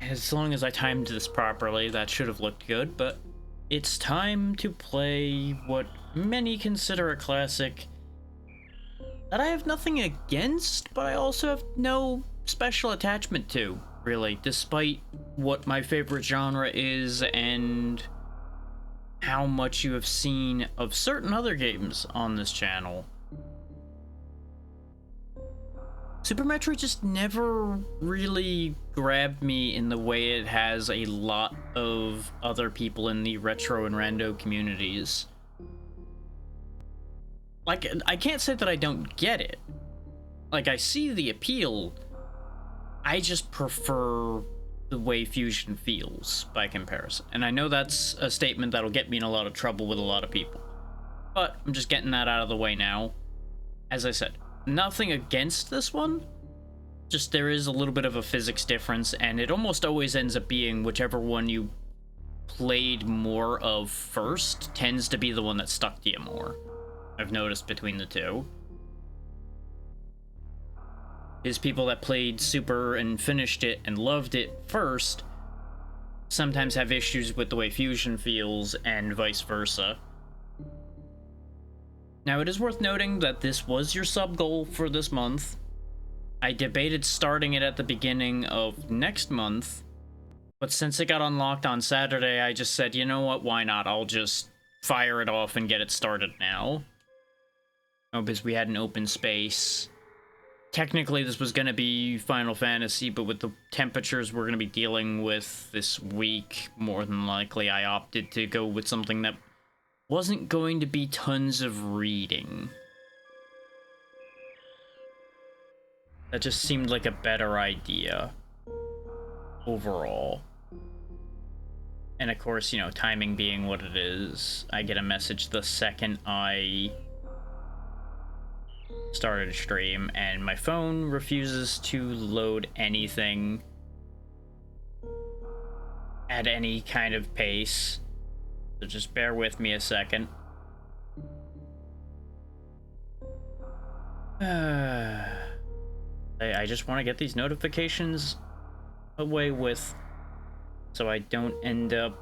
As long as I timed this properly, that should have looked good, but it's time to play what many consider a classic that I have nothing against, but I also have no special attachment to, really, despite what my favorite genre is and how much you have seen of certain other games on this channel. Super Metroid just never really grabbed me in the way it has a lot of other people in the retro and rando communities. Like, I can't say that I don't get it. Like, I see the appeal. I just prefer the way Fusion feels by comparison. And I know that's a statement that'll get me in a lot of trouble with a lot of people. But I'm just getting that out of the way now. As I said, nothing against this one, just there is a little bit of a physics difference, and it almost always ends up being whichever one you played more of first tends to be the one that stuck to you more. I've noticed between the two. Is people that played Super and finished it and loved it first sometimes have issues with the way Fusion feels, and vice versa. Now, it is worth noting that this was your sub goal for this month. I debated starting it at the beginning of next month, but since it got unlocked on Saturday, I just said, you know what, why not? I'll just fire it off and get it started now. Oh, because we had an open space. Technically, this was going to be Final Fantasy, but with the temperatures we're going to be dealing with this week, more than likely I opted to go with something that wasn't going to be tons of reading. That just seemed like a better idea overall. And of course, you know, timing being what it is, I get a message the second I started a stream, and my phone refuses to load anything at any kind of pace. So just bear with me a second. I just want to get these notifications away with, so I don't end up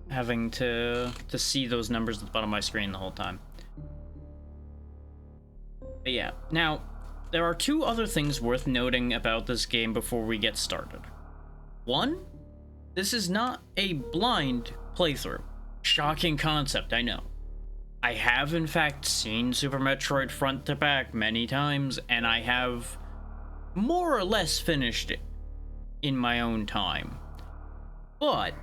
having to see those numbers at the bottom of my screen the whole time. But yeah, now, there are two other things worth noting about this game before we get started. One, this is not a blind playthrough. Shocking concept, I know. I have, in fact, seen Super Metroid front to back many times, and I have more or less finished it in my own time. But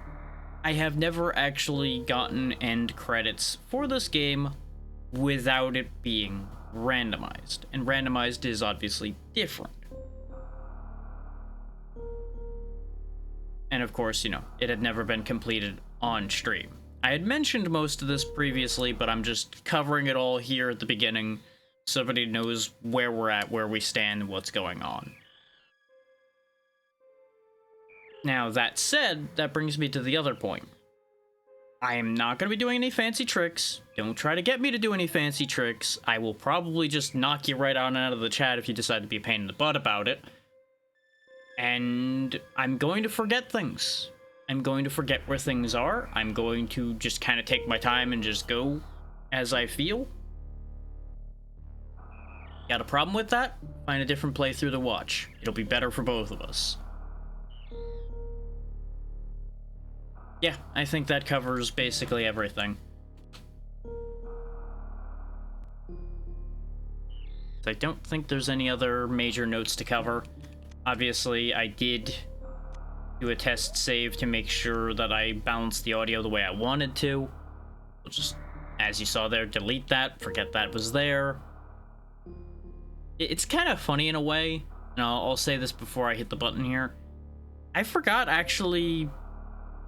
I have never actually gotten end credits for this game without it being randomized, and randomized is obviously different. And of course, you know, it had never been completed on stream. I had mentioned most of this previously, but I'm just covering it all here at the beginning so everybody knows where we're at, where we stand, and what's going on. Now, that said, that brings me to the other point. I am not going to be doing any fancy tricks. Don't try to get me to do any fancy tricks. I will probably just knock you right out of the chat if you decide to be a pain in the butt about it. And I'm going to forget things. I'm going to forget where things are. I'm going to just kind of take my time and just go as I feel. Got a problem with that? Find a different playthrough to watch. It'll be better for both of us. Yeah, I think that covers basically everything. I don't think there's any other major notes to cover. Obviously, I did do a test save to make sure that I balanced the audio the way I wanted to. I'll just, as you saw there, delete that, forget that was there. It's kind of funny in a way, and I'll say this before I hit the button here. I forgot actually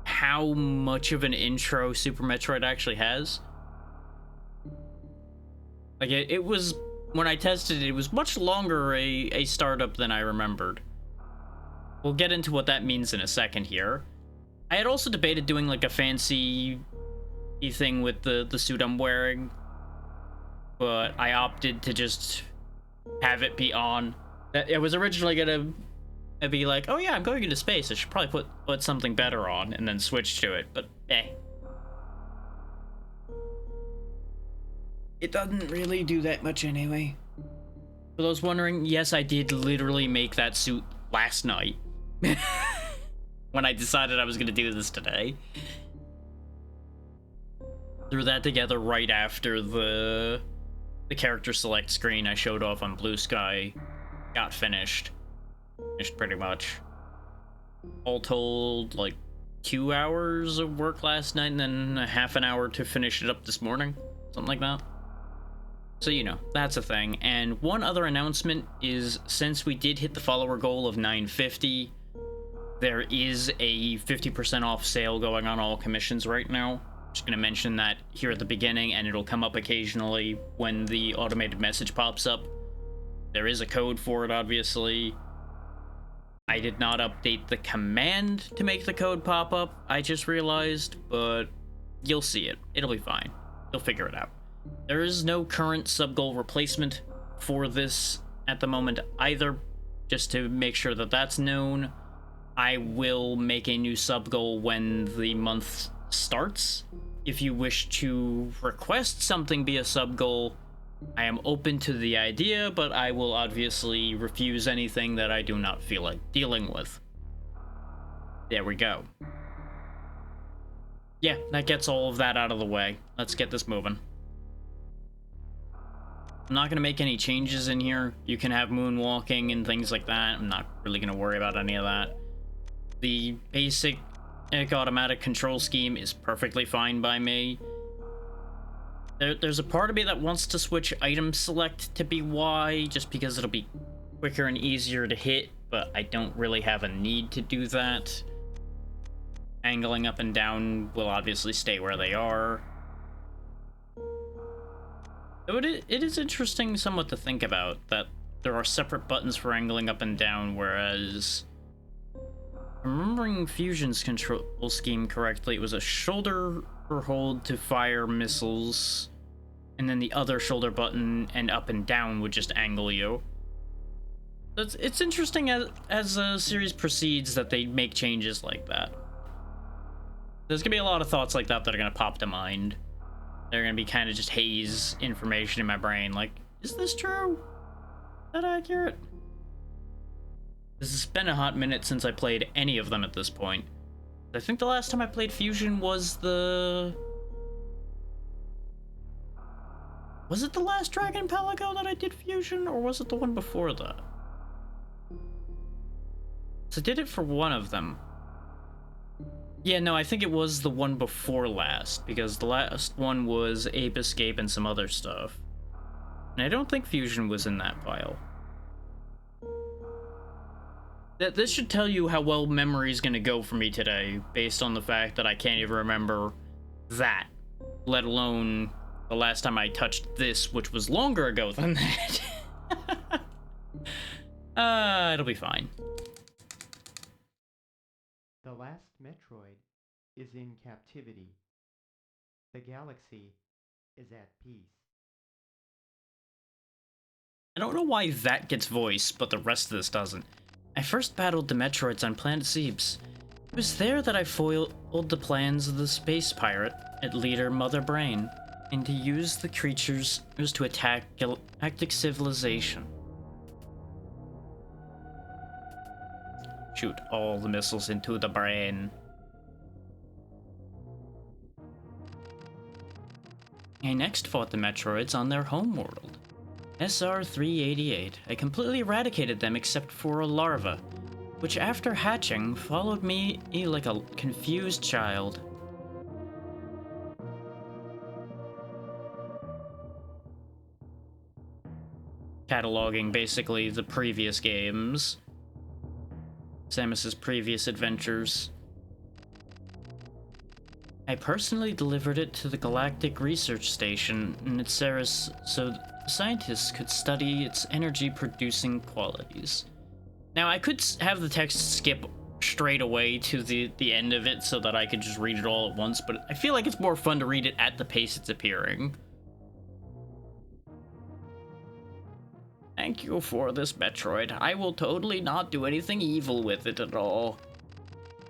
how much of an intro Super Metroid actually has. Like, it was, when I tested it, it was much longer a startup than I remembered. We'll get into what that means in a second here. I had also debated doing like a fancy thing with the suit I'm wearing, but I opted to just have it be on. It was originally gonna I'd be like, oh yeah, I'm going into space. I should probably put something better on and then switch to it. But it doesn't really do that much anyway. For those wondering, yes, I did literally make that suit last night when I decided I was going to do this today. Threw that together right after the character select screen I showed off on Blue Sky got finished. Finished pretty much. All told, like 2 hours of work last night and then a half an hour to finish it up this morning. Something like that. So, you know, that's a thing. And one other announcement is, since we did hit the follower goal of 950, there is a 50% off sale going on all commissions right now. Just going to mention that here at the beginning, and it'll come up occasionally when the automated message pops up. There is a code for it, obviously. I did not update the command to make the code pop up, I just realized, but you'll see it. It'll be fine. You'll figure it out. There is no current sub-goal replacement for this at the moment either, just to make sure that that's known. I will make a new sub-goal when the month starts. If you wish to request something be a sub-goal, I am open to the idea, but I will obviously refuse anything that I do not feel like dealing with. There we go. Yeah, that gets all of that out of the way. Let's get this moving. I'm not going to make any changes in here. You can have moonwalking and things like that. I'm not really going to worry about any of that. The basic automatic control scheme is perfectly fine by me. There's a part of me that wants to switch item select to be Y, just because it'll be quicker and easier to hit, but I don't really have a need to do that. Angling up and down will obviously stay where they are. It is interesting somewhat to think about that there are separate buttons for angling up and down, whereas, remembering Fusion's control scheme correctly, it was a shoulder or hold to fire missiles, and then the other shoulder button and up and down would just angle you. It's interesting as the series proceeds that they make changes like that. There's gonna be a lot of thoughts like that that are gonna pop to mind. They're gonna be kind of just haze information in my brain, like, is this true? Is that accurate? This has been a hot minute since I played any of them at this point. I think the last time I played Fusion was Was it the last Dragon Pelago that I did Fusion, or was it the one before that? So I did it for one of them. Yeah, no, I think it was the one before last, because the last one was Ape Escape and some other stuff. And I don't think Fusion was in that pile. This should tell you how well memory's gonna go for me today, based on the fact that I can't even remember that, let alone the last time I touched this, which was longer ago than that. It'll be fine. The last Metroid is in captivity. The galaxy is at peace. I don't know why that gets voice, but the rest of this doesn't. I first battled the Metroids on planet Zebes. It was there that I foiled the plans of the space pirate and leader Mother Brain, and to use the creatures to attack galactic civilization. Shoot all the missiles into the brain. I next fought the Metroids on their homeworld, SR-388. I completely eradicated them except for a larva, which after hatching followed me like a confused child. Cataloging basically the previous games. Samus's previous adventures. I personally delivered it to the Galactic Research Station in Ceres so scientists could study its energy-producing qualities. Now, I could have the text skip straight away to the end of it so that I could just read it all at once, but I feel like it's more fun to read it at the pace it's appearing. thank you for this Metroid. I will totally not do anything evil with it at all.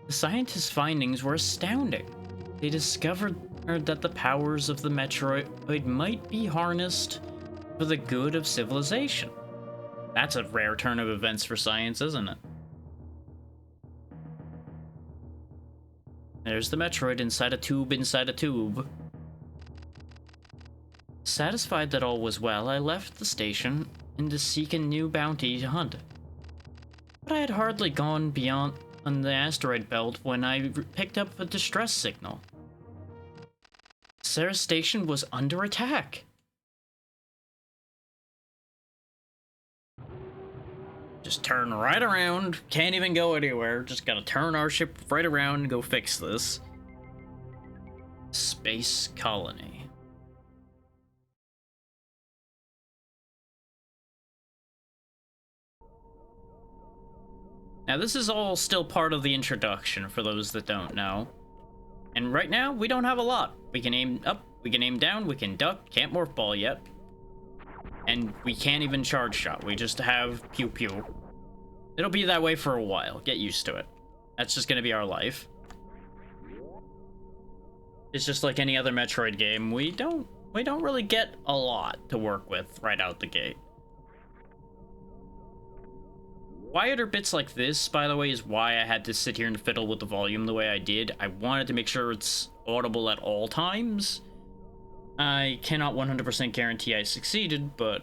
The scientists' findings were astounding. They discovered that the powers of the Metroid might be harnessed for the good of civilization. That's a rare turn of events for science, isn't it? There's the Metroid inside a tube inside a tube. Satisfied that all was well, I left the station and to seek a new bounty to hunt. But I had hardly gone beyond on the asteroid belt when I picked up a distress signal. Sarah's station was under attack. Just turn right around. Can't even go anywhere. Just gotta turn our ship right around and go fix this. Space colony. Now this is all still part of the introduction for those that don't know. And right now, we don't have a lot. We can aim up, we can aim down, we can duck, can't morph ball yet. And we can't even charge shot, we just have pew pew. It'll be that way for a while, get used to it. That's just gonna be our life. It's just like any other Metroid game, we don't really get a lot to work with right out the gate. Quieter bits like this, by the way, is why I had to sit here and fiddle with the volume the way I did. I wanted to make sure it's audible at all times. I cannot 100% guarantee I succeeded, but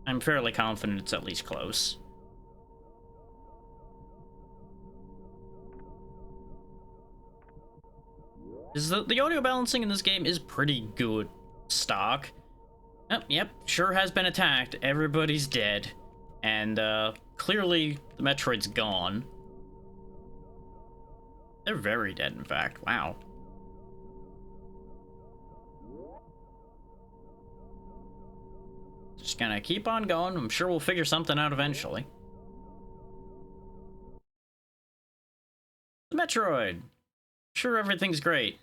I'm fairly confident it's at least close. The audio balancing in this game is pretty good stock. Oh, yep, sure has been attacked. Everybody's dead. And, clearly, the Metroid's gone. They're very dead, in fact. Wow. Just gonna keep on going. I'm sure we'll figure something out eventually. The Metroid! Sure, everything's great.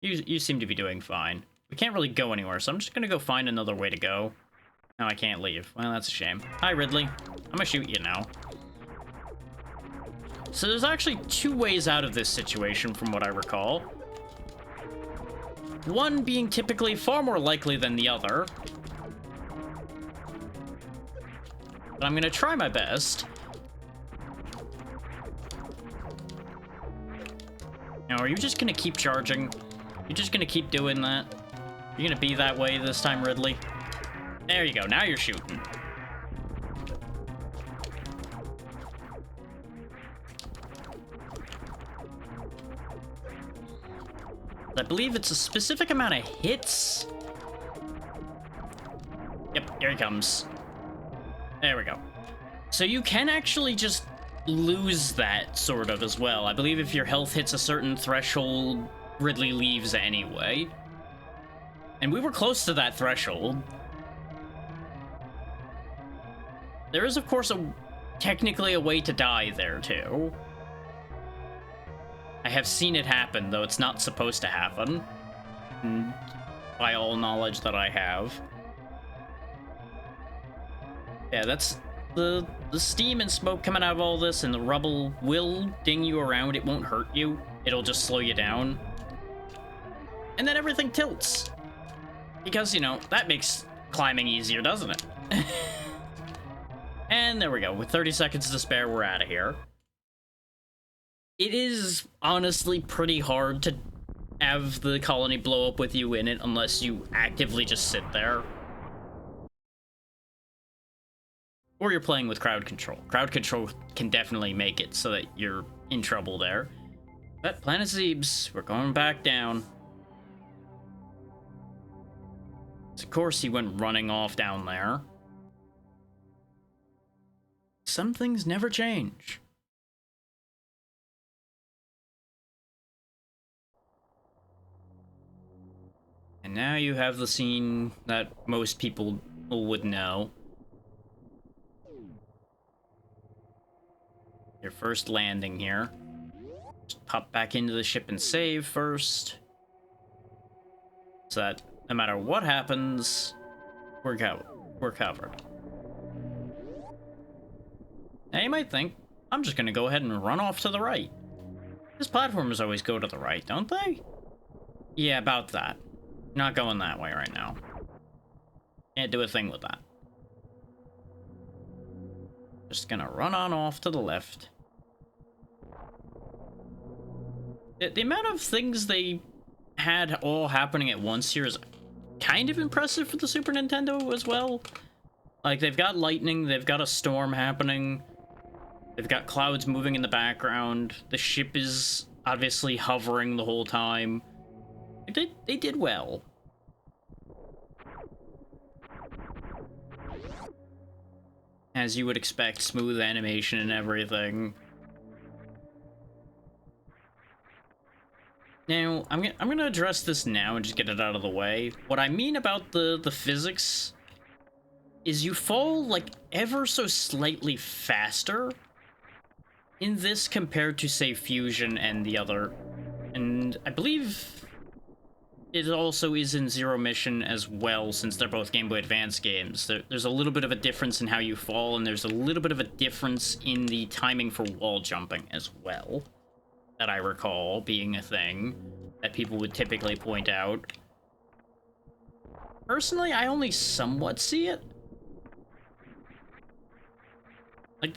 You seem to be doing fine. We can't really go anywhere, so I'm just gonna go find another way to go. No, I can't leave. Well, that's a shame. Hi, Ridley. I'm gonna shoot you now. So there's actually two ways out of this situation from what I recall. One being typically far more likely than the other. But I'm gonna try my best. Now, are you just gonna keep charging? You're just gonna keep doing that? You're gonna be that way this time, Ridley? There you go, now you're shooting. I believe it's a specific amount of hits. Yep, here he comes. There we go. So you can actually just lose that, sort of, as well. I believe if your health hits a certain threshold, Ridley leaves anyway. And we were close to that threshold. There is, of course, technically a way to die there, too. I have seen it happen, though it's not supposed to happen. By all knowledge that I have. Yeah, that's... The steam and smoke coming out of all this and the rubble will ding you around. It won't hurt you. It'll just slow you down. And then everything tilts. Because, you know, that makes climbing easier, doesn't it? And there we go. With 30 seconds to spare, we're out of here. It is honestly pretty hard to have the colony blow up with you in it unless you actively just sit there. Or you're playing with crowd control. Crowd control can definitely make it so that you're in trouble there. But Planet Zebes, we're going back down. Of course he went running off down there. Some things never change. And now you have the scene that most people would know. Your first landing here. Just pop back into the ship and save first. So that no matter what happens, we're covered. Now you might think, I'm just gonna go ahead and run off to the right. These platformers always go to the right, don't they? Yeah, about that. Not going that way right now. Can't do a thing with that. Just gonna run on off to the left. The amount of things they had all happening at once here is kind of impressive for the Super Nintendo as well. Like, they've got lightning, they've got a storm happening, they've got clouds moving in the background, the ship is obviously hovering the whole time. They did well. As you would expect, smooth animation and everything. Now, I'm gonna address this now and just get it out of the way. What I mean about the physics is you fall, like, ever so slightly faster in this compared to, say, Fusion and the other. And I believe it also is in Zero Mission as well, since they're both Game Boy Advance games. There's a little bit of a difference in how you fall, and there's a little bit of a difference in the timing for wall jumping as well, that I recall being a thing that people would typically point out. Personally, I only somewhat see it. Like,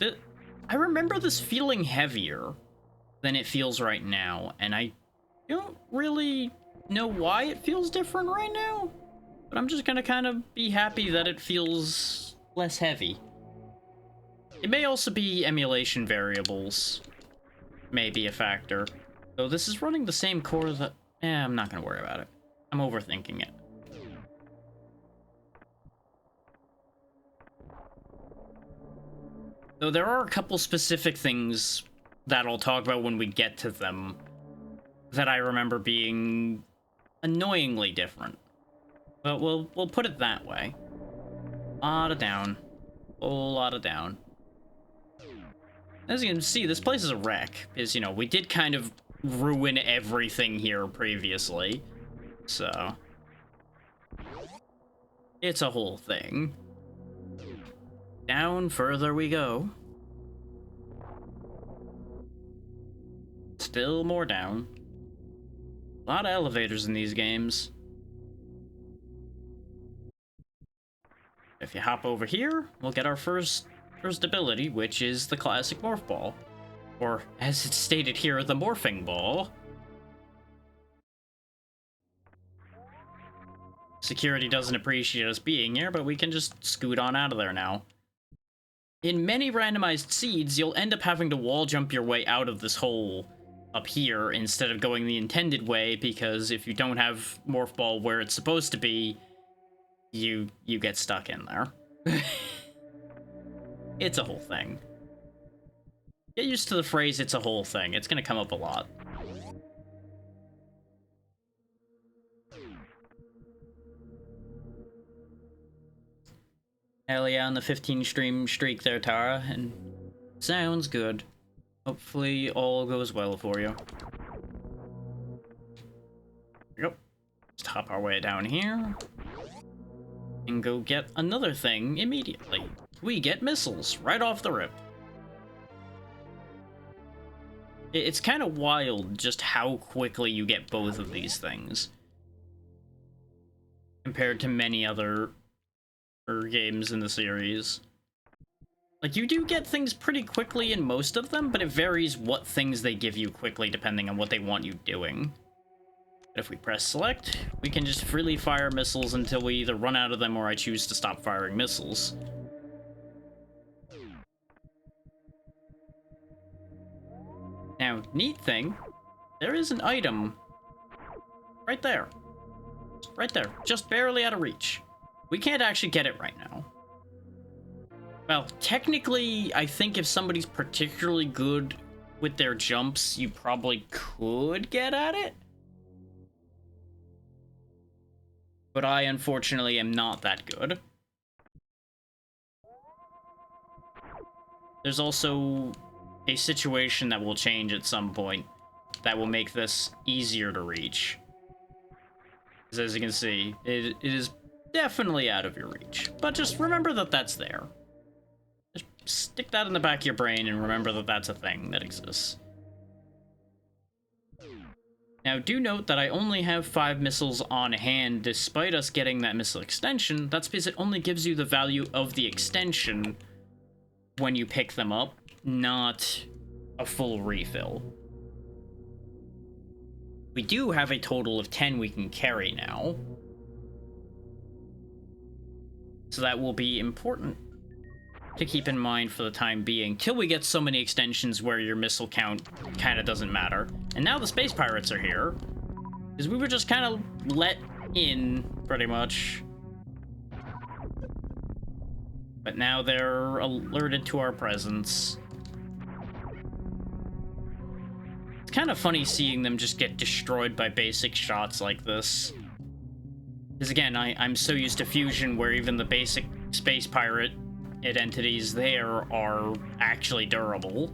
I remember this feeling heavier than it feels right now, and I don't really know why it feels different right now, but I'm just gonna kind of be happy that it feels less heavy. It may also be emulation variables. May be a factor. Though this is running the same core that... I'm not gonna worry about it. I'm overthinking it. Though there are a couple specific things that I'll talk about when we get to them that I remember being annoyingly different. But we'll put it that way. Lot of down. Whole lot of down. As you can see, this place is a wreck, because, you know, we did kind of ruin everything here previously, so it's a whole thing. Down further we go. Still more down. A lot of elevators in these games. If you hop over here, we'll get our first ability, which is the classic Morph Ball. Or, as it's stated here, the Morphing Ball. Security doesn't appreciate us being here, but we can just scoot on out of there now. In many randomized seeds, you'll end up having to wall jump your way out of this hole up here instead of going the intended way, because if you don't have Morph Ball where it's supposed to be, you get stuck in there. It's a whole thing. Get used to the phrase, it's a whole thing. It's gonna come up a lot. Hell yeah, on the 15 stream streak there, Tara, and sounds good. Hopefully all goes well for you. Yep. Just hop our way down here. And go get another thing immediately. We get missiles right off the rip. It's kind of wild just how quickly you get both of these things compared to many other games in the series. Like, you do get things pretty quickly in most of them, but it varies what things they give you quickly depending on what they want you doing. But if we press select, we can just freely fire missiles until we either run out of them or I choose to stop firing missiles. Now, neat thing, there is an item right there. Right there, just barely out of reach. We can't actually get it right now. Well, technically, I think if somebody's particularly good with their jumps, you probably could get at it. But I, unfortunately, am not that good. There's also a situation that will change at some point that will make this easier to reach. As you can see, it is definitely out of your reach. But just remember that that's there. stick that in the back of your brain and remember that that's a thing that exists. Now, do note that I only have 5 missiles on hand, despite us getting that missile extension. That's because it only gives you the value of the extension when you pick them up, not a full refill. We do have a total of 10 we can carry now. So that will be important to keep in mind for the time being, till we get so many extensions where your missile count kind of doesn't matter. And now the space pirates are here, because we were just kind of let in, pretty much. But now they're alerted to our presence. It's kind of funny seeing them just get destroyed by basic shots like this. Because again, I'm so used to Fusion, where even the basic space pirate identities there are actually durable.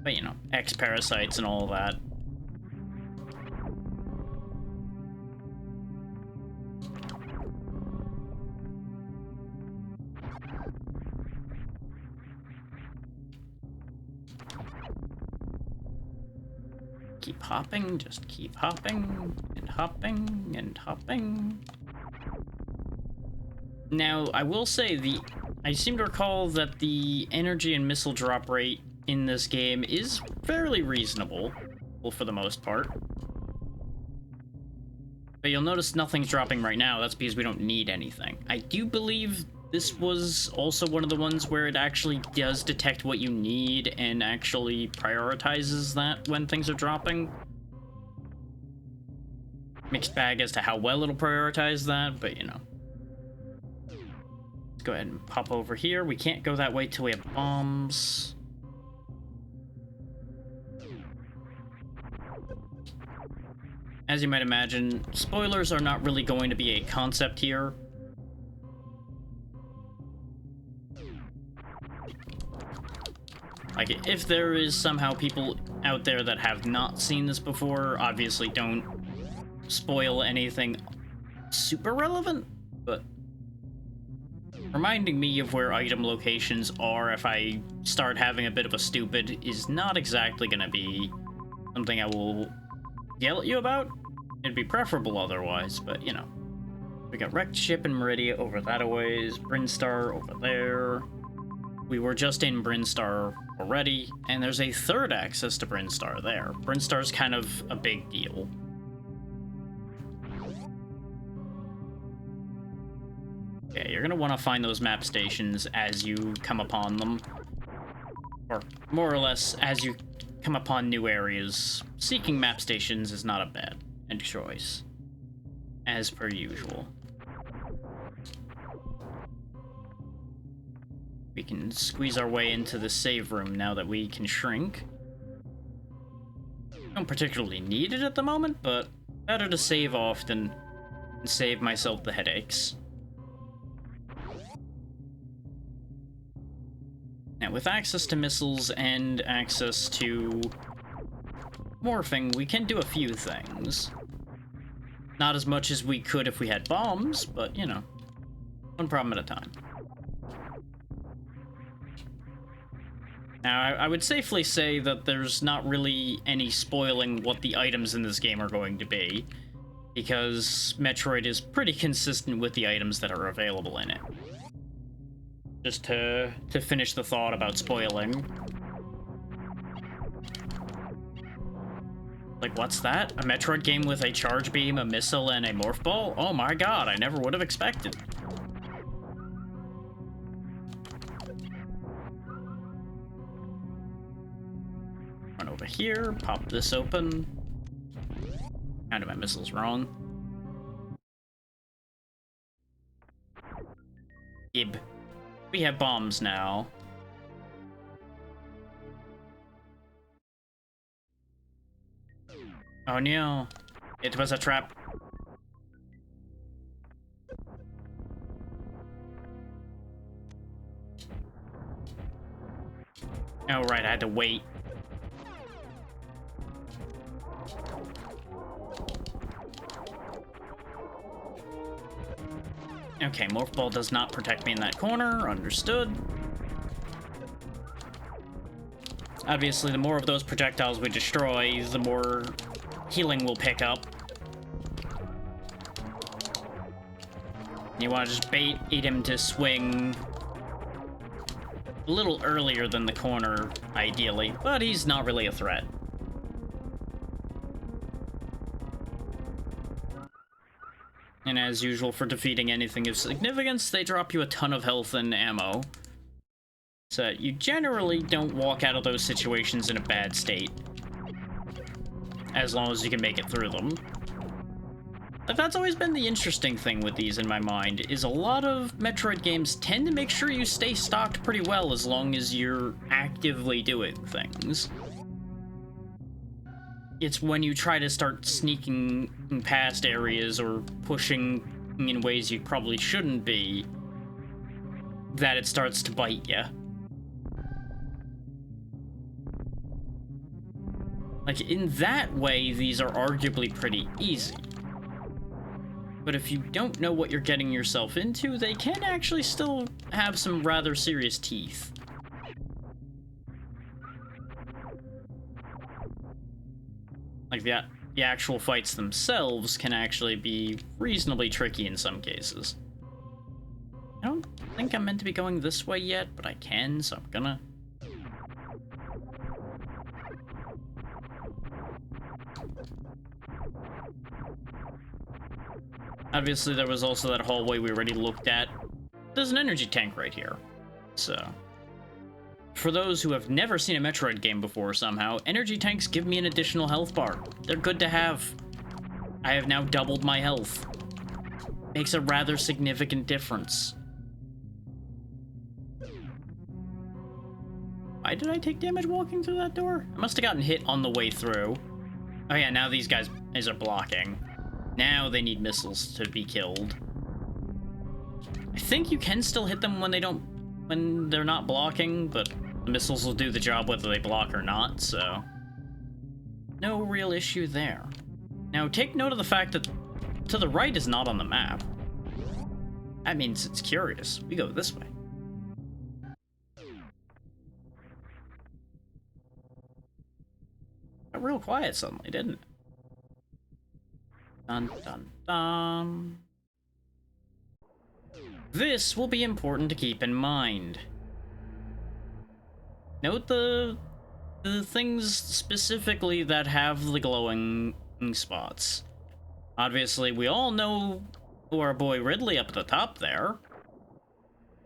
But you know, X-parasites and all that. Keep hopping, just keep hopping, and hopping, and hopping. Now, I will say, I seem to recall that the energy and missile drop rate in this game is fairly reasonable, well, for the most part. But you'll notice nothing's dropping right now. That's because we don't need anything. I do believe this was also one of the ones where it actually does detect what you need and actually prioritizes that when things are dropping. Mixed bag as to how well it'll prioritize that, but you know. Let's go ahead and pop over here. We can't go that way till we have bombs. As you might imagine, spoilers are not really going to be a concept here. Like, if there is somehow people out there that have not seen this before, obviously don't spoil anything super relevant, but reminding me of where item locations are if I start having a bit of a stupid is not exactly going to be something I will yell at you about. It'd be preferable otherwise, but you know. We got Wrecked Ship and Meridia over that a ways, Brinstar over there. We were just in Brinstar already, and there's a third access to Brinstar there. Brinstar's kind of a big deal. Yeah, you're gonna want to find those map stations as you come upon them. Or, more or less, as you come upon new areas. Seeking map stations is not a bad choice, as per usual. We can squeeze our way into the save room now that we can shrink. Don't particularly need it at the moment, but better to save often and save myself the headaches. Now, with access to missiles and access to morphing, we can do a few things. Not as much as we could if we had bombs, but, you know, one problem at a time. Now, I would safely say that there's not really any spoiling what the items in this game are going to be, because Metroid is pretty consistent with the items that are available in it. Just to finish the thought about spoiling. Like, what's that? A Metroid game with a charge beam, a missile, and a morph ball? Oh my god, I never would have expected. Run over here, pop this open. Counted my missiles wrong. Gib. We have bombs now. Oh no, it was a trap. Oh right, I had to wait. Okay, Morph Ball does not protect me in that corner, understood. Obviously, the more of those projectiles we destroy, the more healing will pick up. You want to just bait him to swing a little earlier than the corner, ideally, but he's not really a threat. And as usual for defeating anything of significance, they drop you a ton of health and ammo. So you generally don't walk out of those situations in a bad state. As long as you can make it through them. But that's always been the interesting thing with these in my mind, is a lot of Metroid games tend to make sure you stay stocked pretty well as long as you're actively doing things. It's when you try to start sneaking past areas or pushing in ways you probably shouldn't be that it starts to bite you. Like, in that way, these are arguably pretty easy. But if you don't know what you're getting yourself into, they can actually still have some rather serious teeth. Like, the actual fights themselves can actually be reasonably tricky in some cases. I don't think I'm meant to be going this way yet, but I can, so I'm gonna. Obviously, there was also that hallway we already looked at. There's an energy tank right here. So, for those who have never seen a Metroid game before somehow, energy tanks give me an additional health bar. They're good to have. I have now doubled my health. Makes a rather significant difference. Why did I take damage walking through that door? I must have gotten hit on the way through. Oh yeah, now these guys are blocking. Now they need missiles to be killed. I think you can still hit them when they're not blocking, but the missiles will do the job whether they block or not, so no real issue there. Now take note of the fact that to the right is not on the map. That means it's curious. We go this way. Got real quiet suddenly, didn't it? Dun, dun, dun. This will be important to keep in mind. Note the things specifically that have the glowing spots. Obviously, we all know our boy Ridley up at the top there.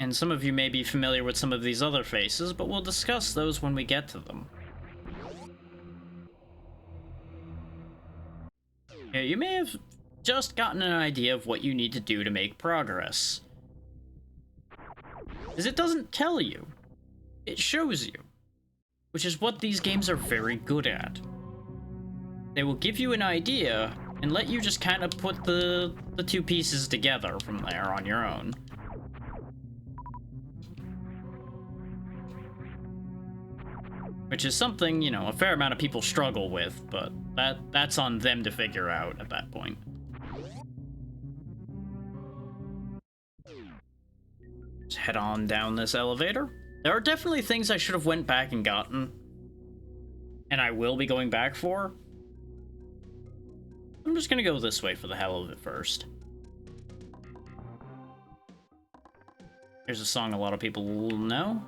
And some of you may be familiar with some of these other faces, but we'll discuss those when we get to them. Yeah, you may have just gotten an idea of what you need to do to make progress. Because it doesn't tell you. It shows you. Which is what these games are very good at. They will give you an idea and let you just kind of put the two pieces together from there on your own. Which is something, you know, a fair amount of people struggle with, but that's on them to figure out at that point. Let's head on down this elevator. There are definitely things I should have went back and gotten. And I will be going back for. I'm just gonna go this way for the hell of it first. Here's a song a lot of people will know.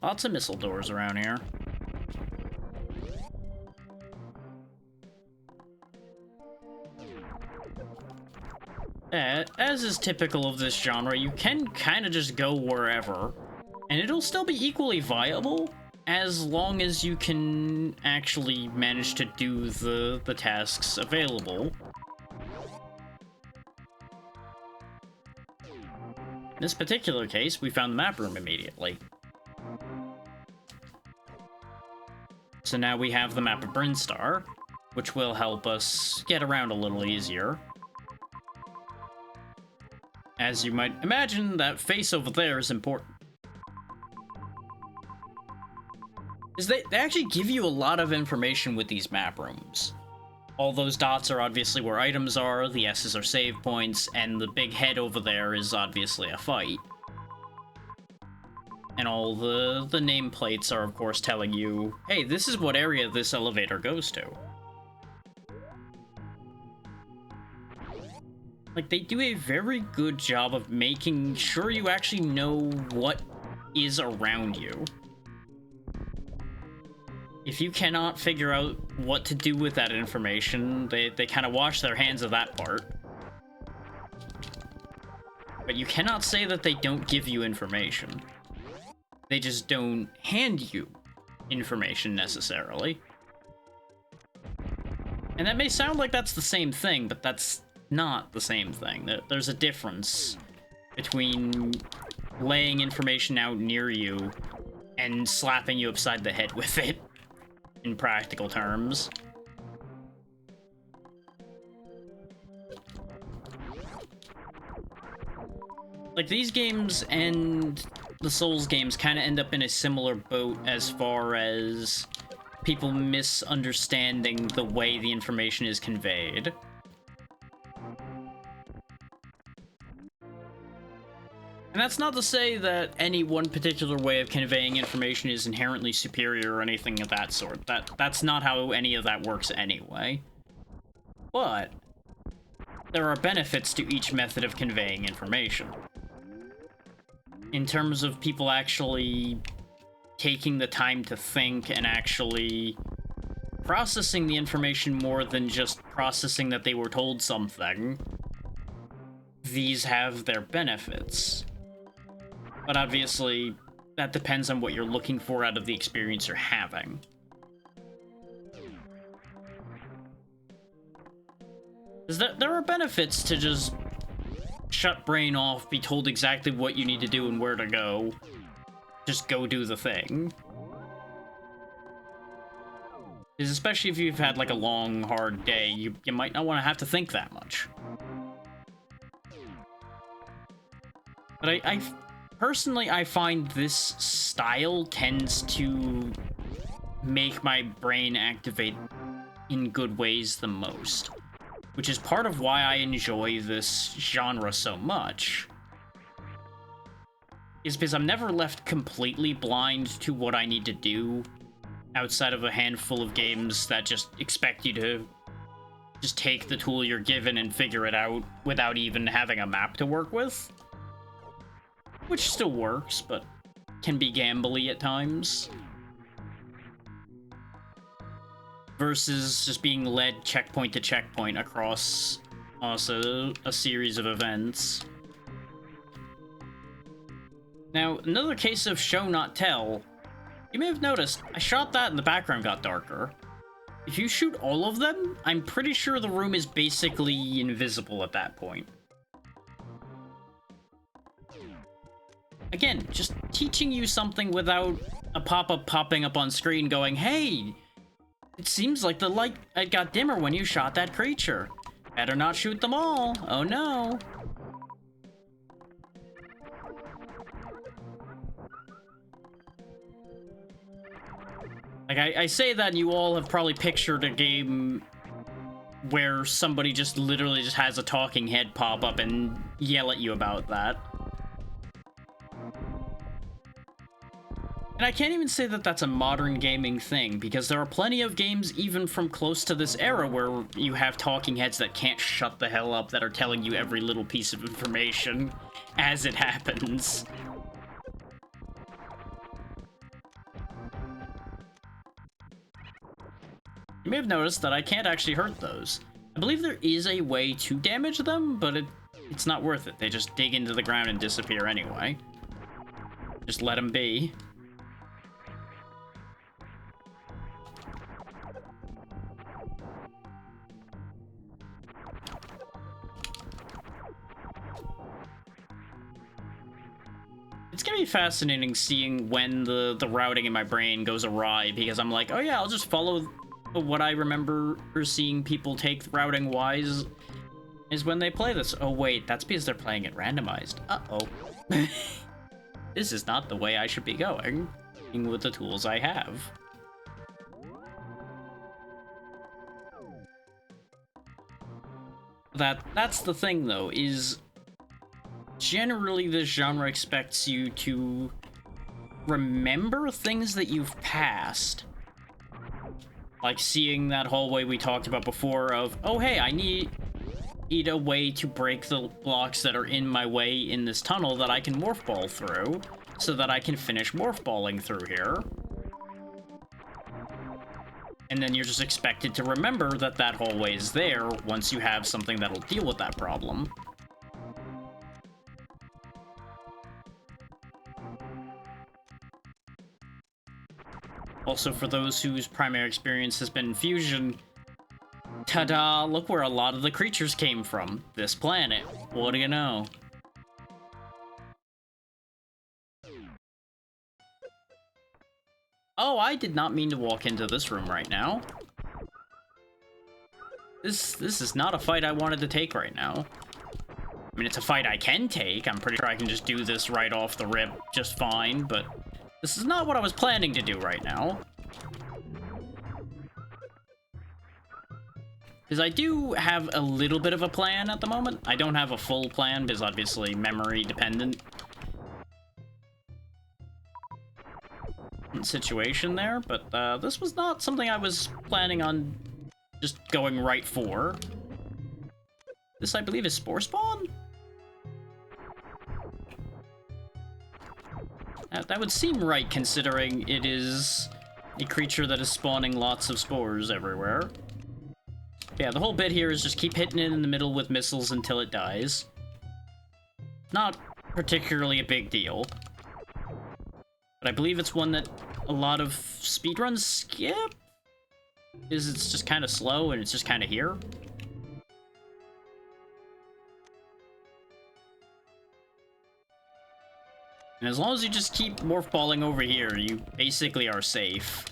Lots of missile doors around here. As is typical of this genre, you can kind of just go wherever, and it'll still be equally viable as long as you can actually manage to do the tasks available. In this particular case, we found the map room immediately. So now we have the map of Brinstar, which will help us get around a little easier. As you might imagine, that face over there is important. They actually give you a lot of information with these map rooms. All those dots are obviously where items are, the S's are save points, and the big head over there is obviously a fight. And all the nameplates are, of course, telling you, hey, this is what area this elevator goes to. Like, they do a very good job of making sure you actually know what is around you. If you cannot figure out what to do with that information, they kind of wash their hands of that part. But you cannot say that they don't give you information. They just don't hand you information necessarily. And that may sound like that's the same thing, but that's not the same thing. There's a difference between laying information out near you and slapping you upside the head with it, in practical terms. Like, these games and the Souls games kind of end up in a similar boat as far as people misunderstanding the way the information is conveyed. And that's not to say that any one particular way of conveying information is inherently superior or anything of that sort. That's not how any of that works anyway. But there are benefits to each method of conveying information. In terms of people actually taking the time to think and actually processing the information more than just processing that they were told something, these have their benefits. But obviously, that depends on what you're looking for out of the experience you're having. There are benefits to just shut brain off, be told exactly what you need to do and where to go. Just go do the thing. Because especially if you've had like a long, hard day, you might not want to have to think that much. But I personally, I find this style tends to make my brain activate in good ways the most, which is part of why I enjoy this genre so much, is because I'm never left completely blind to what I need to do outside of a handful of games that just expect you to just take the tool you're given and figure it out without even having a map to work with. Which still works, but can be gambly at times. Versus just being led checkpoint to checkpoint across also a series of events. Now, another case of show not tell. You may have noticed, I shot that and the background got darker. If you shoot all of them, I'm pretty sure the room is basically invisible at that point. Again, just teaching you something without a pop-up popping up on screen going, hey, it seems like the light got dimmer when you shot that creature. Better not shoot them all. Oh no. Like, I say that and you all have probably pictured a game where somebody just literally just has a talking head pop up and yell at you about that. And I can't even say that that's a modern gaming thing, because there are plenty of games even from close to this era where you have talking heads that can't shut the hell up, that are telling you every little piece of information as it happens. You may have noticed that I can't actually hurt those. I believe there is a way to damage them, but it's not worth it. They just dig into the ground and disappear anyway. Just let them be. It's gonna be fascinating seeing when the routing in my brain goes awry, because I'm like, oh yeah, I'll just follow what I remember seeing people take routing wise is when they play this. Oh wait, that's because they're playing it randomized. Uh-oh. This is not the way I should be going with the tools I have. That's the thing, though, is generally this genre expects you to remember things that you've passed. Like seeing that hallway we talked about before of, oh hey, I need a way to break the blocks that are in my way in this tunnel that I can morph ball through, so that I can finish morph balling through here. And then you're just expected to remember that that hallway is there once you have something that'll deal with that problem. Also, for those whose primary experience has been Fusion, ta-da, look where a lot of the creatures came from. This planet. What do you know? Oh, I did not mean to walk into this room right now. This is not a fight I wanted to take right now. I mean, it's a fight I can take. I'm pretty sure I can just do this right off the rip just fine, but this is not what I was planning to do right now. Because I do have a little bit of a plan at the moment. I don't have a full plan because obviously memory dependent situation there, but this was not something I was planning on just going right for. This, I believe, is Spore Spawn? That would seem right, considering it is a creature that is spawning lots of spores everywhere. Yeah, the whole bit here is just keep hitting it in the middle with missiles until it dies. Not particularly a big deal. But I believe it's one that a lot of speedruns skip? It's just kind of slow and it's just kind of here. And as long as you just keep morph balling over here, you basically are safe.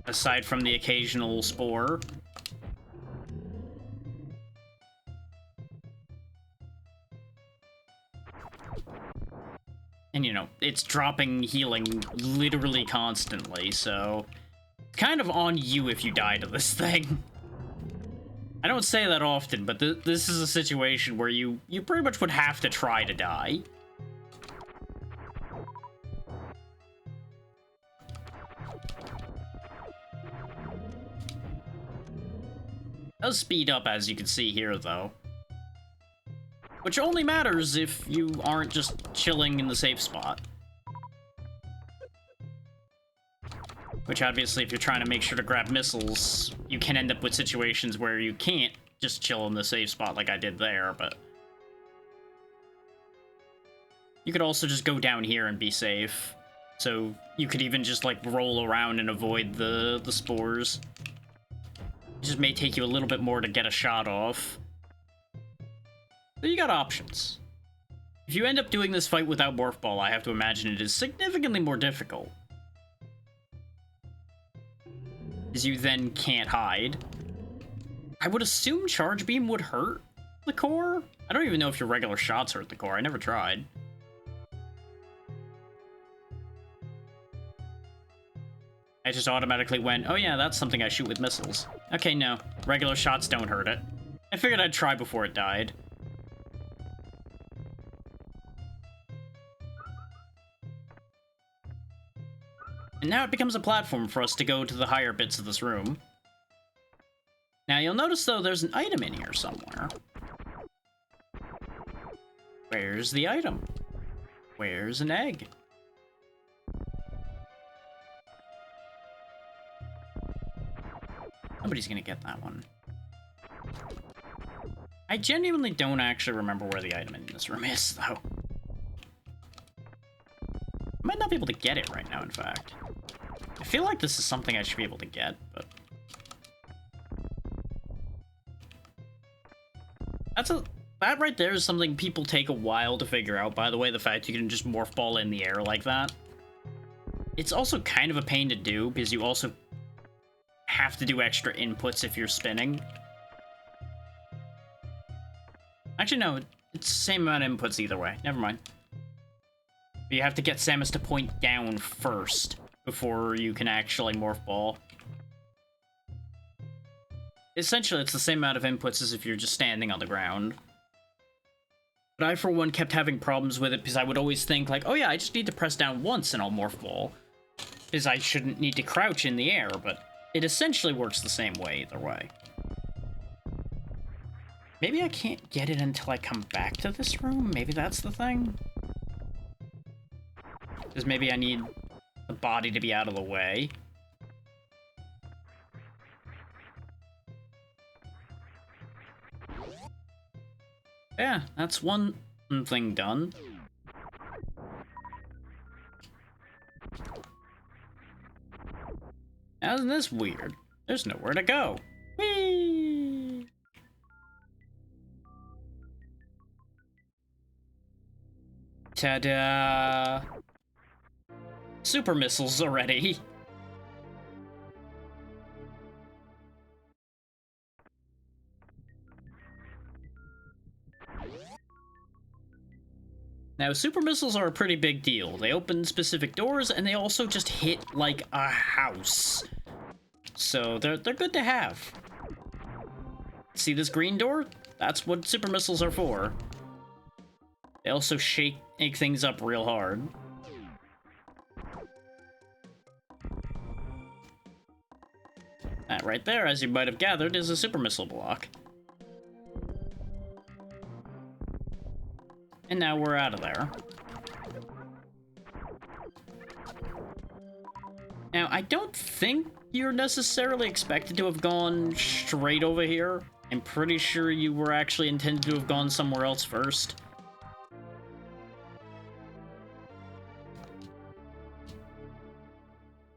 Aside from the occasional spore. And, you know, it's dropping healing literally constantly, so it's kind of on you if you die to this thing. I don't say that often, but this is a situation where you pretty much would have to try to die. It does speed up, as you can see here, though. Which only matters if you aren't just chilling in the safe spot. Which, obviously, if you're trying to make sure to grab missiles, you can end up with situations where you can't just chill in the safe spot like I did there, but you could also just go down here and be safe. So you could even just, like, roll around and avoid the spores. It just may take you a little bit more to get a shot off. So you got options. If you end up doing this fight without Morph Ball, I have to imagine it is significantly more difficult. As you then can't hide. I would assume Charge Beam would hurt the core? I don't even know if your regular shots hurt the core. I never tried. I just automatically went, oh yeah, that's something I shoot with missiles. Okay, no. Regular shots don't hurt it. I figured I'd try before it died. And now it becomes a platform for us to go to the higher bits of this room. Now you'll notice, though, there's an item in here somewhere. Where's the item? Where's an egg? Nobody's gonna get that one. I genuinely don't actually remember where the item in this room is, though. I might not be able to get it right now, in fact. I feel like this is something I should be able to get, but that right there is something people take a while to figure out, by the way, the fact you can just morph ball in the air like that. It's also kind of a pain to do, because you also have to do extra inputs if you're spinning. Actually, no, it's the same amount of inputs either way. Never mind. But you have to get Samus to point down first before you can actually morph ball. essentially it's the same amount of inputs as if you're just standing on the ground. But I, for one, kept having problems with it because I would always think, like, oh yeah, I just need to press down once and I'll morph ball. Because I shouldn't need to crouch in the air, but it essentially works the same way either way. Maybe I can't get it until I come back to this room? Maybe that's the thing? Because maybe I need the body to be out of the way. Yeah, that's one thing done. Now, isn't this weird? There's nowhere to go. Whee! Ta-da! Super missiles already. Now, super missiles are a pretty big deal. They open specific doors, and they also just hit, like, a house. So, they're good to have. See this green door? That's what super missiles are for. They also shake things up real hard. That right there, as you might have gathered, is a super missile block. And now we're out of there. Now, I don't think you're necessarily expected to have gone straight over here. I'm pretty sure you were actually intended to have gone somewhere else first.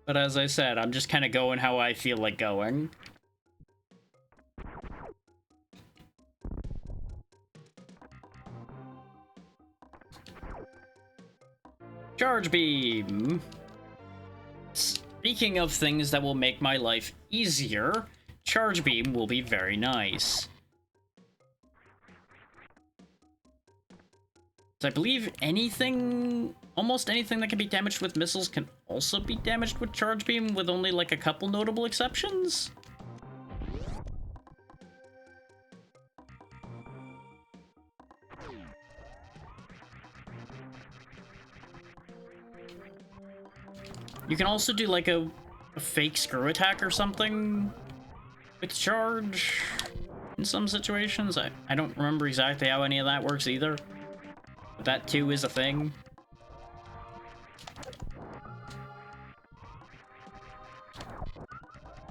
But as I said, I'm just kind of going how I feel like going. Charge beam! Speaking of things that will make my life easier, charge beam will be very nice. So I believe almost anything that can be damaged with missiles can also be damaged with charge beam, with only like a couple notable exceptions. You can also do like a fake screw attack or something with charge in some situations. I don't remember exactly how any of that works either. But that too is a thing.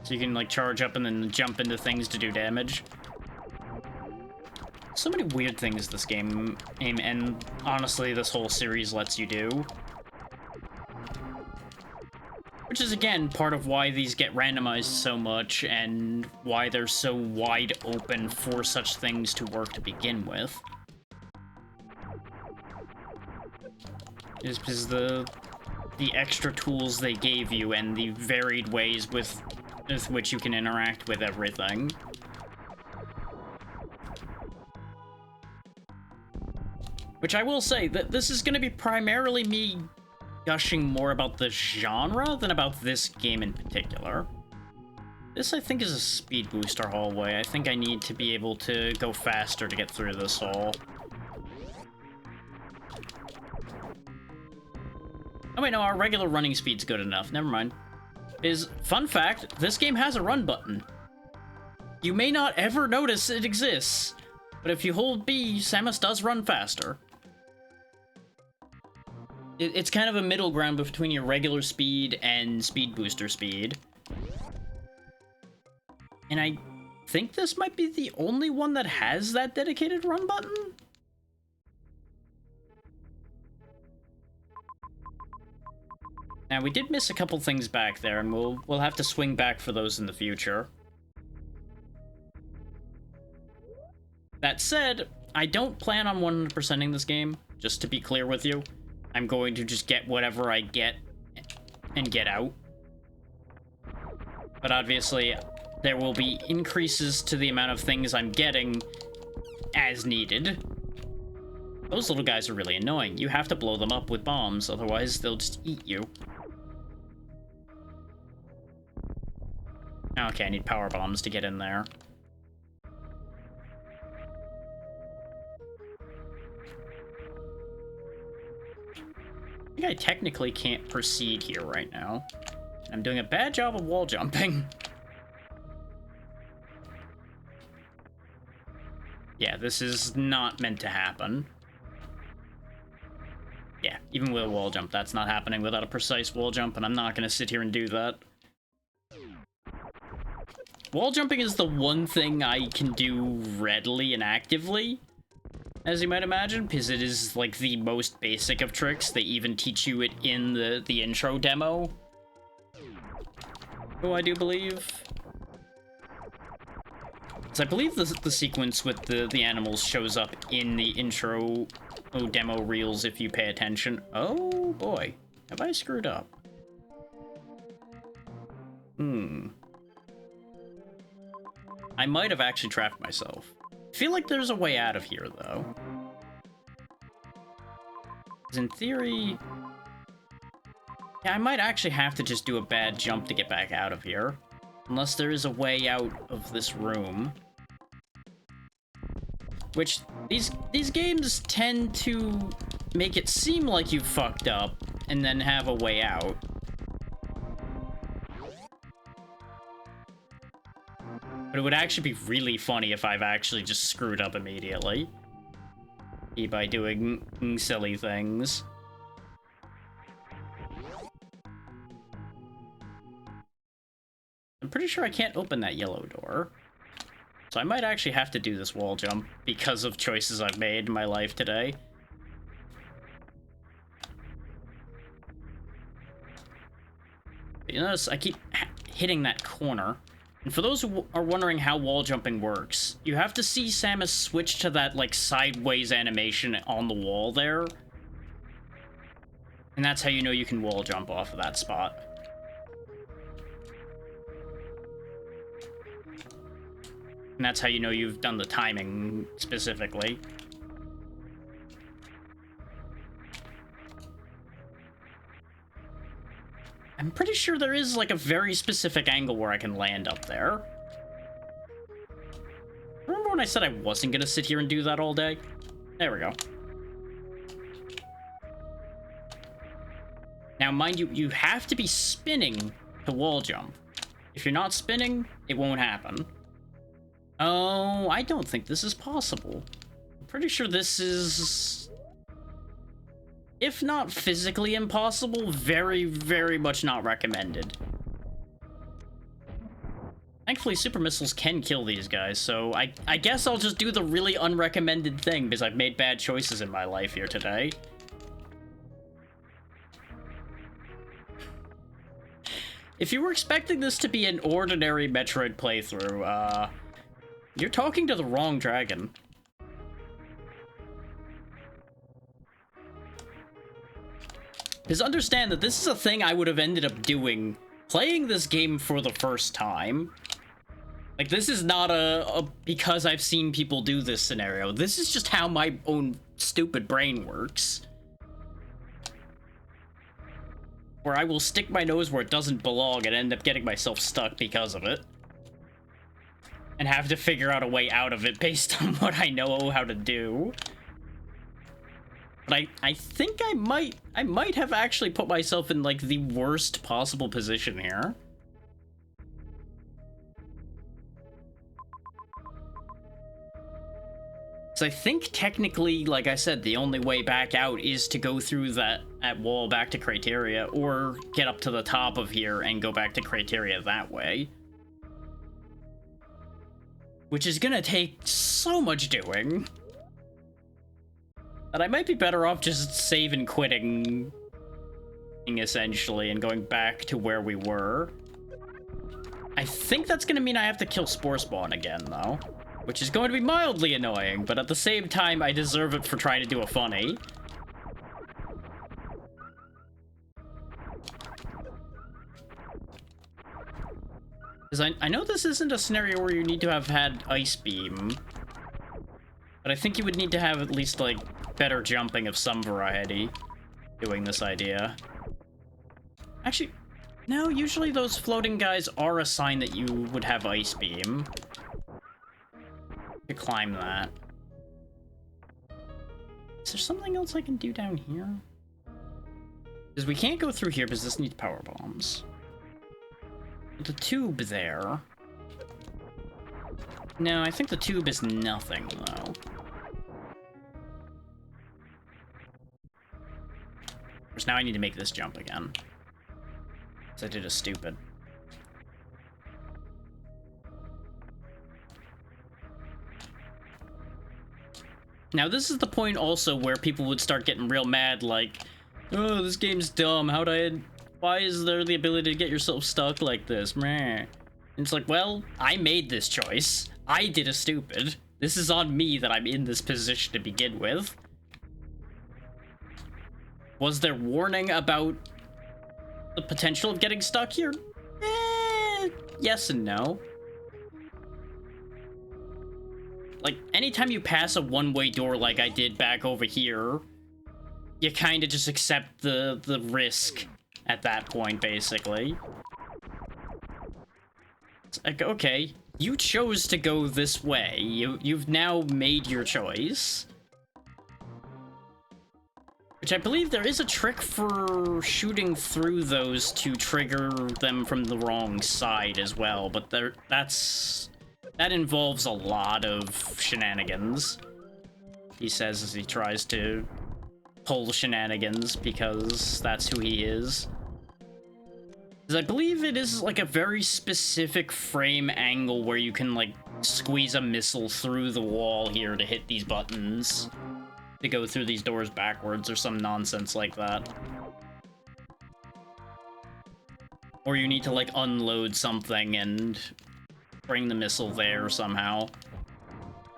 So you can like charge up and then jump into things to do damage. So many weird things this game, and honestly this whole series lets you do. Which is, again, part of why these get randomized so much, and why they're so wide open for such things to work to begin with. Is because the extra tools they gave you, and the varied ways with which you can interact with everything. Which I will say, that this is going to be primarily me gushing more about the genre than about this game in particular. This, I think, is a speed booster hallway. I think I need to be able to go faster to get through this hall. Oh wait, no, our regular running speed's good enough. Never mind. Fun fact, this game has a run button. You may not ever notice it exists, but if you hold B, Samus does run faster. It's kind of a middle ground between your regular speed and speed booster speed. And I think this might be the only one that has that dedicated run button? Now, we did miss a couple things back there, and we'll have to swing back for those in the future. That said, I don't plan on 100%ing this game, just to be clear with you. I'm going to just get whatever I get and get out. But obviously, there will be increases to the amount of things I'm getting as needed. Those little guys are really annoying. You have to blow them up with bombs, otherwise they'll just eat you. Okay, I need power bombs to get in there. think I technically can't proceed here right now. I'm doing a bad job of wall jumping. Yeah, this is not meant to happen. Yeah, even with a wall jump, that's not happening without a precise wall jump, and I'm not gonna sit here and do that. Wall jumping is the one thing I can do readily and actively, as you might imagine, because it is, like, the most basic of tricks. They even teach you it in the intro demo. Oh, I do believe. So I believe the sequence with the animals shows up in the intro demo reels if you pay attention. Oh boy, have I screwed up? I might have actually trapped myself. I feel like there's a way out of here, though. 'Cause in theory... Yeah, I might actually have to just do a bad jump to get back out of here. Unless there is a way out of this room. Which, these games tend to make it seem like you fucked up, and then have a way out. But it would actually be really funny if I've actually just screwed up immediately. By doing silly things. I'm pretty sure I can't open that yellow door. So I might actually have to do this wall jump because of choices I've made in my life today. You notice I keep hitting that corner. And for those who are wondering how wall jumping works, you have to see Samus switch to that, like, sideways animation on the wall there. And that's how you know you can wall jump off of that spot. And that's how you know you've done the timing specifically. I'm pretty sure there is, like, a very specific angle where I can land up there. Remember when I said I wasn't gonna sit here and do that all day? There we go. Now, mind you, you have to be spinning to wall jump. If you're not spinning, it won't happen. Oh, I don't think this is possible. I'm pretty sure this is... if not physically impossible, very, very much not recommended. Thankfully, super missiles can kill these guys, so I guess I'll just do the really unrecommended thing because I've made bad choices in my life here today. If you were expecting this to be an ordinary Metroid playthrough, you're talking to the wrong dragon. Because understand that this is a thing I would have ended up doing playing this game for the first time. Like, this is not a because I've seen people do this scenario. This is just how my own stupid brain works. Where I will stick my nose where it doesn't belong and end up getting myself stuck because of it. And have to figure out a way out of it based on what I know how to do. But I think I might have actually put myself in, like, the worst possible position here. So I think technically, like I said, the only way back out is to go through that wall back to Criteria, or get up to the top of here and go back to Criteria that way. Which is gonna take so much doing that I might be better off just save and quitting, essentially, and going back to where we were. I think that's gonna mean I have to kill Spore Spawn again, though. Which is going to be mildly annoying, but at the same time, I deserve it for trying to do a funny. Because I know this isn't a scenario where you need to have had Ice Beam. But I think you would need to have at least, like, better jumping of some variety doing this idea. Actually, no, usually those floating guys are a sign that you would have Ice Beam. To climb that. Is there something else I can do down here? Because we can't go through here because this needs power bombs. The tube there. No, I think the tube is nothing, though. Because now I need to make this jump again. Because I did a stupid. Now, this is the point also where people would start getting real mad, like, oh, this game's dumb, why is there the ability to get yourself stuck like this, meh? And it's like, well, I made this choice. I did a stupid. This is on me that I'm in this position to begin with. Was there warning about the potential of getting stuck here? Yes and no. Like, anytime you pass a one-way door like I did back over here, you kind of just accept the risk at that point, basically. It's like, okay, you chose to go this way. You've now made your choice. Which I believe there is a trick for shooting through those to trigger them from the wrong side as well, but that involves a lot of shenanigans, he says as he tries to pull shenanigans because that's who he is. Because I believe it is like a very specific frame angle where you can like squeeze a missile through the wall here to hit these buttons to go through these doors backwards or some nonsense like that. Or you need to like unload something and bring the missile there somehow.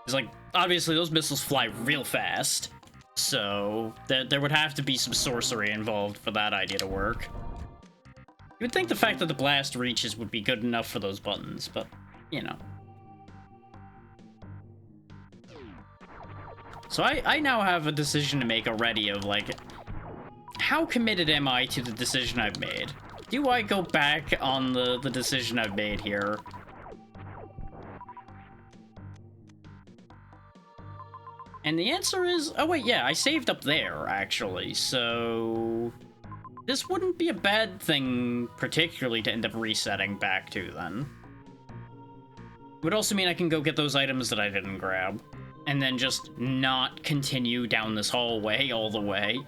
It's like, obviously those missiles fly real fast, so there would have to be some sorcery involved for that idea to work. You would think the fact that the blast reaches would be good enough for those buttons, but, you know. So I now have a decision to make already of, like, how committed am I to the decision I've made? Do I go back on the decision I've made here? And the answer is, oh wait, yeah, I saved up there, actually, so this wouldn't be a bad thing, particularly, to end up resetting back to, then. It would also mean I can go get those items that I didn't grab, and then just not continue down this hallway all the way.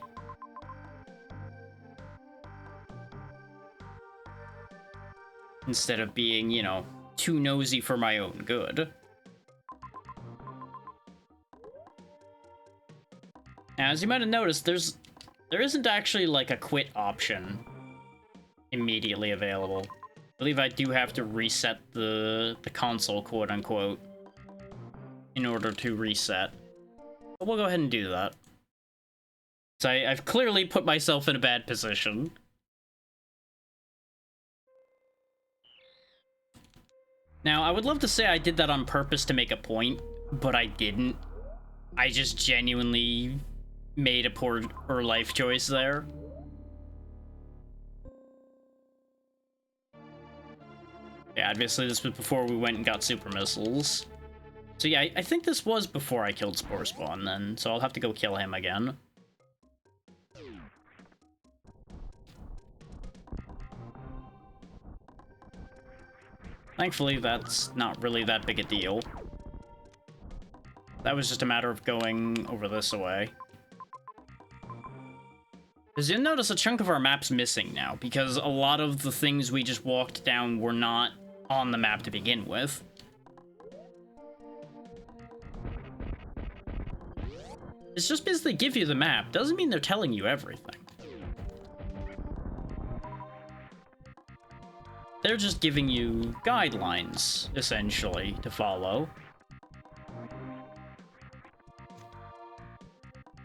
Instead of being, you know, too nosy for my own good. Now, as you might have noticed, there isn't actually, like, a quit option immediately available. I believe I do have to reset the console, quote-unquote, in order to reset. But we'll go ahead and do that. So I've clearly put myself in a bad position. Now, I would love to say I did that on purpose to make a point, but I didn't. I just genuinely made a poor life choice there. Yeah, obviously this was before we went and got super missiles. So yeah, I think this was before I killed Spore Spawn then, so I'll have to go kill him again. Thankfully, that's not really that big a deal. That was just a matter of going over this way. Because you'll notice a chunk of our map's missing now, because a lot of the things we just walked down were not on the map to begin with. It's just because they give you the map, doesn't mean they're telling you everything. They're just giving you guidelines, essentially, to follow.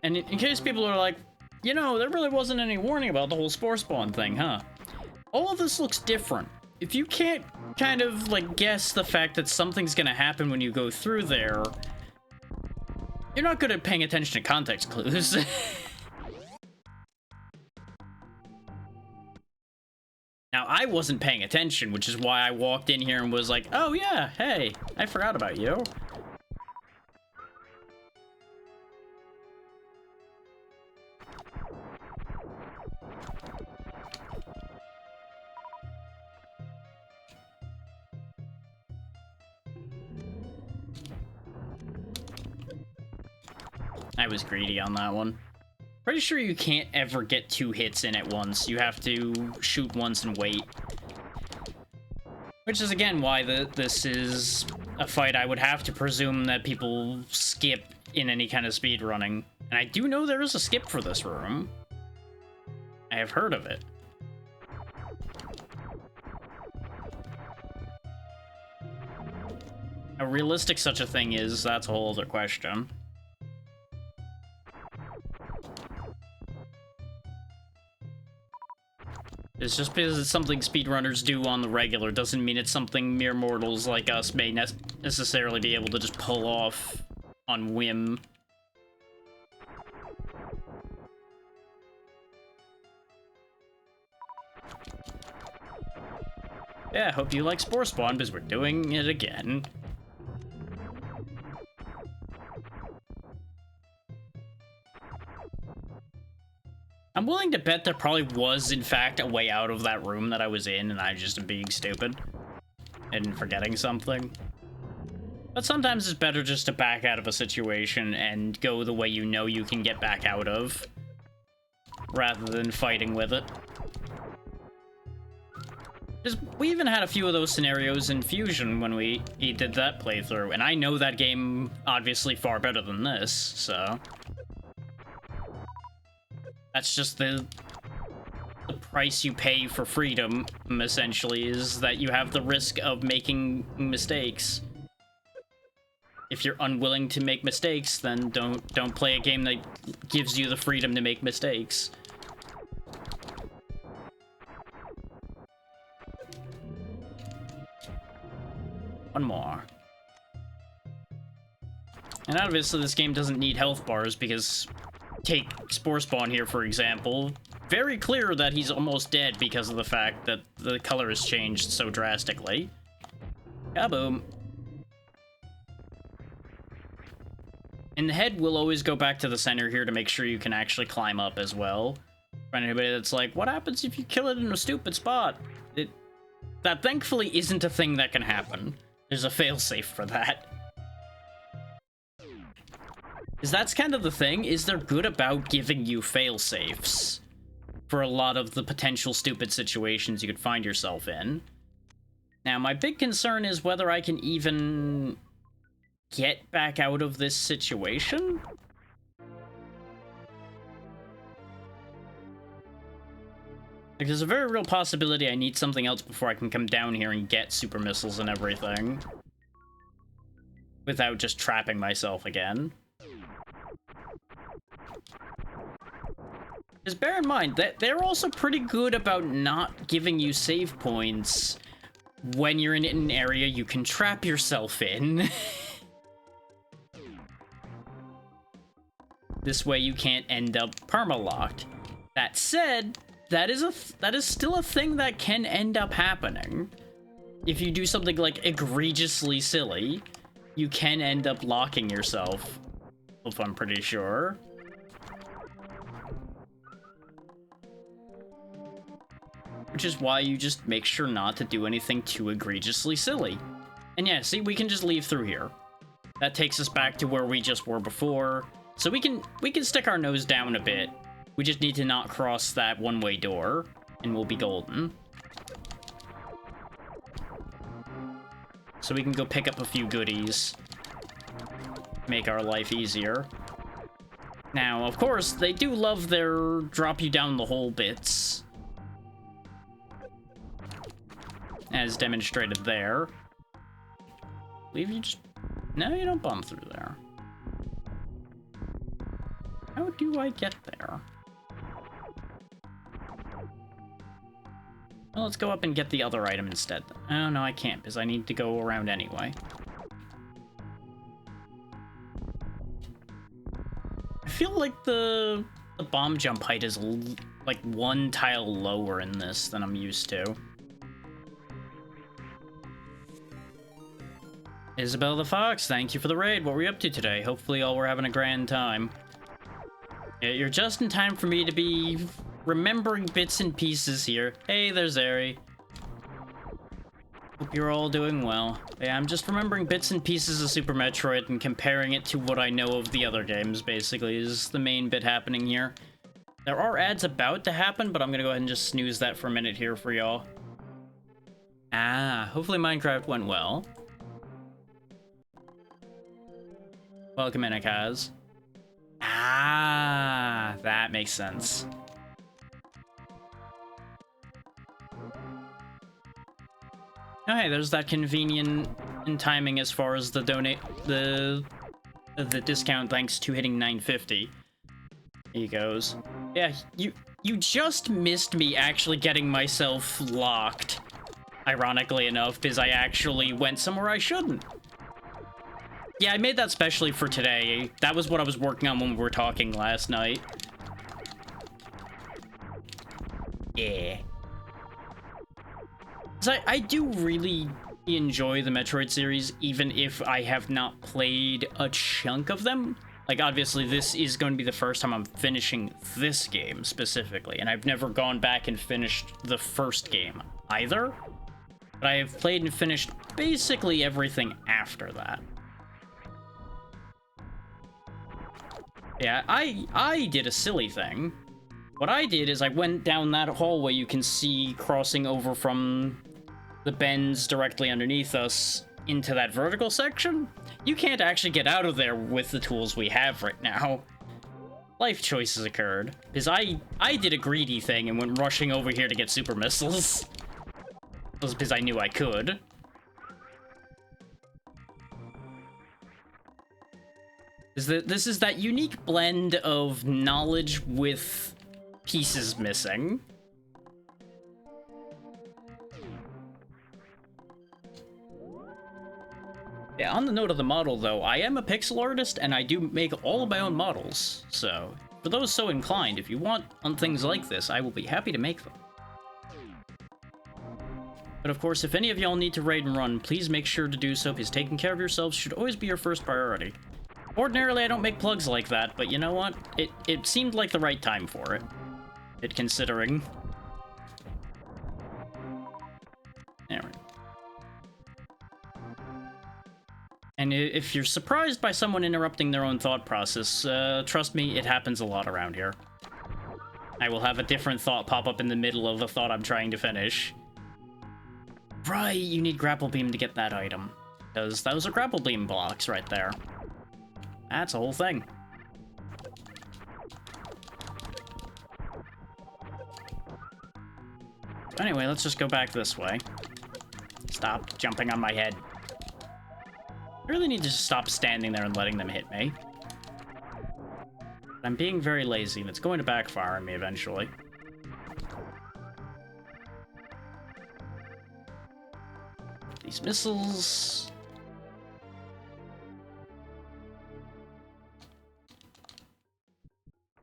And in case people are like, you know, there really wasn't any warning about the whole Spore Spawn thing, huh? All of this looks different. If you can't kind of, like, guess the fact that something's gonna happen when you go through there, you're not good at paying attention to context clues. Now, I wasn't paying attention, which is why I walked in here and was like, oh yeah, hey, I forgot about you. I was greedy on that one. Pretty sure you can't ever get 2 hits in at once. You have to shoot once and wait. Which is, again, why this is a fight I would have to presume that people skip in any kind of speedrunning. And I do know there is a skip for this room. I have heard of it. How realistic such a thing is, that's a whole other question. It's just because it's something speedrunners do on the regular doesn't mean it's something mere mortals like us may necessarily be able to just pull off on whim. Yeah, hope you like Spore Spawn, because we're doing it again. I'm willing to bet there probably was, in fact, a way out of that room that I was in, and I just am being stupid and forgetting something. But sometimes it's better just to back out of a situation and go the way you know you can get back out of, rather than fighting with it. We even had a few of those scenarios in Fusion when we did that playthrough, and I know that game obviously far better than this, so... That's just the price you pay for freedom, essentially, is that you have the risk of making mistakes. If you're unwilling to make mistakes, then don't play a game that gives you the freedom to make mistakes. One more. And obviously this game doesn't need health bars because... Take Spore Spawn here, for example. Very clear that he's almost dead because of the fact that the color has changed so drastically. Kaboom. And the head will always go back to the center here to make sure you can actually climb up as well. For anybody that's like, what happens if you kill it in a stupid spot? That thankfully isn't a thing that can happen. There's a failsafe for that. Because that's kind of the thing, is they're good about giving you failsafes for a lot of the potential stupid situations you could find yourself in. Now, my big concern is whether I can even get back out of this situation. Like, there's a very real possibility I need something else before I can come down here and get super missiles and everything. Without just trapping myself again. Because bear in mind that they're also pretty good about not giving you save points when you're in an area you can trap yourself in. This way you can't end up perma-locked. That said, that is still a thing that can end up happening. If you do something like egregiously silly, you can end up locking yourself, if I'm pretty sure. Which is why you just make sure not to do anything too egregiously silly. And yeah, see, we can just leave through here. That takes us back to where we just were before. So we can stick our nose down a bit. We just need to not cross that one-way door, and we'll be golden. So we can go pick up a few goodies. Make our life easier. Now, of course, they do love their drop you down the hole bits. As demonstrated there. I believe you just... No, you don't bump through there. How do I get there? Well, let's go up and get the other item instead. Oh, no, I can't, because I need to go around anyway. I feel like the bomb jump height is like one tile lower in this than I'm used to. Isabel the Fox, thank you for the raid. What were you up to today? Hopefully all were having a grand time. Yeah, you're just in time for me to be remembering bits and pieces here. Hey, there's Ari. Hope you're all doing well. Yeah, I'm just remembering bits and pieces of Super Metroid and comparing it to what I know of the other games, basically, is the main bit happening here. There are ads about to happen, but I'm gonna go ahead and just snooze that for a minute here for y'all. Ah, hopefully Minecraft went well. Welcome in, Akaz. Ah, that makes sense. Oh, hey, there's that convenient in timing as far as the the discount thanks to hitting 950. He goes. Yeah, you just missed me actually getting myself locked. Ironically enough, because I actually went somewhere I shouldn't. Yeah, I made that specially for today. That was what I was working on when we were talking last night. Yeah. So I do really enjoy the Metroid series, even if I have not played a chunk of them. Like, obviously, this is going to be the first time I'm finishing this game, specifically, and I've never gone back and finished the first game, either. But I have played and finished basically everything after that. Yeah, I did a silly thing. What I did is I went down that hallway you can see crossing over from the bends directly underneath us into that vertical section. You can't actually get out of there with the tools we have right now. Life choices occurred, because I did a greedy thing and went rushing over here to get super missiles. That was because I knew I could. This is that unique blend of knowledge with pieces missing. Yeah, on the note of the model, though, I am a pixel artist, and I do make all of my own models, so for those so inclined, if you want on things like this, I will be happy to make them. But of course, if any of y'all need to raid and run, please make sure to do so, because taking care of yourselves should always be your first priority. Ordinarily, I don't make plugs like that, but you know what? It seemed like the right time for it. Considering. Anyway. And if you're surprised by someone interrupting their own thought process, trust me, it happens a lot around here. I will have a different thought pop up in the middle of the thought I'm trying to finish. Right, you need grapple beam to get that item. Because those are grapple beam blocks right there. That's a whole thing. Anyway, let's just go back this way. Stop jumping on my head. I really need to just stop standing there and letting them hit me. I'm being very lazy, and it's going to backfire on me eventually. These missiles...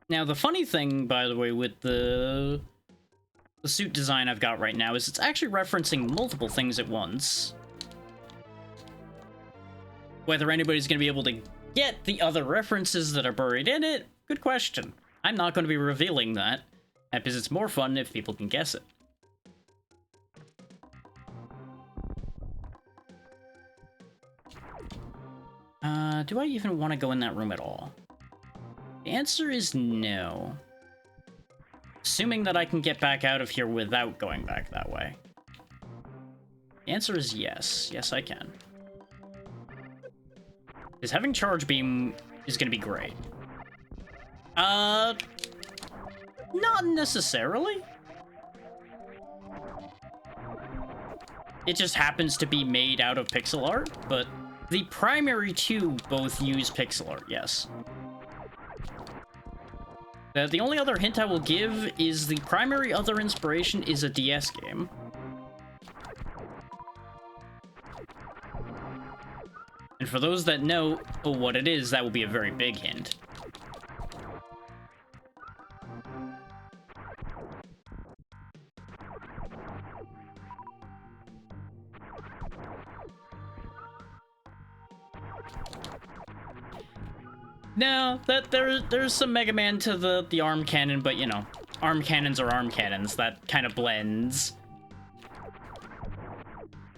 Now, the funny thing, by the way, with the suit design I've got right now is it's actually referencing multiple things at once. Whether anybody's going to be able to get the other references that are buried in it, good question. I'm not going to be revealing that, because it's more fun if people can guess it. Do I even want to go in that room at all? The answer is no. Assuming that I can get back out of here without going back that way. The answer is yes. Yes, I can. Because having charge beam is going to be great. Not necessarily. It just happens to be made out of pixel art, but the primary two both use pixel art, yes. The only other hint I will give is the primary other inspiration is a DS game. And for those that know what it is, that will be a very big hint. No, there's some Mega Man to the arm cannon, but you know, arm cannons are arm cannons. That kind of blends.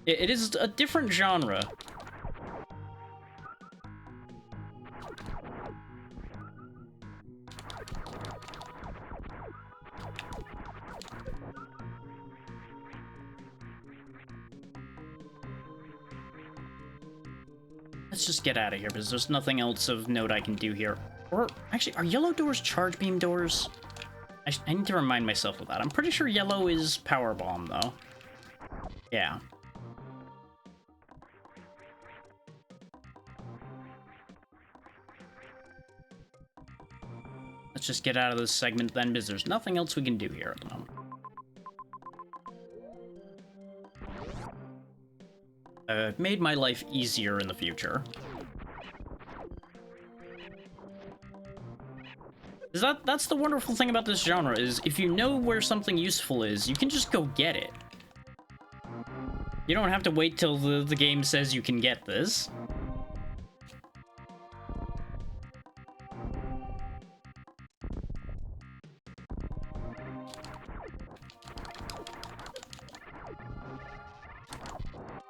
It is a different genre. Let's just get out of here, because there's nothing else of note I can do here. Or, actually, are yellow doors charge beam doors? I need to remind myself of that. I'm pretty sure yellow is power bomb, though. Yeah. Let's just get out of this segment then, because there's nothing else we can do here at the moment. Made my life easier in the future. That's the wonderful thing about this genre, is if you know where something useful is, you can just go get it. You don't have to wait till the game says you can get this.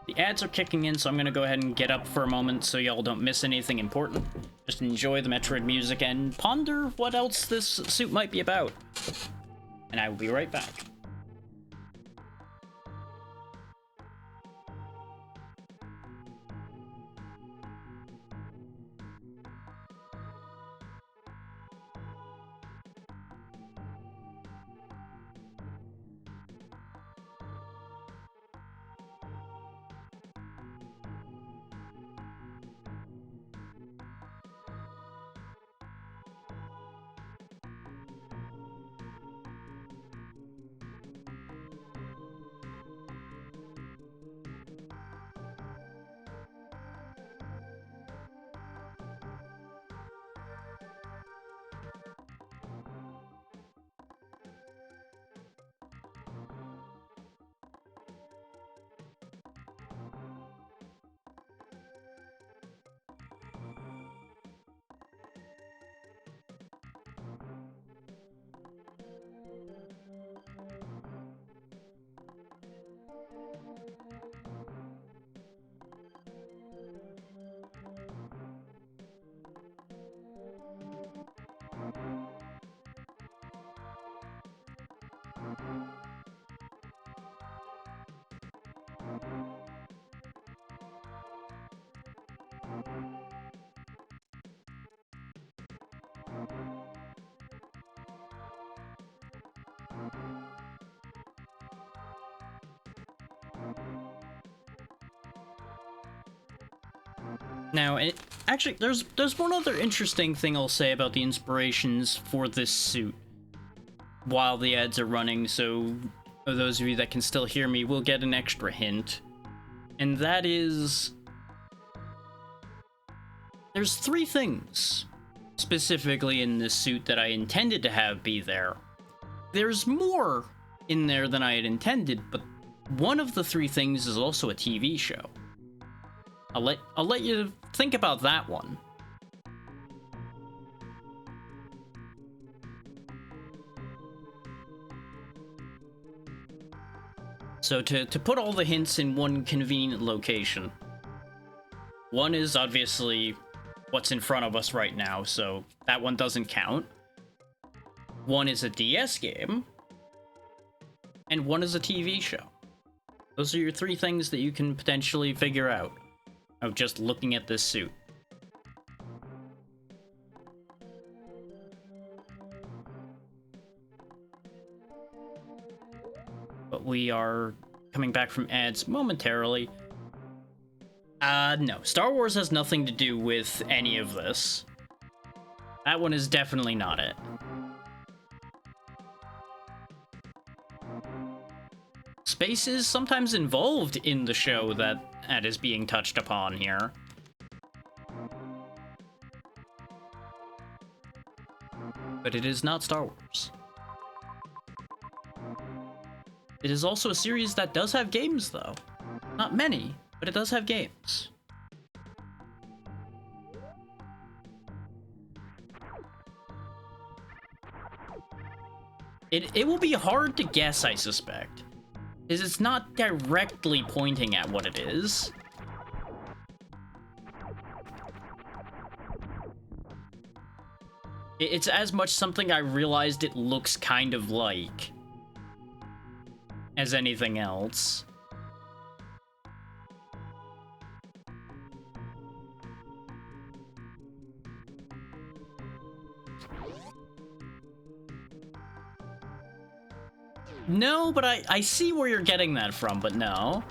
The ads are kicking in, so I'm gonna go ahead and get up for a moment so y'all don't miss anything important. Just enjoy the Metroid music and ponder what else this suit might be about. And I will be right back. Now, actually, there's one other interesting thing I'll say about the inspirations for this suit while the ads are running, so those of you that can still hear me will get an extra hint. And that is... there's 3 things specifically in this suit that I intended to have be there. There's more in there than I had intended, but one of the 3 things is also a TV show. I'll let you think about that one. So to put all the hints in one convenient location. One is obviously what's in front of us right now, so that one doesn't count. One is a DS game. And one is a TV show. Those are your 3 things that you can potentially figure out of just looking at this suit. But we are coming back from ads momentarily. No, Star Wars has nothing to do with any of this. That one is definitely not it. Space is sometimes involved in the show that is being touched upon here. But it is not Star Wars. It is also a series that does have games, though. Not many, but it does have games. It will be hard to guess, I suspect. is it's not directly pointing at what it is. It's as much something I realized it looks kind of like as anything else. No, but I see where you're getting that from, but no.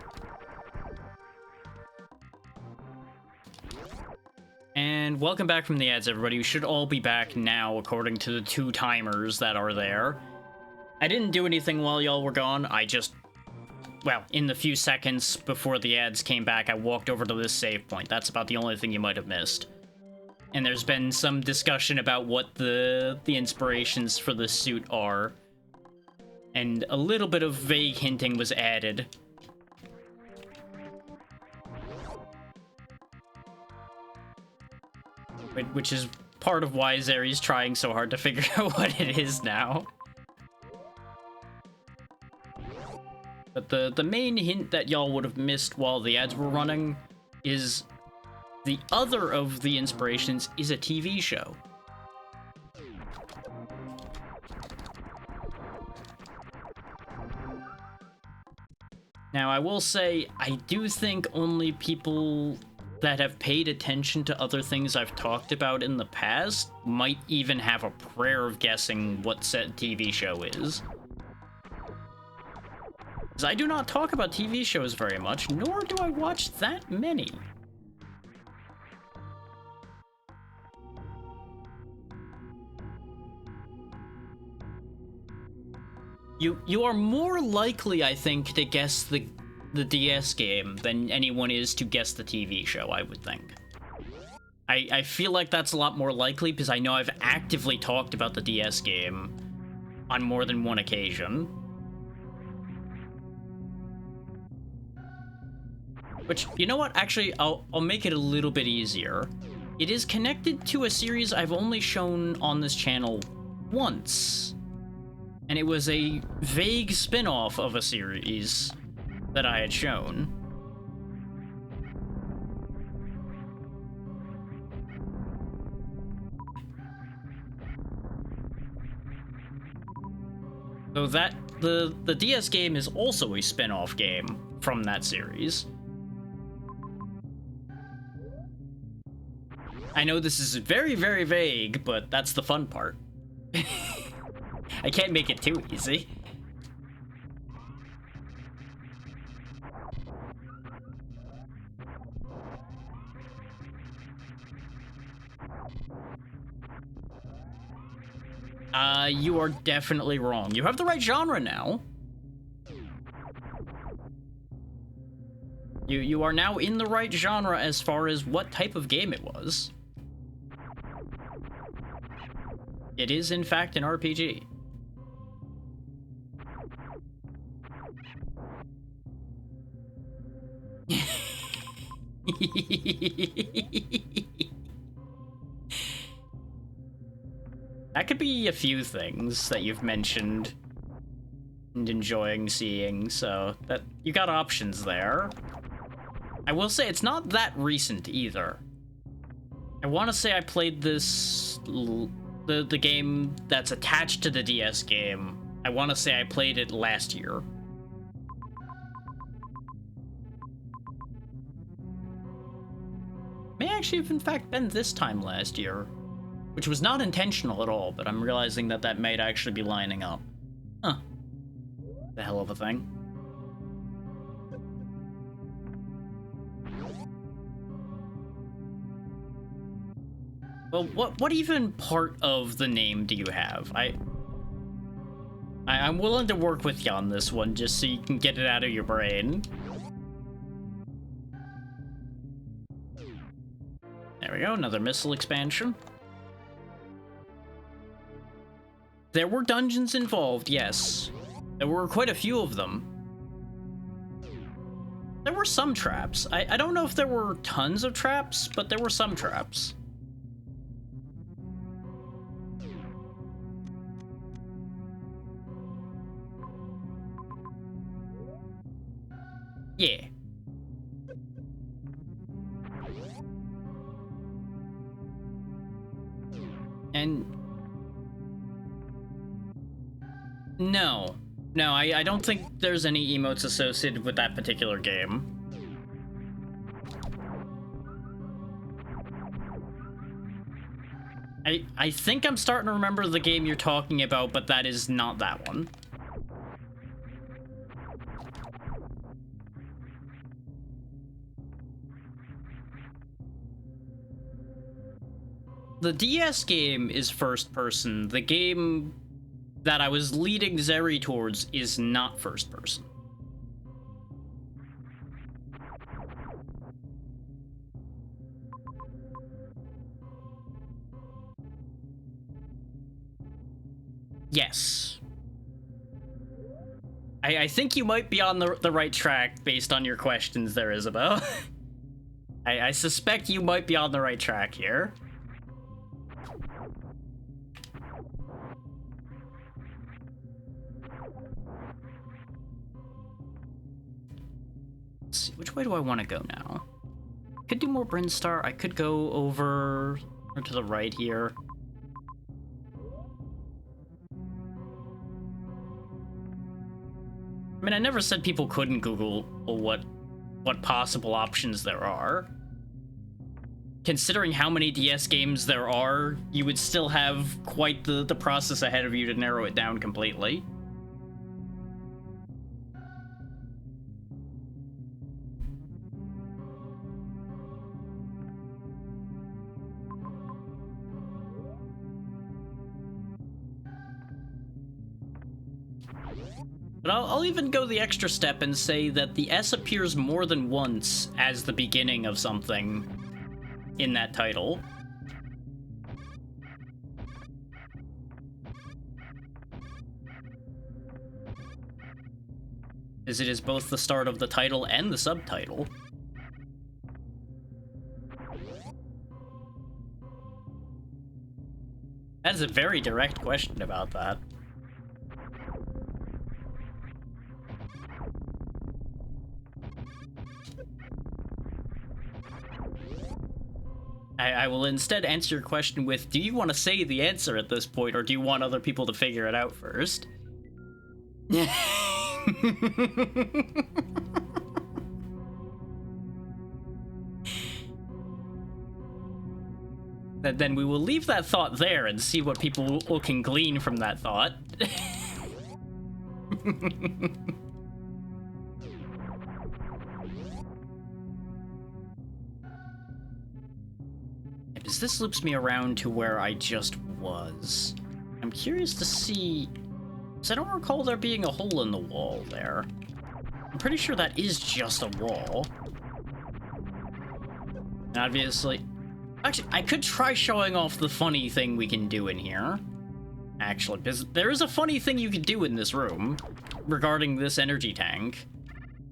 And welcome back from the ads, everybody. You should all be back now, according to the 2 timers that are there. I didn't do anything while y'all were gone. I just, well, in the few seconds before the ads came back, I walked over to this save point. That's about the only thing you might have missed. And there's been some discussion about what the inspirations for the suit are. And a little bit of vague hinting was added. Which is part of why Zeri's trying so hard to figure out what it is now. But the main hint that y'all would have missed while the ads were running is the other of the inspirations is a TV show. Now, I will say, I do think only people that have paid attention to other things I've talked about in the past might even have a prayer of guessing what said TV show is. Because I do not talk about TV shows very much, nor do I watch that many. You are more likely, I think, to guess the DS game than anyone is to guess the TV show, I would think. I feel like that's a lot more likely because I know I've actively talked about the DS game on more than one occasion. Which, you know what? Actually, I'll make it a little bit easier. It is connected to a series I've only shown on this channel once. And it was a vague spin-off of a series that I had shown. So that the DS game is also a spin-off game from that series. I know this is very, very vague, but that's the fun part. I can't make it too easy. You are definitely wrong. You have the right genre now. You are now in the right genre as far as what type of game it was. It is, in fact, an RPG. That could be a few things that you've mentioned and enjoying seeing, so that you got options there. I will say it's not that recent either. I want to say I played this the game that's attached to the DS game. I want to say I played it last year. May actually have in fact been this time last year, which was not intentional at all, but I'm realizing that that might actually be lining up. Huh. The hell of a thing. Well, what even part of the name do you have? I'm willing to work with you on this one, just so you can get it out of your brain. There we go, another missile expansion. There were dungeons involved, yes. There were quite a few of them. There were some traps. I don't know if there were tons of traps, but there were some traps. Yeah. And... No. No, I don't think there's any emotes associated with that particular game. I think I'm starting to remember the game you're talking about, but that is not that one. The DS game is first person. The game that I was leading Zeri towards is not first person. Yes. I think you might be on the right track based on your questions there, Isabel. I suspect you might be on the right track here. Let's see, which way do I want to go now? Could do more Brinstar. I could go over to the right here. I mean, I never said people couldn't Google what possible options there are. Considering how many DS games there are, you would still have quite the process ahead of you to narrow it down completely. But I'll even go the extra step and say that the S appears more than once as the beginning of something in that title. As it is both the start of the title and the subtitle. That is a very direct question about that. I will instead answer your question with, do you want to say the answer at this point, or do you want other people to figure it out first? Then we will leave that thought there and see what people can glean from that thought. Because this loops me around to where I just was. I'm curious to see, because I don't recall there being a hole in the wall there. I'm pretty sure that is just a wall. Obviously, actually, I could try showing off the funny thing we can do in here. Actually, because there is a funny thing you can do in this room regarding this energy tank.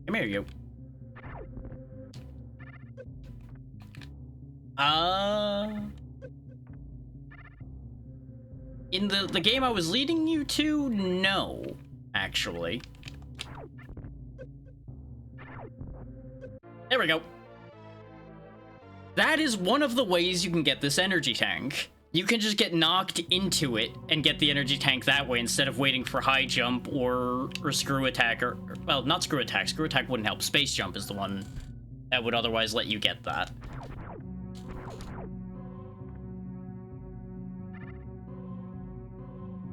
Come here, you. In the game I was leading you to, no, actually. There we go. That is one of the ways you can get this energy tank. You can just get knocked into it and get the energy tank that way instead of waiting for high jump or screw attack or well, not screw attack. Screw attack wouldn't help. Space jump is the one that would otherwise let you get that.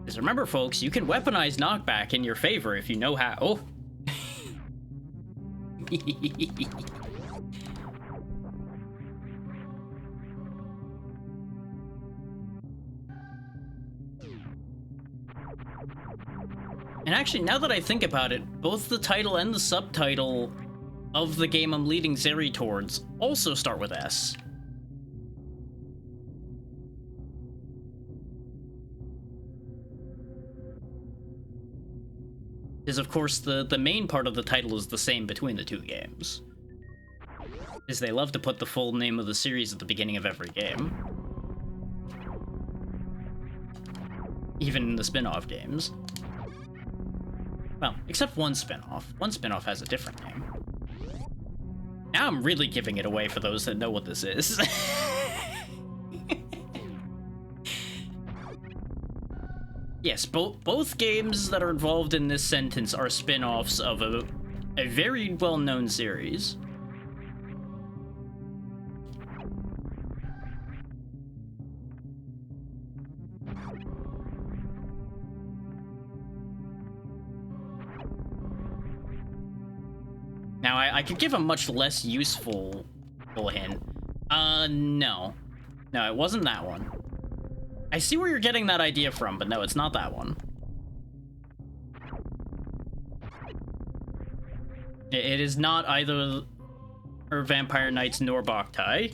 Because remember, folks, you can weaponize knockback in your favor if you know how. Oh. And actually, now that I think about it, both the title and the subtitle of the game I'm leading Zeri towards also start with S. Because, of course, the main part of the title is the same between the two games. Is they love to put the full name of the series at the beginning of every game. Even in the spin-off games. Well, except one spin-off. One spin-off has a different name. Now I'm really giving it away for those that know what this is. Yes, both games that are involved in this sentence are spin-offs of a very well-known series. Now, I could give a much less useful hint. No. No, it wasn't that one. I see where you're getting that idea from, but no, it's not that one. It is not either Vampire Knights nor Boktai,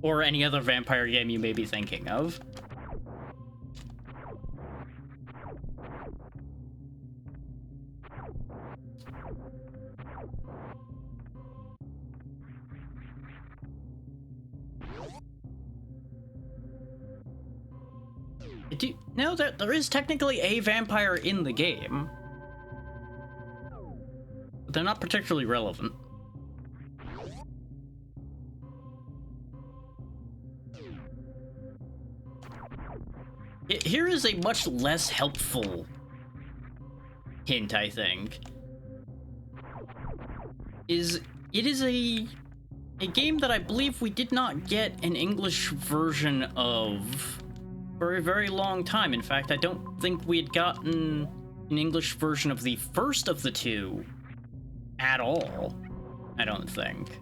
or any other vampire game you may be thinking of. No, there is technically a vampire in the game, but they're not particularly relevant. Here is a much less helpful hint, I think. It is a game that I believe we did not get an English version of for a very long time. In fact, I don't think we had gotten an English version of the first of the two at all. I don't think.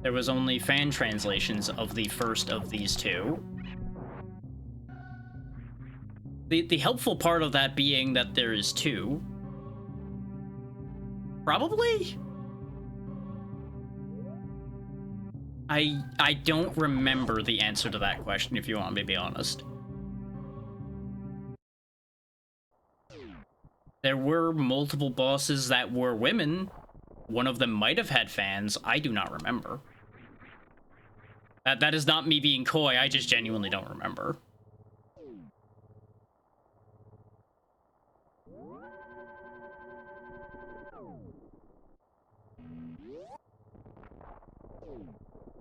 There was only fan translations of the first of these two. The helpful part of that being that there is two. Probably? I don't remember the answer to that question, if you want me to be honest. There were multiple bosses that were women. One of them might have had fans. I do not remember. That is not me being coy. I just genuinely don't remember.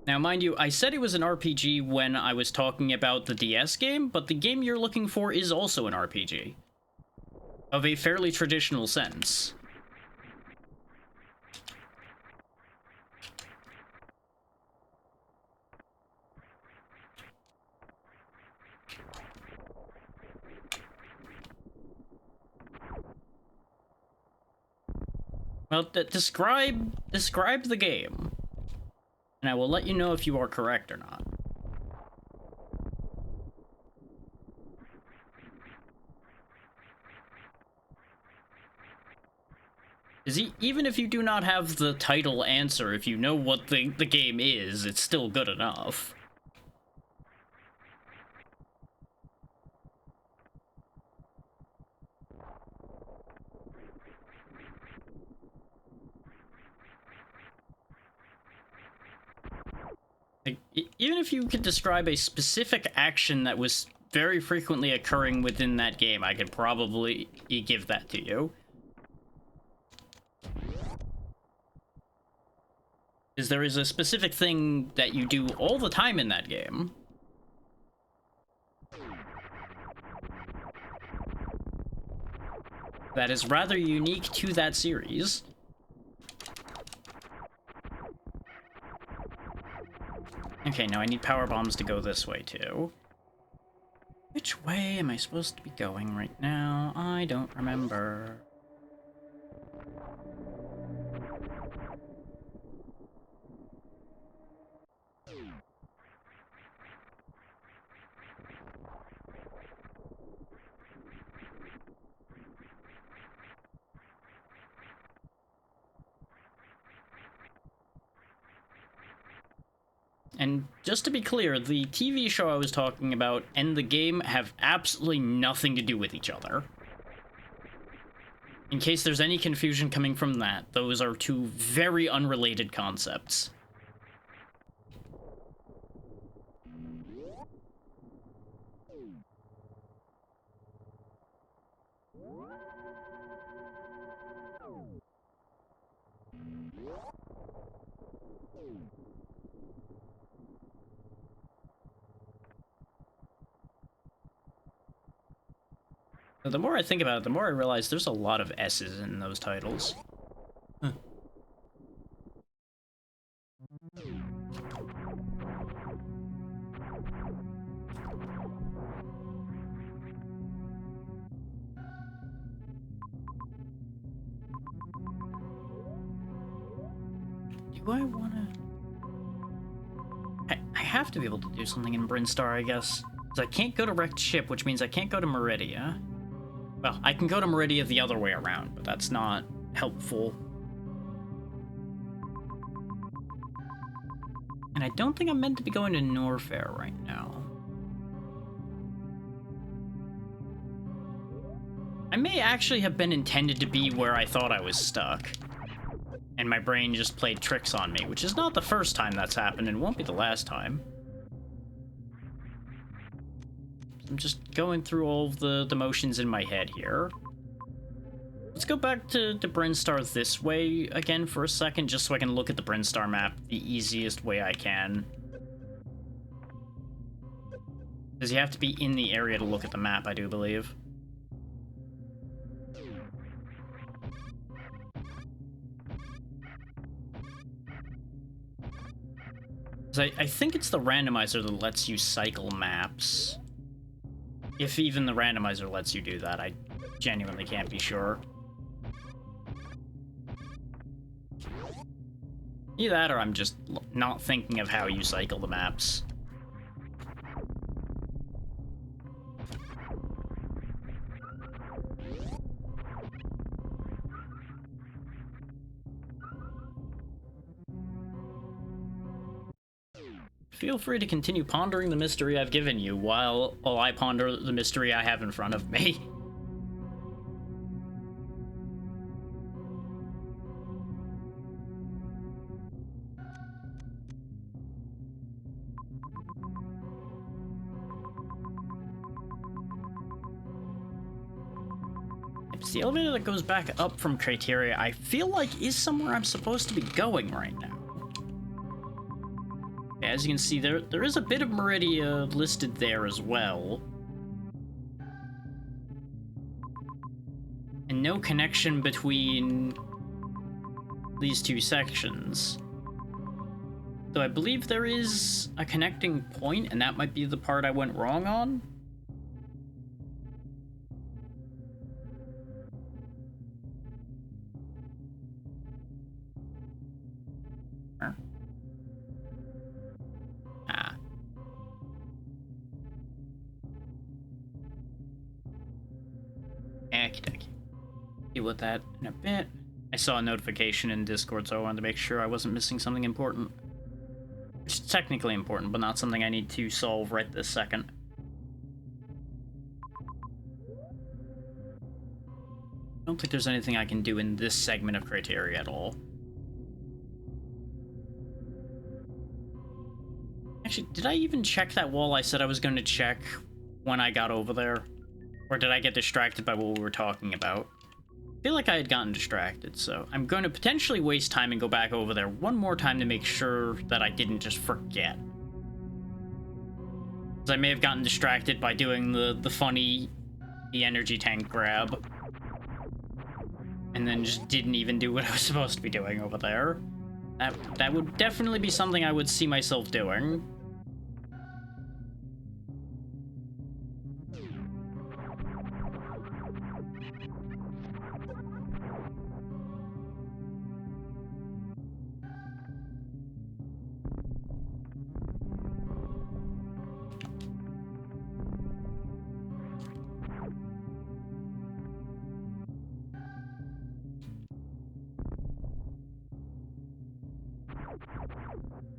Now, mind you, I said it was an RPG when I was talking about the DS game, but the game you're looking for is also an RPG. Of a fairly traditional sense. Well, describe the game, and I will let you know if you are correct or not. Even if you do not have the title answer, if you know what the game is, it's still good enough. Like, even if you could describe a specific action that was very frequently occurring within that game, I could probably give that to you. Is there is a specific thing that you do all the time in that game. That is rather unique to that series. Okay, now I need power bombs to go this way too. Which way am I supposed to be going right now? I don't remember. And just to be clear, the TV show I was talking about and the game have absolutely nothing to do with each other. In case there's any confusion coming from that, those are two very unrelated concepts. The more I think about it, the more I realize there's a lot of S's in those titles. Huh. Do I wanna... I have to be able to do something in Brinstar, I guess. Because I can't go to Wrecked Ship, which means I can't go to Meridia. Well, I can go to Meridia the other way around, but that's not helpful. And I don't think I'm meant to be going to Norfair right now. I may actually have been intended to be where I thought I was stuck. And my brain just played tricks on me, which is not the first time that's happened and won't be the last time. I'm just going through all of the motions in my head here. Let's go back to Brinstar this way again for a second, just so I can look at the Brinstar map the easiest way I can. Because you have to be in the area to look at the map, I do believe. I think it's the randomizer that lets you cycle maps. If even the randomizer lets you do that, I genuinely can't be sure. Either that or I'm just not thinking of how you cycle the maps. Feel free to continue pondering the mystery I've given you while I ponder the mystery I have in front of me. It's the elevator that goes back up from Criteria, I feel like is somewhere I'm supposed to be going right now. As you can see, there is a bit of Meridia listed there as well. And no connection between these two sections. Though I believe there is a connecting point, and that might be the part I went wrong on. Deal with that in a bit. I saw a notification in Discord, so I wanted to make sure I wasn't missing something important. Which is technically important, but not something I need to solve right this second. I don't think there's anything I can do in this segment of Criteria at all. Actually, did I even check that wall I said I was going to check when I got over there? Or did I get distracted by what we were talking about? I feel like I had gotten distracted, so I'm going to potentially waste time and go back over there one more time to make sure that I didn't just forget. Because I may have gotten distracted by doing the funny energy tank grab. And then just didn't even do what I was supposed to be doing over there. That would definitely be something I would see myself doing.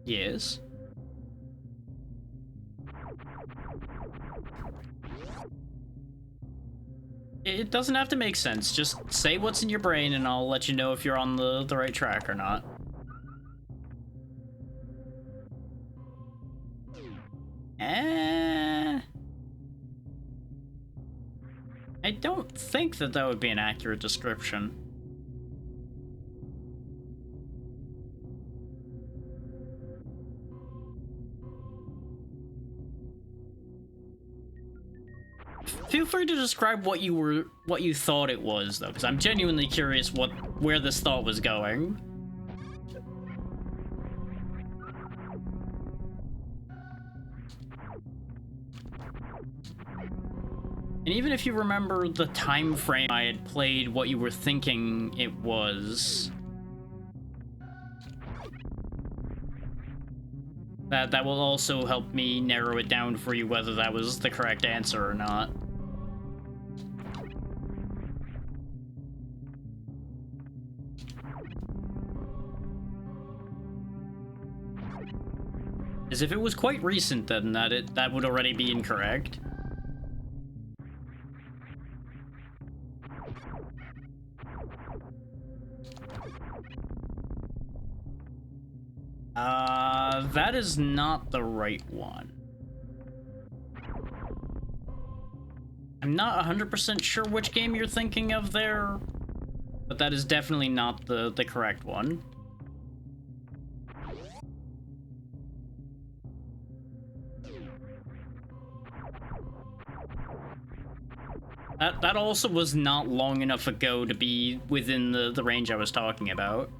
Yes. It doesn't have to make sense. Just say what's in your brain and I'll let you know if you're on the right track or not. I don't think that would be an accurate description. Feel free to describe what you thought it was, though, because I'm genuinely curious where this thought was going. And even if you remember the time frame I had played what you were thinking it was, that will also help me narrow it down for you whether that was the correct answer or not. As if it was quite recent, then that would already be incorrect. That is not the right one. I'm not 100% sure which game you're thinking of there, but that is definitely not the correct one. That also was not long enough ago to be within the range I was talking about.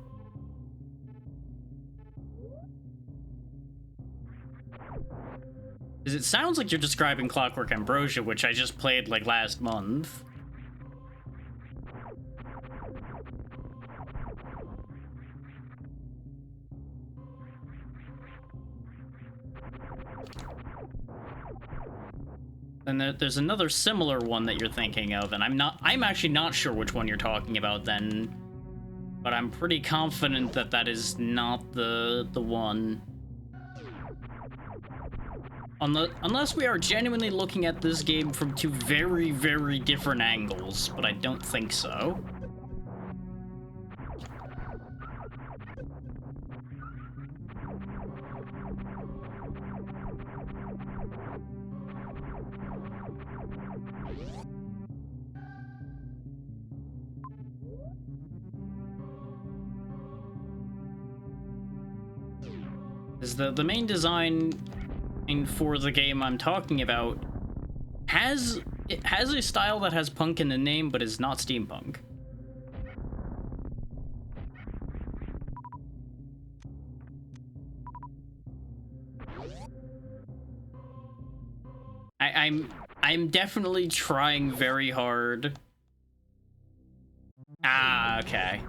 Because it sounds like you're describing Clockwork Ambrosia, which I just played like last month. And there's another similar one that you're thinking of, and I'm actually not sure which one you're talking about then, but I'm pretty confident that that is not the one. Unless we are genuinely looking at this game from two very, very different angles, but I don't think so. Is the main design for the game I'm talking about has a style that has punk in the name, but is not steampunk. I'm definitely trying very hard. Ah, okay.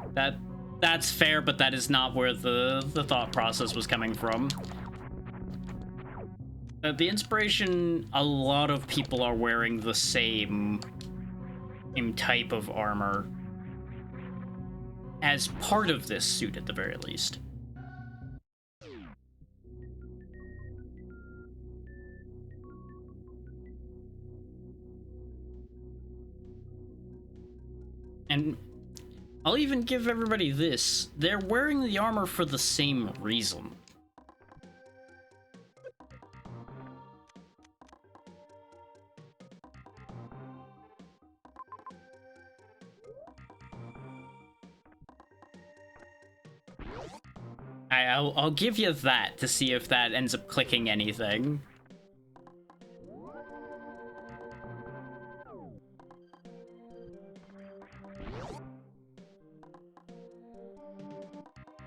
That's fair, but that is not where the thought process was coming from. The inspiration, a lot of people are wearing the same type of armor as part of this suit, at the very least. And I'll even give everybody this. They're wearing the armor for the same reason. I'll give you that to see if that ends up clicking anything.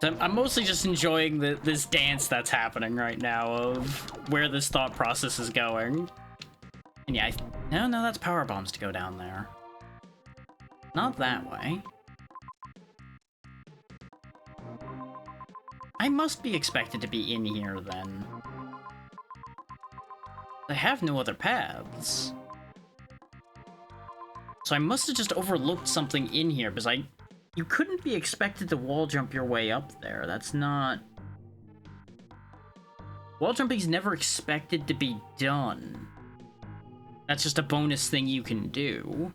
So I'm mostly just enjoying this dance that's happening right now of where this thought process is going. And yeah, no, that's power bombs to go down there. Not that way. I must be expected to be in here, then. I have no other paths. So I must have just overlooked something in here, because you couldn't be expected to wall jump your way up there. That's not... Wall jumping's never expected to be done. That's just a bonus thing you can do.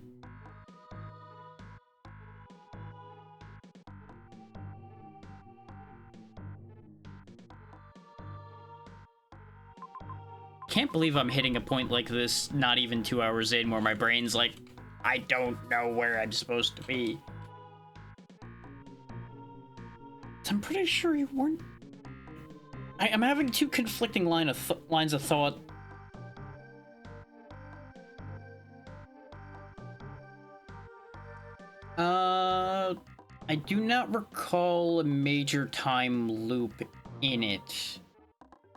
Can't believe I'm hitting a point like this not even 2 hours in where my brain's like, I don't know where I'm supposed to be. I'm pretty sure you weren't... I'm having two conflicting lines of thought. I do not recall a major time loop in it.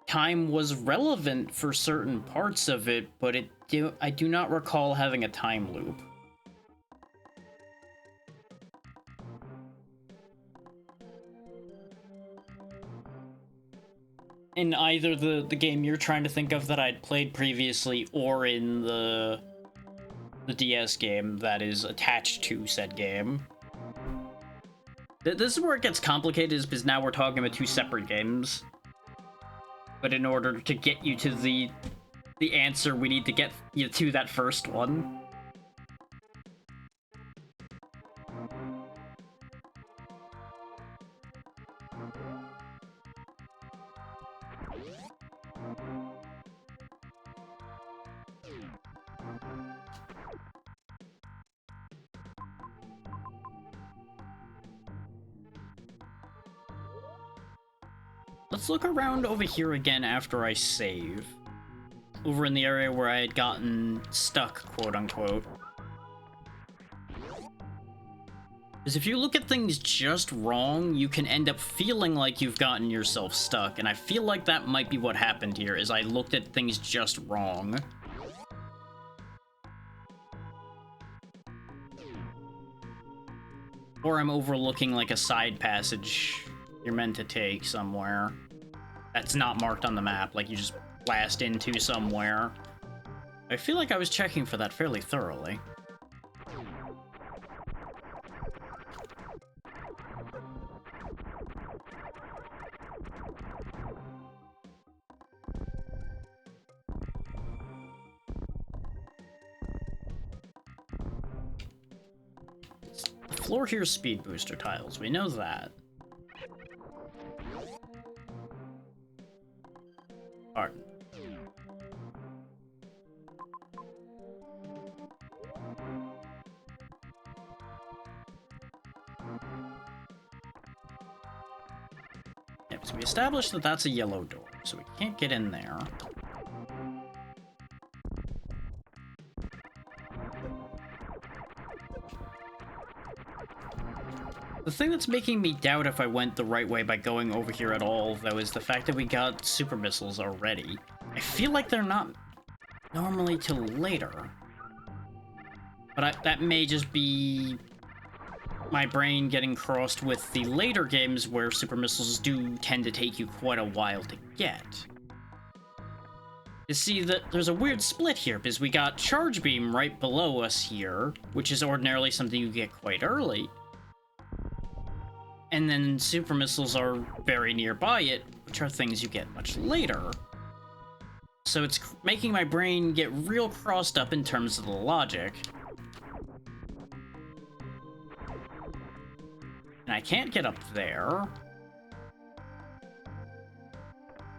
Time was relevant for certain parts of it, but I do not recall having a time loop. In either the game you're trying to think of that I'd played previously, or in the DS game that is attached to said game. This is where it gets complicated, is because now we're talking about two separate games. But in order to get you to the answer, we need to get you to that first one. Let's look around over here again after I save. Over in the area where I had gotten stuck, quote-unquote. Because if you look at things just wrong, you can end up feeling like you've gotten yourself stuck, and I feel like that might be what happened here, is I looked at things just wrong. Or I'm overlooking, like, a side passage you're meant to take somewhere that's not marked on the map, like you just blast into somewhere. I feel like I was checking for that fairly thoroughly. The floor here is speed booster tiles, we know that. Pardon. Yeah, so we established that that's a yellow door, so we can't get in there. The thing that's making me doubt if I went the right way by going over here at all, though, is the fact that we got super missiles already. I feel like they're not normally till later. But that may just be my brain getting crossed with the later games where super missiles do tend to take you quite a while to get. You see, there's a weird split here, because we got Charge Beam right below us here, which is ordinarily something you get quite early. And then super missiles are very nearby it, which are things you get much later. So it's making my brain get real crossed up in terms of the logic. And I can't get up there.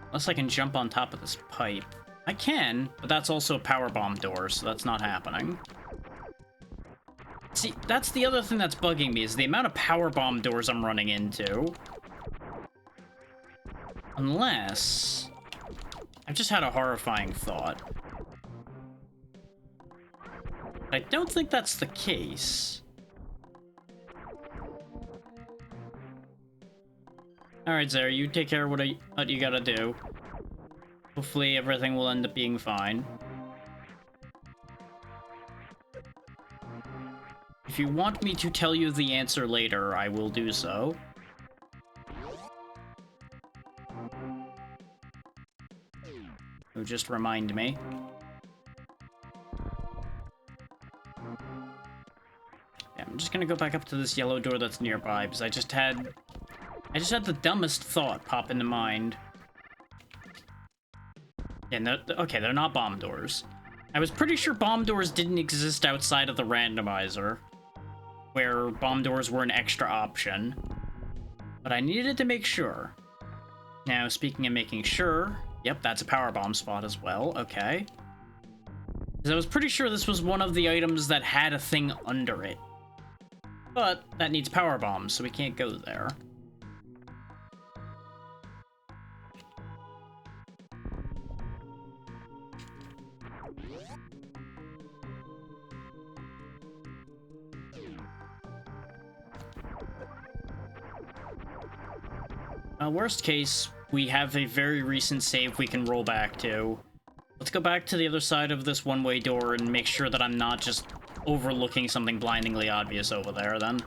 Unless I can jump on top of this pipe. I can, but that's also a power bomb door, so that's not happening. See, that's the other thing that's bugging me, is the amount of power bomb doors I'm running into. Unless... I've just had a horrifying thought. I don't think that's the case. Alright, Zara, you take care of what you gotta do. Hopefully everything will end up being fine. If you want me to tell you the answer later, I will do so. So just remind me. Yeah, I'm just gonna go back up to this yellow door that's nearby, because I just had the dumbest thought pop into mind. Yeah, okay, they're not bomb doors. I was pretty sure bomb doors didn't exist outside of the randomizer, where bomb doors were an extra option. But I needed to make sure. Now, speaking of making sure, yep, that's a power bomb spot as well, okay. Because I was pretty sure this was one of the items that had a thing under it. But that needs power bombs, so we can't go there. Worst case, we have a very recent save we can roll back to. Let's go back to the other side of this one-way door and make sure that I'm not just overlooking something blindingly obvious over there, then.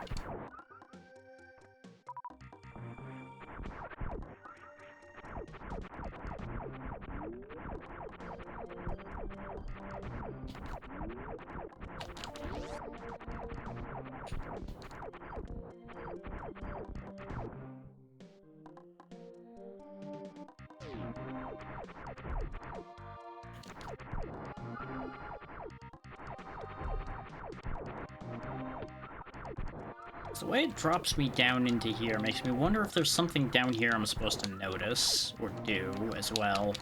The way it drops me down into here makes me wonder if there's something down here I'm supposed to notice or do as well.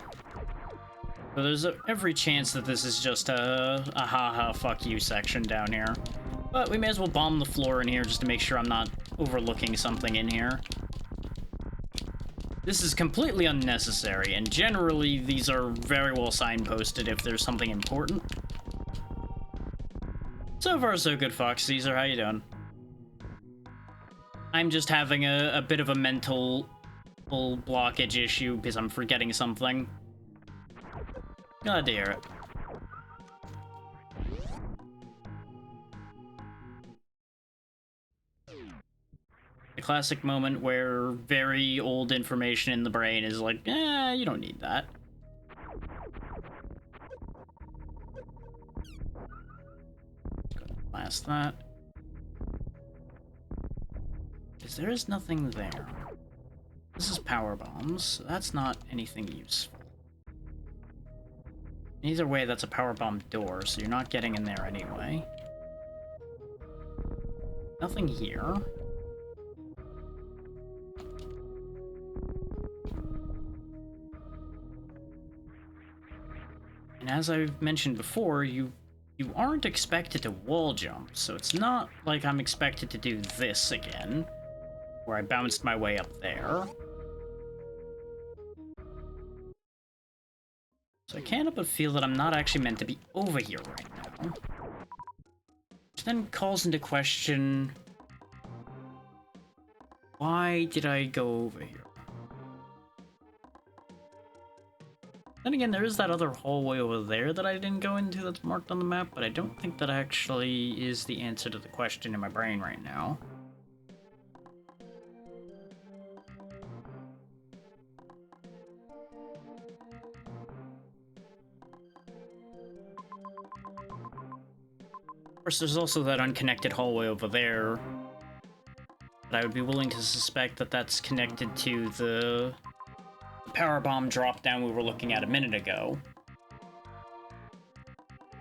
So there's every chance that this is just a haha fuck you section down here. But we may as well bomb the floor in here just to make sure I'm not overlooking something in here. This is completely unnecessary, and generally these are very well signposted if there's something important. So far so good, Fox Caesar, how you doing? I'm just having a bit of a mental blockage issue because I'm forgetting something. Glad to hear it. The classic moment where very old information in the brain is like, you don't need that. Blast that. Because there is nothing there. This is power bombs, so that's not anything useful. Either way, that's a power bomb door, so you're not getting in there anyway. Nothing here. And as I've mentioned before, you aren't expected to wall jump, so it's not like I'm expected to do this again, where I bounced my way up there. So I can't help but feel that I'm not actually meant to be over here right now. Which then calls into question, why did I go over here? Then again, there is that other hallway over there that I didn't go into that's marked on the map, but I don't think that actually is the answer to the question in my brain right now. Of course, there's also that unconnected hallway over there. But I would be willing to suspect that that's connected to the power bomb drop down we were looking at a minute ago. I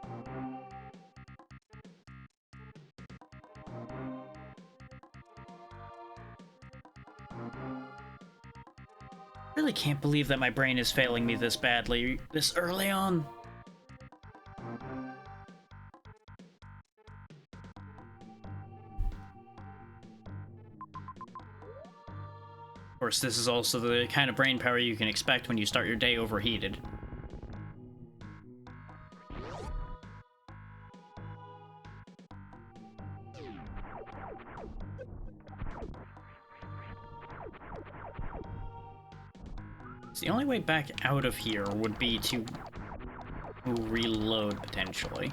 really can't believe that my brain is failing me this badly, this early on. Of course, this is also the kind of brain power you can expect when you start your day overheated. So the only way back out of here would be to reload, potentially.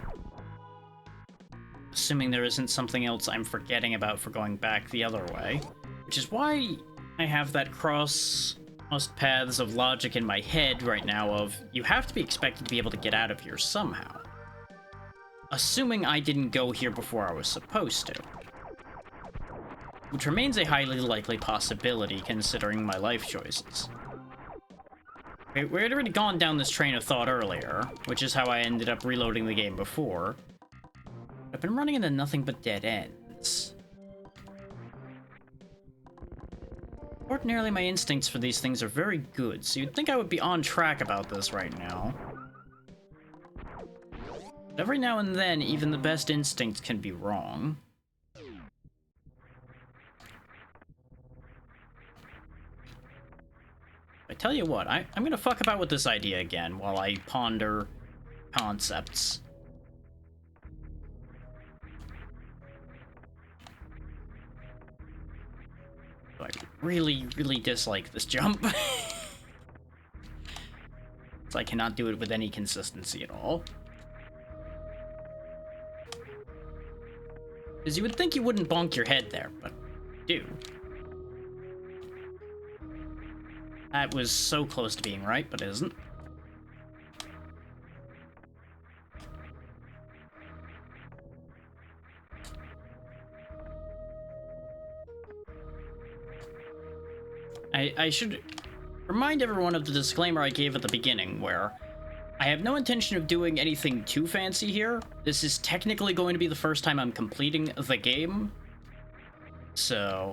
Assuming there isn't something else I'm forgetting about for going back the other way. Which is why I have that crossed paths of logic in my head right now of, you have to be expected to be able to get out of here somehow. Assuming I didn't go here before I was supposed to. Which remains a highly likely possibility considering my life choices. We had already gone down this train of thought earlier, which is how I ended up reloading the game before. I've been running into nothing but dead ends. Ordinarily, my instincts for these things are very good, so you'd think I would be on track about this right now. But every now and then, even the best instincts can be wrong. I tell you what, I'm gonna fuck about with this idea again while I ponder concepts. I really, really dislike this jump. So I cannot do it with any consistency at all. Because you would think you wouldn't bonk your head there, but you do. That was so close to being right, but isn't. I should remind everyone of the disclaimer I gave at the beginning, where I have no intention of doing anything too fancy here. This is technically going to be the first time I'm completing the game. So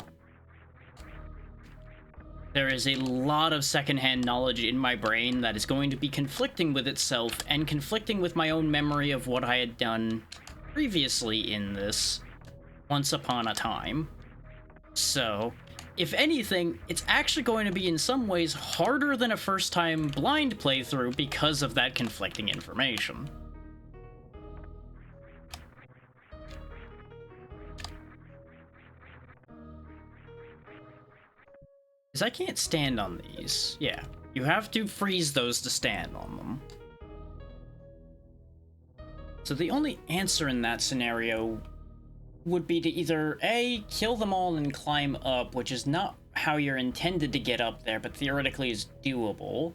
there is a lot of secondhand knowledge in my brain that is going to be conflicting with itself and conflicting with my own memory of what I had done previously in this once upon a time. So if anything, it's actually going to be in some ways harder than a first-time blind playthrough because of that conflicting information. Because I can't stand on these. Yeah, you have to freeze those to stand on them. So the only answer in that scenario would be to either A, kill them all and climb up, which is not how you're intended to get up there, but theoretically is doable,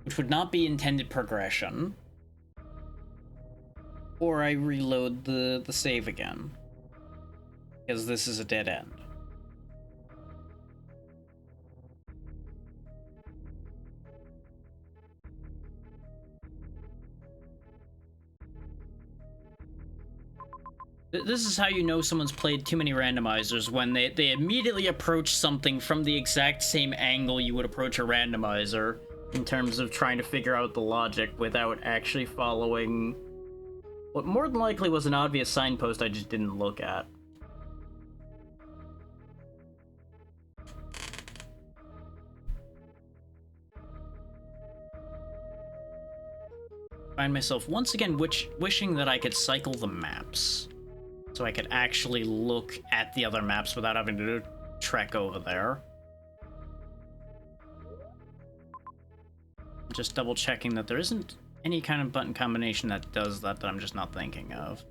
which would not be intended progression, or I reload the save again, because this is a dead end. This is how you know someone's played too many randomizers, when they immediately approach something from the exact same angle you would approach a randomizer in terms of trying to figure out the logic without actually following what more than likely was an obvious signpost I just didn't look at. Find myself once again wishing that I could cycle the maps, so I could actually look at the other maps without having to trek over there. Just double checking that there isn't any kind of button combination that does that I'm just not thinking of.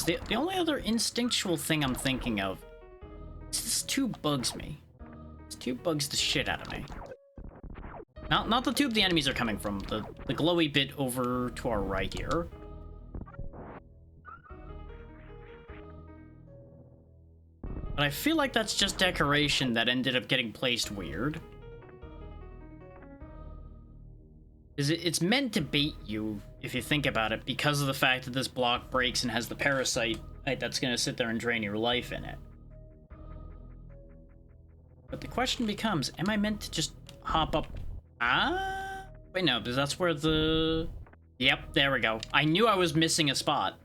The only other instinctual thing I'm thinking of is this tube bugs me. This tube bugs the shit out of me. Not the tube the enemies are coming from, the glowy bit over to our right here. But I feel like that's just decoration that ended up getting placed weird. It's meant to bait you, if you think about it, because of the fact that this block breaks and has the parasite that's going to sit there and drain your life in it. But the question becomes, am I meant to just hop up? Wait, no, because that's where the... Yep, there we go. I knew I was missing a spot.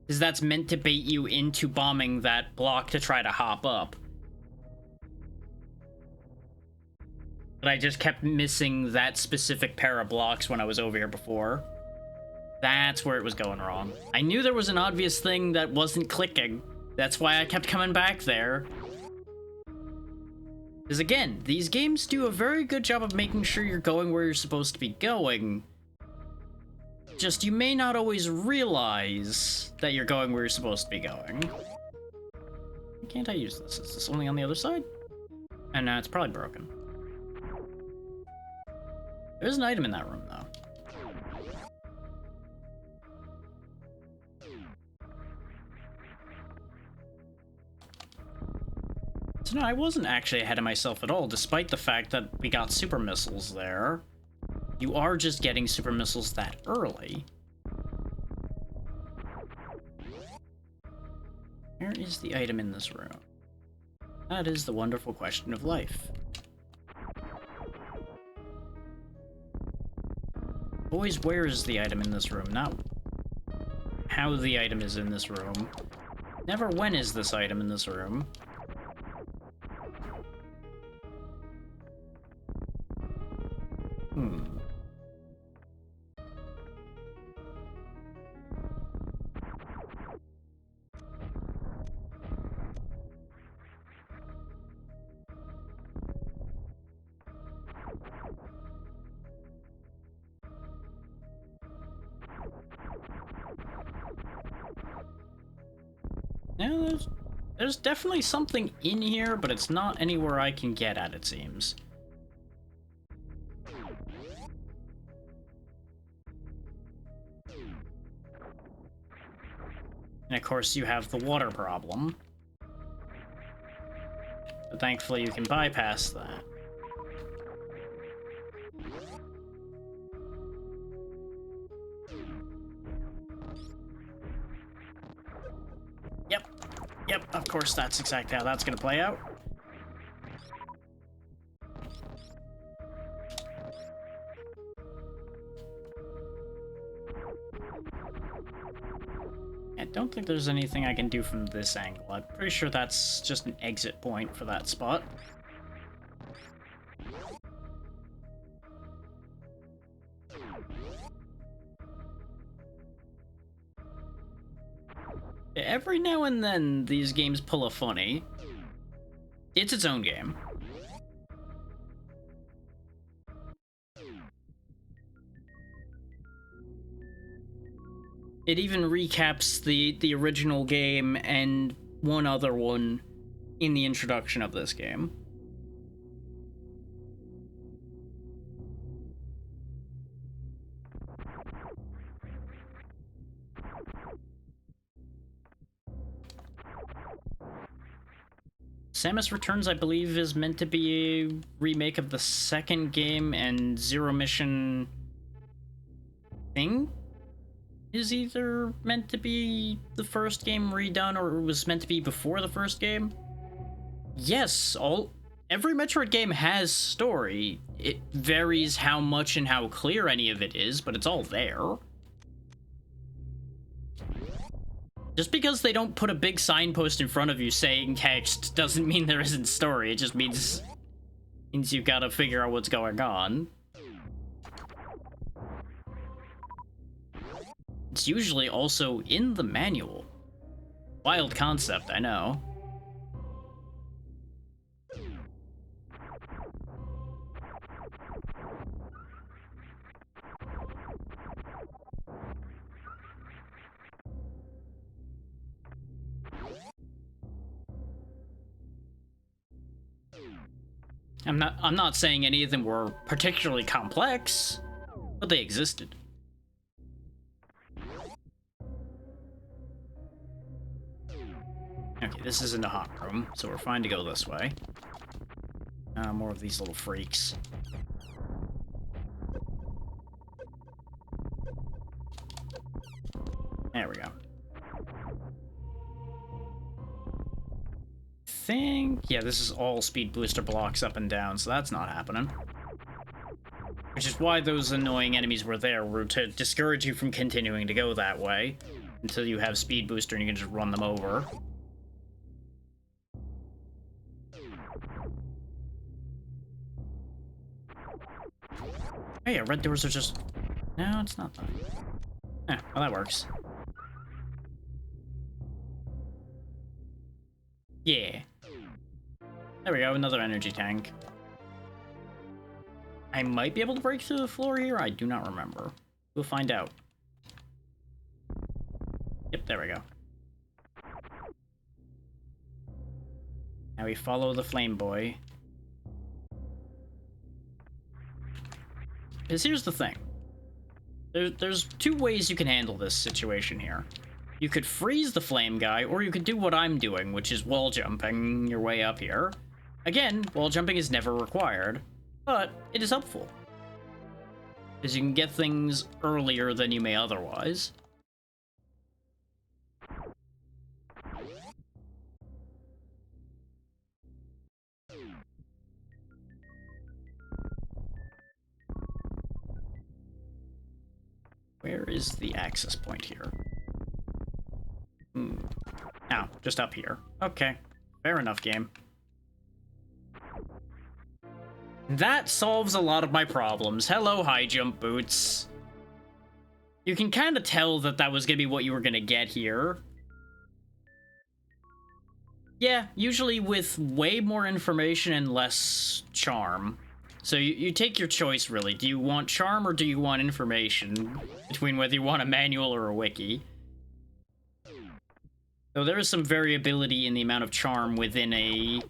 Because that's meant to bait you into bombing that block to try to hop up. But I just kept missing that specific pair of blocks when I was over here before. That's where it was going wrong. I knew there was an obvious thing that wasn't clicking. That's why I kept coming back there. Because again, these games do a very good job of making sure you're going where you're supposed to be going. Just you may not always realize that you're going where you're supposed to be going. Why can't I use this? Is this only on the other side? And it's probably broken. There's an item in that room, though. So no, I wasn't actually ahead of myself at all, despite the fact that we got super missiles there. You are just getting super missiles that early. Where is the item in this room? That is the wonderful question of life. Always, where is the item in this room? Not how the item is in this room. Never when is this item in this room. Hmm. Yeah, there's definitely something in here, but it's not anywhere I can get at, it seems. And of course you have the water problem. But thankfully you can bypass that. Yep, of course that's exactly how that's gonna play out. I don't think there's anything I can do from this angle. I'm pretty sure that's just an exit point for that spot. Every now and then, these games pull a funny. It's its own game. It even recaps the original game and one other one in the introduction of this game. Samus Returns, I believe, is meant to be a remake of the second game, and Zero Mission thing is either meant to be the first game redone or it was meant to be before the first game. Yes, every Metroid game has story. It varies how much and how clear any of it is, but it's all there. Just because they don't put a big signpost in front of you saying text doesn't mean there isn't story. It just means you've got to figure out what's going on. It's usually also in the manual. Wild concept, I know. I'm not saying any of them were particularly complex, but they existed. Okay, this isn't a hot room, so we're fine to go this way. More of these little freaks. There we go. Yeah, this is all speed booster blocks up and down, so that's not happening. Which is why those annoying enemies were there, were to discourage you from continuing to go that way until you have speed booster and you can just run them over. Oh yeah, red doors are just... No, it's not that. Yeah, well that works. Yeah. There we go, another energy tank. I might be able to break through the floor here, I do not remember. We'll find out. Yep, there we go. Now we follow the flame boy. Because here's the thing. There's two ways you can handle this situation here. You could freeze the flame guy, or you could do what I'm doing, which is wall jumping your way up here. Again, wall jumping is never required, but it is helpful. Because you can get things earlier than you may otherwise. Where is the access point here? Oh, just up here. Okay. Fair enough, game. That solves a lot of my problems. Hello, high jump boots. You can kind of tell that that was going to be what you were going to get here. Yeah, usually with way more information and less charm. So you take your choice, really. Do you want charm or do you want information? Between whether you want a manual or a wiki. Though there is some variability in the amount of charm within a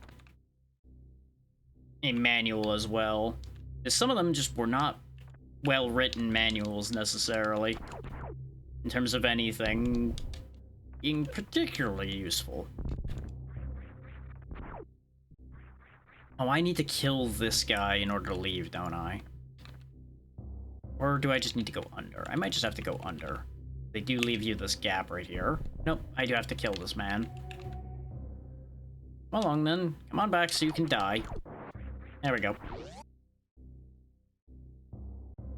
manual as well. Because some of them just were not well-written manuals, necessarily. In terms of anything being particularly useful. Oh, I need to kill this guy in order to leave, don't I? Or do I just need to go under? I might just have to go under. They do leave you this gap right here. Nope, I do have to kill this man. Come along then. Come on back so you can die. There we go.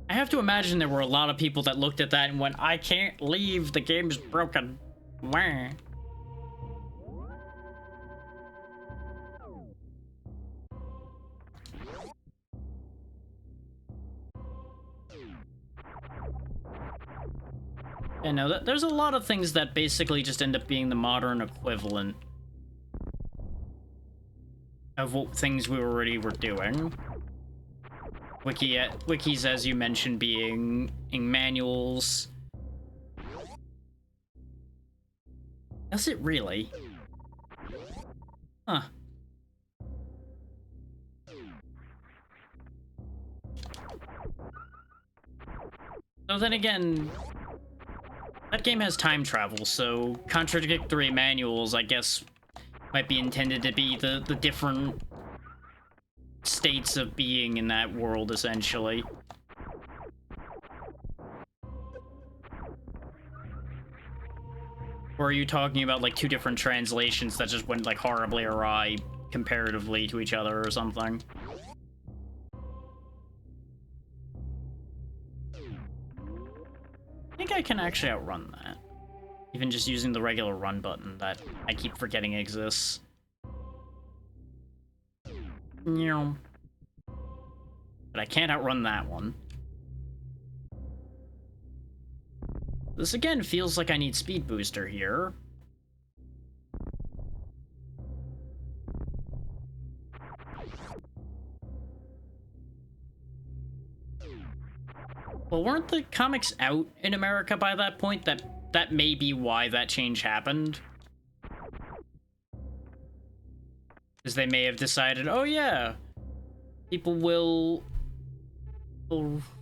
I have to imagine there were a lot of people that looked at that and went, I can't leave, the game's broken. Wah. Yeah, no, there's a lot of things that basically just end up being the modern equivalent of what things we already were doing. Wikis, as you mentioned, being in manuals. Does it really? Huh. So then again, that game has time travel, so contradictory manuals, I guess, might be intended to be the different states of being in that world, essentially. Or are you talking about, like, two different translations that just went, like, horribly awry comparatively to each other or something? I think I can actually outrun that. Even just using the regular run button that I keep forgetting exists. But I can't outrun that one. This again feels like I need speed booster here. Well, weren't the comics out in America by that point? That may be why that change happened. Because they may have decided, oh yeah, people will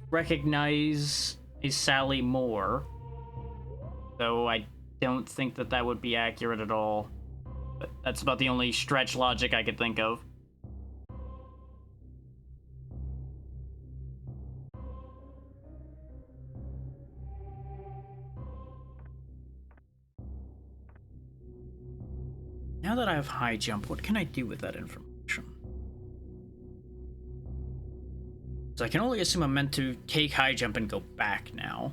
recognize a Sally more. Though I don't think that would be accurate at all. But that's about the only stretch logic I could think of. Now that I have high jump, what can I do with that information? So I can only assume I'm meant to take high jump and go back now.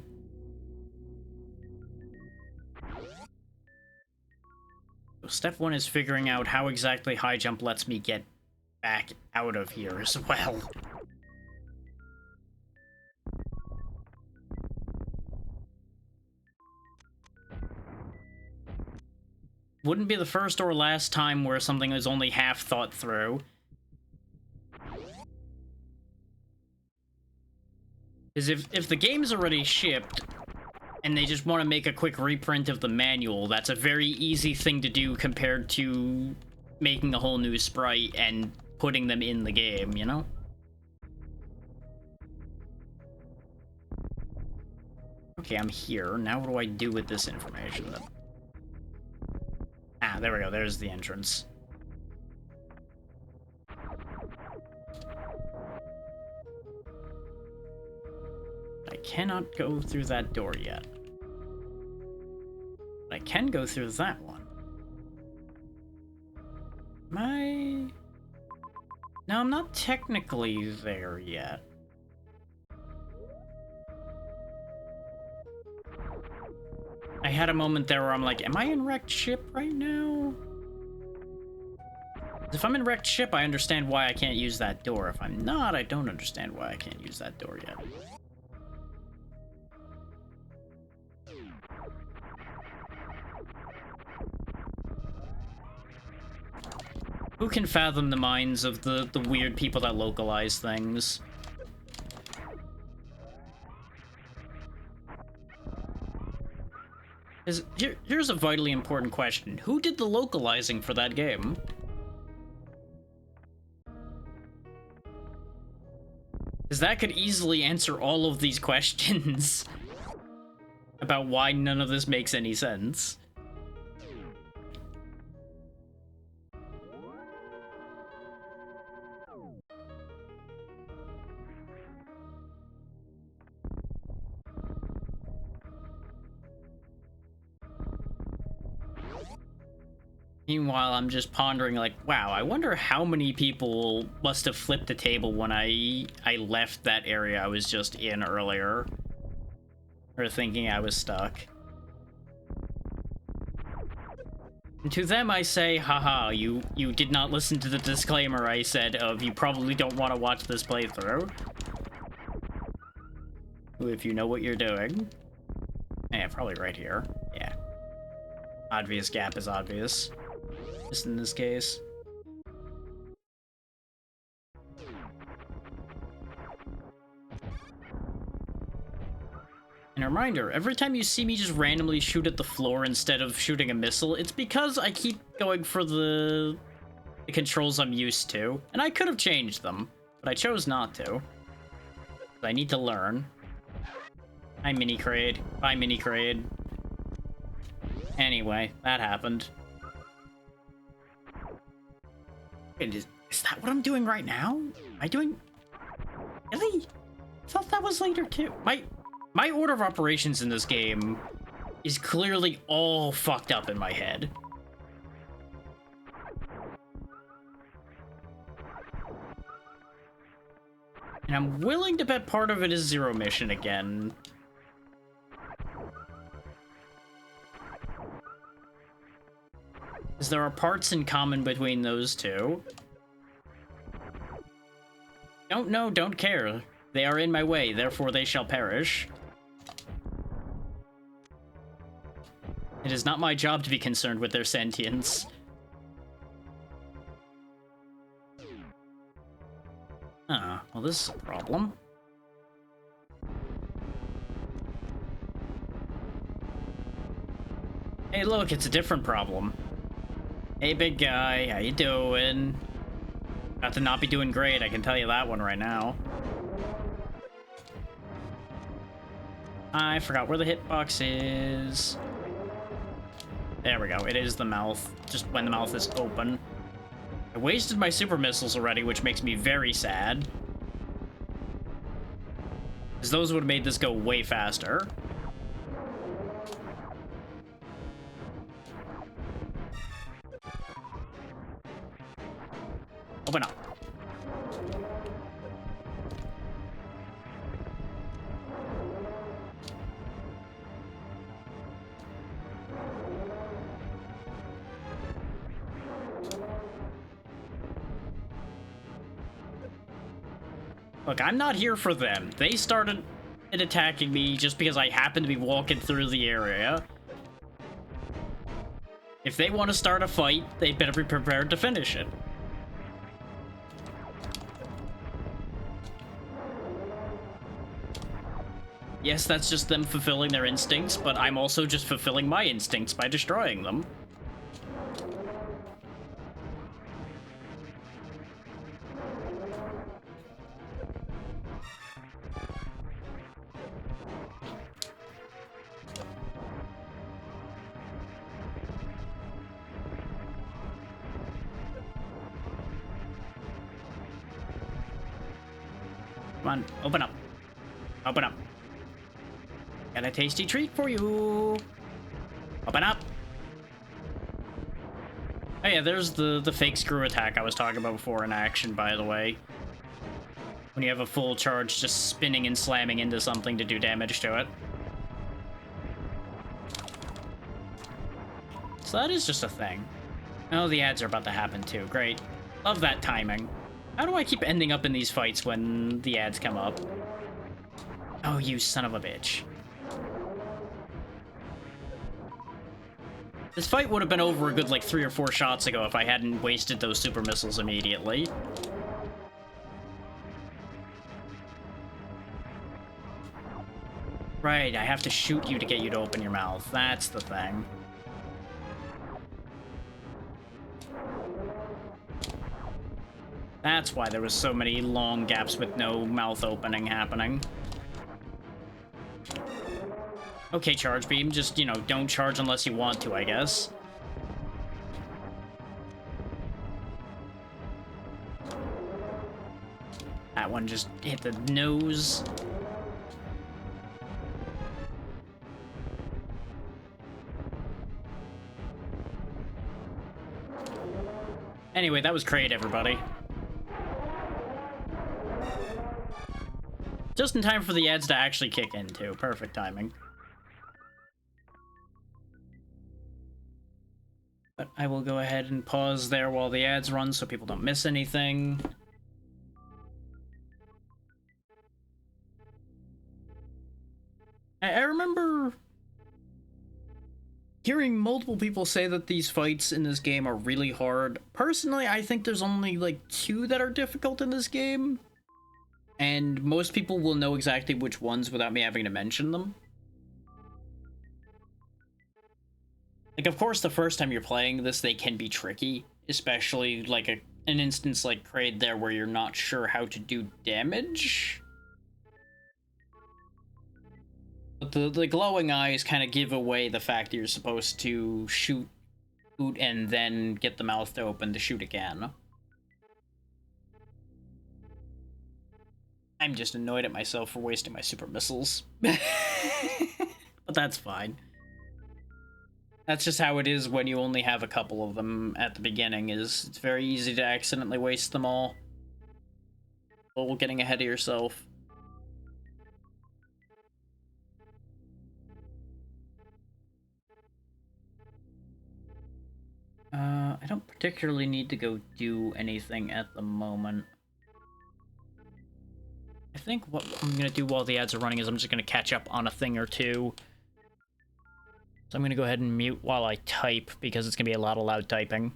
So step one is figuring out how exactly high jump lets me get back out of here as well. Wouldn't be the first or last time where something is only half thought through. Because if the game's already shipped, and they just want to make a quick reprint of the manual, that's a very easy thing to do compared to making a whole new sprite and putting them in the game, you know? Okay, I'm here. Now what do I do with this information then? Ah, there we go. There's the entrance. I cannot go through that door yet. But I can go through that one. No, I'm not technically there yet. I had a moment there where I'm like, am I in wrecked ship right now? If I'm in wrecked ship, I understand why I can't use that door. If I'm not, I don't understand why I can't use that door yet. Who can fathom the minds of the weird people that localize things? Here's a vitally important question. Who did the localizing for that game? Because that could easily answer all of these questions about why none of this makes any sense. Meanwhile, I'm just pondering, like, wow, I wonder how many people must have flipped the table when I left that area I was just in earlier. Or thinking I was stuck. And to them I say, haha, you did not listen to the disclaimer I said of you probably don't want to watch this playthrough. If you know what you're doing. Yeah, probably right here. Yeah. Obvious gap is obvious. Just in this case. And a reminder, every time you see me just randomly shoot at the floor instead of shooting a missile, it's because I keep going for the controls I'm used to. And I could have changed them, but I chose not to. I need to learn. Hi, Mini Crade. Bye, Mini Crade. Anyway, that happened. Wait, is that what I'm doing right now? Am I doing... Really? I thought that was later, too. My order of operations in this game is clearly all fucked up in my head. And I'm willing to bet part of it is Zero Mission again. Because there are parts in common between those two. Don't know, don't care. They are in my way, therefore they shall perish. It is not my job to be concerned with their sentience. Well, this is a problem. Hey, look, it's a different problem. Hey, big guy, how you doing? About to not be doing great, I can tell you that one right now. I forgot where the hitbox is. There we go, it is the mouth, just when the mouth is open. I wasted my super missiles already, which makes me very sad. Because those would have made this go way faster. Open up. Look, I'm not here for them. They started attacking me just because I happened to be walking through the area. If they want to start a fight, they better be prepared to finish it. Yes, that's just them fulfilling their instincts, but I'm also just fulfilling my instincts by destroying them. Come on, open up. Open up. Got a tasty treat for you. Open up. Oh yeah, there's the fake screw attack I was talking about before in action, by the way. When you have a full charge just spinning and slamming into something to do damage to it. So that is just a thing. Oh, the ads are about to happen too. Great. Love that timing. How do I keep ending up in these fights when the ads come up? Oh, you son of a bitch. This fight would have been over a good, like, 3 or 4 shots ago if I hadn't wasted those super missiles immediately. Right, I have to shoot you to get you to open your mouth. That's the thing. That's why there was so many long gaps with no mouth opening happening. Okay, charge beam, just, you know, don't charge unless you want to, I guess. That one just hit the nose. Anyway, that was great, everybody. Just in time for the ads to actually kick in, too. Perfect timing. But I will go ahead and pause there while the ads run so people don't miss anything. I remember hearing multiple people say that these fights in this game are really hard. Personally, I think there's only like 2 that are difficult in this game. And most people will know exactly which ones without me having to mention them. Like, of course, the first time you're playing this, they can be tricky. Especially, like, an instance like Kraid there where you're not sure how to do damage. But the glowing eyes kind of give away the fact that you're supposed to shoot and then get the mouth to open to shoot again. I'm just annoyed at myself for wasting my super missiles. But that's fine. That's just how it is when you only have a couple of them at the beginning, is it's very easy to accidentally waste them all. All getting ahead of yourself. I don't particularly need to go do anything at the moment. I think what I'm gonna do while the ads are running is I'm just gonna catch up on a thing or two. So I'm gonna go ahead and mute while I type, because it's gonna be a lot of loud typing.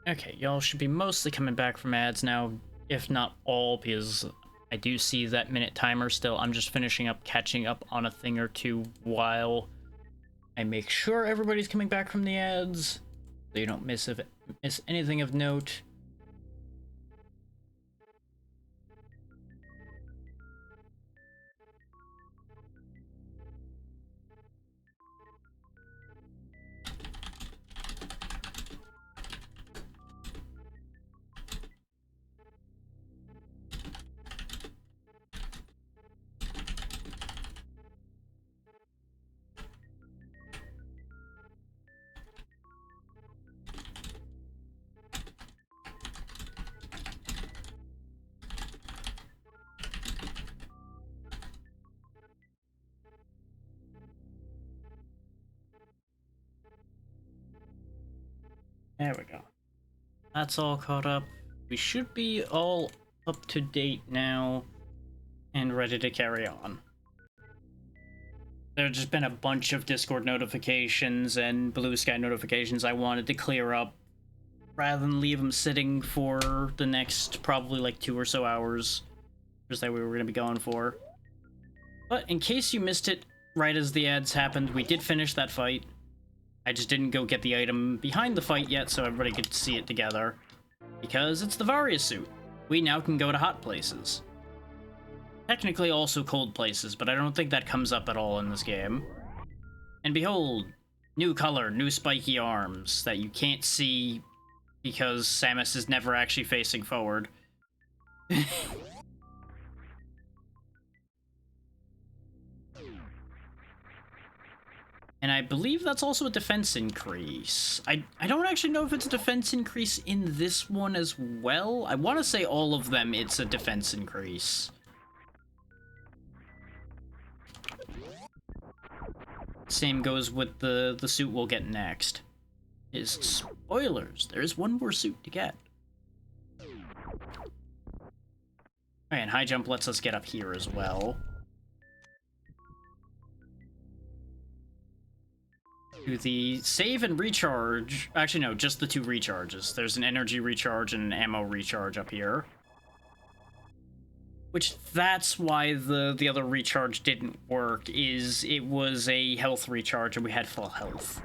Okay, y'all should be mostly coming back from ads now, if not all, because I do see that minute timer still. I'm just finishing up, catching up on a thing or two while I make sure everybody's coming back from the ads, so you don't miss anything of note. There we go. That's all caught up. We should be all up to date now and ready to carry on. There's just been a bunch of Discord notifications and Blue Sky notifications I wanted to clear up rather than leave them sitting for the next probably like 2 or so hours just that we were going to be going for. But in case you missed it right as the ads happened, we did finish that fight. I just didn't go get the item behind the fight yet so everybody could see it together. Because it's the Varia suit. We now can go to hot places. Technically also cold places, but I don't think that comes up at all in this game. And behold, new color, new spiky arms that you can't see because Samus is never actually facing forward. And I believe that's also a defense increase. I don't actually know if it's a defense increase in this one as well. I want to say all of them it's a defense increase. Same goes with the suit we'll get next. Is spoilers, there's one more suit to get. Alright, and high jump lets us get up here as well. Do the save and recharge. Actually, no, just the 2 recharges. There's an energy recharge and an ammo recharge up here. Which, that's why the other recharge didn't work, is it was a health recharge and we had full health.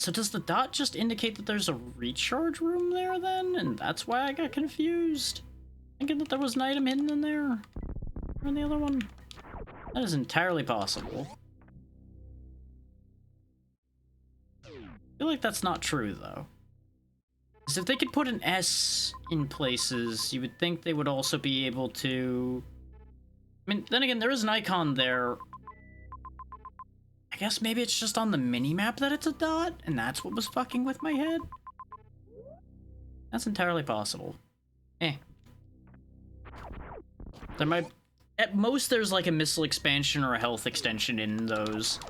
So does the dot just indicate that there's a recharge room there then? And that's why I got confused? Thinking that there was an item hidden in there? Or in the other one? That is entirely possible. I feel like that's not true, though. Because if they could put an S in places, you would think they would also be able to... I mean, then again, there is an icon there. I guess maybe it's just on the mini-map that it's a dot, and that's what was fucking with my head? That's entirely possible. There might... At most, there's like a missile expansion or a health extension in those.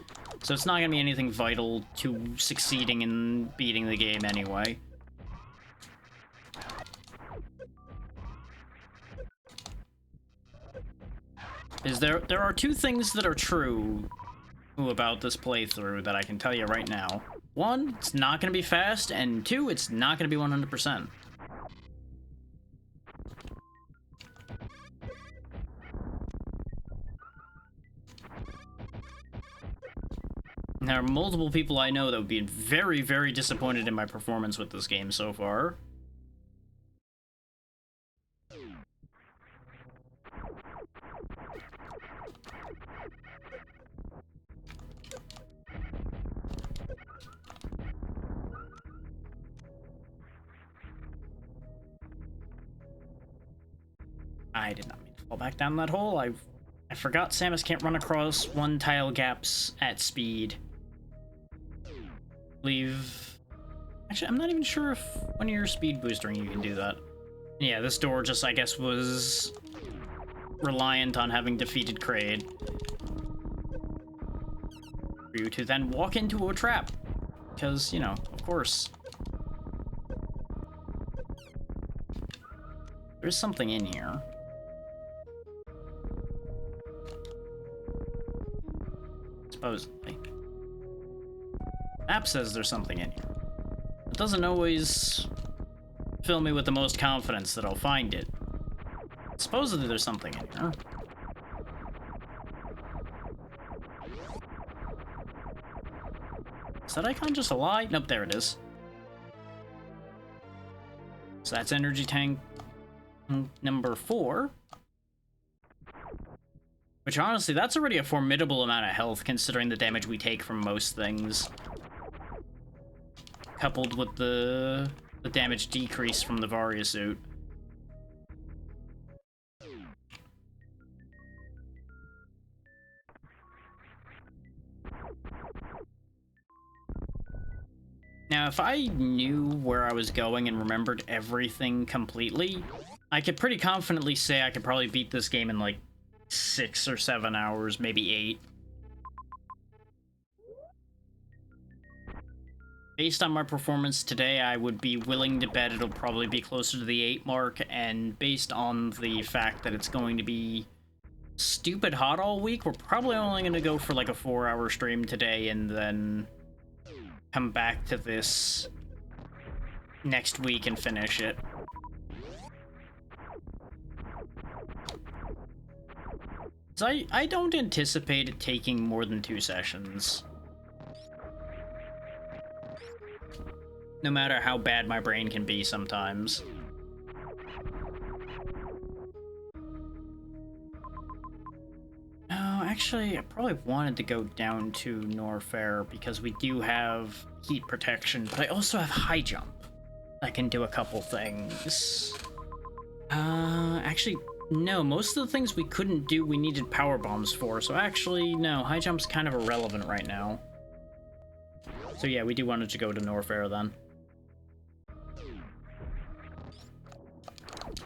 So it's not gonna be anything vital to succeeding in beating the game anyway. There are 2 things that are true about this playthrough that I can tell you right now. 1, it's not gonna be fast, and 2, it's not gonna be 100%. There are multiple people I know that would be very, very disappointed in my performance with this game so far. I did not mean to fall back down that hole. I forgot Samus can't run across 1 tile gaps at speed. Actually, I'm not even sure if when you're speed boostering you can do that. Yeah, this door just, I guess, was reliant on having defeated Kraid for you to then walk into a trap. Because, you know, of course. There's something in here. Supposedly. Map says there's something in here. It doesn't always fill me with the most confidence that I'll find it. Supposedly there's something in here. Is that icon just a lie? Nope, there it is. So that's energy tank number 4. Which honestly, that's already a formidable amount of health considering the damage we take from most things. Coupled with the damage decrease from the Varia suit. Now, if I knew where I was going and remembered everything completely, I could pretty confidently say I could probably beat this game in like 6 or 7 hours, maybe 8. Based on my performance today, I would be willing to bet it'll probably be closer to the 8 mark, and based on the fact that it's going to be stupid hot all week, we're probably only going to go for like a 4-hour stream today and then come back to this next week and finish it. So I don't anticipate it taking more than 2 sessions. No matter how bad my brain can be sometimes. Oh, actually, I probably wanted to go down to Norfair because we do have heat protection, but I also have high jump. I can do a couple things. Actually, no, most of the things we couldn't do, we needed power bombs for, so actually, no, high jump's kind of irrelevant right now. So yeah, we do want to go to Norfair then.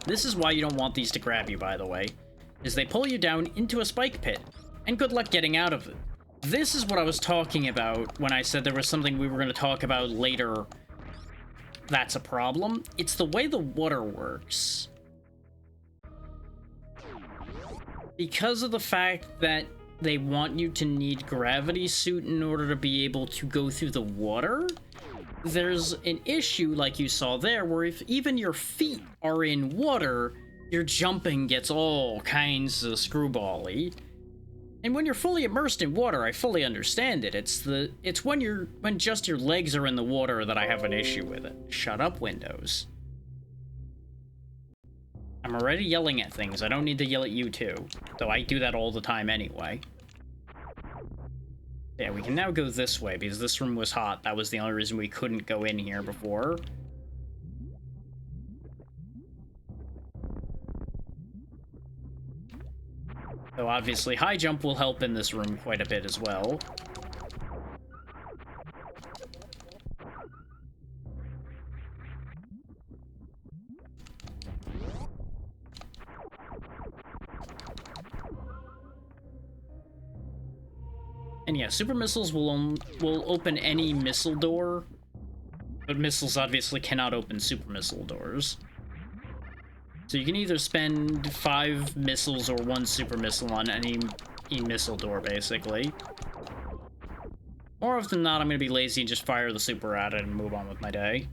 This is why you don't want these to grab you, by the way, is they pull you down into a spike pit, and good luck getting out of it. This is what I was talking about when I said there was something we were going to talk about later that's a problem. It's the way the water works. Because of the fact that they want you to need gravity suit in order to be able to go through the water, there's an issue like you saw there where if even your feet are in water, your jumping gets all kinds of screwball-y. And when you're fully immersed in water, I fully understand it. It's when just your legs are in the water that I have an issue with it. Shut up, Windows. I'm already yelling at things. I don't need to yell at you too. Though I do that all the time anyway. Yeah, we can now go this way because this room was hot. That was the only reason we couldn't go in here before. So obviously high jump will help in this room quite a bit as well. And yeah, super missiles will open any missile door, but missiles obviously cannot open super missile doors. So you can either spend 5 missiles or 1 super missile on any missile door, basically. More often than not, I'm going to be lazy and just fire the super at it and move on with my day.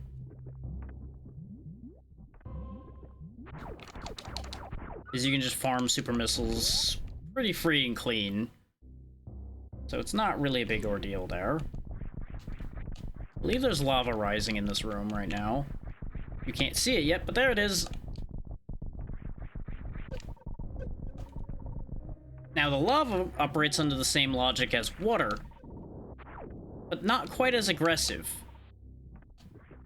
Because you can just farm super missiles pretty free and clean. So it's not really a big ordeal there. I believe there's lava rising in this room right now. You can't see it yet, but there it is. Now, the lava operates under the same logic as water, but not quite as aggressive.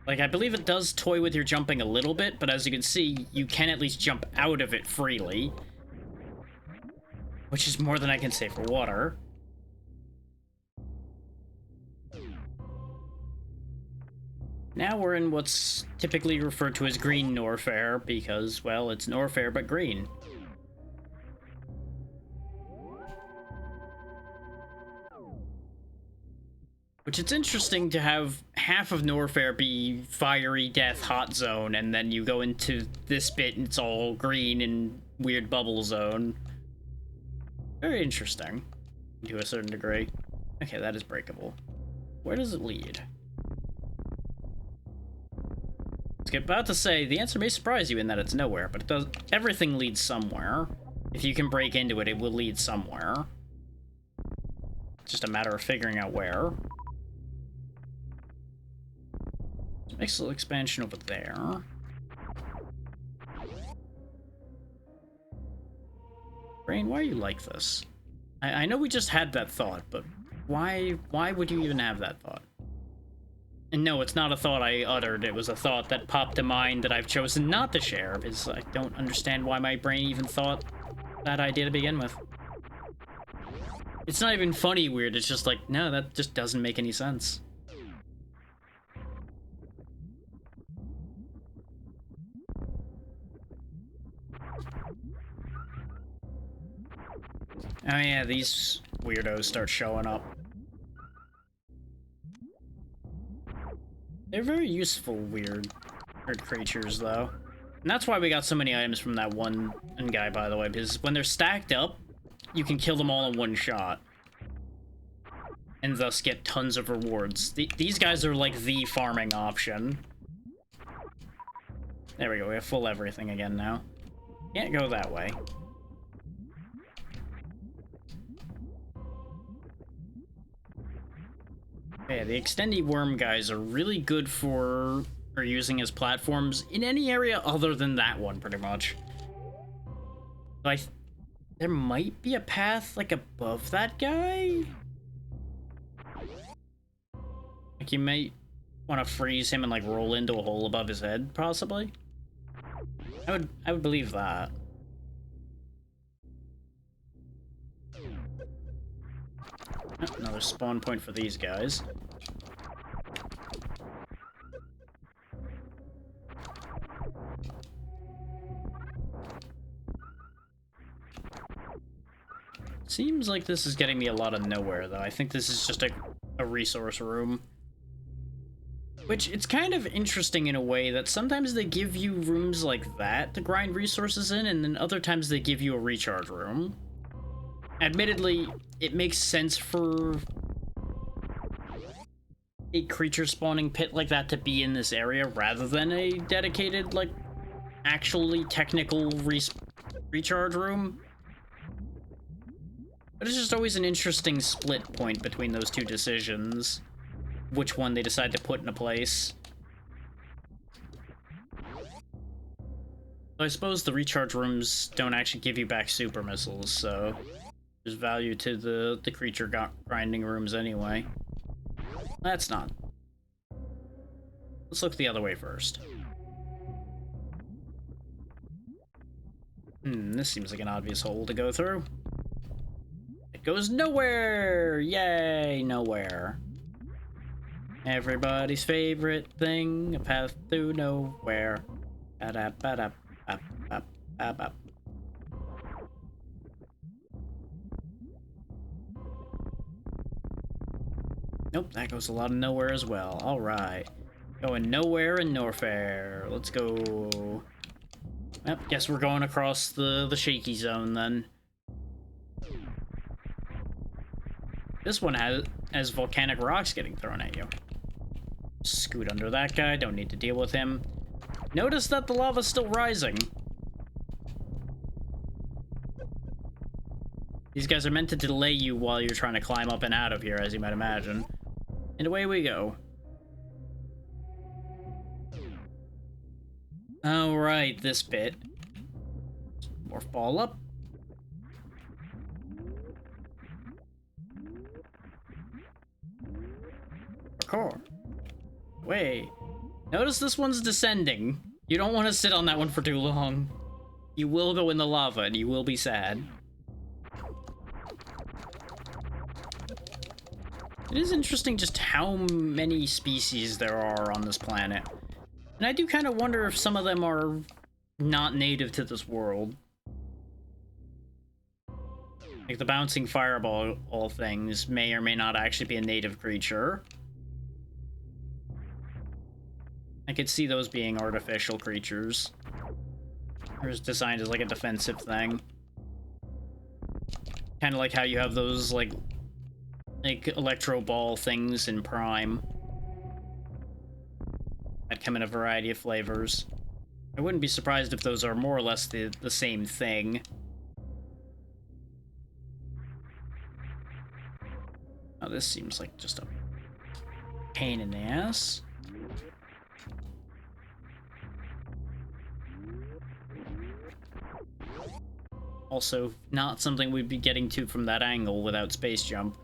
Like, I believe it does toy with your jumping a little bit, but as you can see, you can at least jump out of it freely. Which is more than I can say for water. Now we're in what's typically referred to as green Norfair, because, well, it's Norfair but green. Which it's interesting to have half of Norfair be fiery death hot zone, and then you go into this bit and it's all green and weird bubble zone. Very interesting, to a certain degree. Okay, that is breakable. Where does it lead? I was about to say, the answer may surprise you in that it's nowhere, but it does. Everything leads somewhere. If you can break into it, it will lead somewhere. It's just a matter of figuring out where. Mixel expansion over there. Brain, why are you like this? I know we just had that thought, but why would you even have that thought? And no, it's not a thought I uttered, it was a thought that popped to mind that I've chosen not to share, because I don't understand why my brain even thought that idea to begin with. It's not even funny weird, it's just like, no, that just doesn't make any sense. Oh yeah, these weirdos start showing up. They're very useful, weird creatures, though. And that's why we got so many items from that one guy, by the way, because when they're stacked up, you can kill them all in one shot. And thus get tons of rewards. These guys are like the farming option. There we go, we have full everything again now. Can't go that way. Yeah, the extendy worm guys are really good for using as platforms in any area other than that one, pretty much. There might be a path, like, above that guy? Like, you might want to freeze him and, like, roll into a hole above his head, possibly? I would believe that. Oh, another spawn point for these guys. Seems like this is getting me a lot of nowhere, though. I think this is just a resource room. Which, it's kind of interesting in a way that sometimes they give you rooms like that to grind resources in, and then other times they give you a recharge room. Admittedly, it makes sense for a creature spawning pit like that to be in this area rather than a dedicated, like, actually technical recharge room. But it's just always an interesting split point between those two decisions. Which one they decide to put in a place. So I suppose the recharge rooms don't actually give you back super missiles, so there's value to the creature grinding rooms anyway. That's not. Let's look the other way first. This seems like an obvious hole to go through. It goes nowhere! Yay, nowhere. Everybody's favorite thing, a path to nowhere. Nope, that goes a lot of nowhere as well. Alright. Going nowhere and Norfair. Let's go. Yep, guess we're going across the shaky zone then. This one has volcanic rocks getting thrown at you. Scoot under that guy, don't need to deal with him. Notice that the lava's still rising. These guys are meant to delay you while you're trying to climb up and out of here, as you might imagine. And away we go. Alright, this bit. Morph ball up. Parkour. Wait. Notice this one's descending. You don't want to sit on that one for too long. You will go in the lava and you will be sad. It is interesting just how many species there are on this planet. And I do kind of wonder if some of them are not native to this world. Like the bouncing fireball things may or may not actually be a native creature. I could see those being artificial creatures. Or is designed as like a defensive thing. Kind of like how you have those like electro ball things in Prime. That come in a variety of flavors. I wouldn't be surprised if those are more or less the same thing. Oh, this seems like just a pain in the ass. Also, not something we'd be getting to from that angle without space jump.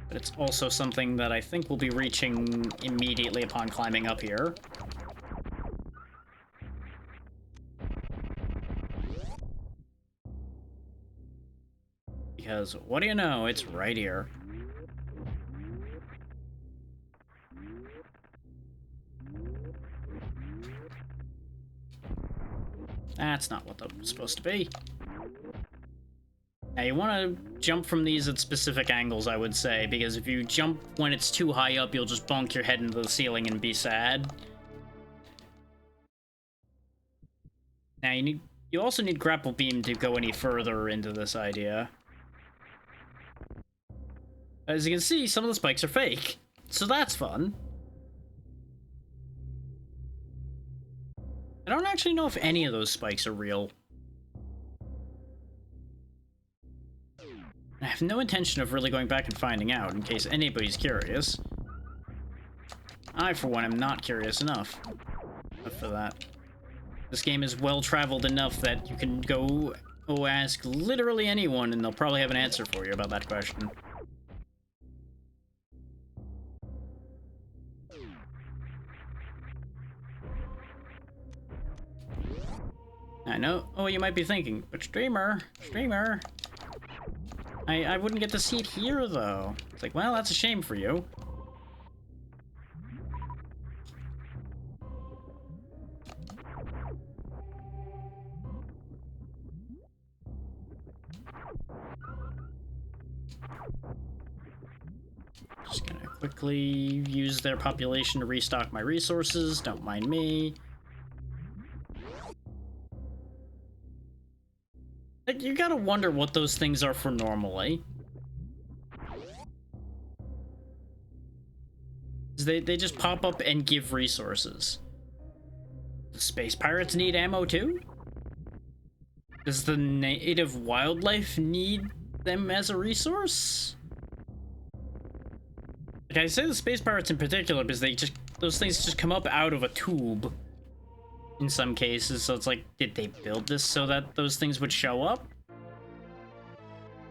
But it's also something that I think we'll be reaching immediately upon climbing up here. Because, what do you know, it's right here. That's not what that was supposed to be. Now, you want to jump from these at specific angles, I would say, because if you jump when it's too high up, you'll just bonk your head into the ceiling and be sad. Now, you also need grapple beam to go any further into this idea. As you can see, some of the spikes are fake, so that's fun. I don't actually know if any of those spikes are real. I have no intention of really going back and finding out, in case anybody's curious. I, for one, am not curious enough for that. This game is well-traveled enough that you can go ask literally anyone, and they'll probably have an answer for you about that question. I know. Oh, you might be thinking, but streamer. I wouldn't get to see it here, though. It's like, well, that's a shame for you. Just gonna quickly use their population to restock my resources. Don't mind me. Like, you gotta wonder what those things are for normally. They just pop up and give resources. The space pirates need ammo too? Does the native wildlife need them as a resource? Like, I say the space pirates in particular because those things just come up out of a tube. In some cases, so it's like, did they build this so that those things would show up?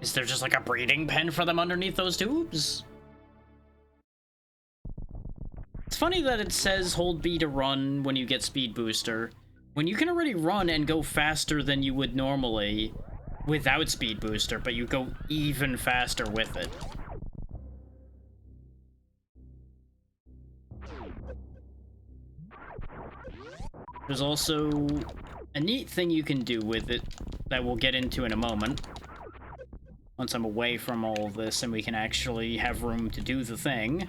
Is there just like a breeding pen for them underneath those tubes? It's funny that it says hold B to run when you get speed booster, when you can already run and go faster than you would normally without speed booster, but you go even faster with it. There's also a neat thing you can do with it that we'll get into in a moment. Once I'm away from all of this and we can actually have room to do the thing.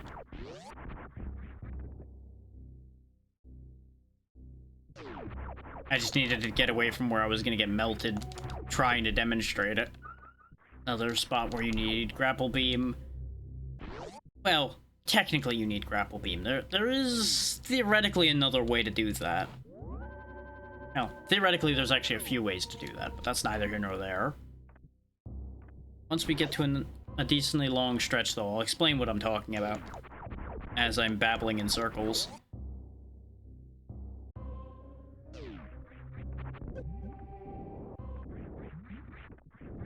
I just needed to get away from where I was going to get melted trying to demonstrate it. Another spot where you need grapple beam. Well, technically you need grapple beam. There is theoretically another way to do that. No, theoretically there's actually a few ways to do that, but that's neither here nor there. Once we get to a decently long stretch, though, I'll explain what I'm talking about as I'm babbling in circles.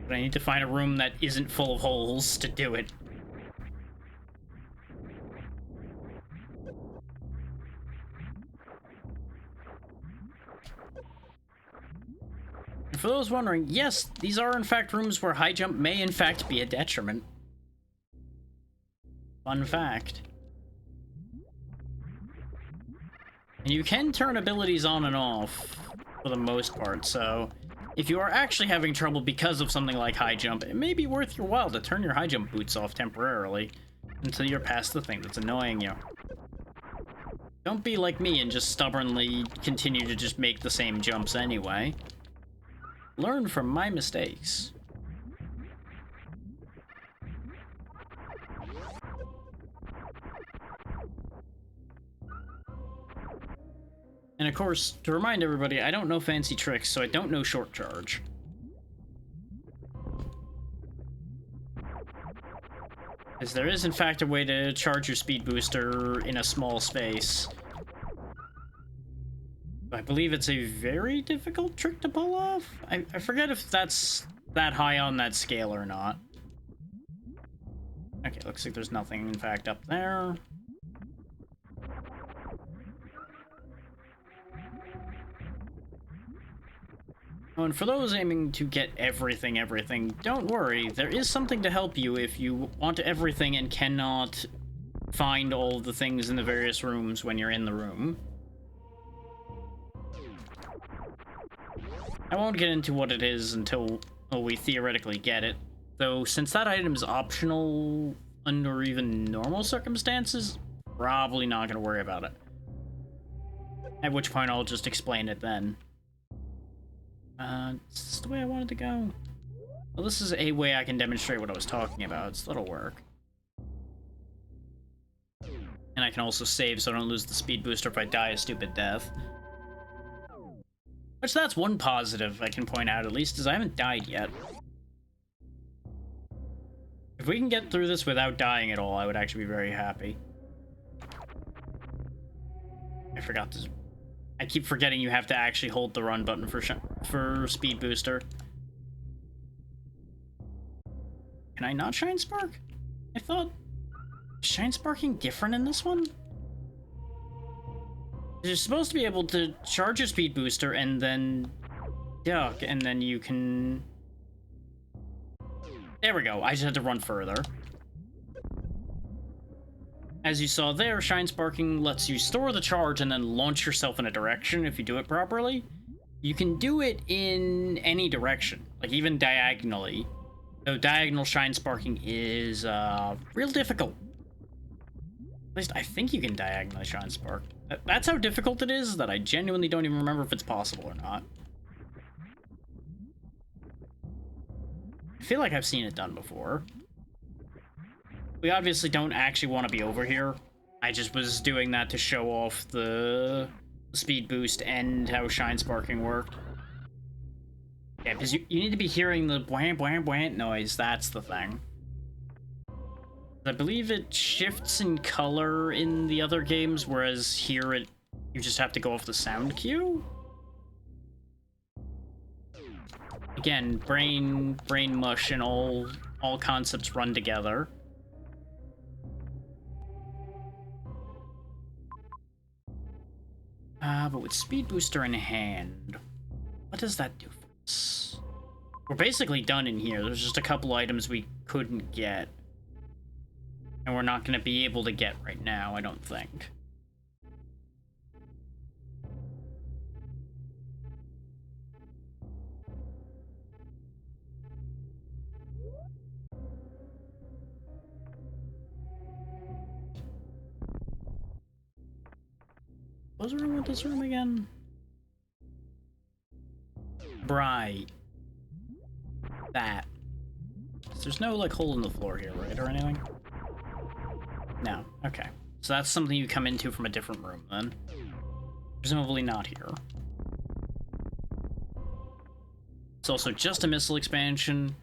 But I need to find a room that isn't full of holes to do it. For those wondering, yes, these are in fact rooms where high jump may in fact be a detriment. Fun fact. And you can turn abilities on and off for the most part, so if you are actually having trouble because of something like high jump, it may be worth your while to turn your high jump boots off temporarily until you're past the thing that's annoying you. Don't be like me and just stubbornly continue to just make the same jumps anyway. Learn from my mistakes. And of course, to remind everybody, I don't know fancy tricks, so I don't know short charge. As there is in fact a way to charge your speed booster in a small space. I believe it's a very difficult trick to pull off. I forget if that's that high on that scale or not. Okay, looks like there's nothing, in fact, up there. Oh, and for those aiming to get everything, don't worry. There is something to help you if you want everything and cannot find all the things in the various rooms when you're in the room. I won't get into what it is until well, we theoretically get it. Though, since that item is optional under even normal circumstances, probably not going to worry about it. At which point, I'll just explain it then. Is this the way I wanted to go? Well, this is a way I can demonstrate what I was talking about, so that'll work. And I can also save so I don't lose the speed booster if I die a stupid death. Which, that's one positive I can point out, at least, is I haven't died yet. If we can get through this without dying at all, I would actually be very happy. I forgot to... I keep forgetting you have to actually hold the run button for speed booster. Can I not shine spark? I thought... Shine sparking different in this one? You're supposed to be able to charge your speed booster and then duck, and then you can... There we go, I just had to run further. As you saw there, Shine Sparking lets you store the charge and then launch yourself in a direction if you do it properly. You can do it in any direction, like even diagonally. Though diagonal Shine Sparking is real difficult. At least I think you can diagonally Shine Spark. That's how difficult it is that I genuinely don't even remember if it's possible or not. I feel like I've seen it done before. We obviously don't actually want to be over here. I just was doing that to show off the speed boost and how Shine Sparking worked. Yeah, because you need to be hearing the bwah bwah bwah noise, that's the thing. I believe it shifts in color in the other games, whereas here you just have to go off the sound cue? Again, brain mush and all concepts run together. But with Speed Booster in hand, what does that do for us? We're basically done in here. There's just a couple items we couldn't get. And we're not going to be able to get right now, I don't think. What's wrong with this room again? Right. That. There's no, like, hole in the floor here, right, or anything? No. Okay. So that's something you come into from a different room, then. Presumably not here. It's also just a missile expansion,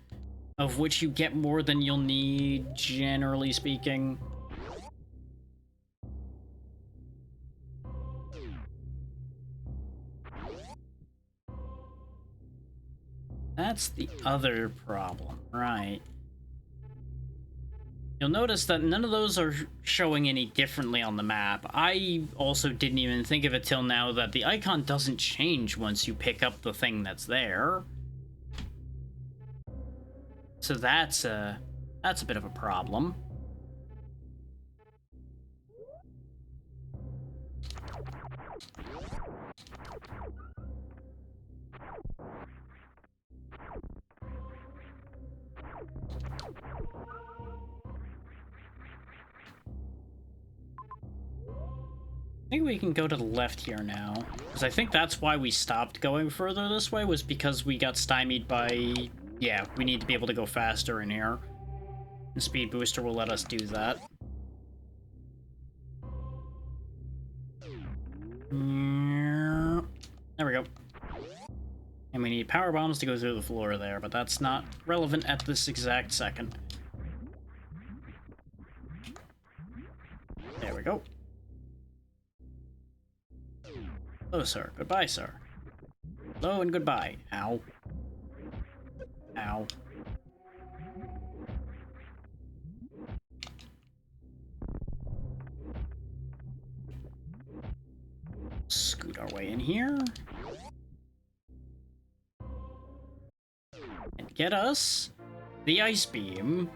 of which you get more than you'll need, generally speaking. That's the other problem, right? You'll notice that none of those are showing any differently on the map. I also didn't even think of it till now that the icon doesn't change once you pick up the thing that's there. So that's a bit of a problem. I think we can go to the left here now, because I think that's why we stopped going further this way, was because we got stymied by... Yeah, we need to be able to go faster in here. And Speed Booster will let us do that. There we go. And we need power bombs to go through the floor there, but that's not relevant at this exact second. There we go. Hello, sir. Goodbye, sir. Hello and goodbye. Ow. Ow. Scoot our way in here. And get us the ice beam.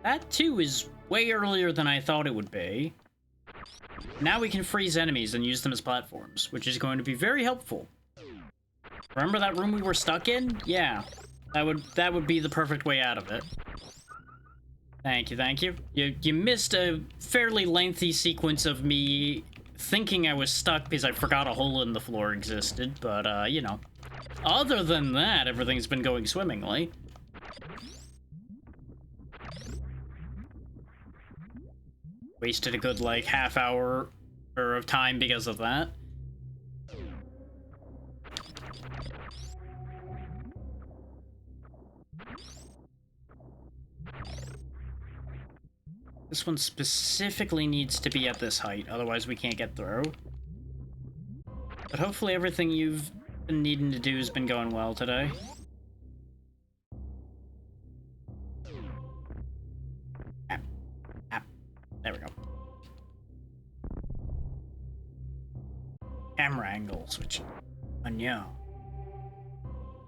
That, too, is way earlier than I thought it would be. Now we can freeze enemies and use them as platforms, which is going to be very helpful. Remember that room we were stuck in? Yeah. That would be the perfect way out of it. Thank you, thank you. You missed a fairly lengthy sequence of me thinking I was stuck because I forgot a hole in the floor existed, but, you know. Other than that, everything's been going swimmingly. Wasted a good, like, half hour of time because of that. This one specifically needs to be at this height, otherwise we can't get through. But hopefully everything you've been needing to do has been going well today. There we go. Camera angle switching. No.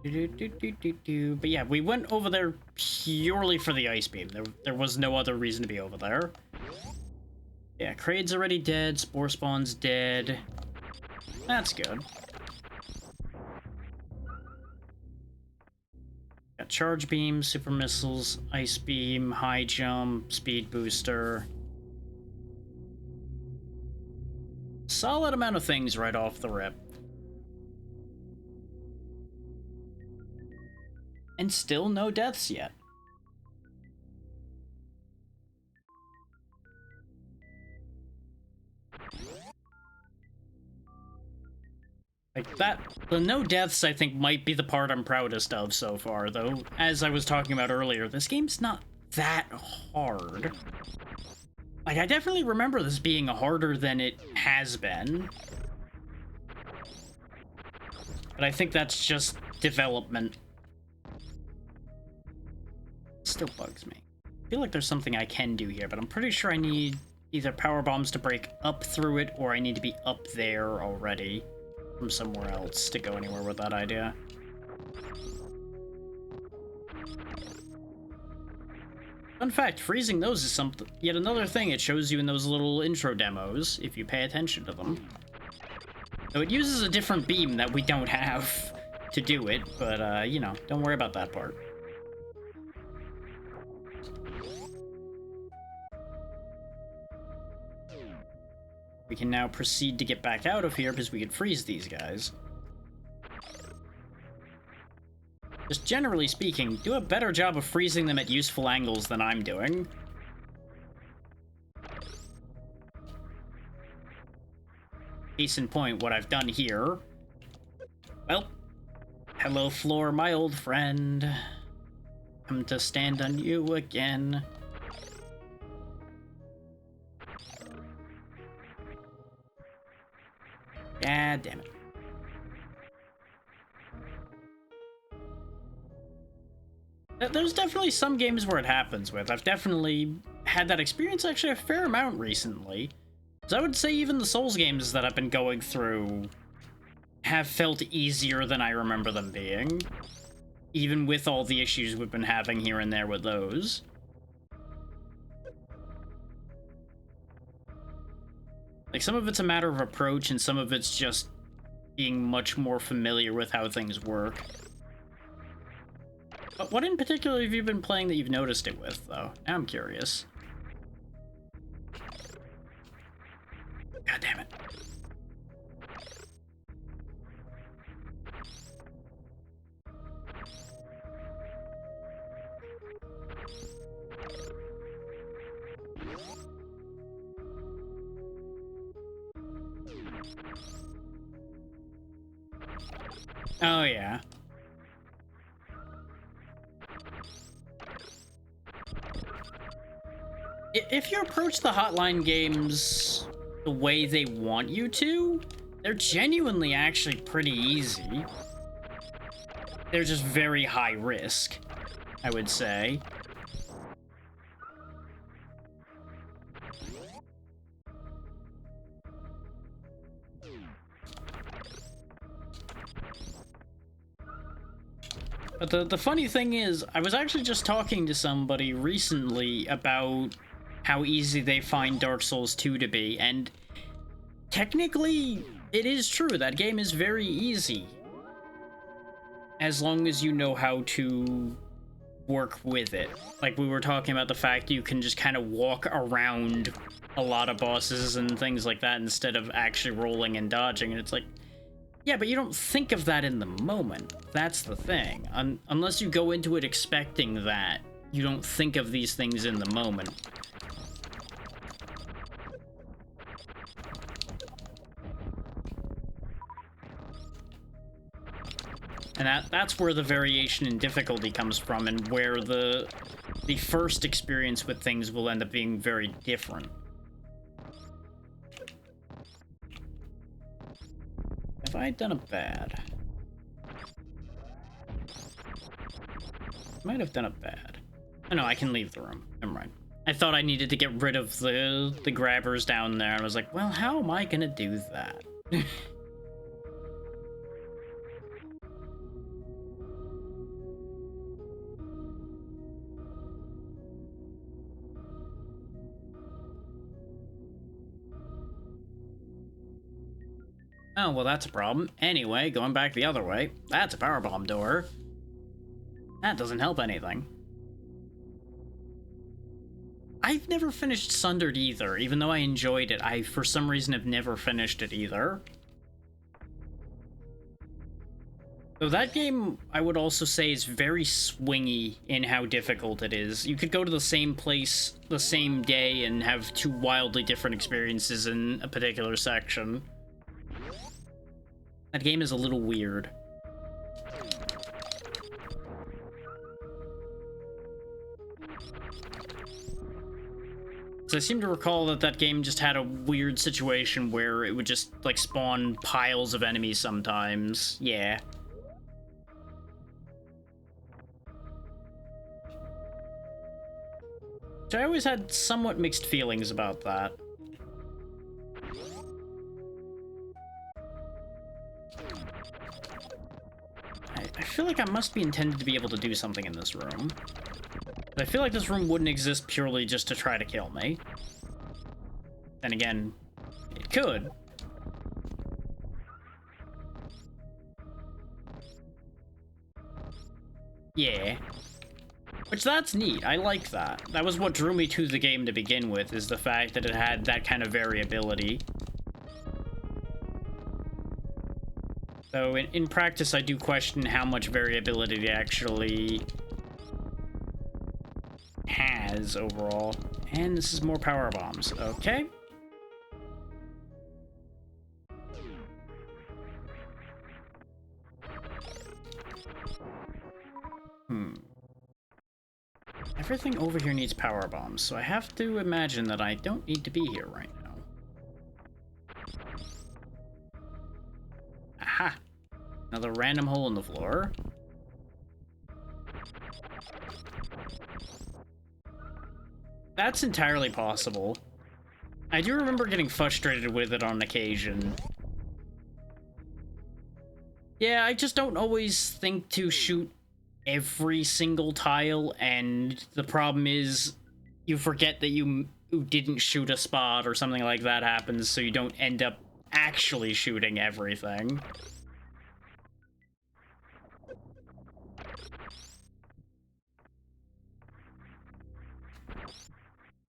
But yeah, we went over there purely for the ice beam. There was no other reason to be over there. Yeah, Kraid's already dead. Spore Spawn's dead. That's good. Got charge beam, super missiles, ice beam, high jump, speed booster. Solid amount of things right off the rip. And still no deaths yet. Like that, the no deaths I think might be the part I'm proudest of so far, though. As I was talking about earlier, this game's not that hard. Like, I definitely remember this being harder than it has been. But I think that's just development. It still bugs me. I feel like there's something I can do here, but I'm pretty sure I need either power bombs to break up through it, or I need to be up there already from somewhere else to go anywhere with that idea. Fun fact, freezing those is yet another thing it shows you in those little intro demos, if you pay attention to them. So it uses a different beam that we don't have to do it, but, you know, don't worry about that part. We can now proceed to get back out of here because we can freeze these guys. Just generally speaking, do a better job of freezing them at useful angles than I'm doing. Case in point, what I've done here. Well, hello floor, my old friend. Come to stand on you again. God damn it. There's definitely some games where it happens with. I've definitely had that experience actually a fair amount recently. So I would say even the Souls games that I've been going through have felt easier than I remember them being. Even with all the issues we've been having here and there with those. Like, some of it's a matter of approach, and some of it's just being much more familiar with how things work. But what in particular have you been playing that you've noticed it with, though? Now I'm curious. God damn it. Oh, yeah. If you approach the hotline games the way they want you to, they're genuinely actually pretty easy. They're just very high risk, I would say. But the funny thing is, I was actually just talking to somebody recently about how easy they find Dark Souls 2 to be, and technically, it is true, that game is very easy. as long as you know how to work with it. Like we were talking about the fact you can just kind of walk around a lot of bosses and things like that instead of actually rolling and dodging, and it's like, yeah, but you don't think of that in the moment. That's the thing. Unless you go into it expecting that, you don't think of these things in the moment. And that's where the variation in difficulty comes from, and where the first experience with things will end up being very different. Have I done a bad? Might have done a bad. Oh no, I can leave the room. Never mind. I thought I needed to get rid of the grabbers down there, and I was like, well, how am I gonna do that? Oh, well, that's a problem. Anyway, going back the other way, that's a powerbomb door. That doesn't help anything. I've never finished Sundered either, even though I enjoyed it. I, for some reason, have never finished it either. So that game, I would also say, is very swingy in how difficult it is. You could go to the same place the same day and have two wildly different experiences in a particular section. That game is a little weird. So I seem to recall that game just had a weird situation where it would just, like, spawn piles of enemies sometimes. Yeah. So I always had somewhat mixed feelings about that. I feel like I must be intended to be able to do something in this room. But I feel like this room wouldn't exist purely just to try to kill me. Then again, it could. Yeah. Which, that's neat. I like that. That was what drew me to the game to begin with, is the fact that it had that kind of variability. So in practice, I do question how much variability it actually has overall. And this is more power bombs. Okay. Everything over here needs power bombs, so I have to imagine that I don't need to be here right now. Aha! Another random hole in the floor. That's entirely possible. I do remember getting frustrated with it on occasion. Yeah, I just don't always think to shoot every single tile, and the problem is you forget that you didn't shoot a spot or something like that happens, so you don't end up actually shooting everything.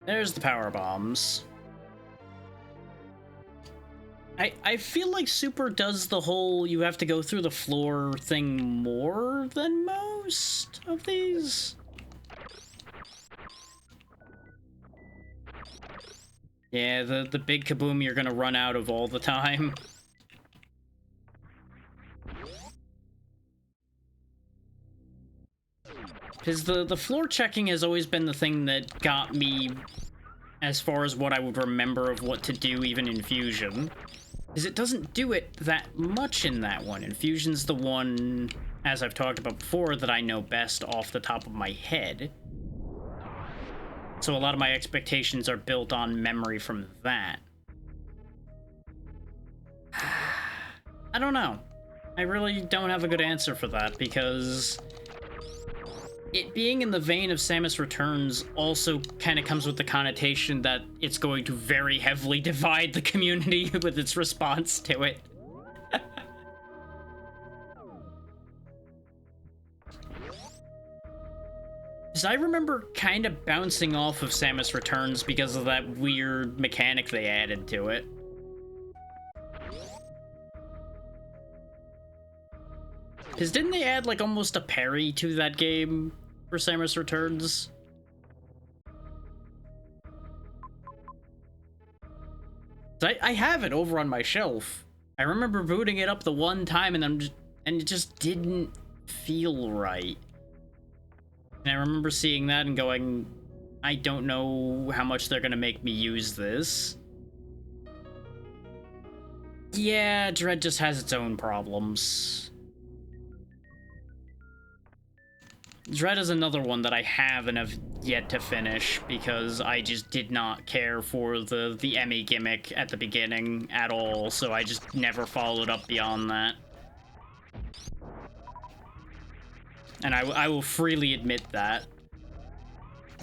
There's the power bombs. I feel like Super does the whole you have to go through the floor thing more than most of these. Yeah, the big kaboom you're gonna run out of all the time. Because the floor checking has always been the thing that got me as far as what I would remember of what to do even in Fusion. Because it doesn't do it that much in that one. And Fusion's the one, as I've talked about before, that I know best off the top of my head. So a lot of my expectations are built on memory from that. I don't know. I really don't have a good answer for that, because it being in the vein of Samus Returns also kind of comes with the connotation that it's going to very heavily divide the community with its response to it. I remember kind of bouncing off of Samus Returns because of that weird mechanic they added to it. Because didn't they add, like, almost a parry to that game for Samus Returns? I have it over on my shelf. I remember booting it up the one time and it just didn't feel right. And I remember seeing that and going, I don't know how much they're gonna make me use this. Yeah, Dread just has its own problems. Dread is another one that I have and have yet to finish because I just did not care for the Emmy gimmick at the beginning at all, so I just never followed up beyond that. And I will freely admit that.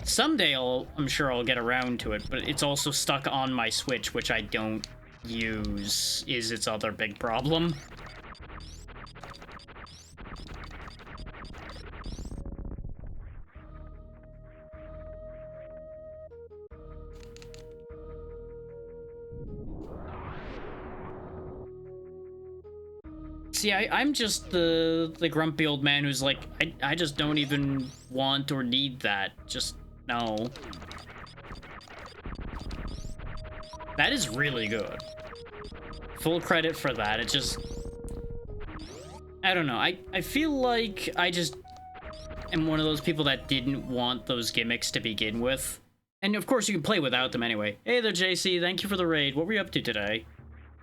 Someday I'm sure I'll get around to it, but it's also stuck on my Switch, which I don't use, is its other big problem. See, I'm just the grumpy old man who's like, I just don't even want or need that. Just, no. That is really good. Full credit for that. It just... I don't know. I feel like I just am one of those people that didn't want those gimmicks to begin with. And of course you can play without them anyway. Hey there, JC. Thank you for the raid. What were you up to today?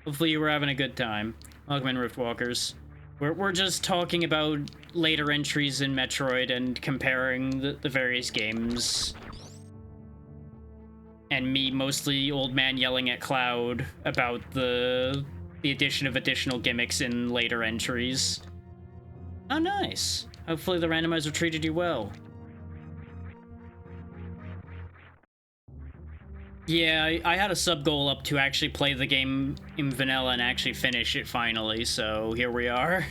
Hopefully you were having a good time. Welcome in, Riftwalkers. We're just talking about later entries in Metroid and comparing the various games. And me, mostly old man yelling at Cloud about the addition of additional gimmicks in later entries. Oh, nice. Hopefully the randomizer treated you well. Yeah, I had a sub-goal up to actually play the game in vanilla and actually finish it finally, so here we are.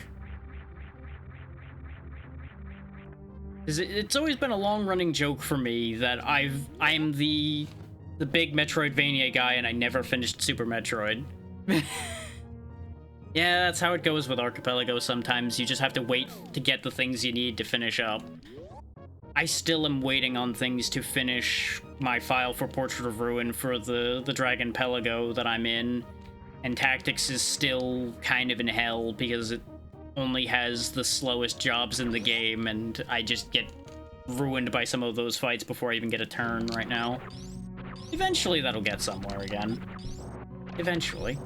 It's always been a long-running joke for me that I'm the big Metroidvania guy and I never finished Super Metroid. Yeah, that's how it goes with Archipelago sometimes. You just have to wait to get the things you need to finish up. I still am waiting on things to finish my file for Portrait of Ruin for the Dragon Pelago that I'm in, and Tactics is still kind of in hell because it only has the slowest jobs in the game, and I just get ruined by some of those fights before I even get a turn right now. Eventually that'll get somewhere again. Eventually.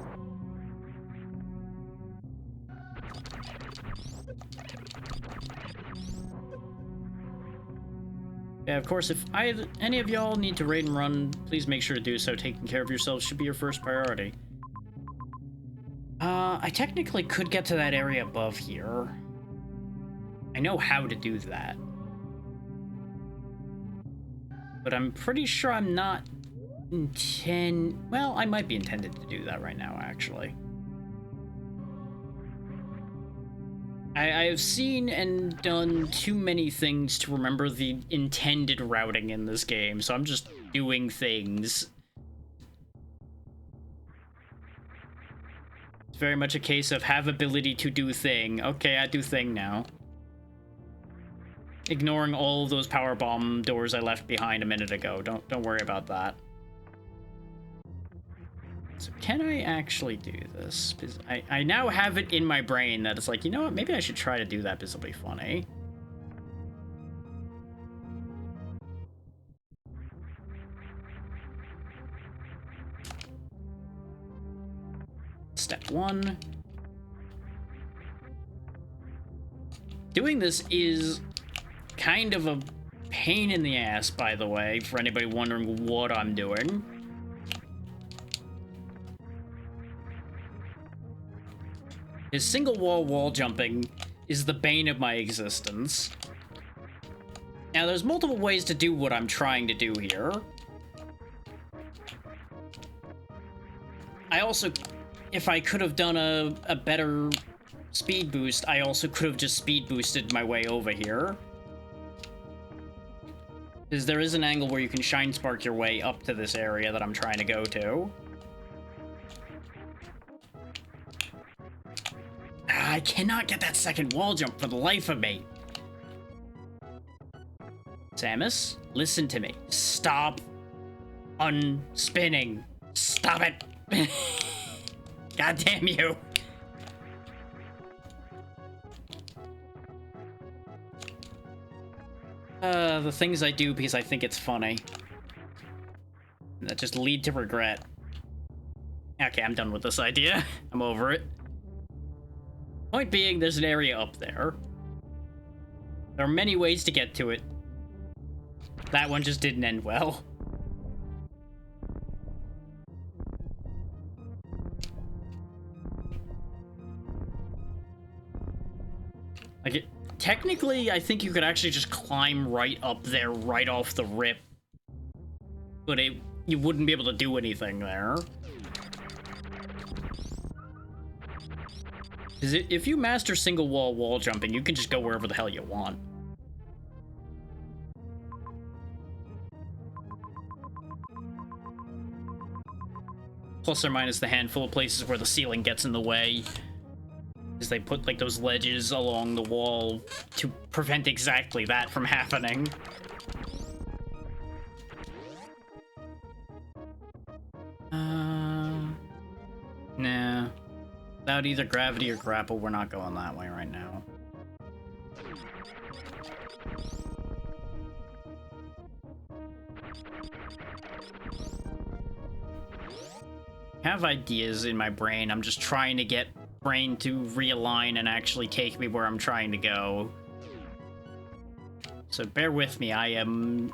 Yeah, of course, if any of y'all need to raid and run, please make sure to do so. Taking care of yourselves should be your first priority. I technically could get to that area above here. I know how to do that. But I'm pretty sure I'm not well, I might be intended to do that right now, actually. I have seen and done too many things to remember the intended routing in this game, so I'm just doing things. It's very much a case of have ability to do thing. Okay, I do thing now. Ignoring all of those power bomb doors I left behind a minute ago. Don't worry about that. So can I actually do this? Because I now have it in my brain that it's like, you know what, maybe I should try to do that because it'll be funny. Step 1. Doing this is kind of a pain in the ass, by the way, for anybody wondering what I'm doing. His single wall jumping is the bane of my existence. Now, there's multiple ways to do what I'm trying to do here. I also, if I could have done a better speed boost, I also could have just speed boosted my way over here. Because there is an angle where you can shine spark your way up to this area that I'm trying to go to. I cannot get that second wall jump for the life of me. Samus, listen to me. Stop unspinning. Stop it. God damn you. The things I do because I think it's funny. That just lead to regret. Okay, I'm done with this idea. I'm over it. Point being, there's an area up there. There are many ways to get to it. That one just didn't end well. Like, technically, I think you could actually just climb right up there, right off the rip. But you wouldn't be able to do anything there. Because if you master single wall jumping, you can just go wherever the hell you want. Plus or minus the handful of places where the ceiling gets in the way. Because they put, like, those ledges along the wall to prevent exactly that from happening. Nah. Without either gravity or grapple, we're not going that way right now. I have ideas in my brain. I'm just trying to get brain to realign and actually take me where I'm trying to go. So bear with me. I am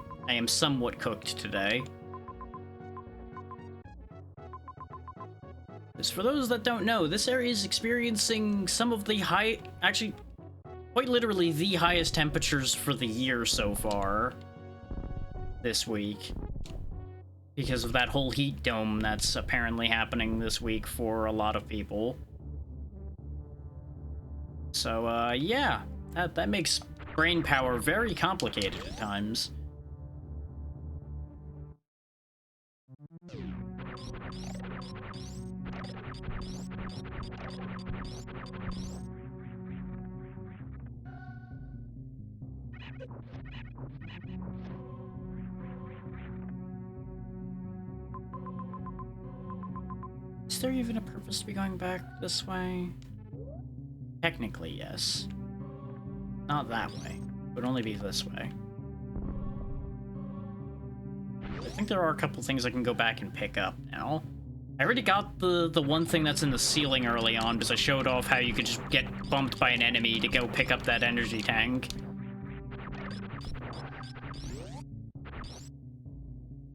somewhat cooked today. Because for those that don't know, this area is experiencing some of the actually, quite literally the highest temperatures for the year so far this week. Because of that whole heat dome that's apparently happening this week for a lot of people. So, yeah, that makes brain power very complicated at times. Is there even a purpose to be going back this way? Technically, yes. Not that way. It would only be this way. I think there are a couple things I can go back and pick up now. I already got the one thing that's in the ceiling early on because I showed off how you could just get bumped by an enemy to go pick up that energy tank.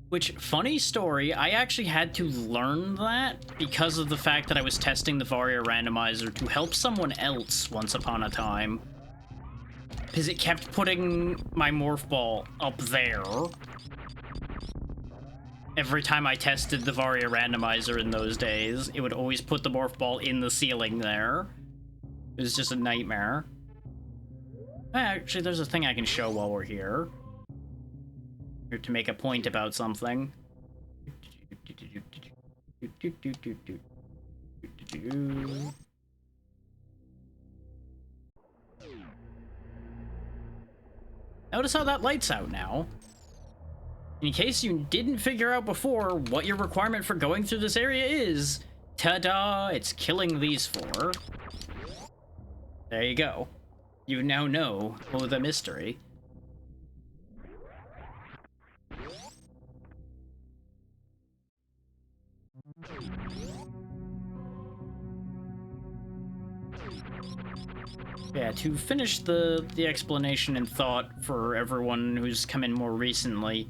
Which, funny story, I actually had to learn that because of the fact that I was testing the Varia randomizer to help someone else once upon a time. Because it kept putting my morph ball up there every time I tested the Varia randomizer in those days. It would always put the morph ball in the ceiling there. It was just a nightmare. Actually, there's a thing I can show while we're here. Here to make a point about something. Notice how that light's out now. In case you didn't figure out before what your requirement for going through this area is, ta-da, it's killing these four. There you go. You now know the mystery. Yeah, to finish the explanation and thought for everyone who's come in more recently,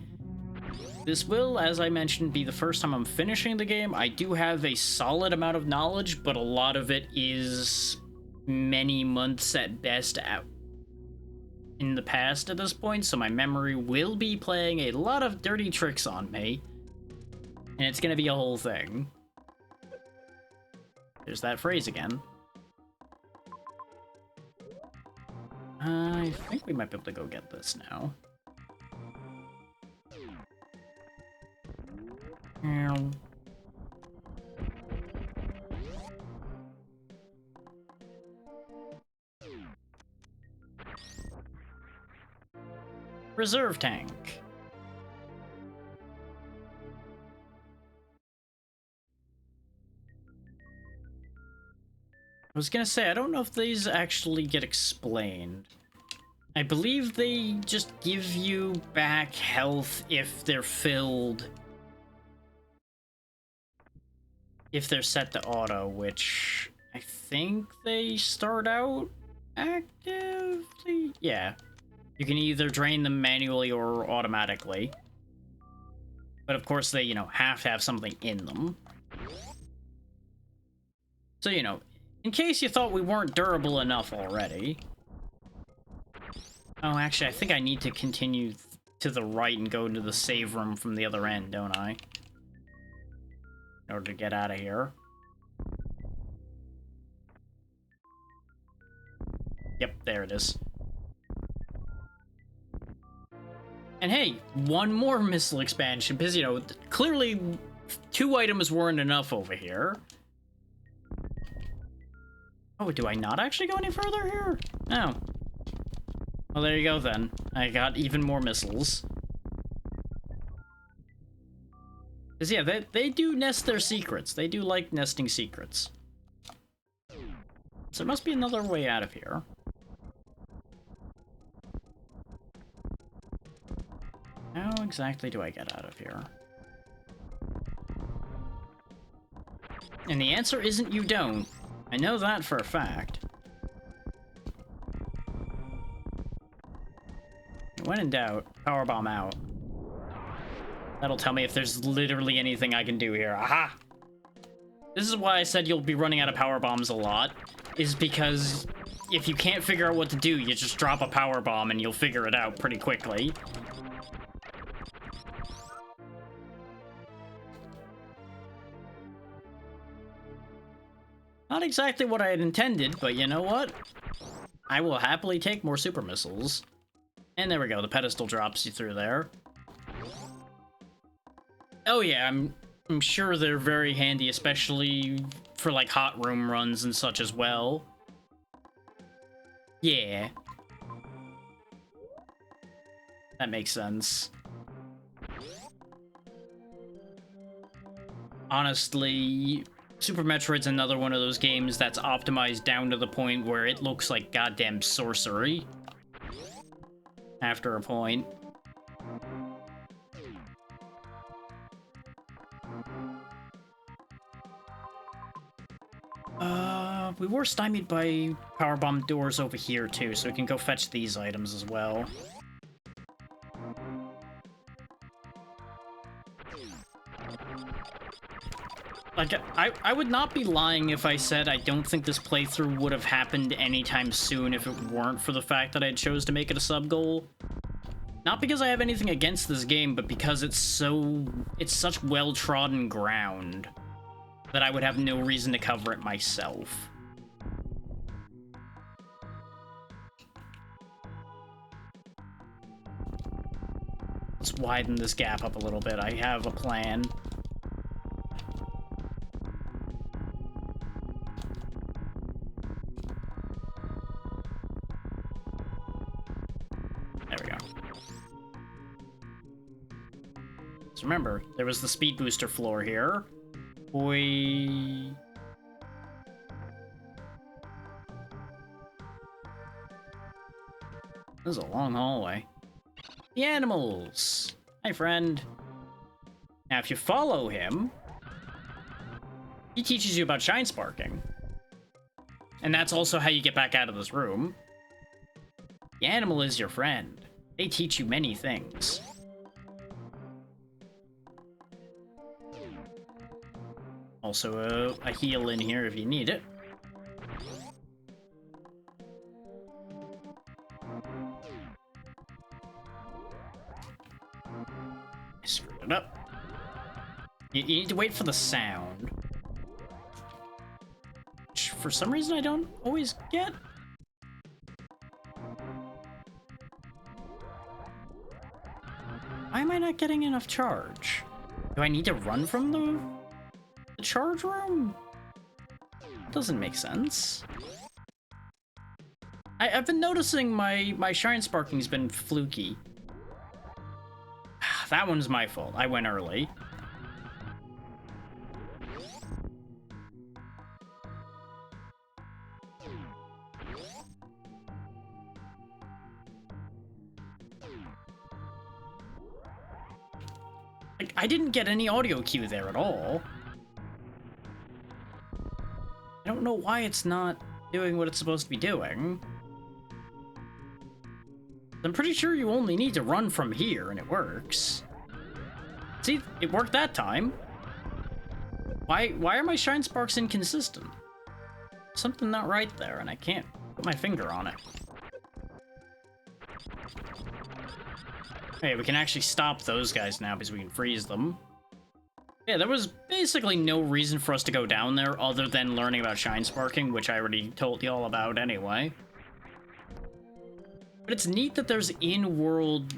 this will, as I mentioned, be the first time I'm finishing the game. I do have a solid amount of knowledge, but a lot of it is many months at best out in the past at this point, so my memory will be playing a lot of dirty tricks on me, and it's gonna be a whole thing. There's that phrase again. I think we might be able to go get this now. Reserve tank. I was gonna say, I don't know if these actually get explained. I believe they just give you back health if they're filled. If they're set to auto, which I think they start out actively. Yeah. You can either drain them manually or automatically. But of course they, have to have something in them. So, in case you thought we weren't durable enough already. Oh, actually, I think I need to continue to the right and go into the save room from the other end, don't I? In order to get out of here. Yep, there it is. And hey, one more missile expansion, because, clearly 2 items weren't enough over here. Oh, do I not actually go any further here? No. Well, there you go then. I got even more missiles. Because, yeah, they do nest their secrets. They do like nesting secrets. So there must be another way out of here. How exactly do I get out of here? And the answer isn't you don't. I know that for a fact. When in doubt, powerbomb out. That'll tell me if there's literally anything I can do here. Aha! This is why I said you'll be running out of power bombs a lot, is because if you can't figure out what to do, you just drop a power bomb and you'll figure it out pretty quickly. Not exactly what I had intended, but you know what? I will happily take more super missiles. And there we go, the pedestal drops you through there. Oh yeah, I'm sure they're very handy, especially for like hot room runs and such as well. Yeah. That makes sense. Honestly, Super Metroid's another one of those games that's optimized down to the point where it looks like goddamn sorcery. After a point. We were stymied by powerbomb doors over here too, so we can go fetch these items as well. Like, I would not be lying if I said I don't think this playthrough would have happened anytime soon if it weren't for the fact that I chose to make it a sub-goal. Not because I have anything against this game, but because it's such well-trodden ground that I would have no reason to cover it myself. Let's widen this gap up a little bit. I have a plan. There we go. So remember, there was the speed booster floor here. Boy. This is a long hallway. The animals! Hi, friend. Now, if you follow him, he teaches you about shine sparking. And that's also how you get back out of this room. The animal is your friend. They teach you many things. Also, a heal in here if you need it. I screwed it up. You need to wait for the sound. Which, for some reason, I don't always get. Why am I not getting enough charge? Do I need to run from the charge room? Doesn't make sense. I've been noticing my shine sparking's been fluky. That one's my fault. I went early. Like, I didn't get any audio cue there at all. I don't know why it's not doing what it's supposed to be doing. I'm pretty sure you only need to run from here and it works. See, it worked that time. Why are my shine sparks inconsistent? Something not right there and I can't put my finger on it. Okay, we can actually stop those guys now because we can freeze them. Yeah, there was basically no reason for us to go down there other than learning about shine sparking, which I already told you all about anyway. But it's neat that there's in-world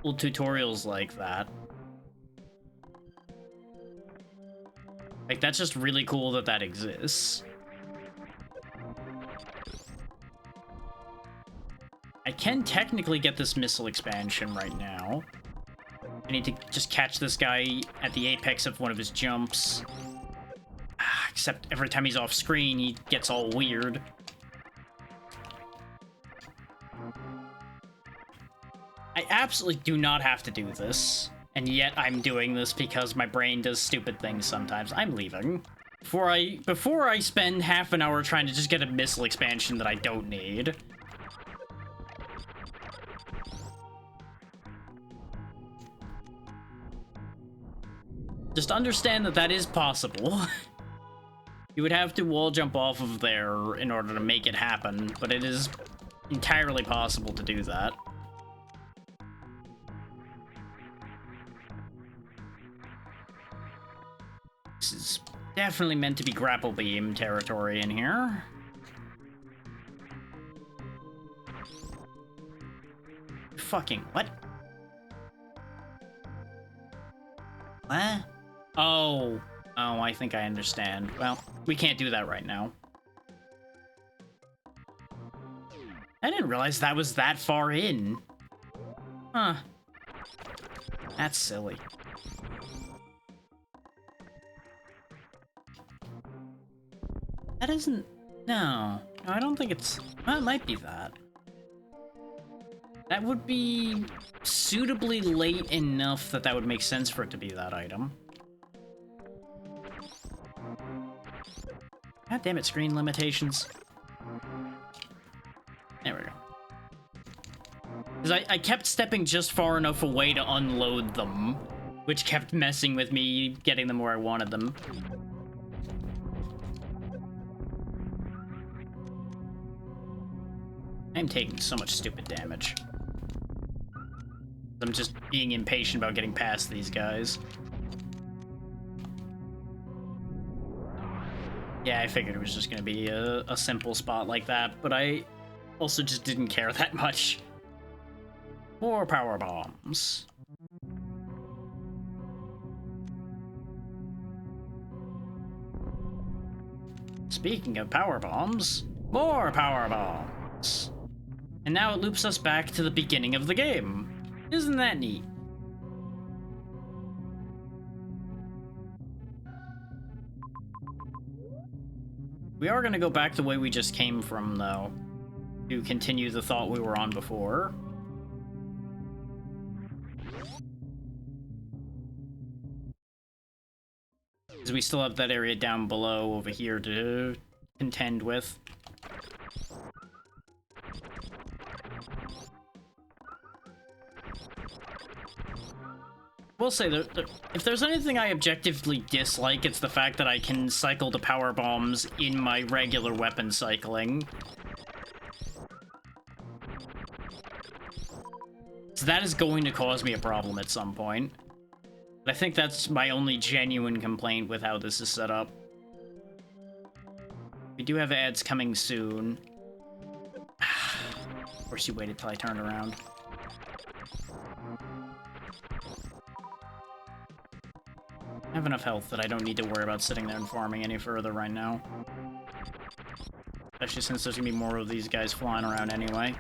tutorials like that. Like, that's just really cool that that exists. I can technically get this missile expansion right now. I need to just catch this guy at the apex of one of his jumps. Except every time he's off screen, he gets all weird. I absolutely do not have to do this, and yet I'm doing this because my brain does stupid things sometimes. I'm leaving. Before I spend half an hour trying to just get a missile expansion that I don't need. Just understand that that is possible. You would have to wall jump off of there in order to make it happen, but it is entirely possible to do that. This is definitely meant to be grapple beam territory in here. Fucking what? What? Oh, I think I understand. Well, we can't do that right now. I didn't realize that was that far in. Huh. That's silly. That isn't... No, I don't think it's... Well, it might be that. That would be suitably late enough that that would make sense for it to be that item. God damn it, screen limitations. There we go. Because I kept stepping just far enough away to unload them, which kept messing with me getting them where I wanted them. I'm taking so much stupid damage. I'm just being impatient about getting past these guys. Yeah, I figured it was just gonna be a simple spot like that, but I also just didn't care that much. More power bombs. Speaking of power bombs, more power bombs. And now it loops us back to the beginning of the game. Isn't that neat? We are going to go back the way we just came from, though, to continue the thought we were on before. Because we still have that area down below over here to contend with. Will say that if there's anything I objectively dislike, it's the fact that I can cycle the power bombs in my regular weapon cycling. So that is going to cause me a problem at some point. But I think that's my only genuine complaint with how this is set up. We do have ads coming soon. Of course you waited till I turned around. I have enough health that I don't need to worry about sitting there and farming any further right now. Especially since there's gonna be more of these guys flying around anyway.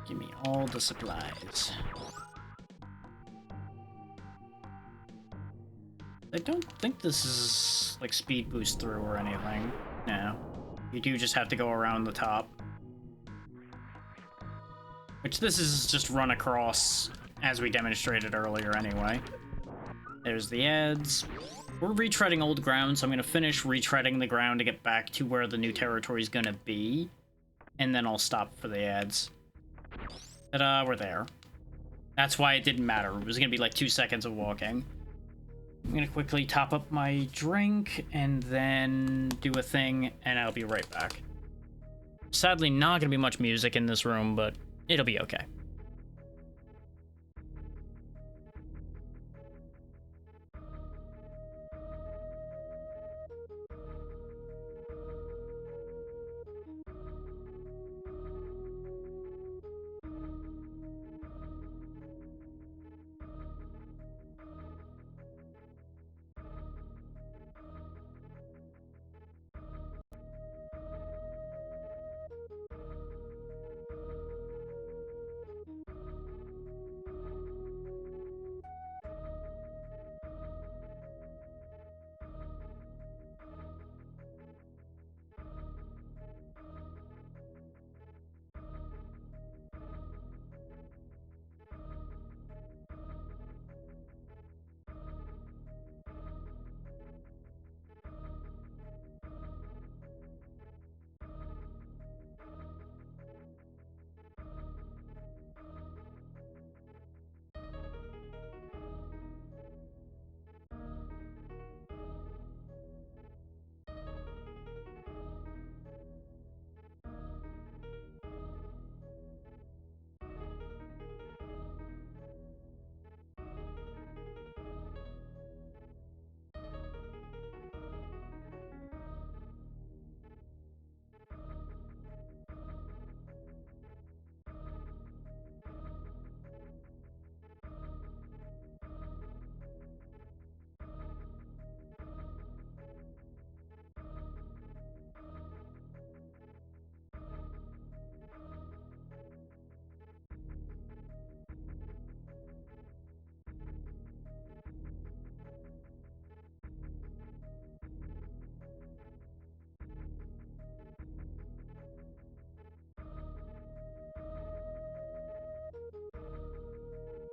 Give me all the supplies. I don't think this is like speed boost through or anything. No. You do just have to go around the top. Which this is just run across as we demonstrated earlier anyway. There's the ads. We're retreading old ground, so I'm going to finish retreading the ground to get back to where the new territory is going to be. And then I'll stop for the ads. Ta-da, we're there. That's why it didn't matter. It was going to be like 2 seconds of walking. I'm going to quickly top up my drink and then do a thing, and I'll be right back. Sadly, not going to be much music in this room, but it'll be okay.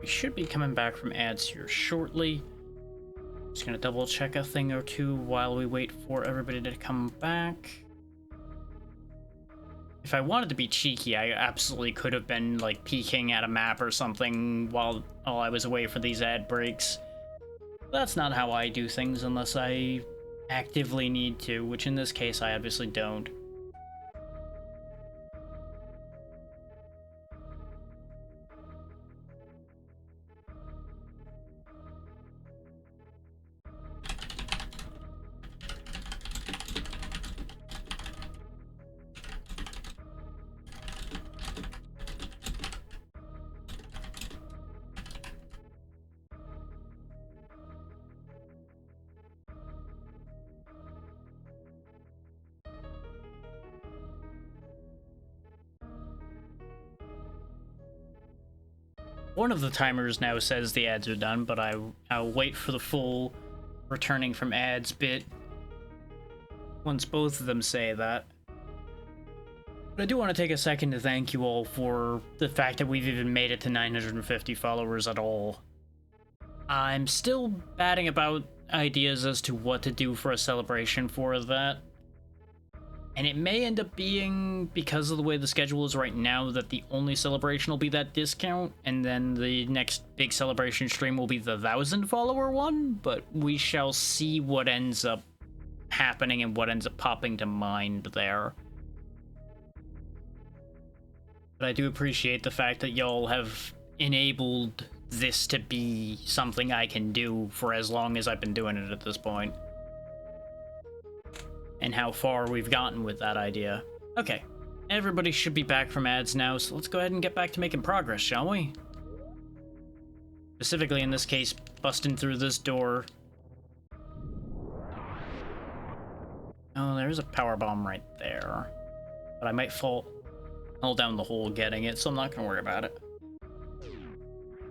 We should be coming back from ads here shortly. Just gonna double check a thing or two while we wait for everybody to come back. If I wanted to be cheeky, I absolutely could have been like peeking at a map or something while I was away for these ad breaks. That's not how I do things unless I actively need to, which in this case I obviously don't. One of the timers now says the ads are done, but I'll wait for the full returning from ads bit once both of them say that. But I do want to take a second to thank you all for the fact that we've even made it to 950 followers at all. I'm still batting about ideas as to what to do for a celebration for that. And it may end up being, because of the way the schedule is right now, that the only celebration will be that discount, and then the next big celebration stream will be the 1,000 follower one, but we shall see what ends up happening and what ends up popping to mind there. But I do appreciate the fact that y'all have enabled this to be something I can do for as long as I've been doing it at this point. And how far we've gotten with that idea. Okay, everybody should be back from ads now, so let's go ahead and get back to making progress, shall we? Specifically in this case, busting through this door. Oh, there's a power bomb right there. But I might fall down the hole getting it, so I'm not gonna worry about it.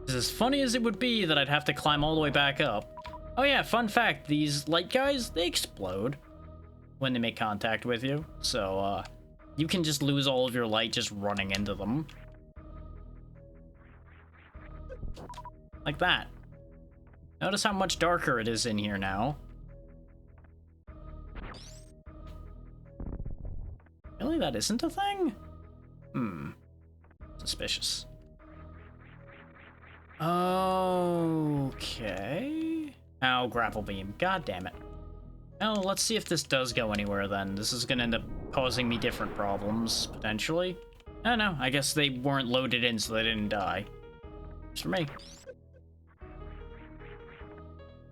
It's as funny as it would be that I'd have to climb all the way back up. Oh yeah, fun fact, these light guys, they explode when they make contact with you. So, you can just lose all of your light just running into them. Like that. Notice how much darker it is in here now. Really? That isn't a thing? Suspicious. Okay. Ow, grapple beam. God damn it. Oh, let's see if this does go anywhere then. This is gonna end up causing me different problems, potentially. I don't know. I guess they weren't loaded in, so they didn't die. Just for me.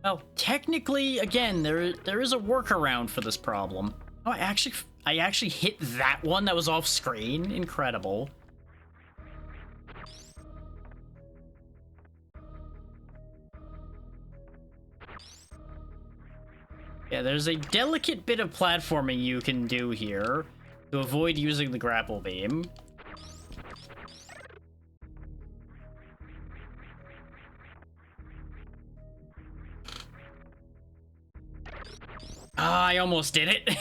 Well, technically, again, there is a workaround for this problem. Oh, I actually hit that one that was off screen. Incredible. Yeah, there's a delicate bit of platforming you can do here to avoid using the grapple beam. Ah, I almost did it.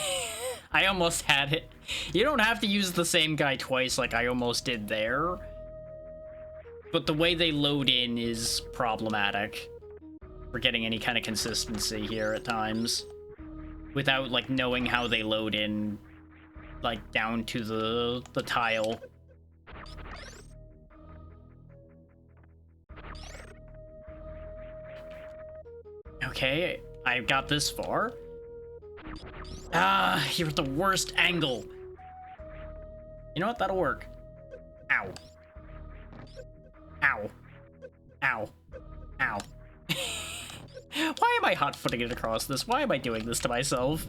I almost had it. You don't have to use the same guy twice like I almost did there. But the way they load in is problematic. We're getting any kind of consistency here at times. Without, like, knowing how they load in, like, down to the tile. Okay, I got this far. Ah, you're at the worst angle. You know what? That'll work. Ow. Ow. Ow. Ow. Why am I hot-footing it across this? Why am I doing this to myself?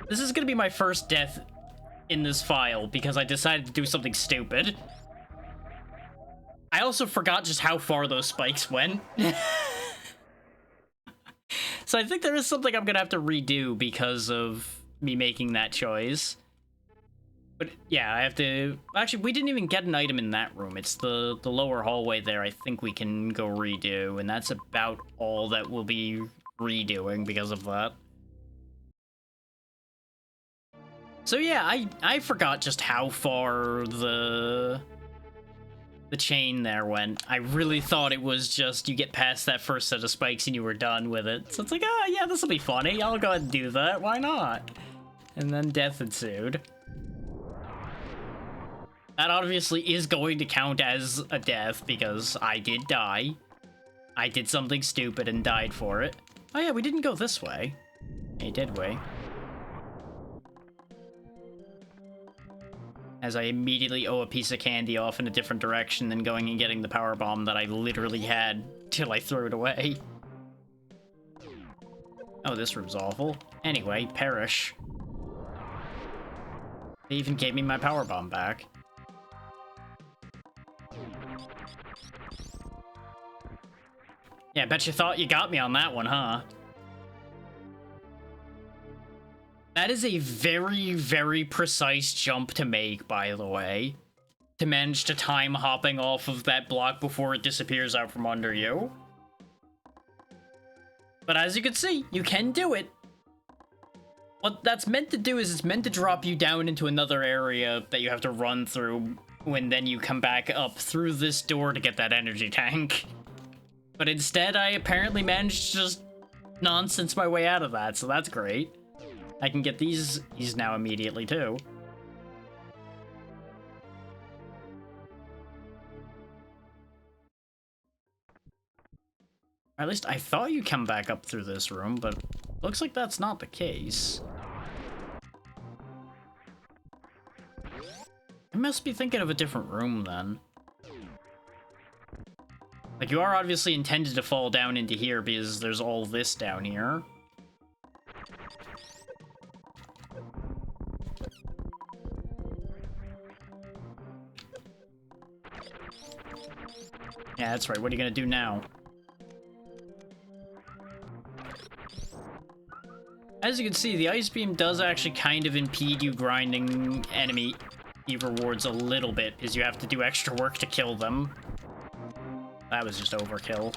This is gonna be my first death in this file because I decided to do something stupid. I also forgot just how far those spikes went. So I think there is something I'm gonna have to redo because of me making that choice. But yeah, I have to... Actually, we didn't even get an item in that room. It's the lower hallway there I think we can go redo, and that's about all that we'll be redoing because of that. So yeah, I forgot just how far the chain there went. I really thought it was just you get past that first set of spikes and you were done with it. So it's like, ah, yeah, this'll be funny. I'll go ahead and do that. Why not? And then death ensued. That obviously is going to count as a death because I did die. I did something stupid and died for it. Oh yeah, we didn't go this way. Hey, did we? As I immediately owe a piece of candy off in a different direction than going and getting the power bomb that I literally had till I threw it away. Oh, this room's awful. Anyway, perish. They even gave me my power bomb back. Yeah, bet you thought you got me on that one, huh? That is a very, very precise jump to make, by the way. To manage to time hopping off of that block before it disappears out from under you. But as you can see, you can do it. What that's meant to do is it's meant to drop you down into another area that you have to run through when then you come back up through this door to get that energy tank. But instead, I apparently managed to just nonsense my way out of that, so that's great. I can get these now immediately, too. Or at least I thought you come back up through this room, but looks like that's not the case. I must be thinking of a different room then. Like, you are obviously intended to fall down into here because there's all this down here. Yeah, that's right. What are you gonna do now? As you can see, the ice beam does actually kind of impede you grinding enemy rewards a little bit, because you have to do extra work to kill them. That was just overkill.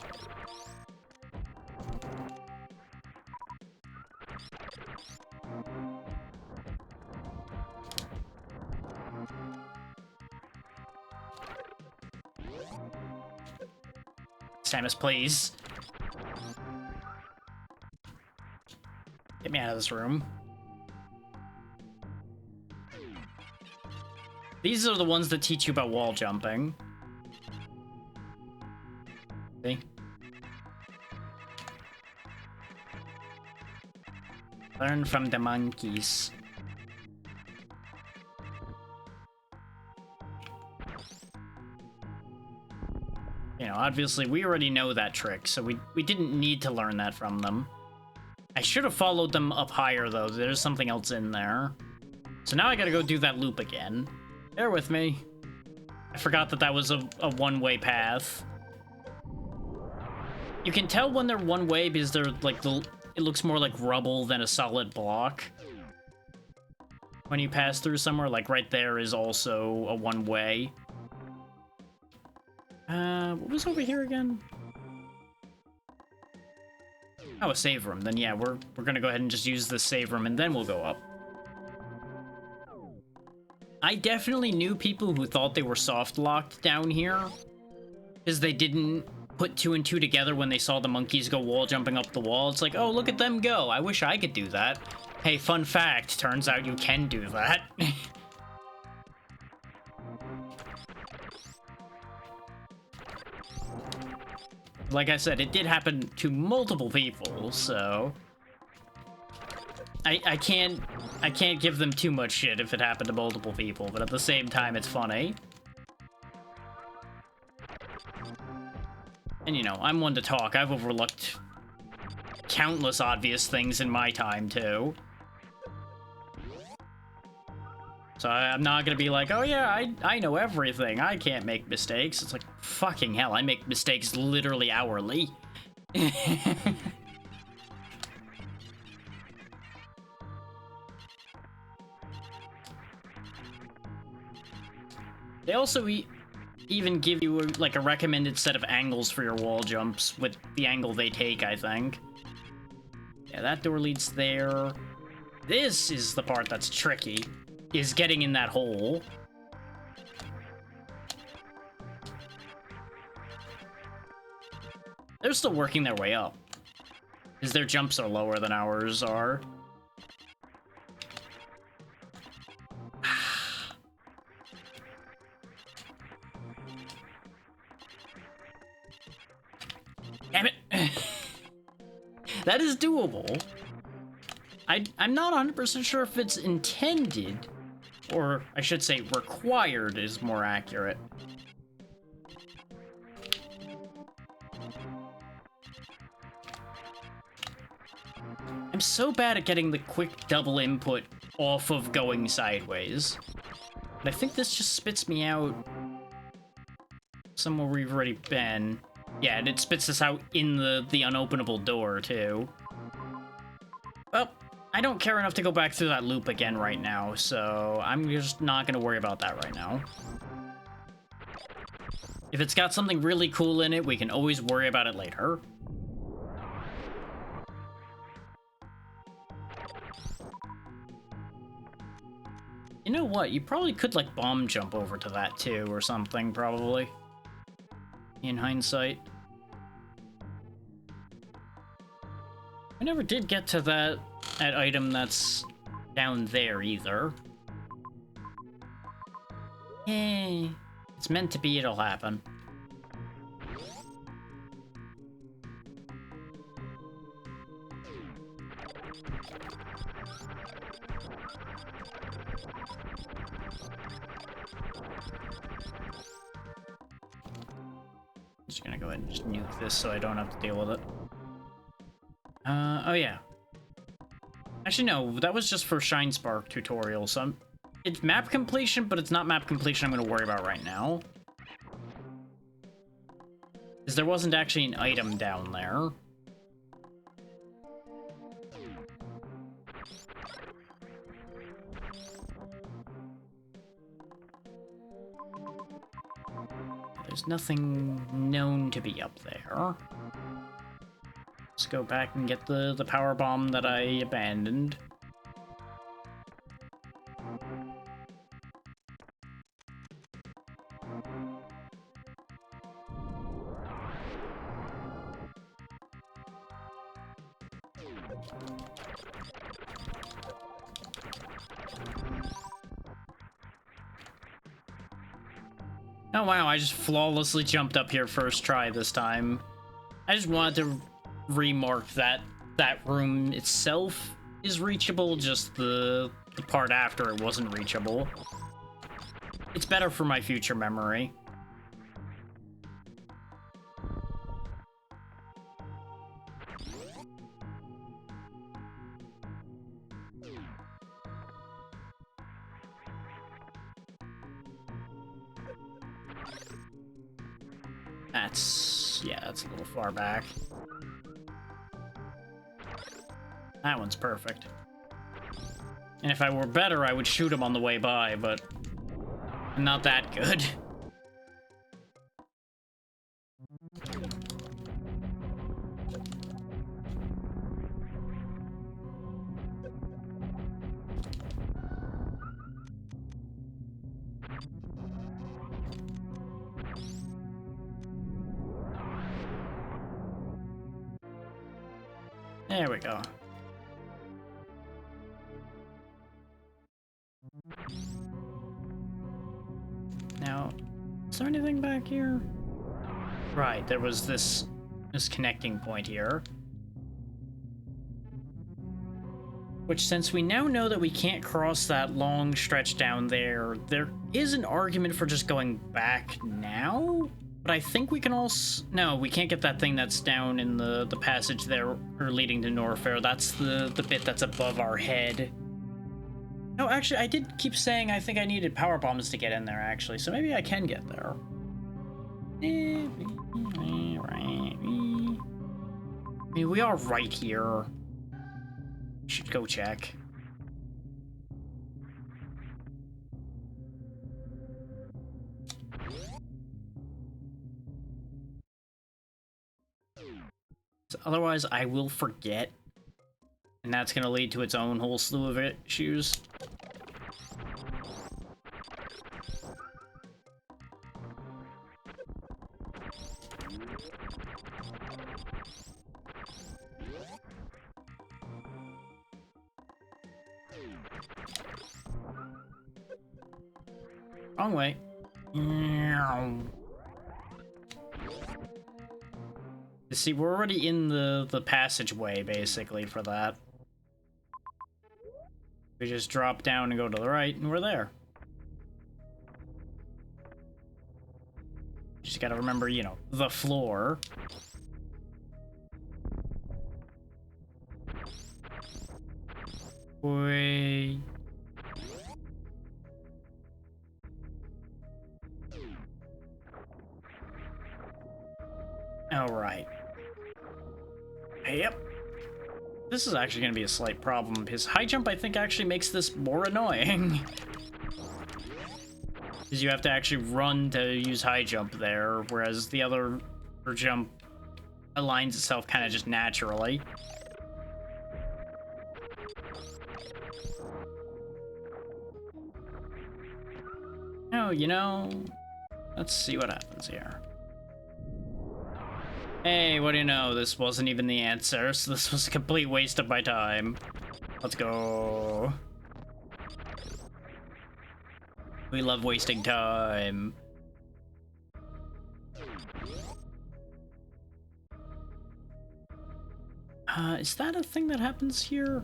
Samus, please. Get me out of this room. These are the ones that teach you about wall jumping. See? Learn from the monkeys. You know, obviously we already know that trick, so we didn't need to learn that from them. I should have followed them up higher, though. There's something else in there. So now I gotta go do that loop again. Bear with me. I forgot that that was a one-way path. You can tell when they're one-way because they're, like, it looks more like rubble than a solid block. When you pass through somewhere, like right there is also a one-way. What was over here again? Oh, a save room. Then yeah, we're gonna go ahead and just use the save room and then we'll go up. I definitely knew people who thought they were soft locked down here because they didn't put 2 and 2 together when they saw the monkeys go wall jumping up the wall. It's like, oh, look at them go. I wish I could do that. Hey, fun fact, turns out you can do that. Like I said, it did happen to multiple people, so I can't give them too much shit if it happened to multiple people, but at the same time, it's funny. And you know, I'm one to talk. I've overlooked countless obvious things in my time, too. So I'm not gonna be like, oh yeah, I know everything. I can't make mistakes. It's like, fucking hell, I make mistakes literally hourly. They also even give you like a recommended set of angles for your wall jumps with the angle they take, I think. Yeah, that door leads there. This is the part that's tricky, is getting in that hole. They're still working their way up, because their jumps are lower than ours are. Damn it! That is doable. I'm not 100% sure if it's intended, or I should say required is more accurate. I'm so bad at getting the quick double input off of going sideways. But I think this just spits me out somewhere we've already been. Yeah, and it spits us out in the unopenable door, too. Well, I don't care enough to go back through that loop again right now, so I'm just not gonna worry about that right now. If it's got something really cool in it, we can always worry about it later. You know what? You probably could, like, bomb jump over to that, too, or something, probably. In hindsight. I never did get to that item that's down there, either. Hey, it's meant to be, it'll happen. just gonna go ahead and just nuke this so I don't have to deal with it. Oh yeah. Actually, no, that was just for Shine Spark tutorial, so it's map completion, but it's not map completion I'm gonna worry about right now. Because there wasn't actually an item down there. There's nothing known to be up there. Let's go back and get the power bomb that I abandoned. Oh wow, I just flawlessly jumped up here first try this time. I just wanted to remark that that room itself is reachable, just the part after it wasn't reachable. It's better for my future memory. Yeah, that's a little far back. That one's perfect. And if I were better, I would shoot him on the way by, but I'm not that good. There we go. Now, is there anything back here? Right, there was this connecting point here. Which, since we now know that we can't cross that long stretch down there, there is an argument for just going back now? But I think we can also... No, we can't get that thing that's down in the passage there, or leading to Norfair. That's the bit that's above our head. No, actually, I did keep saying I think I needed power bombs to get in there, actually, so maybe I can get there. I mean, we are right here. Should go check. Otherwise, I will forget. And that's going to lead to its own whole slew of issues. Wrong way. See, we're already in the passageway, basically, for that. We just drop down and go to the right, and we're there. Just gotta remember, you know, the floor. Wait. All right. Yep. This is actually going to be a slight problem. His high jump, I think, actually makes this more annoying. Because you have to actually run to use high jump there, whereas the other jump aligns itself kind of just naturally. Oh, you know, let's see what happens here. Hey, what do you know? This wasn't even the answer, so this was a complete waste of my time. Let's go. We love wasting time. Is that a thing that happens here?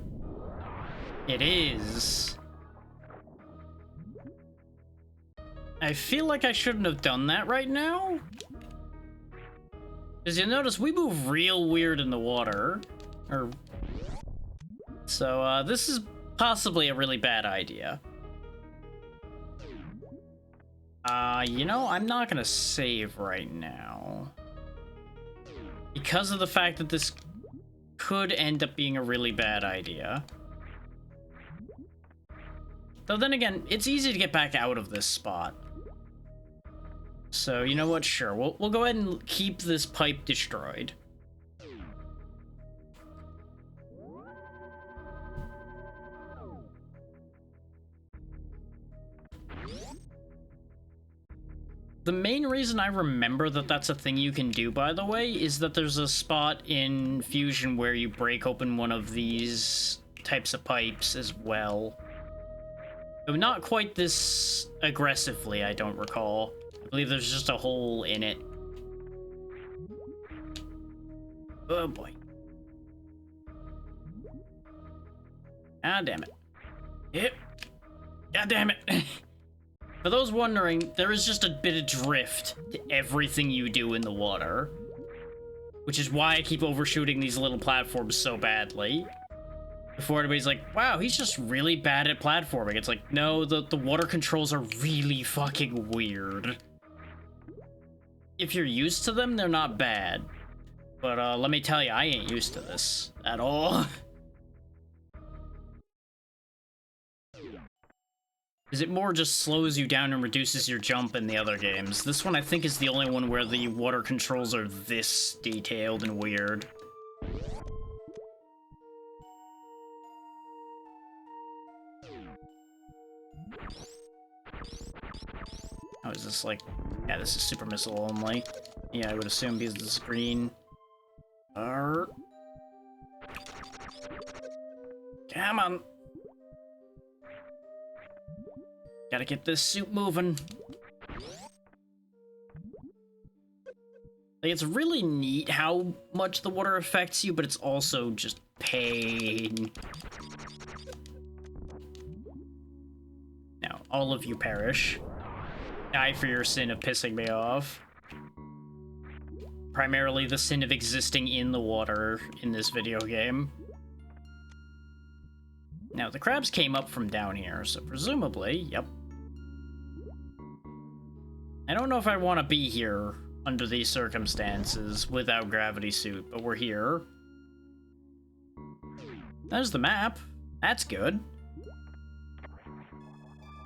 It is. I feel like I shouldn't have done that right now. As you notice, we move real weird in the water. So, this is possibly a really bad idea. You know, I'm not gonna save right now. Because of the fact that this could end up being a really bad idea. Though then again, it's easy to get back out of this spot. So, you know what? Sure, we'll go ahead and keep this pipe destroyed. The main reason I remember that that's a thing you can do, by the way, is that there's a spot in Fusion where you break open one of these types of pipes as well. Though not quite this aggressively, I don't recall. I believe there's just a hole in it. Oh boy. Ah, damn it. Yep. God damn it. For those wondering, there is just a bit of drift to everything you do in the water. Which is why I keep overshooting these little platforms so badly. Before anybody's like, wow, he's just really bad at platforming. It's like, no, the water controls are really fucking weird. If you're used to them, they're not bad. But let me tell you, I ain't used to this at all. Is it more just slows you down and reduces your jump in the other games? This one I think is the only one where the water controls are this detailed and weird. Oh, is this like... Yeah, this is super missile only. Yeah, I would assume because this is green. Come on! Gotta get this suit moving. Like, it's really neat how much the water affects you, but it's also just pain. Now, all of you perish. Die for your sin of pissing me off. Primarily the sin of existing in the water in this video game. Now, the crabs came up from down here, so presumably, yep. I don't know if I want to be here under these circumstances without gravity suit, but we're here. There's the map. That's good.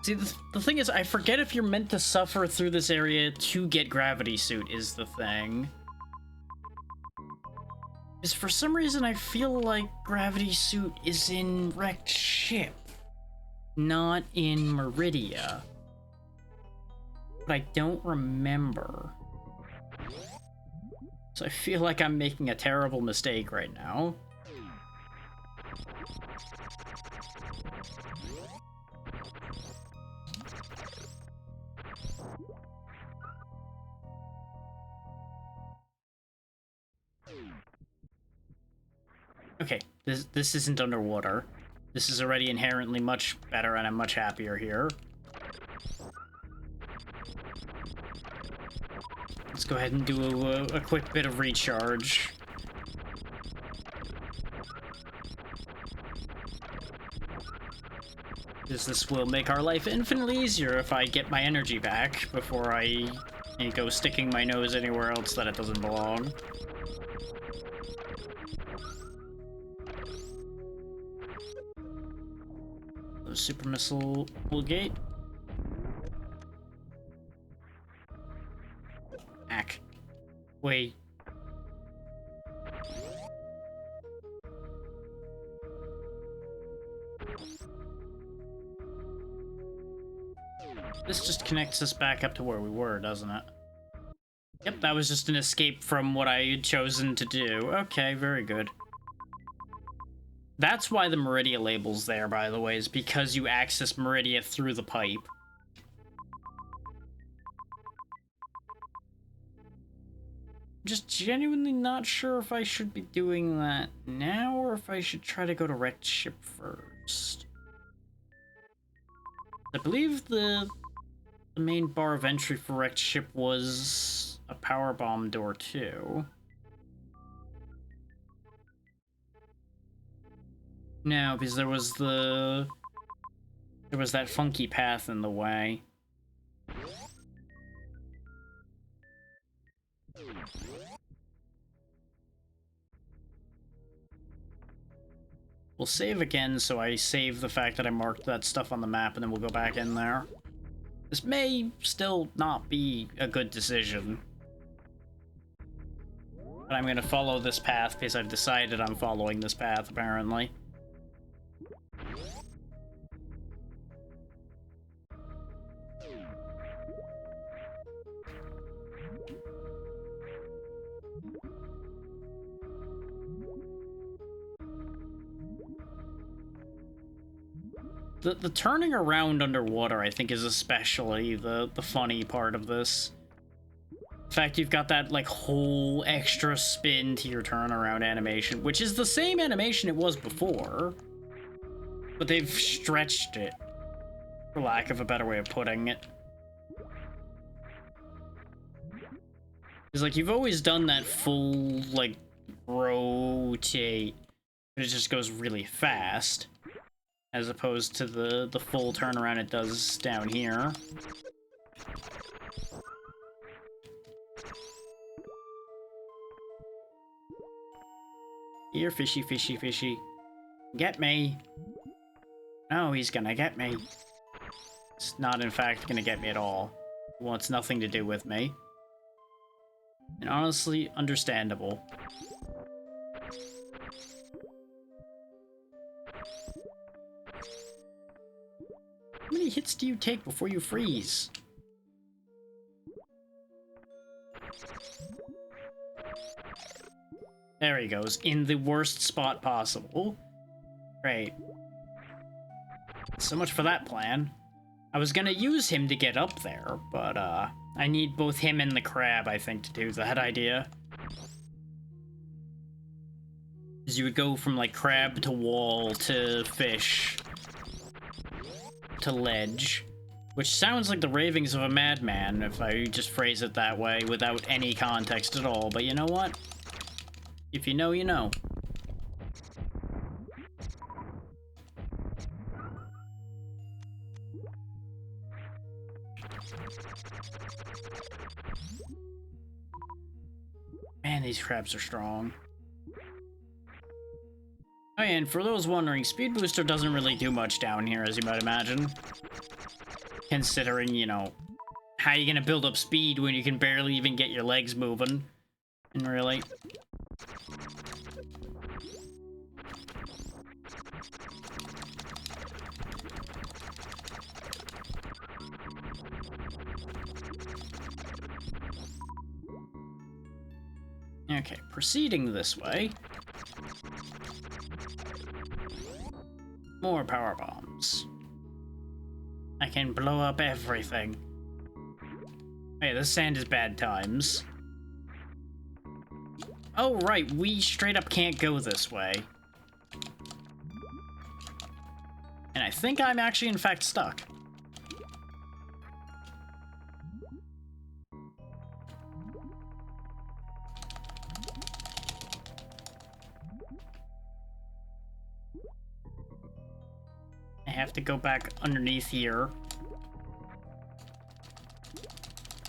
See, the thing is, I forget if you're meant to suffer through this area to get gravity suit is the thing. Because for some reason I feel like gravity suit is in wrecked ship, not in Meridia. But I don't remember. So I feel like I'm making a terrible mistake right now. Okay, this isn't underwater. This is already inherently much better, and I'm much happier here. Let's go ahead and do a quick bit of recharge. Because this will make our life infinitely easier if I get my energy back before I go sticking my nose anywhere else that it doesn't belong. Super missile gate. Ack. Wait. This just connects us back up to where we were, doesn't it? Yep, that was just an escape from what I had chosen to do. Okay, very good. That's why the Meridia label's there, by the way, is because you access Meridia through the pipe. Just genuinely not sure if I should be doing that now, or if I should try to go to wrecked ship first. I believe the main bar of entry for wrecked ship was a power bomb door too. No, because there was that funky path in the way. We'll save again, so I save the fact that I marked that stuff on the map, and then we'll go back in there. This may still not be a good decision. But I'm gonna follow this path because I've decided I'm following this path, apparently. The turning around underwater, I think, is especially the funny part of this. In fact, you've got that, like, whole extra spin to your turnaround animation, which is the same animation it was before, but they've stretched it, for lack of a better way of putting it. It's like, you've always done that full, like, rotate, but it just goes really fast, as opposed to the full turnaround it does down here. Here, fishy, fishy, fishy. Get me. No, he's gonna get me. It's not, in fact, gonna get me at all. It wants nothing to do with me. And honestly, understandable. How many hits do you take before you freeze? There he goes, in the worst spot possible. Great. So much for that plan. I was gonna use him to get up there, but I need both him and the crab, I think, to do that idea. Because you would go from, like, crab to wall to fish to ledge, which sounds like the ravings of a madman if I just phrase it that way without any context at all, but you know what? If you know, you know. Man, these crabs are strong. Oh, and for those wondering, Speed Booster doesn't really do much down here, as you might imagine. Considering, you know, how you gonna build up speed when you can barely even get your legs moving? And really... Okay, proceeding this way. More power bombs. I can blow up everything. Hey, this sand is bad times. Oh, right, we straight up can't go this way. And I think I'm actually, in fact, stuck. I have to go back underneath here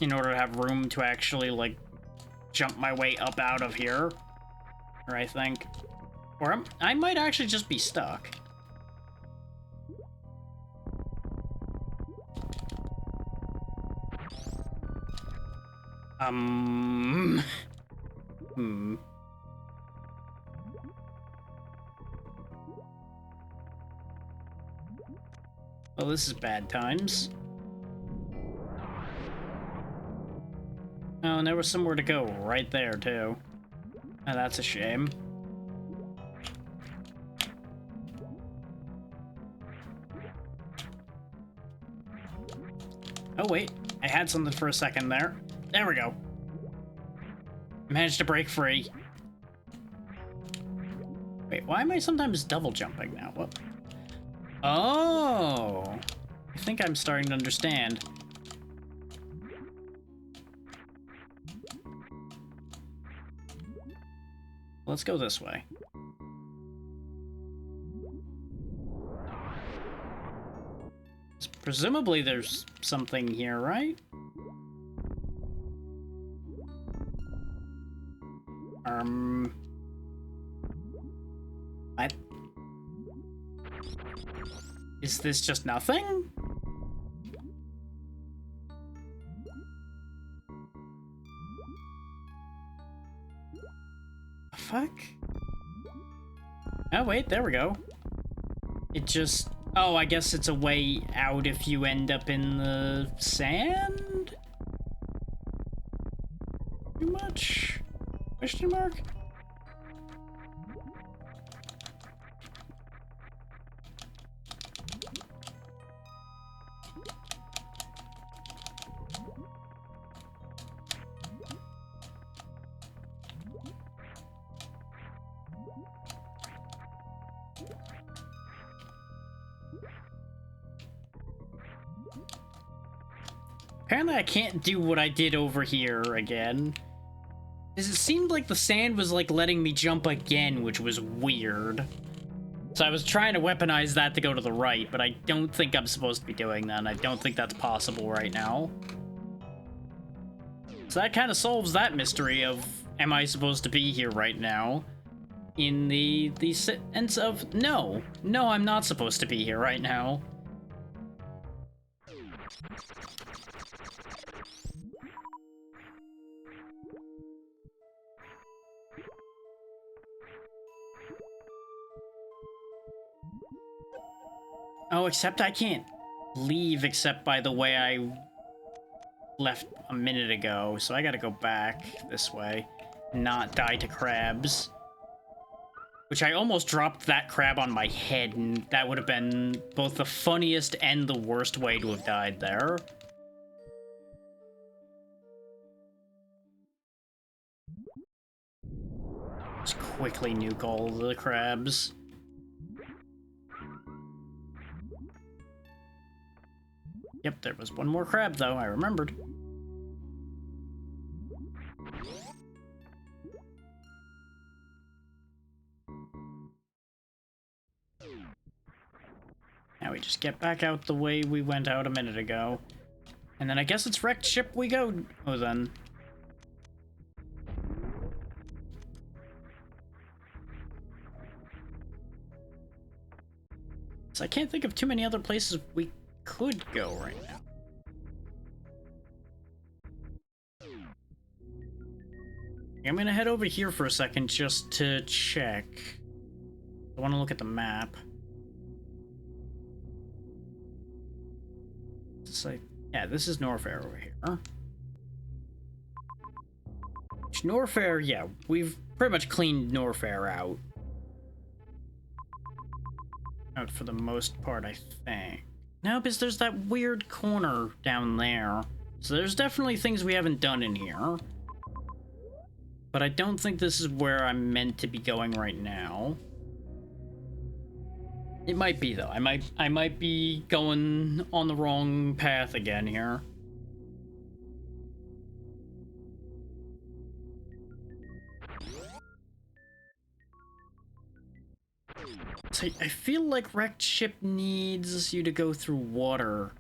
in order to have room to actually, like, jump my way up out of here. Or I think. Or I might actually just be stuck. Well, this is bad times. Oh, and there was somewhere to go right there, too. Oh, that's a shame. Oh, wait. I had something for a second there. There we go. Managed to break free. Wait, why am I sometimes double jumping now? What? Oh! I think I'm starting to understand. Let's go this way. Presumably there's something here, right? What? Is this just nothing? The fuck? Oh, wait, there we go. It just... Oh, I guess it's a way out if you end up in the sand? Too much? Question mark? Apparently I can't do what I did over here again. It seemed like the sand was like letting me jump again, which was weird. So I was trying to weaponize that to go to the right, but I don't think I'm supposed to be doing that, and I don't think that's possible right now. So that kind of solves that mystery of, am I supposed to be here right now? In the sense of, no, I'm not supposed to be here right now. Oh, except I can't leave except by the way I left a minute ago, so I gotta go back this way, not die to crabs. Which I almost dropped that crab on my head, and that would have been both the funniest and the worst way to have died there. Just quickly nuke all the crabs. Yep, there was one more crab, though, I remembered. Now we just get back out the way we went out a minute ago. And then I guess it's wrecked ship we go. Oh, then. So I can't think of too many other places we could go right now. I'm gonna head over here for a second just to check. I want to look at the map. It's like, yeah, this is Norfair over here. Which Norfair, yeah, we've pretty much cleaned Norfair out. Out for the most part, I think. No, because there's that weird corner down there. So there's definitely things we haven't done in here. But I don't think this is where I'm meant to be going right now. It might be, though. I might be going on the wrong path again here. So I feel like wrecked ship needs you to go through water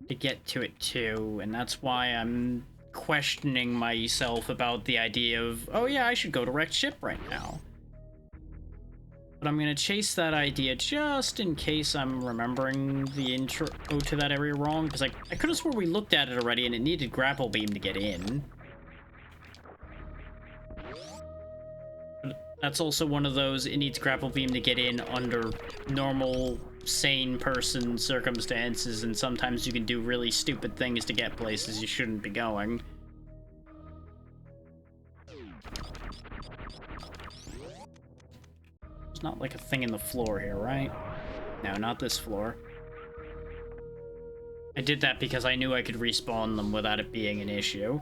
to get to it too, and that's why I'm questioning myself about the idea of, oh yeah, I should go to wrecked ship right now. But I'm gonna chase that idea just in case I'm remembering the intro to that area wrong, because I could have swore we looked at it already and it needed grapple beam to get in. That's also one of those, it needs grapple beam to get in under normal, sane person circumstances, and sometimes you can do really stupid things to get places you shouldn't be going. There's not like a thing in the floor here, right? No, not this floor. I did that because I knew I could respawn them without it being an issue.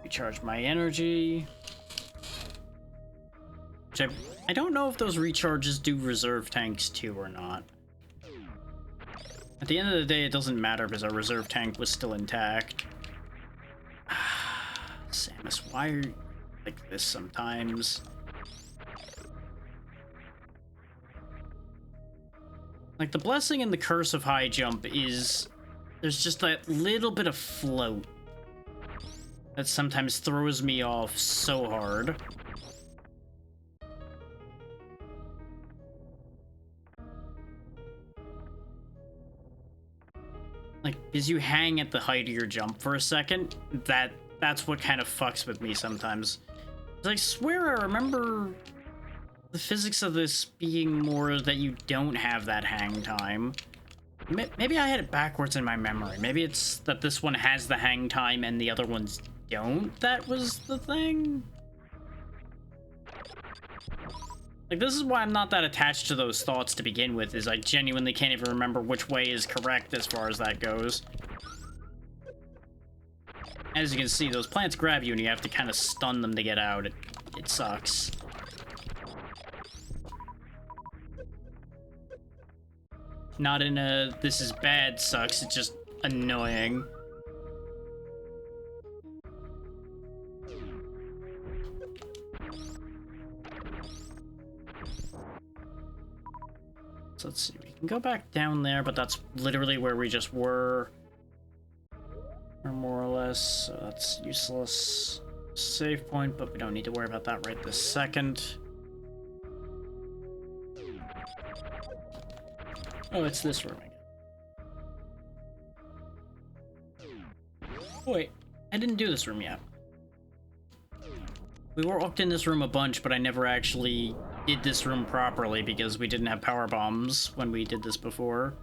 Recharge my energy. Which I don't know if those recharges do reserve tanks too or not. At the end of the day, it doesn't matter because our reserve tank was still intact. Samus, why are you like this sometimes? Like, the blessing and the curse of high jump is there's just that little bit of float that sometimes throws me off so hard. Like, as you hang at the height of your jump for a second, that's what kind of fucks with me sometimes. I swear I remember the physics of this being more that you don't have that hang time. Maybe I had it backwards in my memory. Maybe it's that this one has the hang time and the other ones don't. That was the thing. Like, this is why I'm not that attached to those thoughts to begin with, is I genuinely can't even remember which way is correct as far as that goes. As you can see, those plants grab you and you have to kind of stun them to get out. It sucks. Not in a this is bad sucks, it's just annoying. So let's see, we can go back down there, but that's literally where we just were. Or more or less, so that's useless. Save point, but we don't need to worry about that right this second. Oh, it's this room again. Oh, wait, I didn't do this room yet. We walked in this room a bunch, but I never actually did this room properly because we didn't have power bombs when we did this before.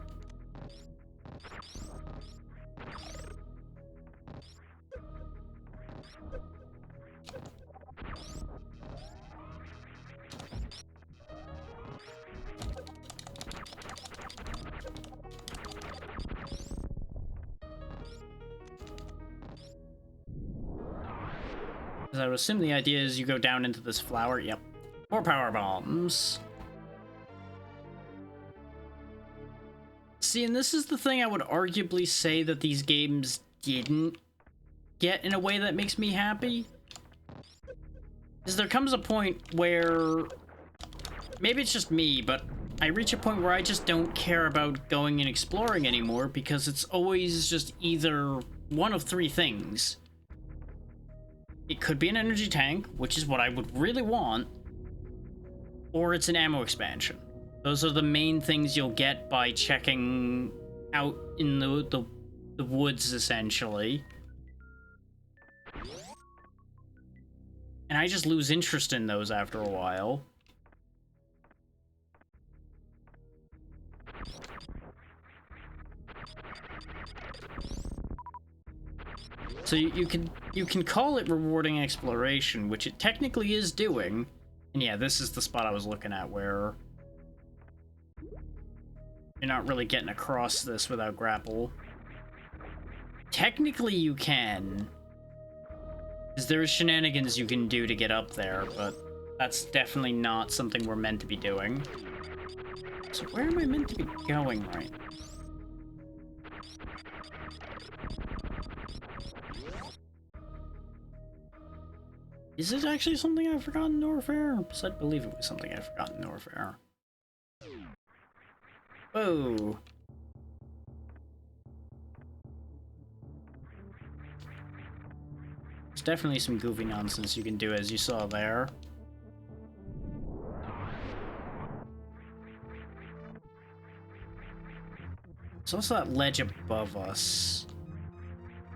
I would assume the idea is you go down into this flower. Yep. More power bombs. See, and this is the thing I would arguably say that these games didn't get in a way that makes me happy. Is there comes a point where maybe it's just me, but I reach a point where I just don't care about going and exploring anymore because it's always just either one of three things. It could be an energy tank, which is what I would really want, or it's an ammo expansion. Those are the main things you'll get by checking out in the woods, essentially. And I just lose interest in those after a while. So you can call it rewarding exploration, which it technically is doing. And yeah, this is the spot I was looking at where you're not really getting across this without grapple. Technically you can, because there is shenanigans you can do to get up there, but that's definitely not something we're meant to be doing. So where am I meant to be going right now? Is it actually something I forgot in Norfair? Because I believe it was something I forgot in Norfair. Whoa. There's definitely some goofy nonsense you can do, as you saw there. There's also that ledge above us.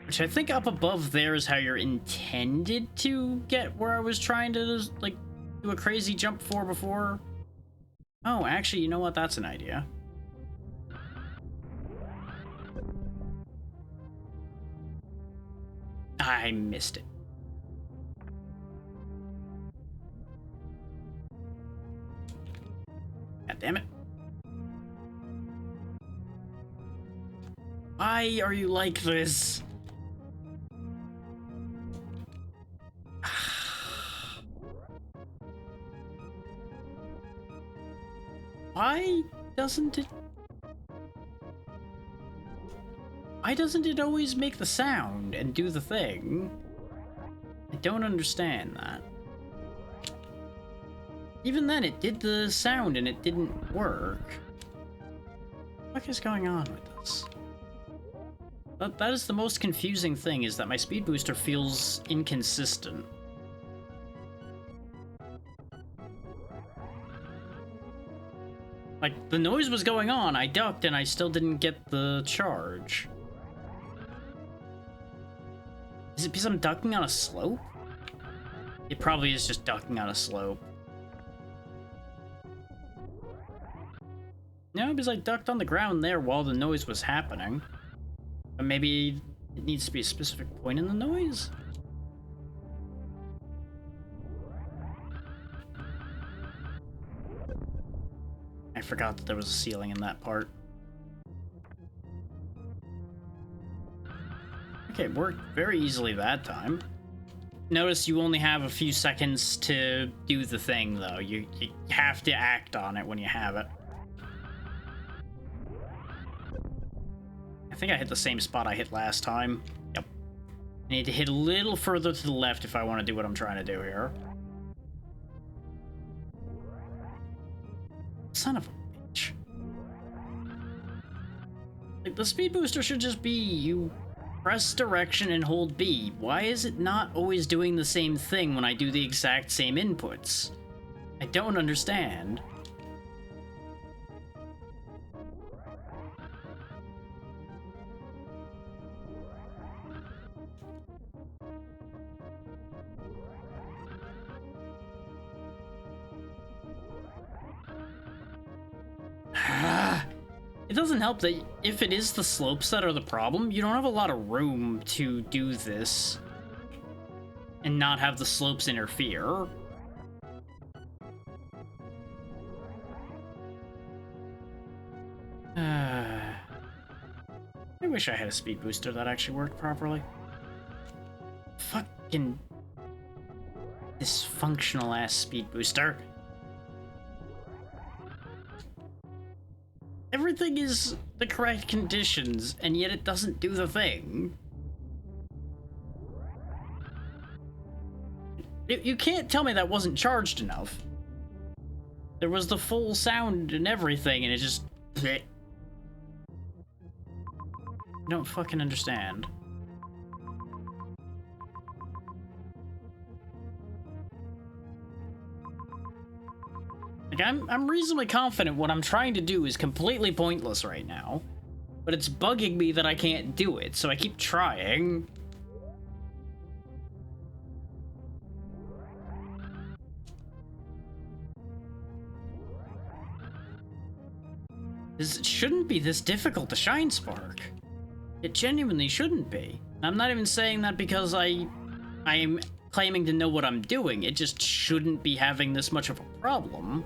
Which I think up above there is how you're intended to get where I was trying to, like, do a crazy jump for before. Oh, actually, you know what? That's an idea. I missed it. God damn it. Why are you like this? Why doesn't it always make the sound and do the thing? I don't understand that. Even then, it did the sound and it didn't work. What is going on with this? That is the most confusing thing, is that my speed booster feels inconsistent. Like, the noise was going on, I ducked, and I still didn't get the charge. Is it because I'm ducking on a slope? It probably is just ducking on a slope. No, because I ducked on the ground there while the noise was happening. But maybe it needs to be a specific point in the noise? I forgot that there was a ceiling in that part. Okay, it worked very easily that time. Notice you only have a few seconds to do the thing, though. You have to act on it when you have it. I think I hit the same spot I hit last time. Yep. I need to hit a little further to the left if I want to do what I'm trying to do here. Son of a bitch. Like, the speed booster should just be you press direction and hold B. Why is it not always doing the same thing when I do the exact same inputs? I don't understand. It doesn't help that if it is the slopes that are the problem, you don't have a lot of room to do this and not have the slopes interfere. I wish I had a speed booster that actually worked properly. Fucking dysfunctional ass speed booster. Everything is the correct conditions, and yet it doesn't do the thing. You can't tell me that wasn't charged enough. There was the full sound and everything, and it just... I don't fucking understand. Like, I'm reasonably confident what I'm trying to do is completely pointless right now, but it's bugging me that I can't do it, so I keep trying. It shouldn't be this difficult to shine Spark. It genuinely shouldn't be. I'm not even saying that because I'm claiming to know what I'm doing. It just shouldn't be having this much of a problem.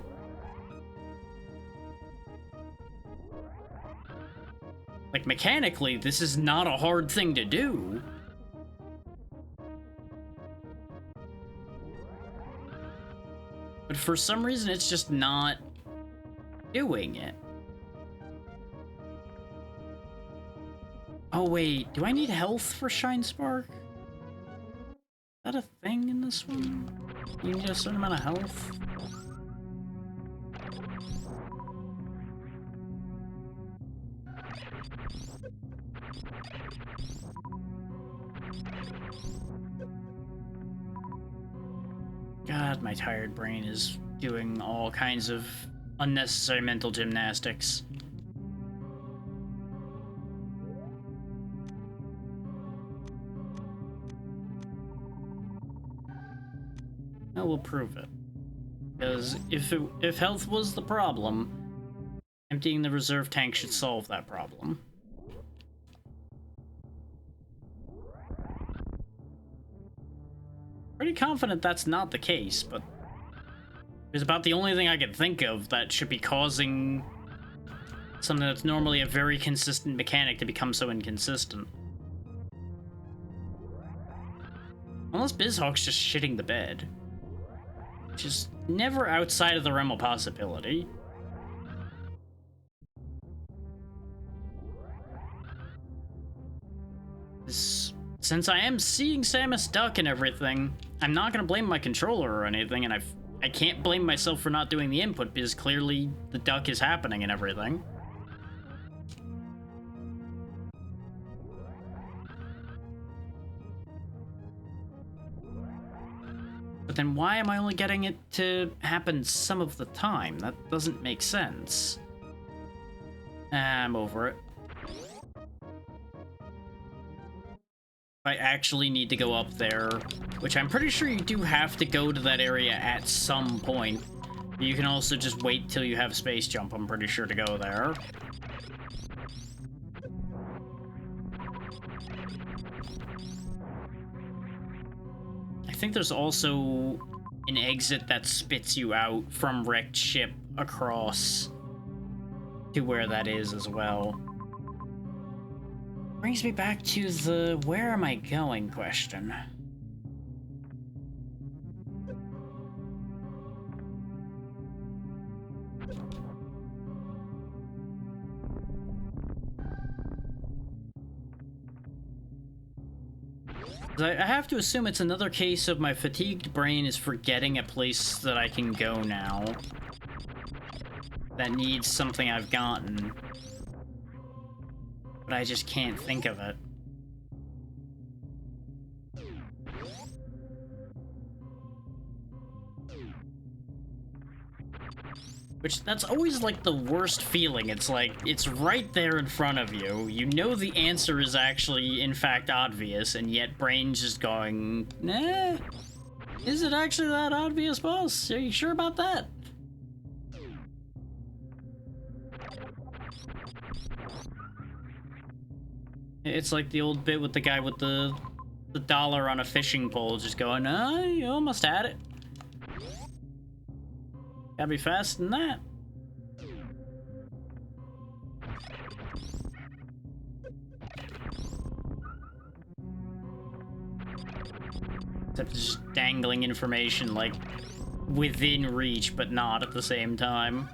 Like, mechanically, this is not a hard thing to do. But for some reason, it's just not doing it. Oh, wait. Do I need health for Shine Spark? Is that a thing in this one? You need a certain amount of health? God, my tired brain is doing all kinds of unnecessary mental gymnastics. I will prove it. Because if health was the problem, emptying the reserve tank should solve that problem. Pretty confident that's not the case, but it's about the only thing I can think of that should be causing something that's normally a very consistent mechanic to become so inconsistent. Unless BizHawk's just shitting the bed. Which is never outside of the realm of possibility. Since I am seeing Samus duck and everything, I'm not gonna blame my controller or anything, and I can't blame myself for not doing the input because clearly the duck is happening and everything. But then why am I only getting it to happen some of the time? That doesn't make sense. I'm over it. I actually need to go up there, which I'm pretty sure you do have to go to that area at some point. You can also just wait till you have space jump, I'm pretty sure, to go there. I think there's also an exit that spits you out from wrecked ship across to where that is as well. Brings me back to the where am I going question. I have to assume it's another case of my fatigued brain is forgetting a place that I can go now that needs something I've gotten, but I just can't think of it. Which, that's always, like, the worst feeling. It's like, it's right there in front of you. You know the answer is actually, in fact, obvious, and yet brain's just going, nah, is it actually that obvious, boss? Are you sure about that? It's like the old bit with the guy with the dollar on a fishing pole just going, you almost had it. Gotta be faster than that. Except just dangling information, like, within reach, but not at the same time.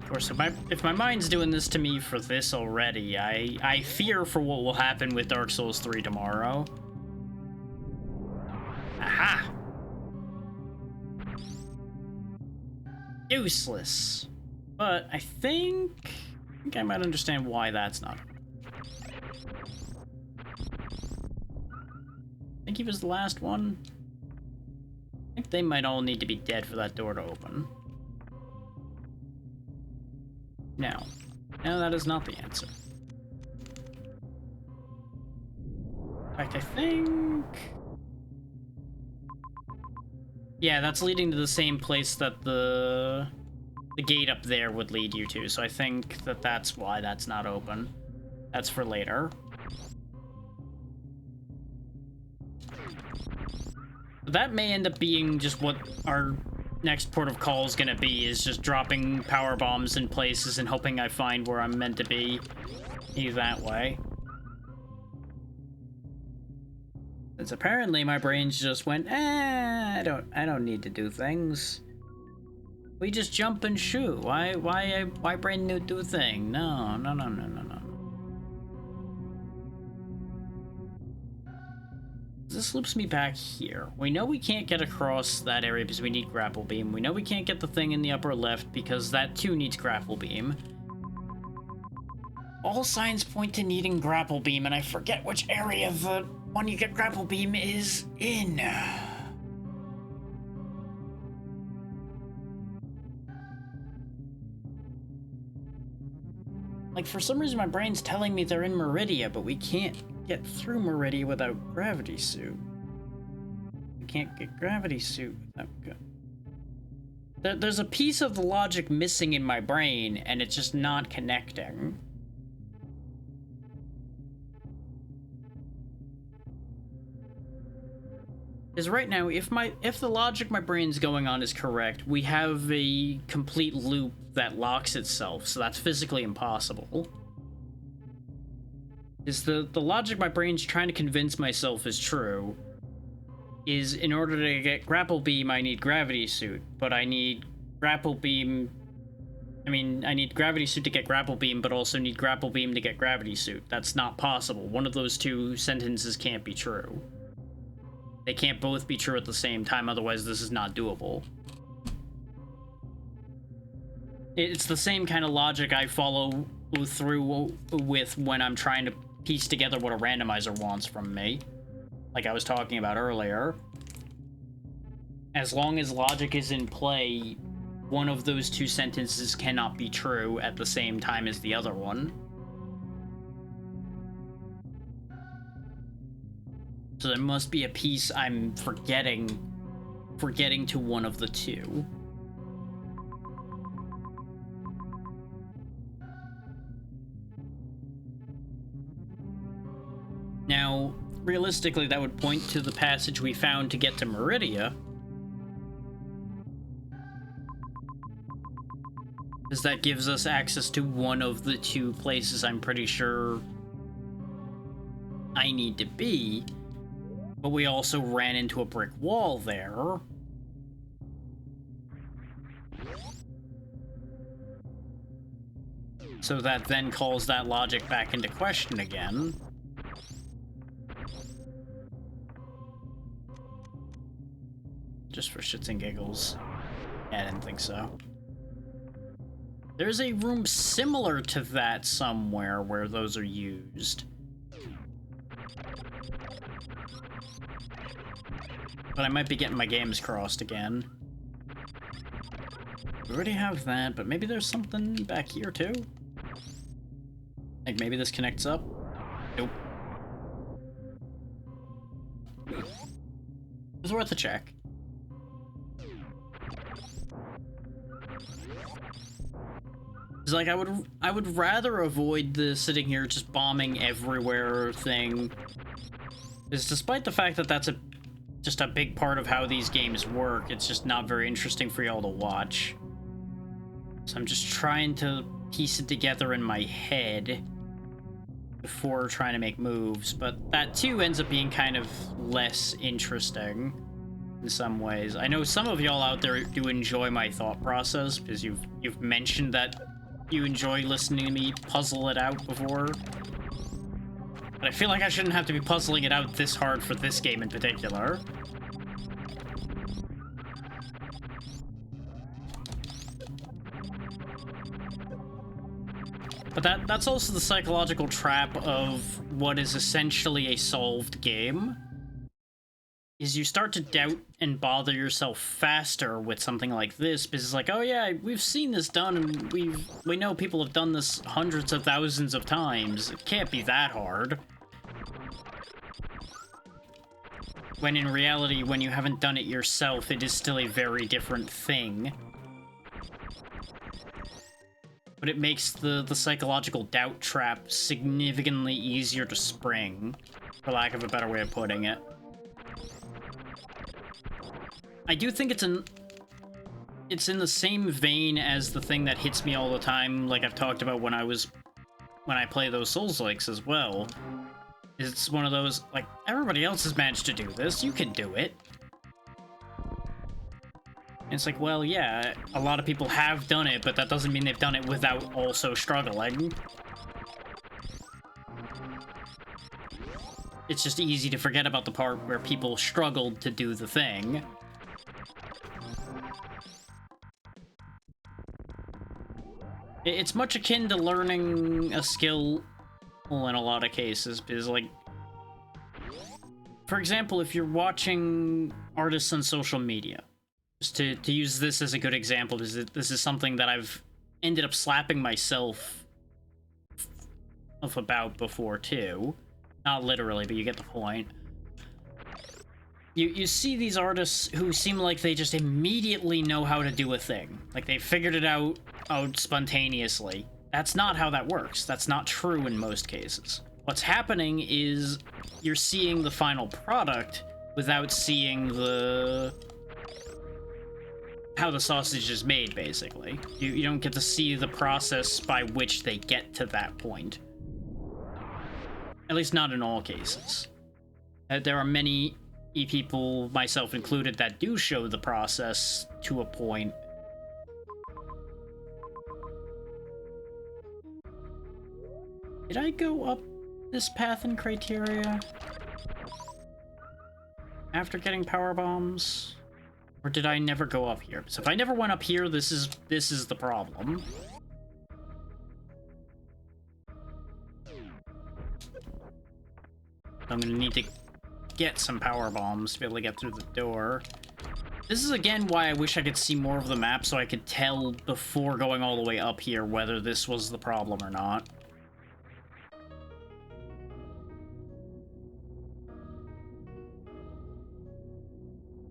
Of course, if my mind's doing this to me for this already, I fear for what will happen with Dark Souls 3 tomorrow. Aha! Useless. But I think I might understand why that's not. I think he was the last one. I think they might all need to be dead for that door to open. No. No, that is not the answer. In fact, I think... yeah, that's leading to the same place that the gate up there would lead you to, so I think that that's why that's not open. That's for later. That may end up being just what our next port of call is gonna be, is just dropping power bombs in places and hoping I find where I'm meant to be that way. Since apparently my brain's just went, I don't need to do things. We just jump and shoot. Why brain new do a thing? No. This loops me back here. We know we can't get across that area because we need grapple beam. We know we can't get the thing in the upper left because that too needs grapple beam. All signs point to needing grapple beam, and I forget which area the one you get grapple beam is in. Like, for some reason my brain's telling me they're in Meridia, but we can't get through Meridia without gravity suit. We can't get gravity suit without there's a piece of the logic missing in my brain, and it's just not connecting. Because right now, if the logic my brain's going on is correct, we have a complete loop that locks itself, so that's physically impossible. Is the logic my brain's trying to convince myself is true is in order to get grapple beam I need gravity suit, but I need grapple beam I mean, I need gravity suit to get grapple beam, but also need grapple beam to get gravity suit. That's not possible. One of those two sentences can't be true. They can't both be true at the same time, otherwise this is not doable. It's the same kind of logic I follow through with when I'm trying to piece together what a randomizer wants from me. Like I was talking about earlier. As long as logic is in play, one of those two sentences cannot be true at the same time as the other one. So there must be a piece I'm forgetting to one of the two. Now, realistically, that would point to the passage we found to get to Meridia. Because that gives us access to one of the two places I'm pretty sure I need to be. But we also ran into a brick wall there. So that then calls that logic back into question again. Just for shits and giggles. Yeah, I didn't think so. There's a room similar to that somewhere where those are used. But I might be getting my games crossed again. We already have that, but maybe there's something back here too? Like maybe this connects up? Nope. It's worth a check. It's like I would rather avoid the sitting here just bombing everywhere thing. Because despite the fact that that's just a big part of how these games work, it's just not very interesting for y'all to watch. So I'm just trying to piece it together in my head before trying to make moves, but that too ends up being kind of less interesting in some ways. I know some of y'all out there do enjoy my thought process because you've mentioned that you enjoy listening to me puzzle it out before. But I feel like I shouldn't have to be puzzling it out this hard for this game in particular. But that's also the psychological trap of what is essentially a solved game. Is you start to doubt and bother yourself faster with something like this because it's like, oh yeah, we've seen this done and we know people have done this hundreds of thousands of times. It can't be that hard. When in reality, when you haven't done it yourself, it is still a very different thing. But it makes the psychological doubt trap significantly easier to spring, for lack of a better way of putting it. I do think it's in the same vein as the thing that hits me all the time, like I've talked about when I play those Souls-likes as well. It's one of those, like, everybody else has managed to do this, you can do it. And it's like, well, yeah, a lot of people have done it, but that doesn't mean they've done it without also struggling. It's just easy to forget about the part where people struggled to do the thing. It's much akin to learning a skill in a lot of cases, because, like, for example, if you're watching artists on social media, just to use this as a good example, because this is something that I've ended up slapping myself about before, too. Not literally, but you get the point. You see these artists who seem like they just immediately know how to do a thing. Like, they figured it out spontaneously. That's not how that works. That's not true in most cases. What's happening is you're seeing the final product without seeing how the sausage is made, basically. You don't get to see the process by which they get to that point. At least not in all cases. There are many people, myself included, that do show the process to a point. Did I go up this path in criteria after getting power bombs? Or did I never go up here? So if I never went up here, this is the problem. I'm gonna need to get some power bombs to be able to get through the door. This is again why I wish I could see more of the map so I could tell before going all the way up here whether this was the problem or not.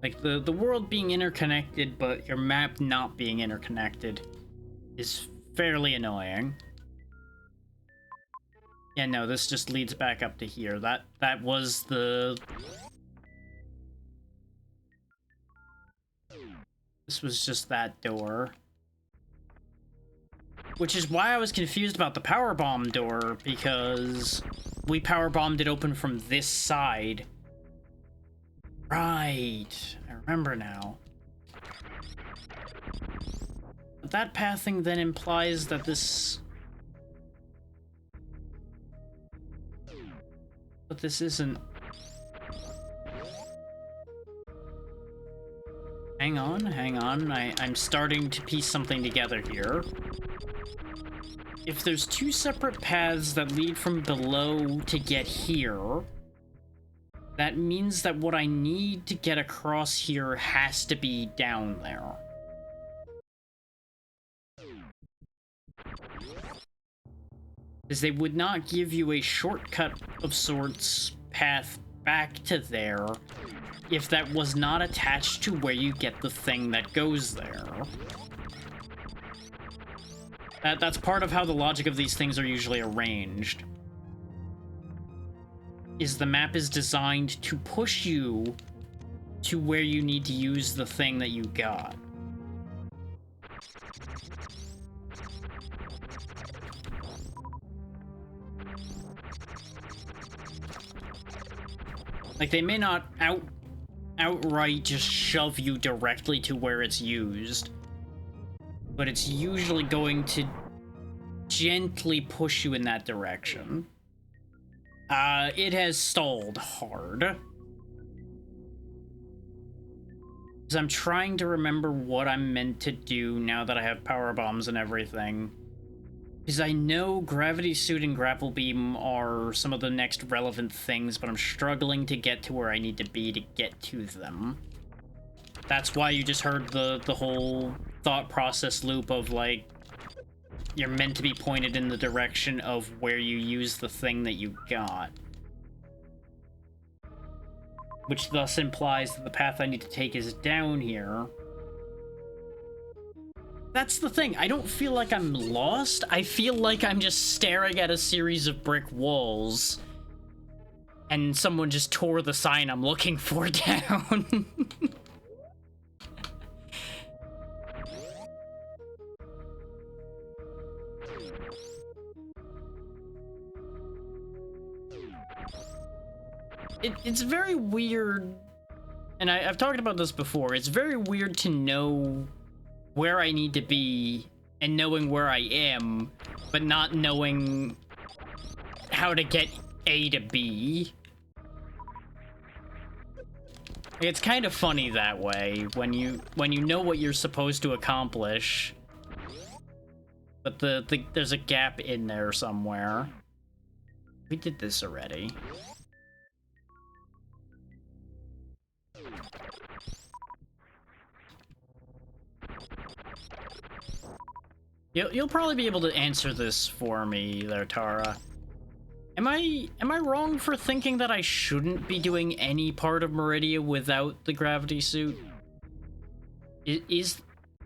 Like, the world being interconnected, but your map not being interconnected is fairly annoying. Yeah, no, this just leads back up to here. That was the... This was just that door. Which is why I was confused about the power bomb door, because we power bombed it open from this side. Right, I remember now. But that pathing then implies that this... But this isn't... Hang on. I'm starting to piece something together here. If there's two separate paths that lead from below to get here, that means that what I need to get across here has to be down there. Because they would not give you a shortcut of sorts path back to there if that was not attached to where you get the thing that goes there. That's part of how the logic of these things are usually arranged. Is the map is designed to push you to where you need to use the thing that you got. Like, they may not outright just shove you directly to where it's used, but it's usually going to gently push you in that direction. It has stalled hard. Because I'm trying to remember what I'm meant to do now that I have power bombs and everything. Because I know Gravity Suit and Grapple Beam are some of the next relevant things, but I'm struggling to get to where I need to be to get to them. That's why you just heard the whole thought process loop of, like, you're meant to be pointed in the direction of where you use the thing that you got. Which thus implies that the path I need to take is down here. That's the thing, I don't feel like I'm lost. I feel like I'm just staring at a series of brick walls. And someone just tore the sign I'm looking for down. It's very weird, and I've talked about this before, it's very weird to know where I need to be and knowing where I am, but not knowing how to get A to B. It's kind of funny that way, when you know what you're supposed to accomplish, but there's a gap in there somewhere. We did this already. You'll probably be able to answer this for me there, Tara. Am I wrong for thinking that I shouldn't be doing any part of Meridia without the gravity suit?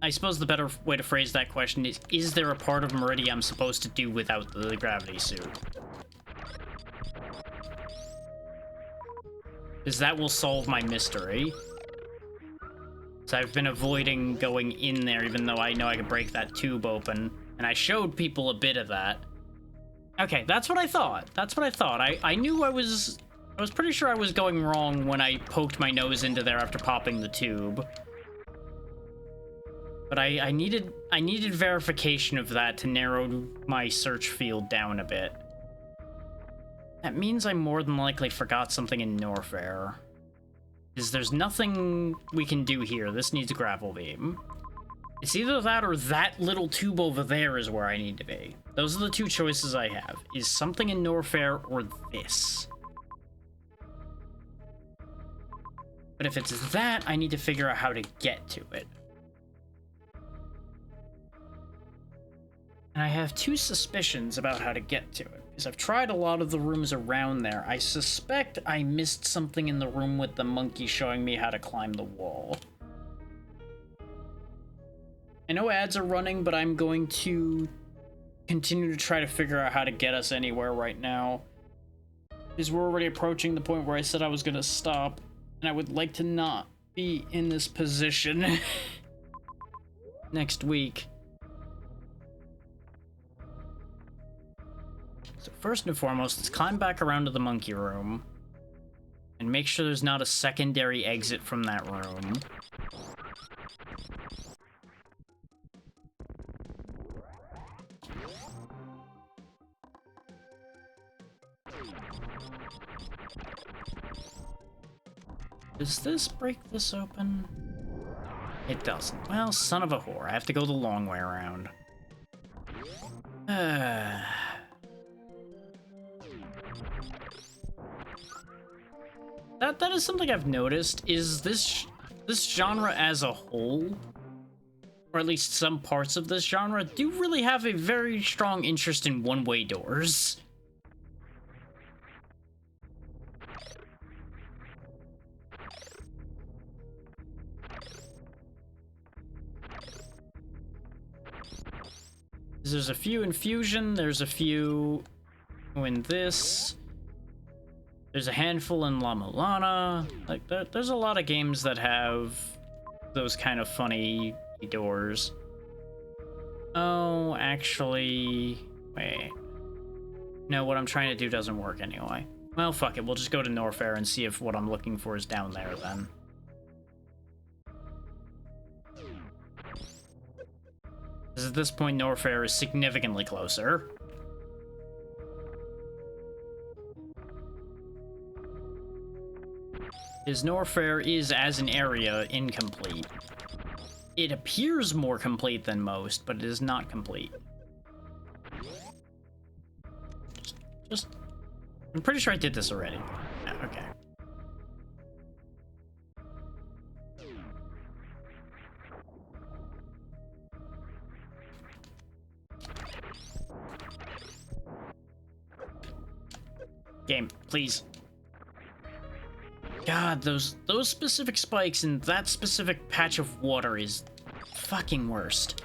I suppose the better way to phrase that question is there a part of Meridia I'm supposed to do without the gravity suit? Because that will solve my mystery. So I've been avoiding going in there, even though I know I could break that tube open. And I showed people a bit of that. Okay, that's what I thought. That's what I thought. I knew I was pretty sure I was going wrong when I poked my nose into there after popping the tube. But I needed verification of that to narrow my search field down a bit. That means I more than likely forgot something in Norfair. Because there's nothing we can do here. This needs a grapple beam. It's either that or that little tube over there is where I need to be. Those are the two choices I have. Is something in Norfair or this? But if it's that, I need to figure out how to get to it. And I have two suspicions about how to get to it, because I've tried a lot of the rooms around there. I suspect I missed something in the room with the monkey showing me how to climb the wall. I know ads are running, but I'm going to continue to try to figure out how to get us anywhere right now. Because we're already approaching the point where I said I was going to stop, and I would like to not be in this position next week. So first and foremost, let's climb back around to the monkey room and make sure there's not a secondary exit from that room. Does this break this open? It doesn't. Well, son of a whore. I have to go the long way around. That is something I've noticed, is this genre as a whole, or at least some parts of this genre, do really have a very strong interest in one-way doors. There's a few in Fusion, there's a few in this. There's a handful in La Mulana. Like, there's a lot of games that have those kind of funny doors. Oh, actually... Wait. No, what I'm trying to do doesn't work anyway. Well, fuck it. We'll just go to Norfair and see if what I'm looking for is down there, then. Because at this point, Norfair is significantly closer. His Norfair is, as an area, incomplete. It appears more complete than most, but it is not complete. Just... I'm pretty sure I did this already. Yeah, okay. Game, please. God, those specific spikes in that specific patch of water is fucking worst.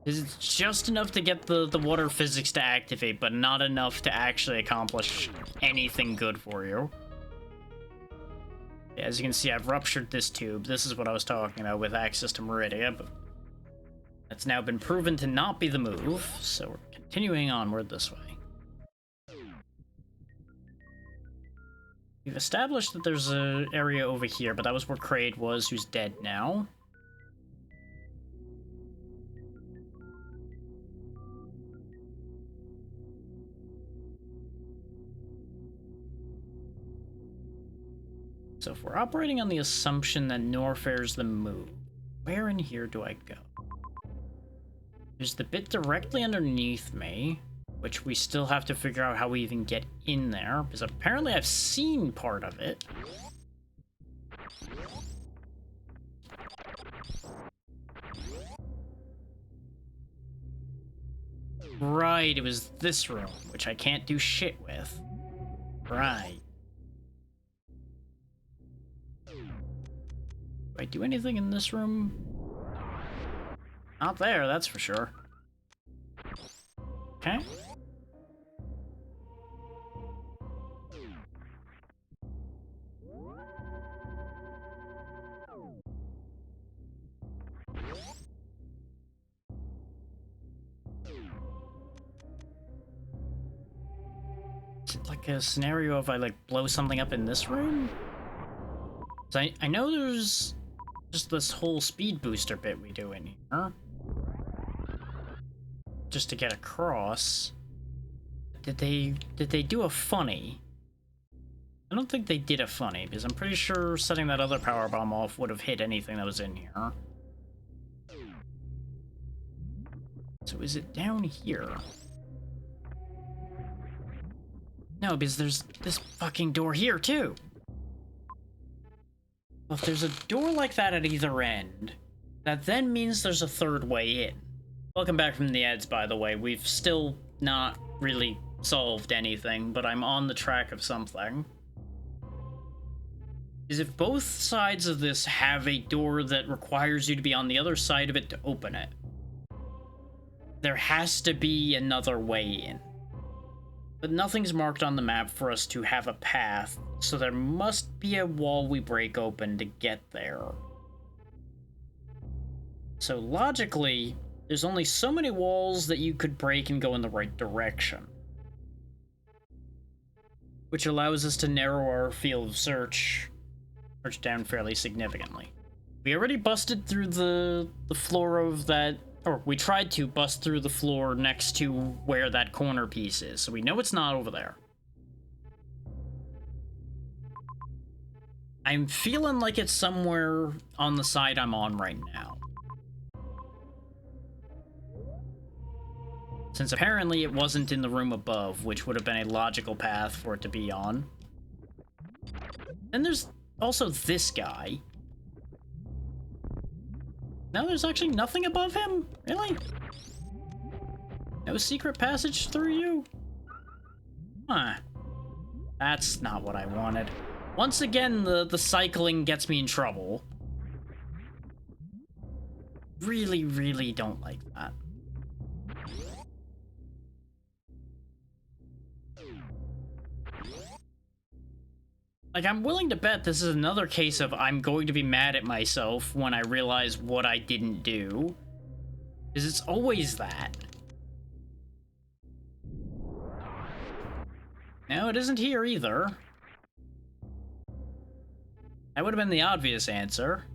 It's just enough to get the water physics to activate, but not enough to actually accomplish anything good for you. Yeah, as you can see, I've ruptured this tube. This is what I was talking about with access to Meridia, but that's now been proven to not be the move, so we're continuing onward this way. We've established that there's an area over here, but that was where Kraid was, who's dead now. So if we're operating on the assumption that Norfair's the move, where in here do I go? There's the bit directly underneath me, which we still have to figure out how we even get in there, because apparently I've seen part of it. Right, it was this room, which I can't do shit with. Right. Do I do anything in this room? Not there, that's for sure. Okay. Is it like a scenario if I like blow something up in this room? So I know there's just this whole speed booster bit we do in here. just to get across. Did they do a funny? I don't think they did a funny, because I'm pretty sure setting that other power bomb off would have hit anything that was in here. So is it down here? No, because there's this fucking door here, too. Well, if there's a door like that at either end, that then means there's a third way in. Welcome back from the ads, by the way. We've still not really solved anything, but I'm on the track of something. Is if both sides of this have a door that requires you to be on the other side of it to open it, there has to be another way in. But nothing's marked on the map for us to have a path, so there must be a wall we break open to get there. So logically, there's only so many walls that you could break and go in the right direction. Which allows us to narrow our field of search down fairly significantly. We already busted through the floor of that, or we tried to bust through the floor next to where that corner piece is, so we know it's not over there. I'm feeling like it's somewhere on the side I'm on right now. Since apparently it wasn't in the room above, which would have been a logical path for it to be on. Then there's also this guy. No, there's actually nothing above him? Really? No secret passage through you? Huh. That's not what I wanted. Once again, the cycling gets me in trouble. Really, really don't like that. Like, I'm willing to bet this is another case of I'm going to be mad at myself when I realize what I didn't do. Because it's always that. No, it isn't here either. That would have been the obvious answer.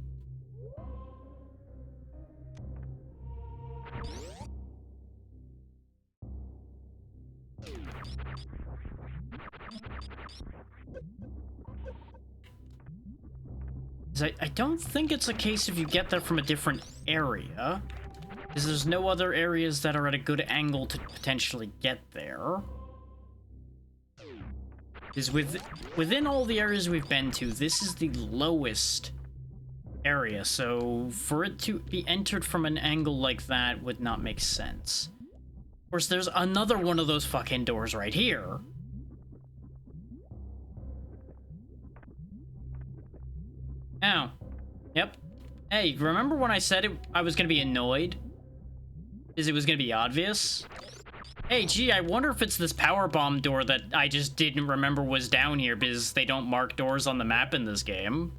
I don't think it's a case if you get there from a different area, because there's no other areas that are at a good angle to potentially get there. Because within all the areas we've been to, this is the lowest area, so for it to be entered from an angle like that would not make sense. Of course, there's another one of those fucking doors right here. Oh. Yep. Hey, remember when I said I was gonna be annoyed? Because it was gonna be obvious? Hey, gee, I wonder if it's this power bomb door that I just didn't remember was down here because they don't mark doors on the map in this game.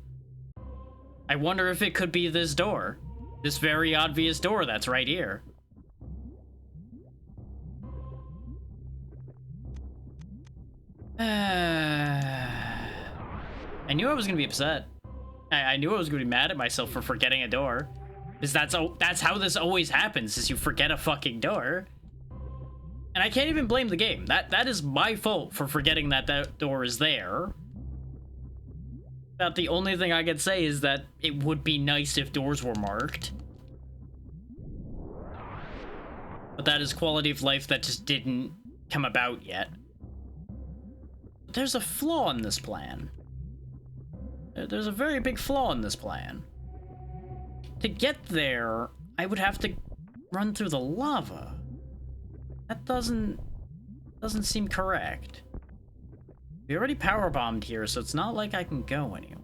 I wonder if it could be this door. This very obvious door that's right here. I knew I was gonna be upset. I knew I was going to be mad at myself for forgetting a door. Because that's how this always happens, is you forget a fucking door. And I can't even blame the game. That is my fault for forgetting that door is there. About the only thing I can say is that it would be nice if doors were marked. But that is quality of life that just didn't come about yet. But there's a flaw in this plan. There's a very big flaw in this plan. To get there, I would have to run through the lava. That doesn't seem correct. We already powerbombed here, so it's not like I can go anywhere.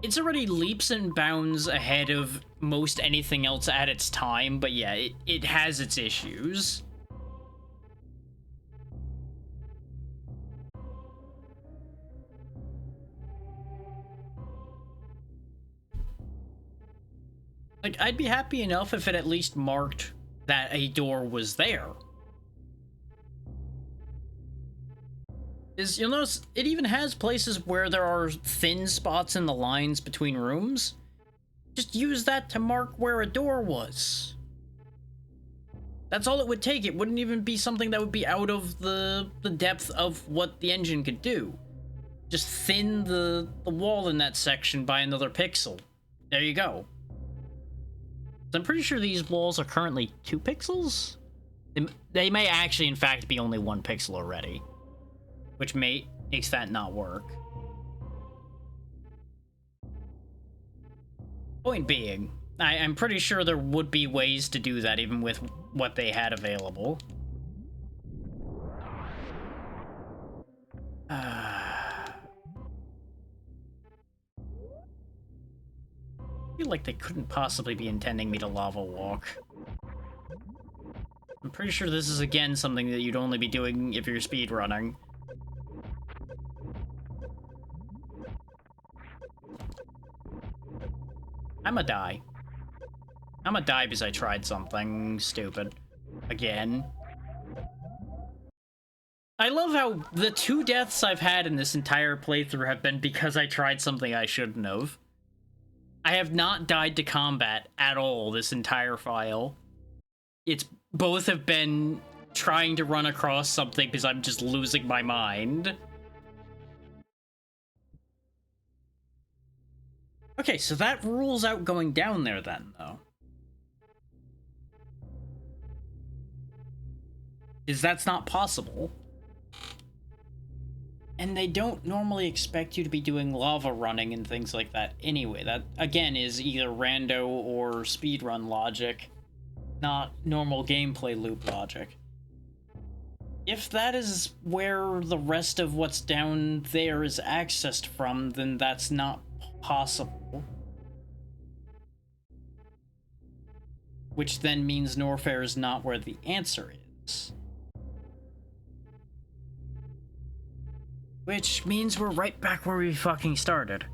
It's already leaps and bounds ahead of most anything else at its time, but yeah, it has its issues. Like, I'd be happy enough if it at least marked that a door was there. You'll notice it even has places where there are thin spots in the lines between rooms. Just use that to mark where a door was. That's all it would take. It wouldn't even be something that would be out of the depth of what the engine could do. Just thin the wall in that section by another pixel. There you go. I'm pretty sure these walls are currently 2 pixels? They may actually, in fact, be only 1 pixel already. Which makes that not work. Point being, I'm pretty sure there would be ways to do that even with what they had available. I feel like they couldn't possibly be intending me to lava walk. I'm pretty sure this is, again, something that you'd only be doing if you're speedrunning. I'ma die. I'ma die because I tried something stupid. Again. I love how the 2 deaths I've had in this entire playthrough have been because I tried something I shouldn't have. I have not died to combat at all this entire file. Both have been trying to run across something because I'm just losing my mind. Okay, so that rules out going down there then, though. Because that's not possible. And they don't normally expect you to be doing lava running and things like that anyway. That, again, is either rando or speedrun logic, not normal gameplay loop logic. If that is where the rest of what's down there is accessed from, then that's not possible. Which then means Norfair is not where the answer is. Which means we're right back where we fucking started.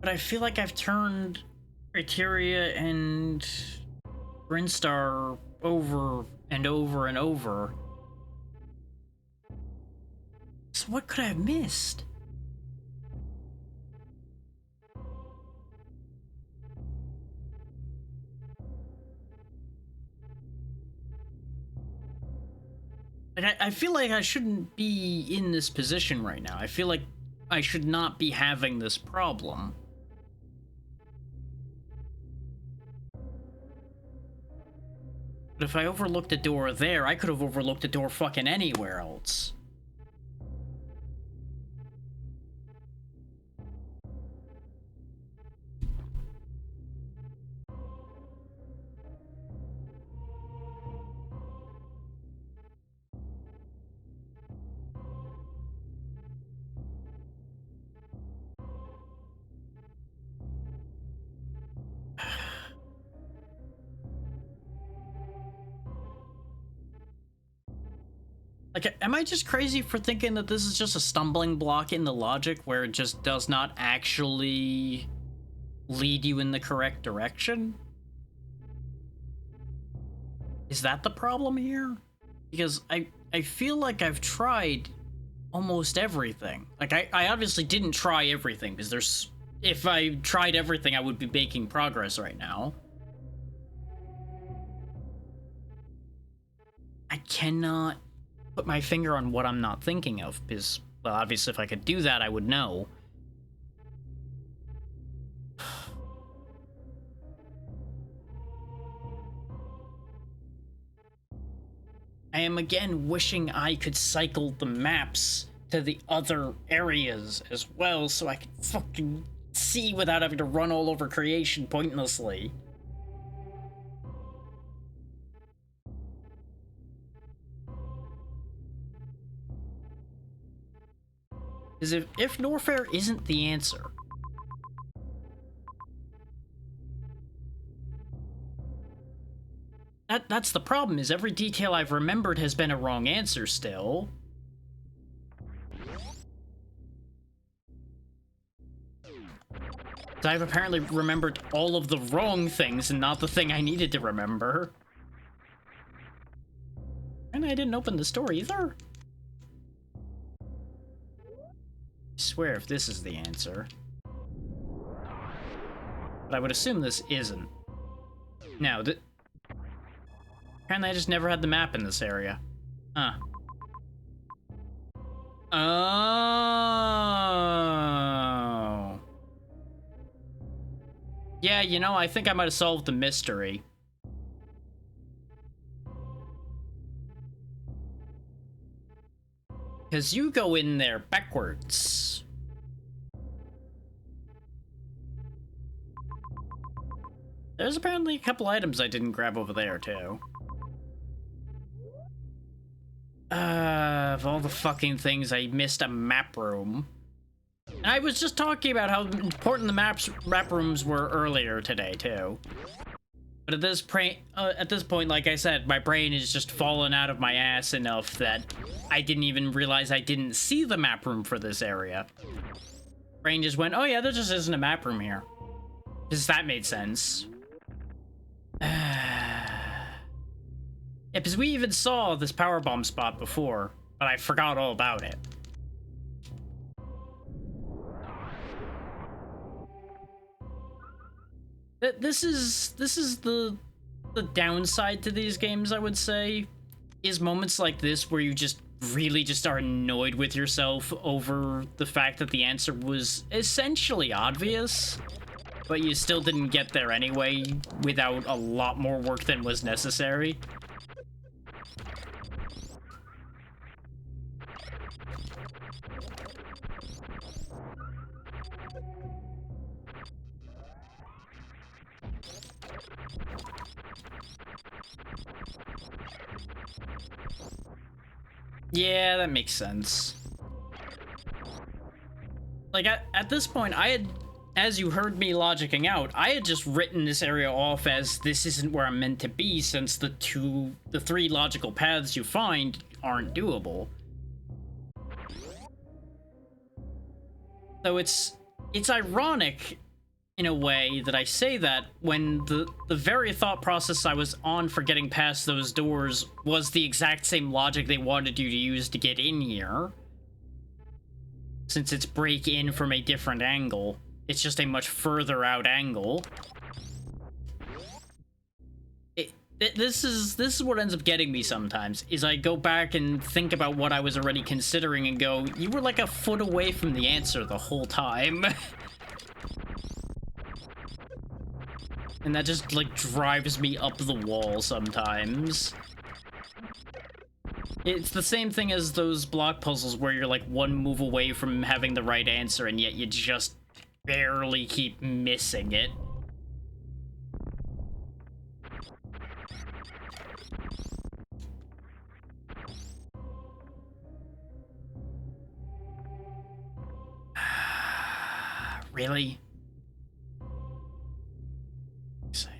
But I feel like I've turned Criteria and Brinstar over and over and over. So what could I have missed? Like, I feel like I shouldn't be in this position right now. I feel like I should not be having this problem. But if I overlooked a door there, I could have overlooked a door fucking anywhere else. Like, am I just crazy for thinking that this is just a stumbling block in the logic where it just does not actually lead you in the correct direction? Is that the problem here? Because I feel like I've tried almost everything. Like, I obviously didn't try everything, because if I tried everything, I would be making progress right now. I cannot put my finger on what I'm not thinking of, because, well, obviously if I could do that, I would know. I am again wishing I could cycle the maps to the other areas as well, so I can fucking see without having to run all over creation pointlessly. Because if Norfair isn't the answer, that's the problem, is every detail I've remembered has been a wrong answer still. So I've apparently remembered all of the wrong things and not the thing I needed to remember. And I didn't open the store either. I swear if this is the answer. But I would assume this isn't. Now, apparently I just never had the map in this area. Huh. Oh. Yeah, you know, I think I might have solved the mystery. Because you go in there backwards. There's apparently a couple items I didn't grab over there, too. Of all the fucking things, I missed a map room. And I was just talking about how important the map rooms were earlier today, too. But at this point, like I said, my brain is just fallen out of my ass enough that I didn't even realize I didn't see the map room for this area. Brain just went, oh yeah, there just isn't a map room here. Because that made sense. Yeah, because we even saw this power bomb spot before, but I forgot all about it. This is the downside to these games, I would say, is moments like this where you just really just are annoyed with yourself over the fact that the answer was essentially obvious, but you still didn't get there anyway without a lot more work than was necessary. Yeah, that makes sense. Like, at this point, I had, as you heard me logicking out, I had just written this area off as this isn't where I'm meant to be, since the three logical paths you find aren't doable. So it's ironic, in a way, that I say that when the very thought process I was on for getting past those doors was the exact same logic they wanted you to use to get in here. Since it's break in from a different angle. It's just a much further out angle. This is what ends up getting me sometimes, is I go back and think about what I was already considering and go, you were like a foot away from the answer the whole time. And that just, like, drives me up the wall sometimes. It's the same thing as those block puzzles where you're, like, one move away from having the right answer, and yet you just barely keep missing it. Really? Sake.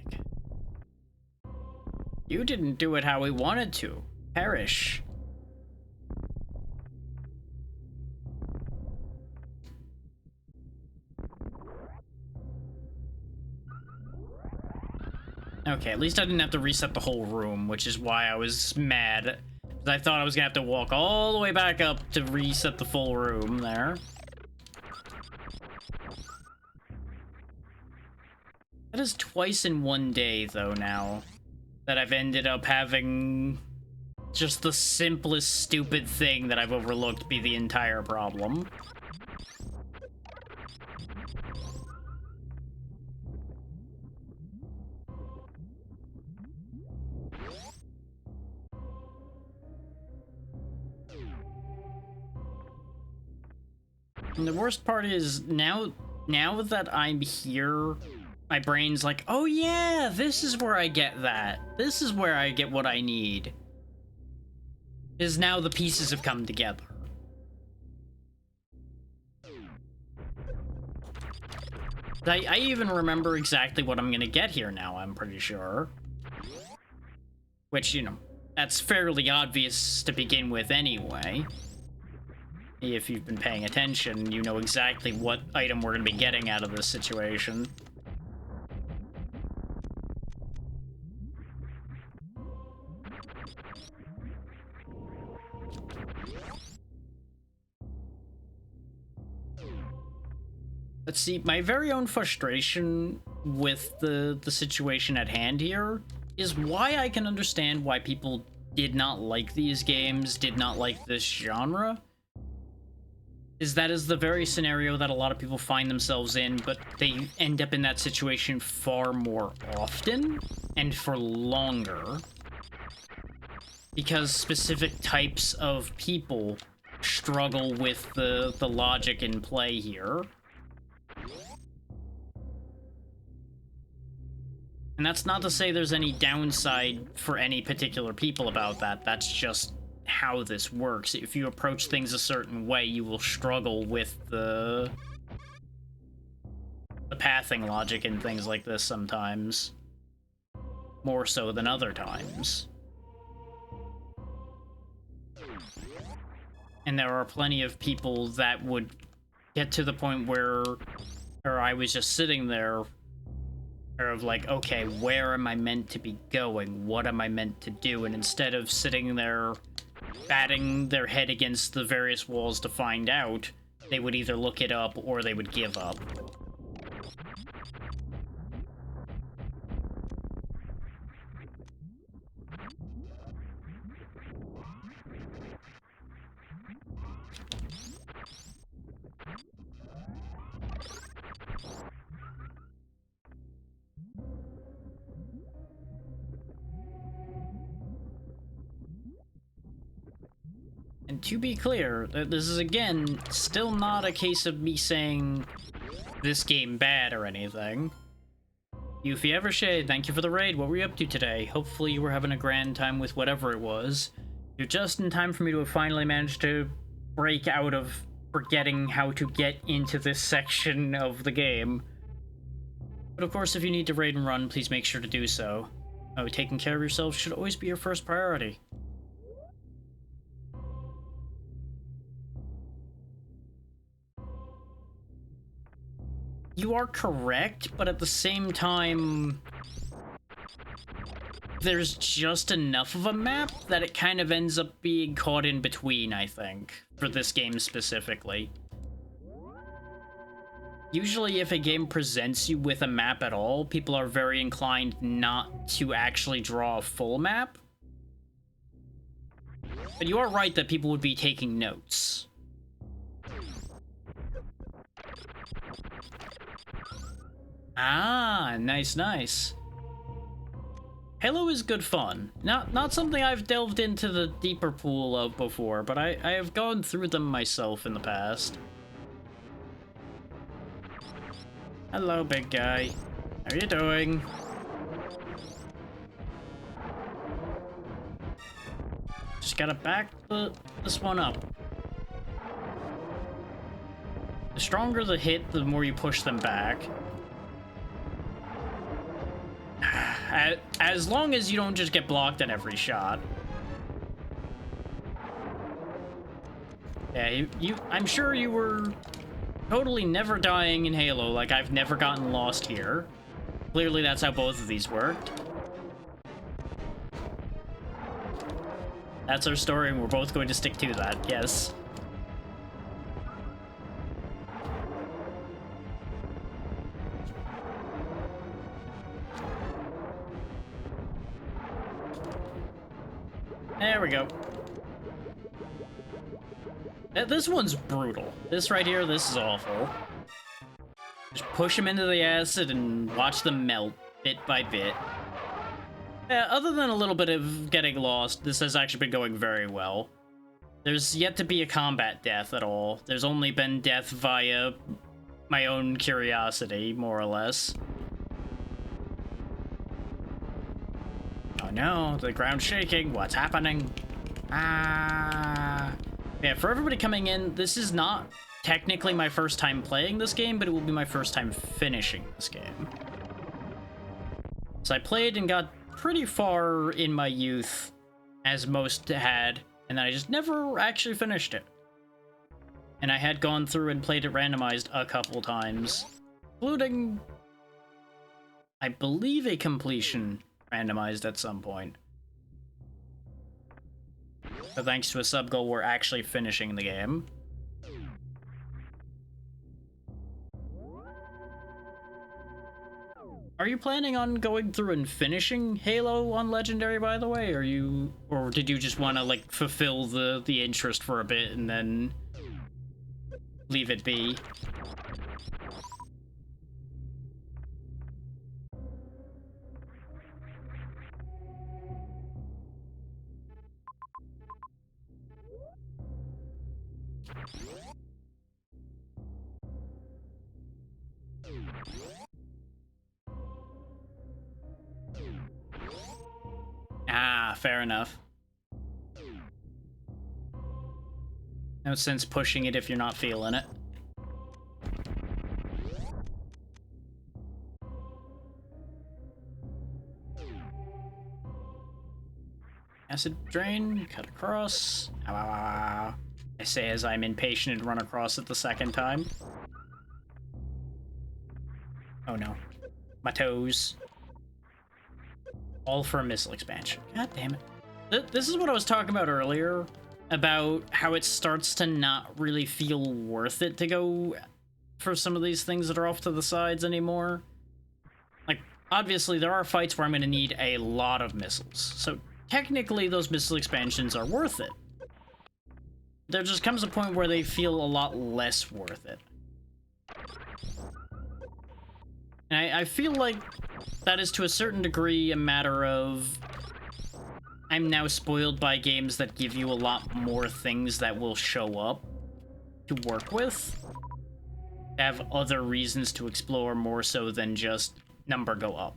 You didn't do it how we wanted to. Perish. Okay, at least I didn't have to reset the whole room, which is why I was mad. I thought I was gonna have to walk all the way back up to reset the full room there. That is twice in one day, though, now, that I've ended up having just the simplest stupid thing that I've overlooked be the entire problem. And the worst part is, now that I'm here, my brain's like, oh yeah, this is where I get that. This is where I get what I need. Is now the pieces have come together. I even remember exactly what I'm gonna get here now, I'm pretty sure. Which, you know, that's fairly obvious to begin with anyway. If you've been paying attention, you know exactly what item we're gonna be getting out of this situation. Let's see, my very own frustration with the situation at hand here is why I can understand why people did not like these games, did not like this genre. That is the very scenario that a lot of people find themselves in, but they end up in that situation far more often and for longer. Because specific types of people struggle with the logic in play here. And that's not to say there's any downside for any particular people about that. That's just how this works. If you approach things a certain way, you will struggle with the pathing logic and things like this sometimes. More so than other times. And there are plenty of people that would get to the point where I was just sitting there of like, okay, where am I meant to be going? What am I meant to do? And instead of sitting there batting their head against the various walls to find out, they would either look it up or they would give up. And to be clear, this is again still not a case of me saying this game bad or anything. Yuffie Evershade, thank you for the raid. What were you up to today? Hopefully you were having a grand time with whatever it was. You're just in time for me to have finally managed to break out of forgetting how to get into this section of the game. But of course, if you need to raid and run, please make sure to do so. Oh, taking care of yourself should always be your first priority. You are correct, but at the same time, there's just enough of a map that it kind of ends up being caught in between, I think, for this game specifically. Usually if a game presents you with a map at all, people are very inclined not to actually draw a full map. But you are right that people would be taking notes. Ah, nice, nice. Halo is good fun. Not something I've delved into the deeper pool of before, but I have gone through them myself in the past. Hello, big guy. How you doing? Just gotta back this one up. The stronger the hit, the more you push them back. As long as you don't just get blocked at every shot. Yeah, I'm sure you were totally never dying in Halo, like I've never gotten lost here. Clearly that's how both of these worked. That's our story, and we're both going to stick to that, yes. There we go. This one's brutal. This right here, this is awful. Just push them into the acid and watch them melt, bit by bit. Yeah, other than a little bit of getting lost, this has actually been going very well. There's yet to be a combat death at all. There's only been death via my own curiosity, more or less. Oh no, the ground's shaking. What's happening? Ah. Yeah, for everybody coming in, this is not technically my first time playing this game, but it will be my first time finishing this game. So I played and got pretty far in my youth, as most had, and then I just never actually finished it. And I had gone through and played it randomized a couple times, including, I believe, a completion randomized at some point. But thanks to a sub goal, we're actually finishing the game. Are you planning on going through and finishing Halo on Legendary, by the way? Or did you just want to, like, fulfill the interest for a bit and then leave it be? Ah, fair enough. No sense pushing it if you're not feeling it. Acid drain, cut across. Ow, ow, ow, ow. I say as I'm impatient and run across it the second time. Oh no. My toes. All for a missile expansion. God damn it. This is what I was talking about earlier, about how it starts to not really feel worth it to go for some of these things that are off to the sides anymore. Like, obviously there are fights where I'm going to need a lot of missiles, so technically those missile expansions are worth it. There just comes a point where they feel a lot less worth it. And I feel like that is to a certain degree a matter of I'm now spoiled by games that give you a lot more things that will show up to work with. Have other reasons to explore more so than just number go up.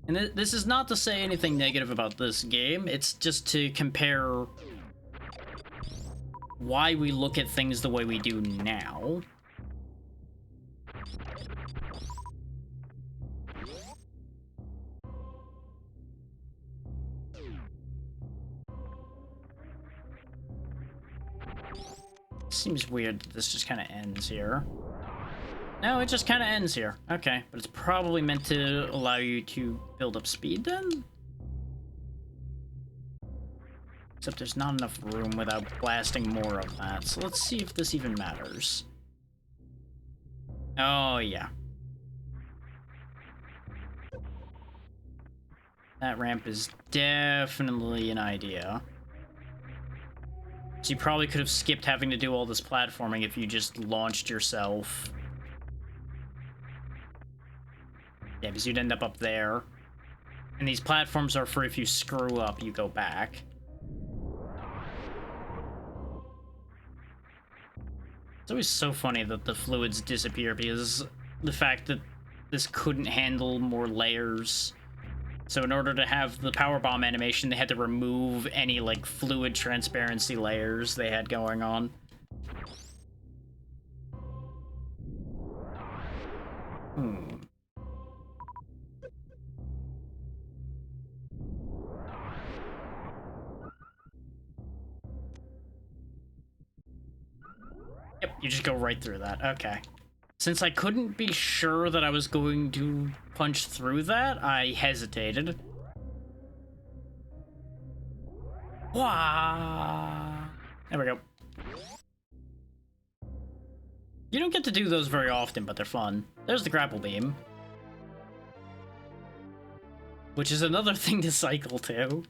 And this is not to say anything negative about this game, it's just to compare why we look at things the way we do now. Seems weird that this just kind of ends here. No, it just kind of ends here. Okay, but it's probably meant to allow you to build up speed then? Except there's not enough room without blasting more of that. So let's see if this even matters. Oh, yeah. That ramp is definitely an idea. So you probably could have skipped having to do all this platforming if you just launched yourself. Yeah, because you'd end up there. And these platforms are for if you screw up, you go back. It's always so funny that the fluids disappear because the fact that this couldn't handle more layers. So in order to have the power bomb animation, they had to remove any, like, fluid transparency layers they had going on. Yep, you just go right through that. Okay. Since I couldn't be sure that I was going to punch through that, I hesitated. Wah! There we go. You don't get to do those very often, but they're fun. There's the grapple beam. Which is another thing to cycle to.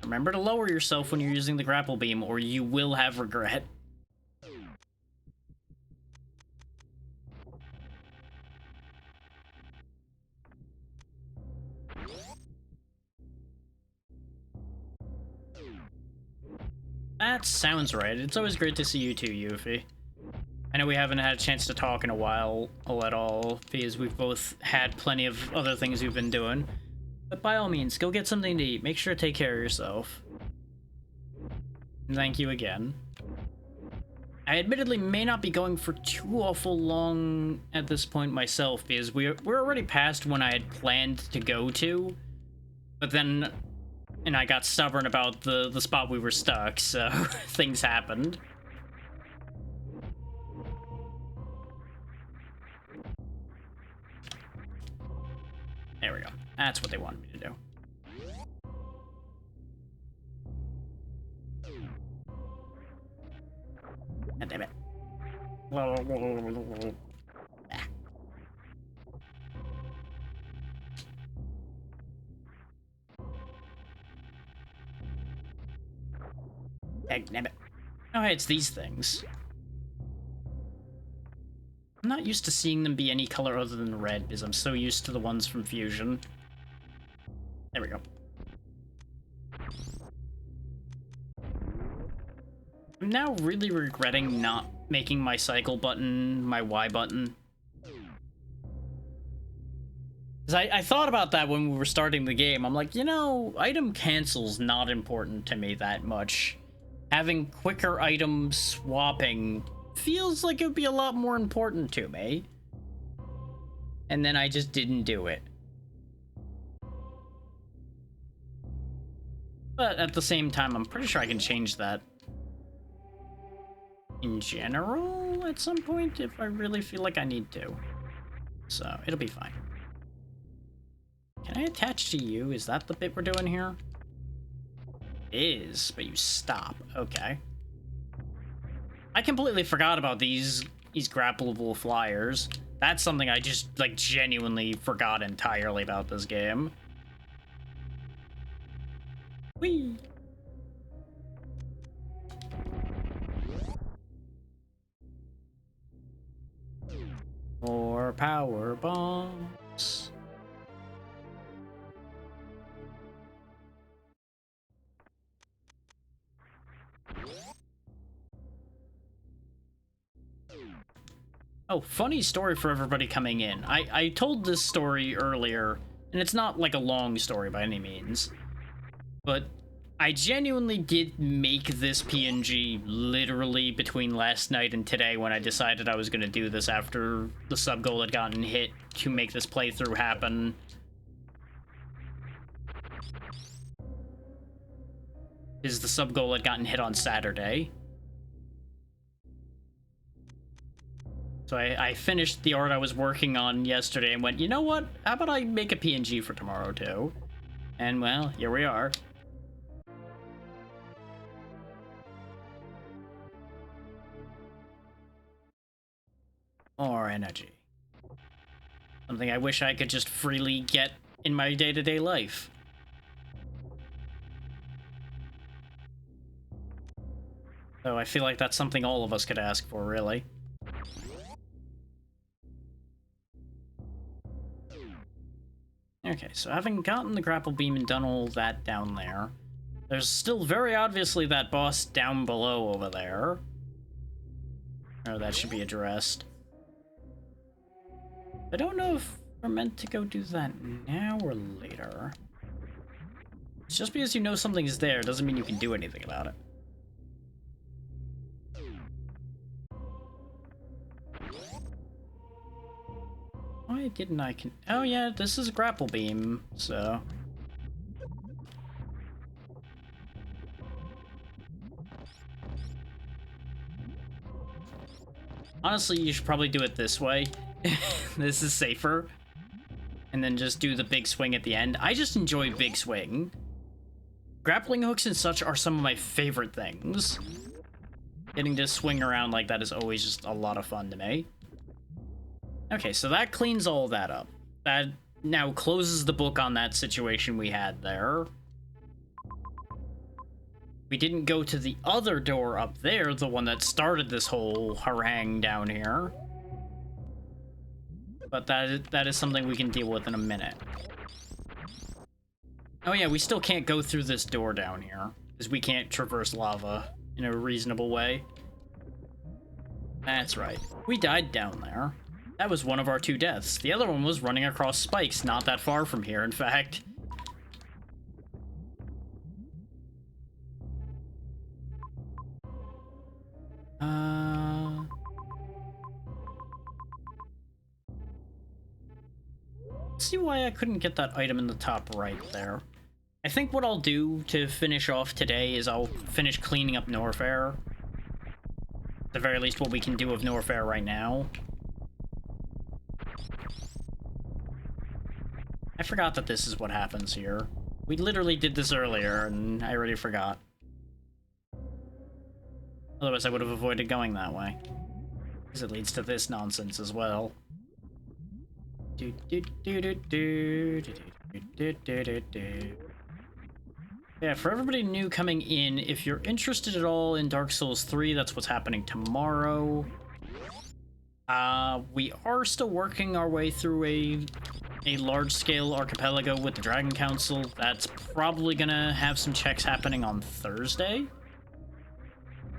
Remember to lower yourself when you're using the grapple beam, or you will have regret. That sounds right. It's always great to see you too, Yuffie. I know we haven't had a chance to talk in a while at all, because we've both had plenty of other things we've been doing. But by all means, go get something to eat. Make sure to take care of yourself. And thank you again. I admittedly may not be going for too awful long at this point myself, because we're already past when I had planned to go to. But then, and I got stubborn about the spot we were stuck, so things happened. There we go. That's what they wanted me to do. God damn it. Damn it. Oh, hey, it's these things. I'm not used to seeing them be any color other than red, because I'm so used to the ones from Fusion. There we go. I'm now really regretting not making my cycle button my Y button. Because I thought about that when we were starting the game. I'm like, you know, item cancel's not important to me that much. Having quicker item swapping feels like it would be a lot more important to me. And then I just didn't do it. But at the same time, I'm pretty sure I can change that in general at some point if I really feel like I need to. So it'll be fine. Can I attach to you? Is that the bit we're doing here? It is, but you stop. Okay. I completely forgot about these grappleable flyers. That's something I just, like, genuinely forgot entirely about this game. Whee! More power bombs. Oh, funny story for everybody coming in. I told this story earlier, and it's not like a long story by any means, but I genuinely did make this PNG literally between last night and today when I decided I was going to do this after the sub goal had gotten hit to make this playthrough happen. Is the sub goal had gotten hit on Saturday. So I finished the art I was working on yesterday and went, you know what? How about I make a PNG for tomorrow too? And well, here we are. More energy. Something I wish I could just freely get in my day-to-day life. So I feel like that's something all of us could ask for, really. Okay, so having gotten the grapple beam and done all that down there, there's still very obviously that boss down below over there. Oh, that should be addressed. I don't know if we're meant to go do that now or later. Just because you know something's there doesn't mean you can do anything about it. Why didn't I oh yeah, this is a grapple beam, so... Honestly, you should probably do it this way. This is safer. And then just do the big swing at the end. I just enjoy big swing. Grappling hooks and such are some of my favorite things. Getting to swing around like that is always just a lot of fun to me. Okay, so that cleans all that up. That now closes the book on that situation we had there. We didn't go to the other door up there, the one that started this whole harangue down here. But that is something we can deal with in a minute. Oh yeah, we still can't go through this door down here, because we can't traverse lava in a reasonable way. That's right. We died down there. That was one of our 2 deaths. The other one was running across spikes not that far from here, in fact. Let's see why I couldn't get that item in the top right there. I think what I'll do to finish off today is I'll finish cleaning up Norfair. At the very least, what we can do of Norfair right now. I forgot that this is what happens here. We literally did this earlier, and I already forgot. Otherwise, I would have avoided going that way. Because it leads to this nonsense as well. Yeah, for everybody new coming in, if you're interested at all in Dark Souls 3, that's what's happening tomorrow. We are still working our way through a large-scale archipelago with the Dragon Council. That's probably gonna have some checks happening on Thursday.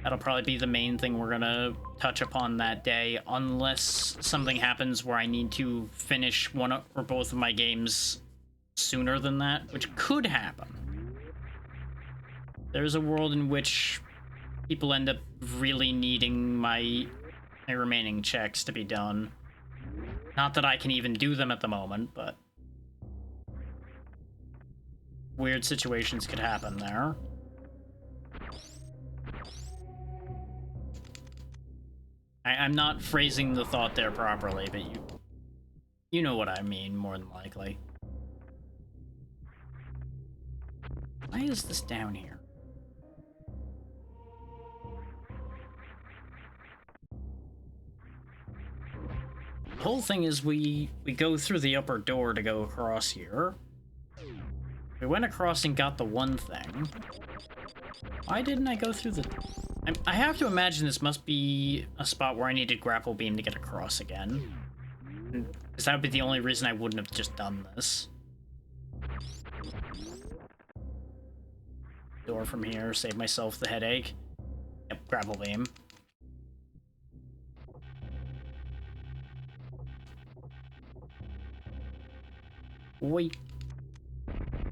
That'll probably be the main thing we're gonna touch upon that day, unless something happens where I need to finish one or both of my games sooner than that, which could happen. There's a world in which people end up really needing my remaining checks to be done. Not that I can even do them at the moment, but weird situations could happen there. I'm not phrasing the thought there properly, but you know what I mean, more than likely. Why is this down here? The whole thing is we go through the upper door to go across here. We went across and got the one thing. Why didn't I go through the... I have to imagine this must be a spot where I needed grapple beam to get across again. Because that would be the only reason I wouldn't have just done this. Door from here, save myself the headache. Yep, grapple beam. Wait.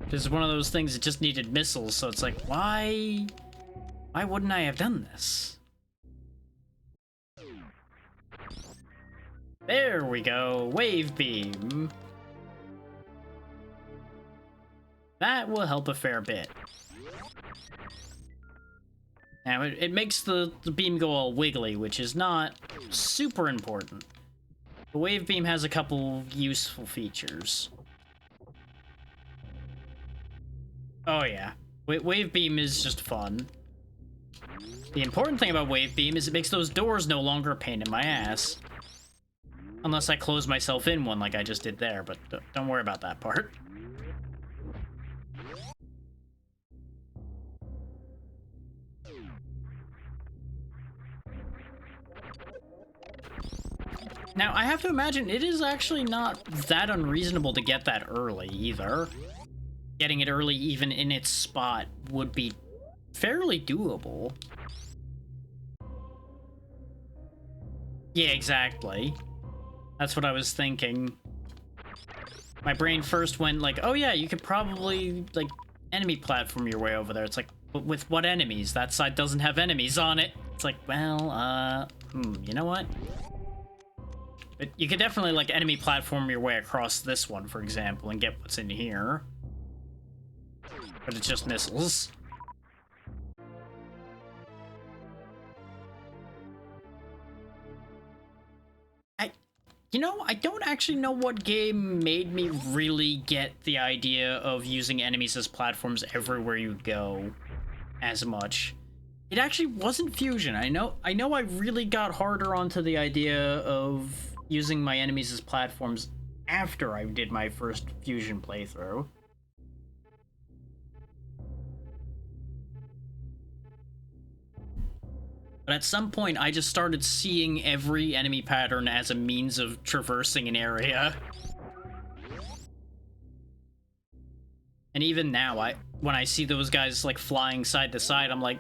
This is one of those things that just needed missiles, so it's like, why wouldn't I have done this? There we go, wave beam. That will help a fair bit. Now, it makes the beam go all wiggly, which is not super important. The wave beam has a couple useful features. Oh yeah, wave beam is just fun. The important thing about wave beam is it makes those doors no longer a pain in my ass. Unless I close myself in one like I just did there, but don't worry about that part. Now, I have to imagine it is actually not that unreasonable to get that early, either. Getting it early, even in its spot, would be fairly doable. Yeah, exactly. That's what I was thinking. My brain first went like, oh yeah, you could probably, like, enemy platform your way over there. It's like, but with what enemies? That side doesn't have enemies on it. It's like, well, you know what? But you could definitely, like, enemy platform your way across this one, for example, and get what's in here. But it's just missiles. I don't actually know what game made me really get the idea of using enemies as platforms everywhere you go as much. It actually wasn't Fusion. I know I really got harder onto the idea of using my enemies as platforms after I did my first Fusion playthrough. But at some point, I just started seeing every enemy pattern as a means of traversing an area. And even now, when I see those guys, like, flying side to side, I'm like,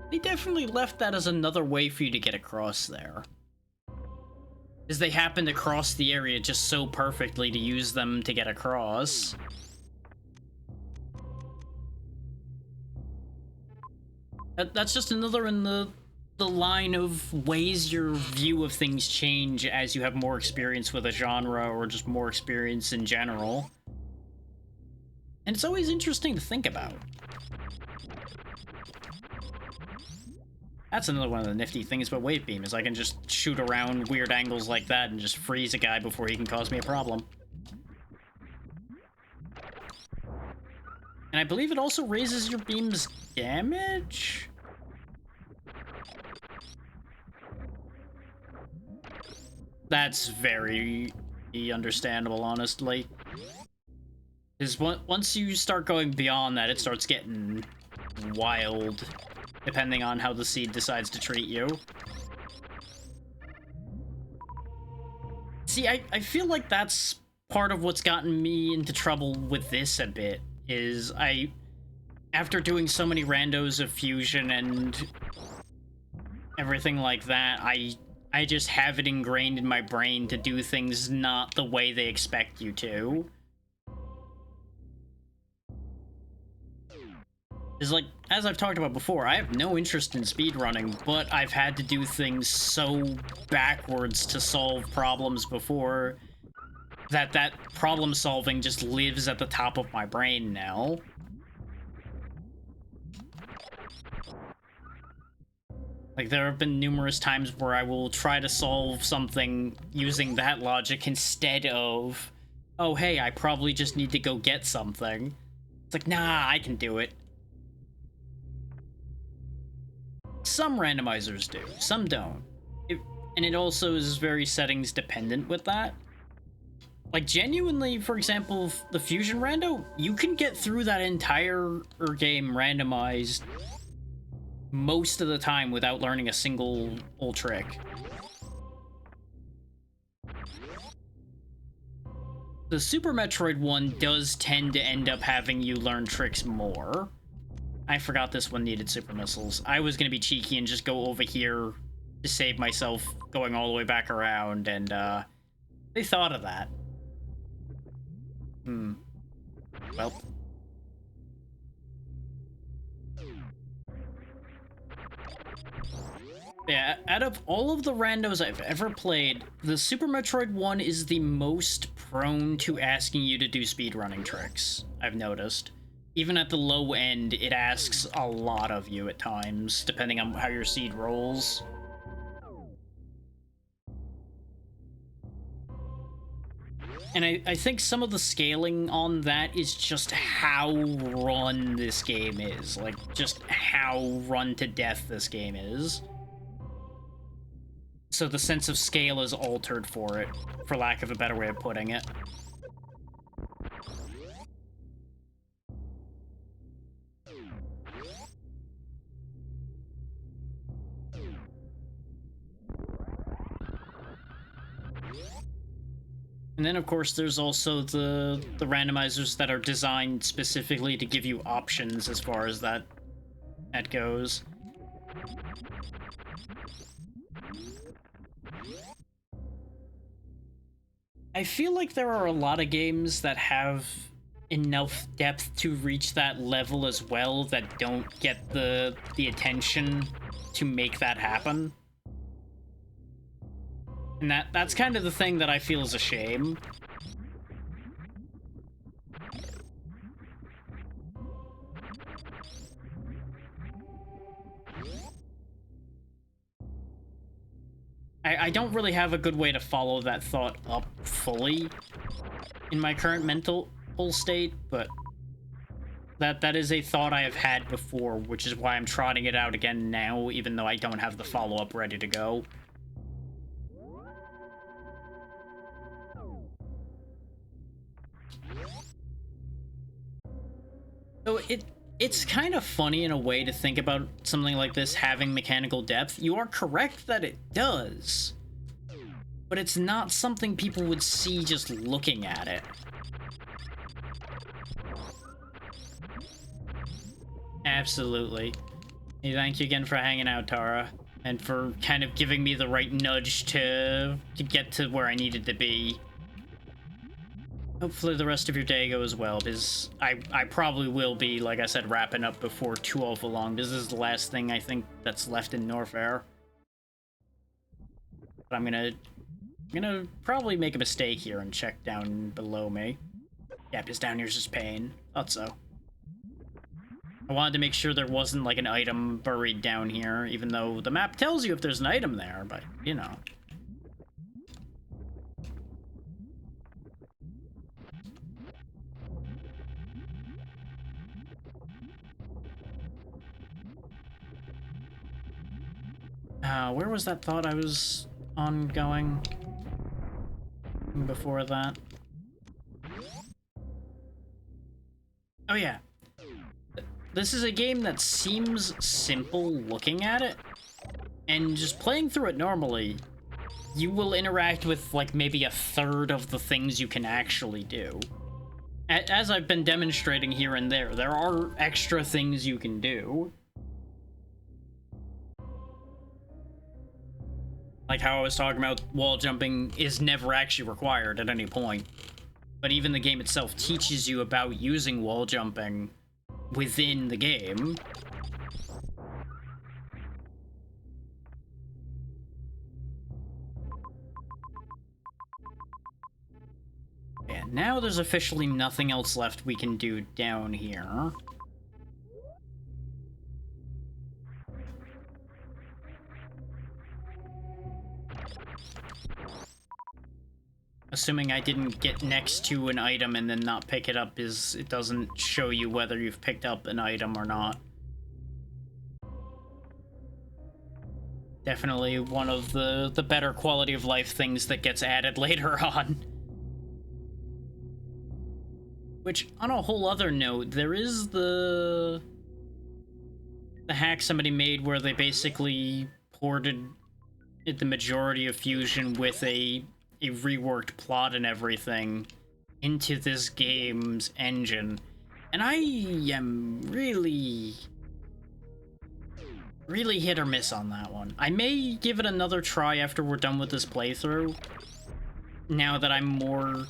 they definitely left that as another way for you to get across there. Because they happen to cross the area just so perfectly to use them to get across. That's just another in the line of ways your view of things change as you have more experience with a genre or just more experience in general. And it's always interesting to think about. That's another one of the nifty things about Wave Beam, is I can just shoot around weird angles like that and just freeze a guy before he can cause me a problem. And I believe it also raises your beam's damage? That's very understandable, honestly. Because once you start going beyond that, it starts getting wild, depending on how the seed decides to treat you. See, I feel like that's part of what's gotten me into trouble with this a bit, is after doing so many randos of fusion and everything like that, I just have it ingrained in my brain to do things not the way they expect you to. Is like, as I've talked about before, I have no interest in speedrunning, but I've had to do things so backwards to solve problems before that problem solving just lives at the top of my brain now. Like, there have been numerous times where I will try to solve something using that logic instead of, oh, hey, I probably just need to go get something. It's like, nah, I can do it. Some randomizers do, some don't. And it also is very settings dependent with that. Like, genuinely, for example, the Fusion Rando, you can get through that entire game randomized most of the time without learning a single old trick. The Super Metroid one does tend to end up having you learn tricks more. I forgot this one needed super missiles. I was gonna be cheeky and just go over here to save myself going all the way back around, and they thought of that. Well. Yeah, out of all of the randos I've ever played, the Super Metroid one is the most prone to asking you to do speedrunning tricks, I've noticed. Even at the low end, it asks a lot of you at times, depending on how your seed rolls. And I think some of the scaling on that is just how run this game is. Like, just how run to death this game is. So the sense of scale is altered for it, for lack of a better way of putting it. And then, of course, there's also the randomizers that are designed specifically to give you options as far as that goes. I feel like there are a lot of games that have enough depth to reach that level as well that don't get the attention to make that happen. And that's kind of the thing that I feel is a shame. I don't really have a good way to follow that thought up fully in my current mental state, but that is a thought I have had before, which is why I'm trotting it out again now, even though I don't have the follow-up ready to go. So it's kind of funny in a way to think about something like this having mechanical depth. You are correct that it does, but it's not something people would see just looking at it. Absolutely. Hey, thank you again for hanging out, Tara, and for kind of giving me the right nudge to get to where I needed to be. Hopefully the rest of your day goes well, because I probably will be, like I said, wrapping up before too awful long. This is the last thing I think that's left in Norfair. But I'm gonna probably make a mistake here and check down below me. Yeah, because down here's just pain. Thought so. I wanted to make sure there wasn't, like, an item buried down here, even though the map tells you if there's an item there, but, you know. Where was that thought I was ongoing before that? Oh yeah. This is a game that seems simple looking at it, and just playing through it normally, you will interact with like maybe a third of the things you can actually do. As I've been demonstrating here and there are extra things you can do. Like how I was talking about, wall jumping is never actually required at any point. But even the game itself teaches you about using wall jumping within the game. And now there's officially nothing else left we can do down here. Assuming I didn't get next to an item and then not pick it up, is it doesn't show you whether you've picked up an item or not. Definitely one of the better quality of life things that gets added later on. Which, on a whole other note, there is the hack somebody made where they basically ported the majority of Fusion with a reworked plot and everything into this game's engine. And I am really hit or miss on that one. I may give it another try after we're done with this playthrough, now that I'm more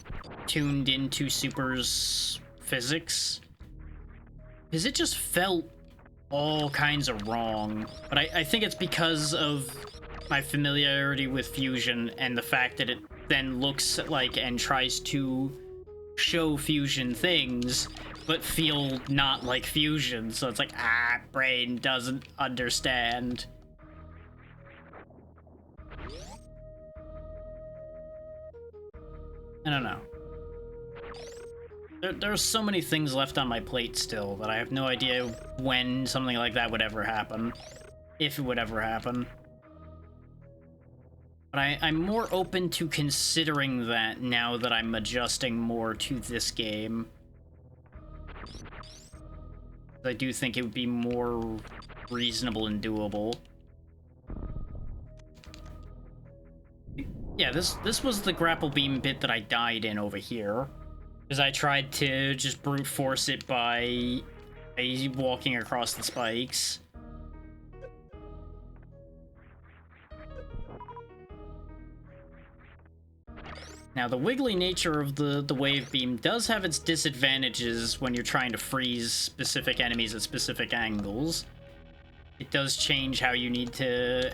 tuned into Super's physics. Because it just felt all kinds of wrong. But I think it's because of my familiarity with Fusion and the fact that it then looks like and tries to show Fusion things, but feel not like Fusion. So it's like, brain doesn't understand. I don't know. There's so many things left on my plate still that I have no idea when something like that would ever happen. If it would ever happen. But I'm more open to considering that now that I'm adjusting more to this game. I do think it would be more reasonable and doable. Yeah, this was the grapple beam bit that I died in over here. Because I tried to just brute force it by walking across the spikes. Now, the wiggly nature of the wave beam does have its disadvantages when you're trying to freeze specific enemies at specific angles. It does change how you need to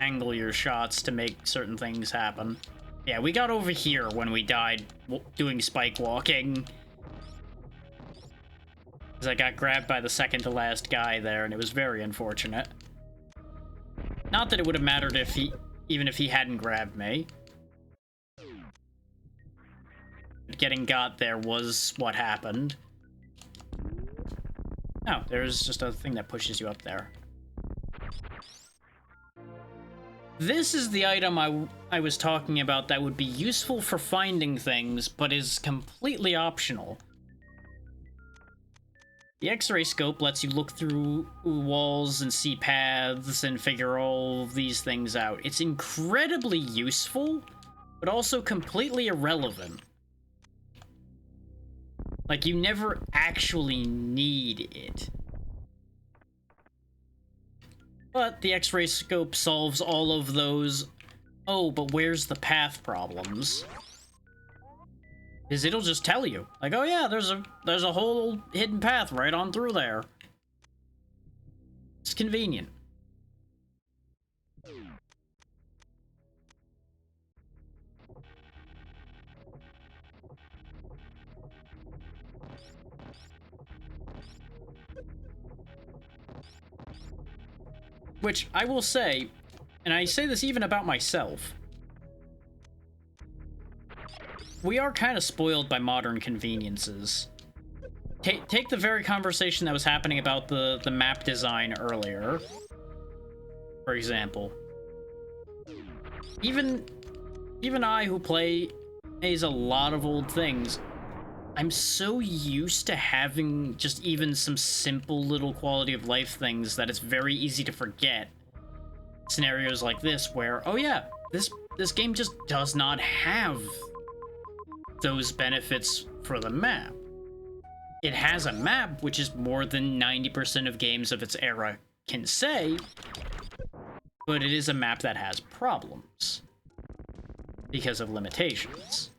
angle your shots to make certain things happen. Yeah, we got over here when we died doing spike walking. Because I got grabbed by the second to last guy there, and it was very unfortunate. Not that it would have mattered if even if he hadn't grabbed me. Getting got there was what happened. Oh, there's just a thing that pushes you up there. This is the item I was talking about that would be useful for finding things, but is completely optional. The X-ray scope lets you look through walls and see paths and figure all of these things out. It's incredibly useful, but also completely irrelevant. Like, you never actually need it. But the X-ray scope solves all of those, oh, but where's the path problems. Because it'll just tell you, like, oh yeah, there's a whole hidden path right on through there. It's convenient. Which, I will say, and I say this even about myself, we are kind of spoiled by modern conveniences. Take the very conversation that was happening about the map design earlier, for example. even I, who plays a lot of old things, I'm so used to having just even some simple little quality of life things that it's very easy to forget scenarios like this where, oh yeah, this game just does not have those benefits for the map. It has a map, which is more than 90% of games of its era can say, but it is a map that has problems because of limitations.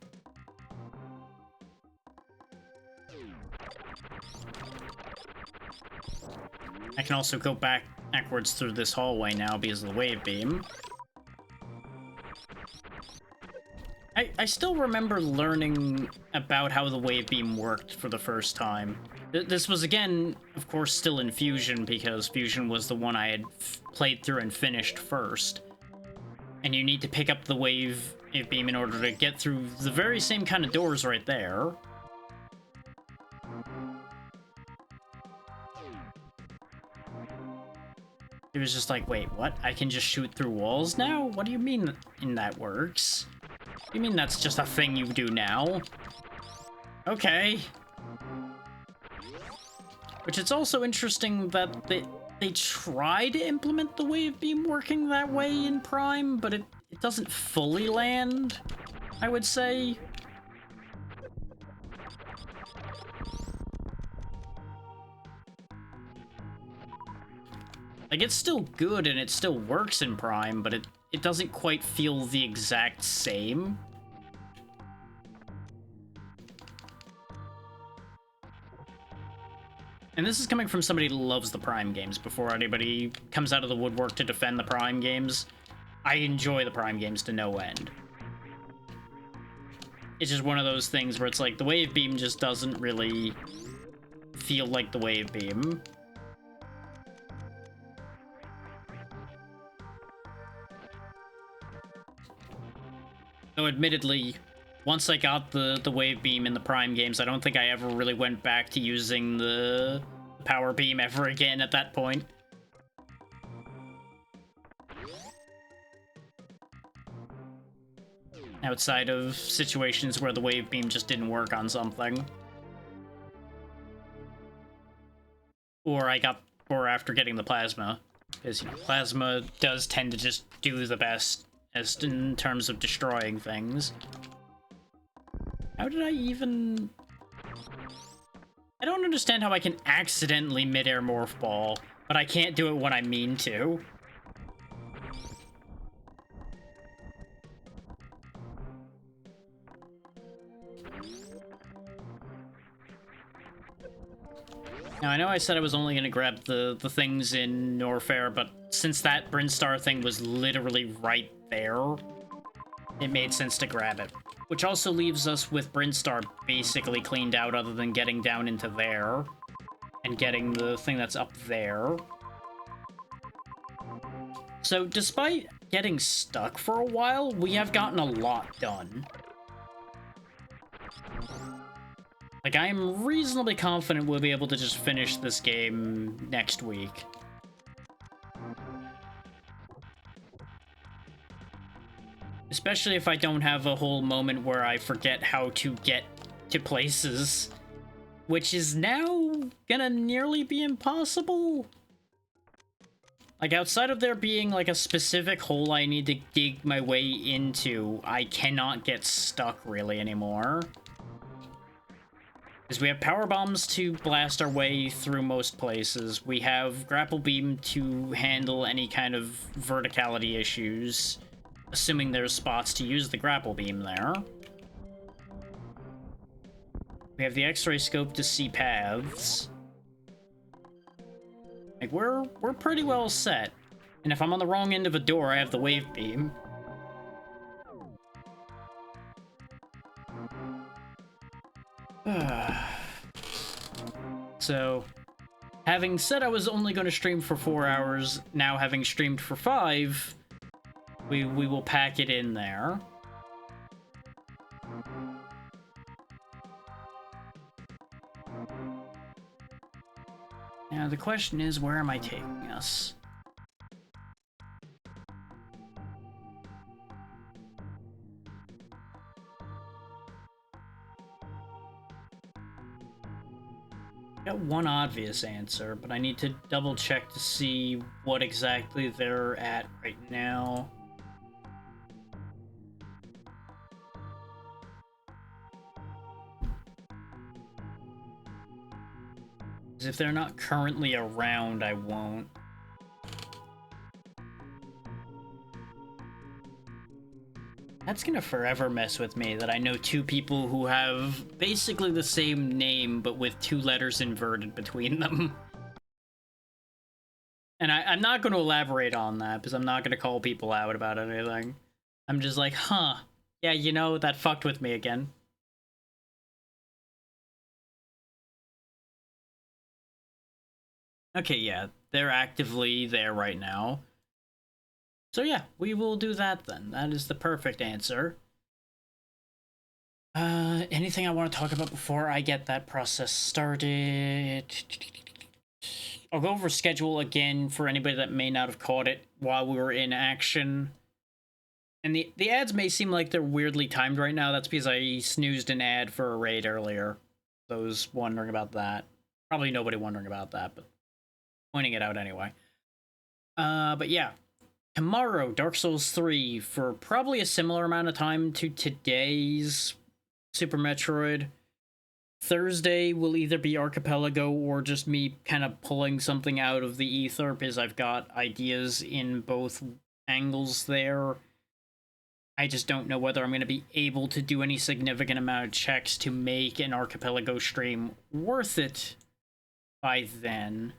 I can also go backwards through this hallway now because of the wave beam. I still remember learning about how the wave beam worked for the first time. This was, again, of course, still in Fusion, because Fusion was the one I had played through and finished first. And you need to pick up the wave beam in order to get through the very same kind of doors right there. It was just like, wait, what? I can just shoot through walls now? What do you mean that works? You mean that's just a thing you do now? Okay. Which it's also interesting that they try to implement the wave beam working that way in Prime, but it doesn't fully land, I would say. Like, it's still good and it still works in Prime, but it doesn't quite feel the exact same. And this is coming from somebody who loves the Prime games. Before anybody comes out of the woodwork to defend the Prime games, I enjoy the Prime games to no end. It's just one of those things where it's like, the wave beam just doesn't really feel like the wave beam. Though admittedly, once I got the wave beam in the Prime games, I don't think I ever really went back to using the power beam ever again at that point. Outside of situations where the wave beam just didn't work on something. Or after getting the plasma. Because, you know, plasma does tend to just do the best as in terms of destroying things. How did I even... I don't understand how I can accidentally mid-air morph ball, but I can't do it when I mean to. Now, I know I said I was only going to grab the things in Norfair, but since that Brinstar thing was literally right there, it made sense to grab it. Which also leaves us with Brinstar basically cleaned out other than getting down into there and getting the thing that's up there. So despite getting stuck for a while, we have gotten a lot done. Like, I am reasonably confident we'll be able to just finish this game next week. Especially if I don't have a whole moment where I forget how to get to places. Which is now gonna nearly be impossible. Like, outside of there being, like, a specific hole I need to dig my way into, I cannot get stuck, really, anymore. Because we have power bombs to blast our way through most places. We have grapple beam to handle any kind of verticality issues, assuming there's spots to use the grapple beam there. We have the X-ray scope to see paths. Like, we're pretty well set. And if I'm on the wrong end of a door, I have the wave beam. So, having said I was only going to stream for 4 hours, now having streamed for 5, we will pack it in there. Now the question is, where am I taking us? Got one obvious answer, but I need to double check to see what exactly they're at right now. 'Cause if they're not currently around, I won't. That's gonna forever mess with me that I know two people who have basically the same name, but with two letters inverted between them. And I'm not going to elaborate on that, because I'm not going to call people out about anything. I'm just like, huh, yeah, you know, that fucked with me again. Okay, yeah, they're actively there right now. So yeah, we will do that then. That is the perfect answer. Anything I want to talk about before I get that process started? I'll go over schedule again for anybody that may not have caught it while we were in action. And the ads may seem like they're weirdly timed right now. That's because I snoozed an ad for a raid earlier. Those wondering about that. Probably nobody wondering about that, but pointing it out anyway. But yeah. Tomorrow, Dark Souls 3 for probably a similar amount of time to today's Super Metroid. Thursday will either be Archipelago or just me kind of pulling something out of the ether because I've got ideas in both angles there. I just don't know whether I'm going to be able to do any significant amount of checks to make an Archipelago stream worth it by then.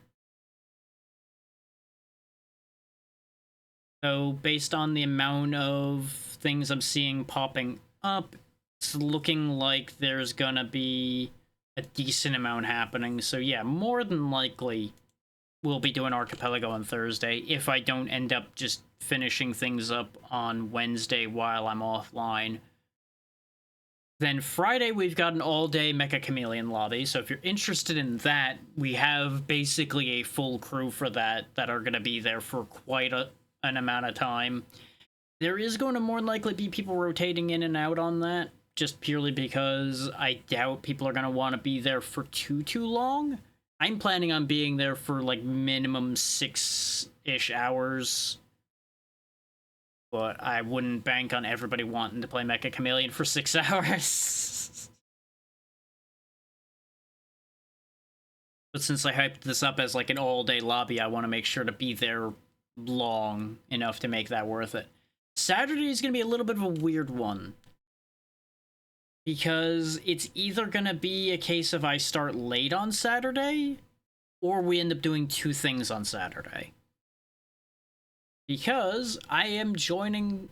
So based on the amount of things I'm seeing popping up, it's looking like there's gonna be a decent amount happening. So yeah, more than likely we'll be doing Archipelago on Thursday if I don't end up just finishing things up on Wednesday while I'm offline. Then Friday we've got an all-day Mecha Chameleon lobby, so if you're interested in that, we have basically a full crew for that are going to be there for quite an amount of time. There is going to more than likely be people rotating in and out on that, just purely because I doubt people are going to want to be there for too long. I'm planning on being there for like minimum 6-ish hours. But I wouldn't bank on everybody wanting to play Mecha Chameleon for 6 hours. But since I hyped this up as like an all-day lobby, I want to make sure to be there long enough to make that worth it. Saturday is going to be a little bit of a weird one. Because it's either going to be a case of I start late on Saturday, or we end up doing two things on Saturday. Because I am joining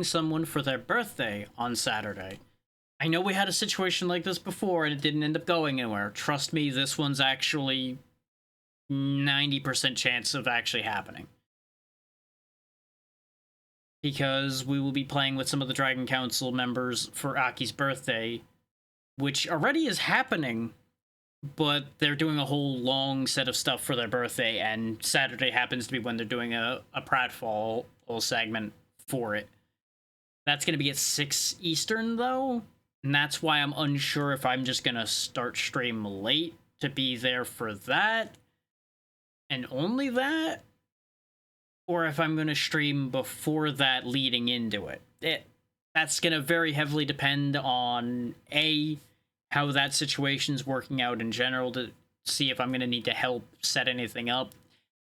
someone for their birthday on Saturday. I know we had a situation like this before and it didn't end up going anywhere. Trust me, this one's actually 90% chance of actually happening. Because we will be playing with some of the Dragon Council members for Aki's birthday, which already is happening, but they're doing a whole long set of stuff for their birthday, and Saturday happens to be when they're doing a pratfall segment for it. That's going to be at 6 Eastern, though, and that's why I'm unsure if I'm just going to start stream late to be there for that, and only that, or if I'm going to stream before that leading into it. That's going to very heavily depend on, A, how that situation's working out in general to see if I'm going to need to help set anything up.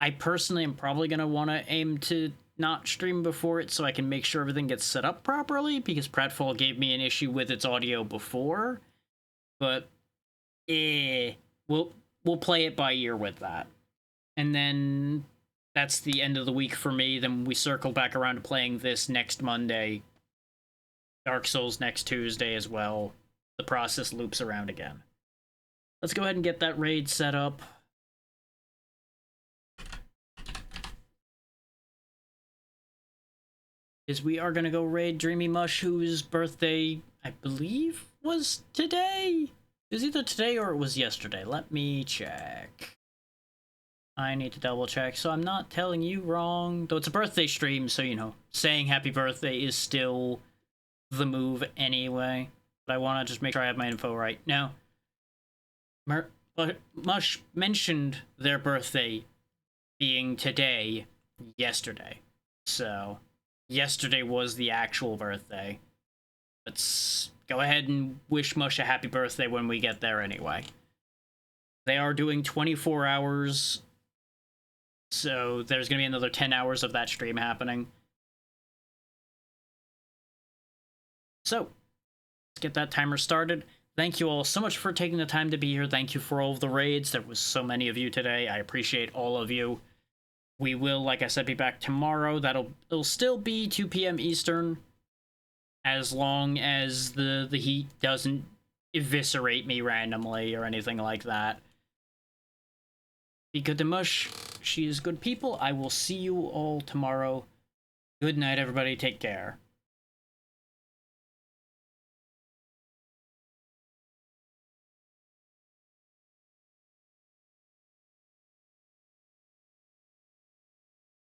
I personally am probably going to want to aim to not stream before it so I can make sure everything gets set up properly, because Pratfall gave me an issue with its audio before. But, we'll play it by ear with that. And then that's the end of the week for me. Then we circle back around to playing this next Monday. Dark Souls next Tuesday as well. The process loops around again. Let's go ahead and get that raid set up. Because we are going to go raid Dreamy Mush, whose birthday, I believe, was today? It was either today or it was yesterday. Let me check. I need to double check, so I'm not telling you wrong. Though it's a birthday stream, so, you know, saying happy birthday is still the move anyway. But I want to just make sure I have my info right. Now, but Mush mentioned their birthday being today, yesterday. So, yesterday was the actual birthday. Let's go ahead and wish Mush a happy birthday when we get there anyway. They are doing 24 hours, so there's going to be another 10 hours of that stream happening. So, let's get that timer started. Thank you all so much for taking the time to be here. Thank you for all of the raids. There was so many of you today. I appreciate all of you. We will, like I said, be back tomorrow. It'll still be 2 p.m. Eastern, as long as the heat doesn't eviscerate me randomly or anything like that. Be good to Mush. She is good people. I will see you all tomorrow. Good night, everybody. Take care.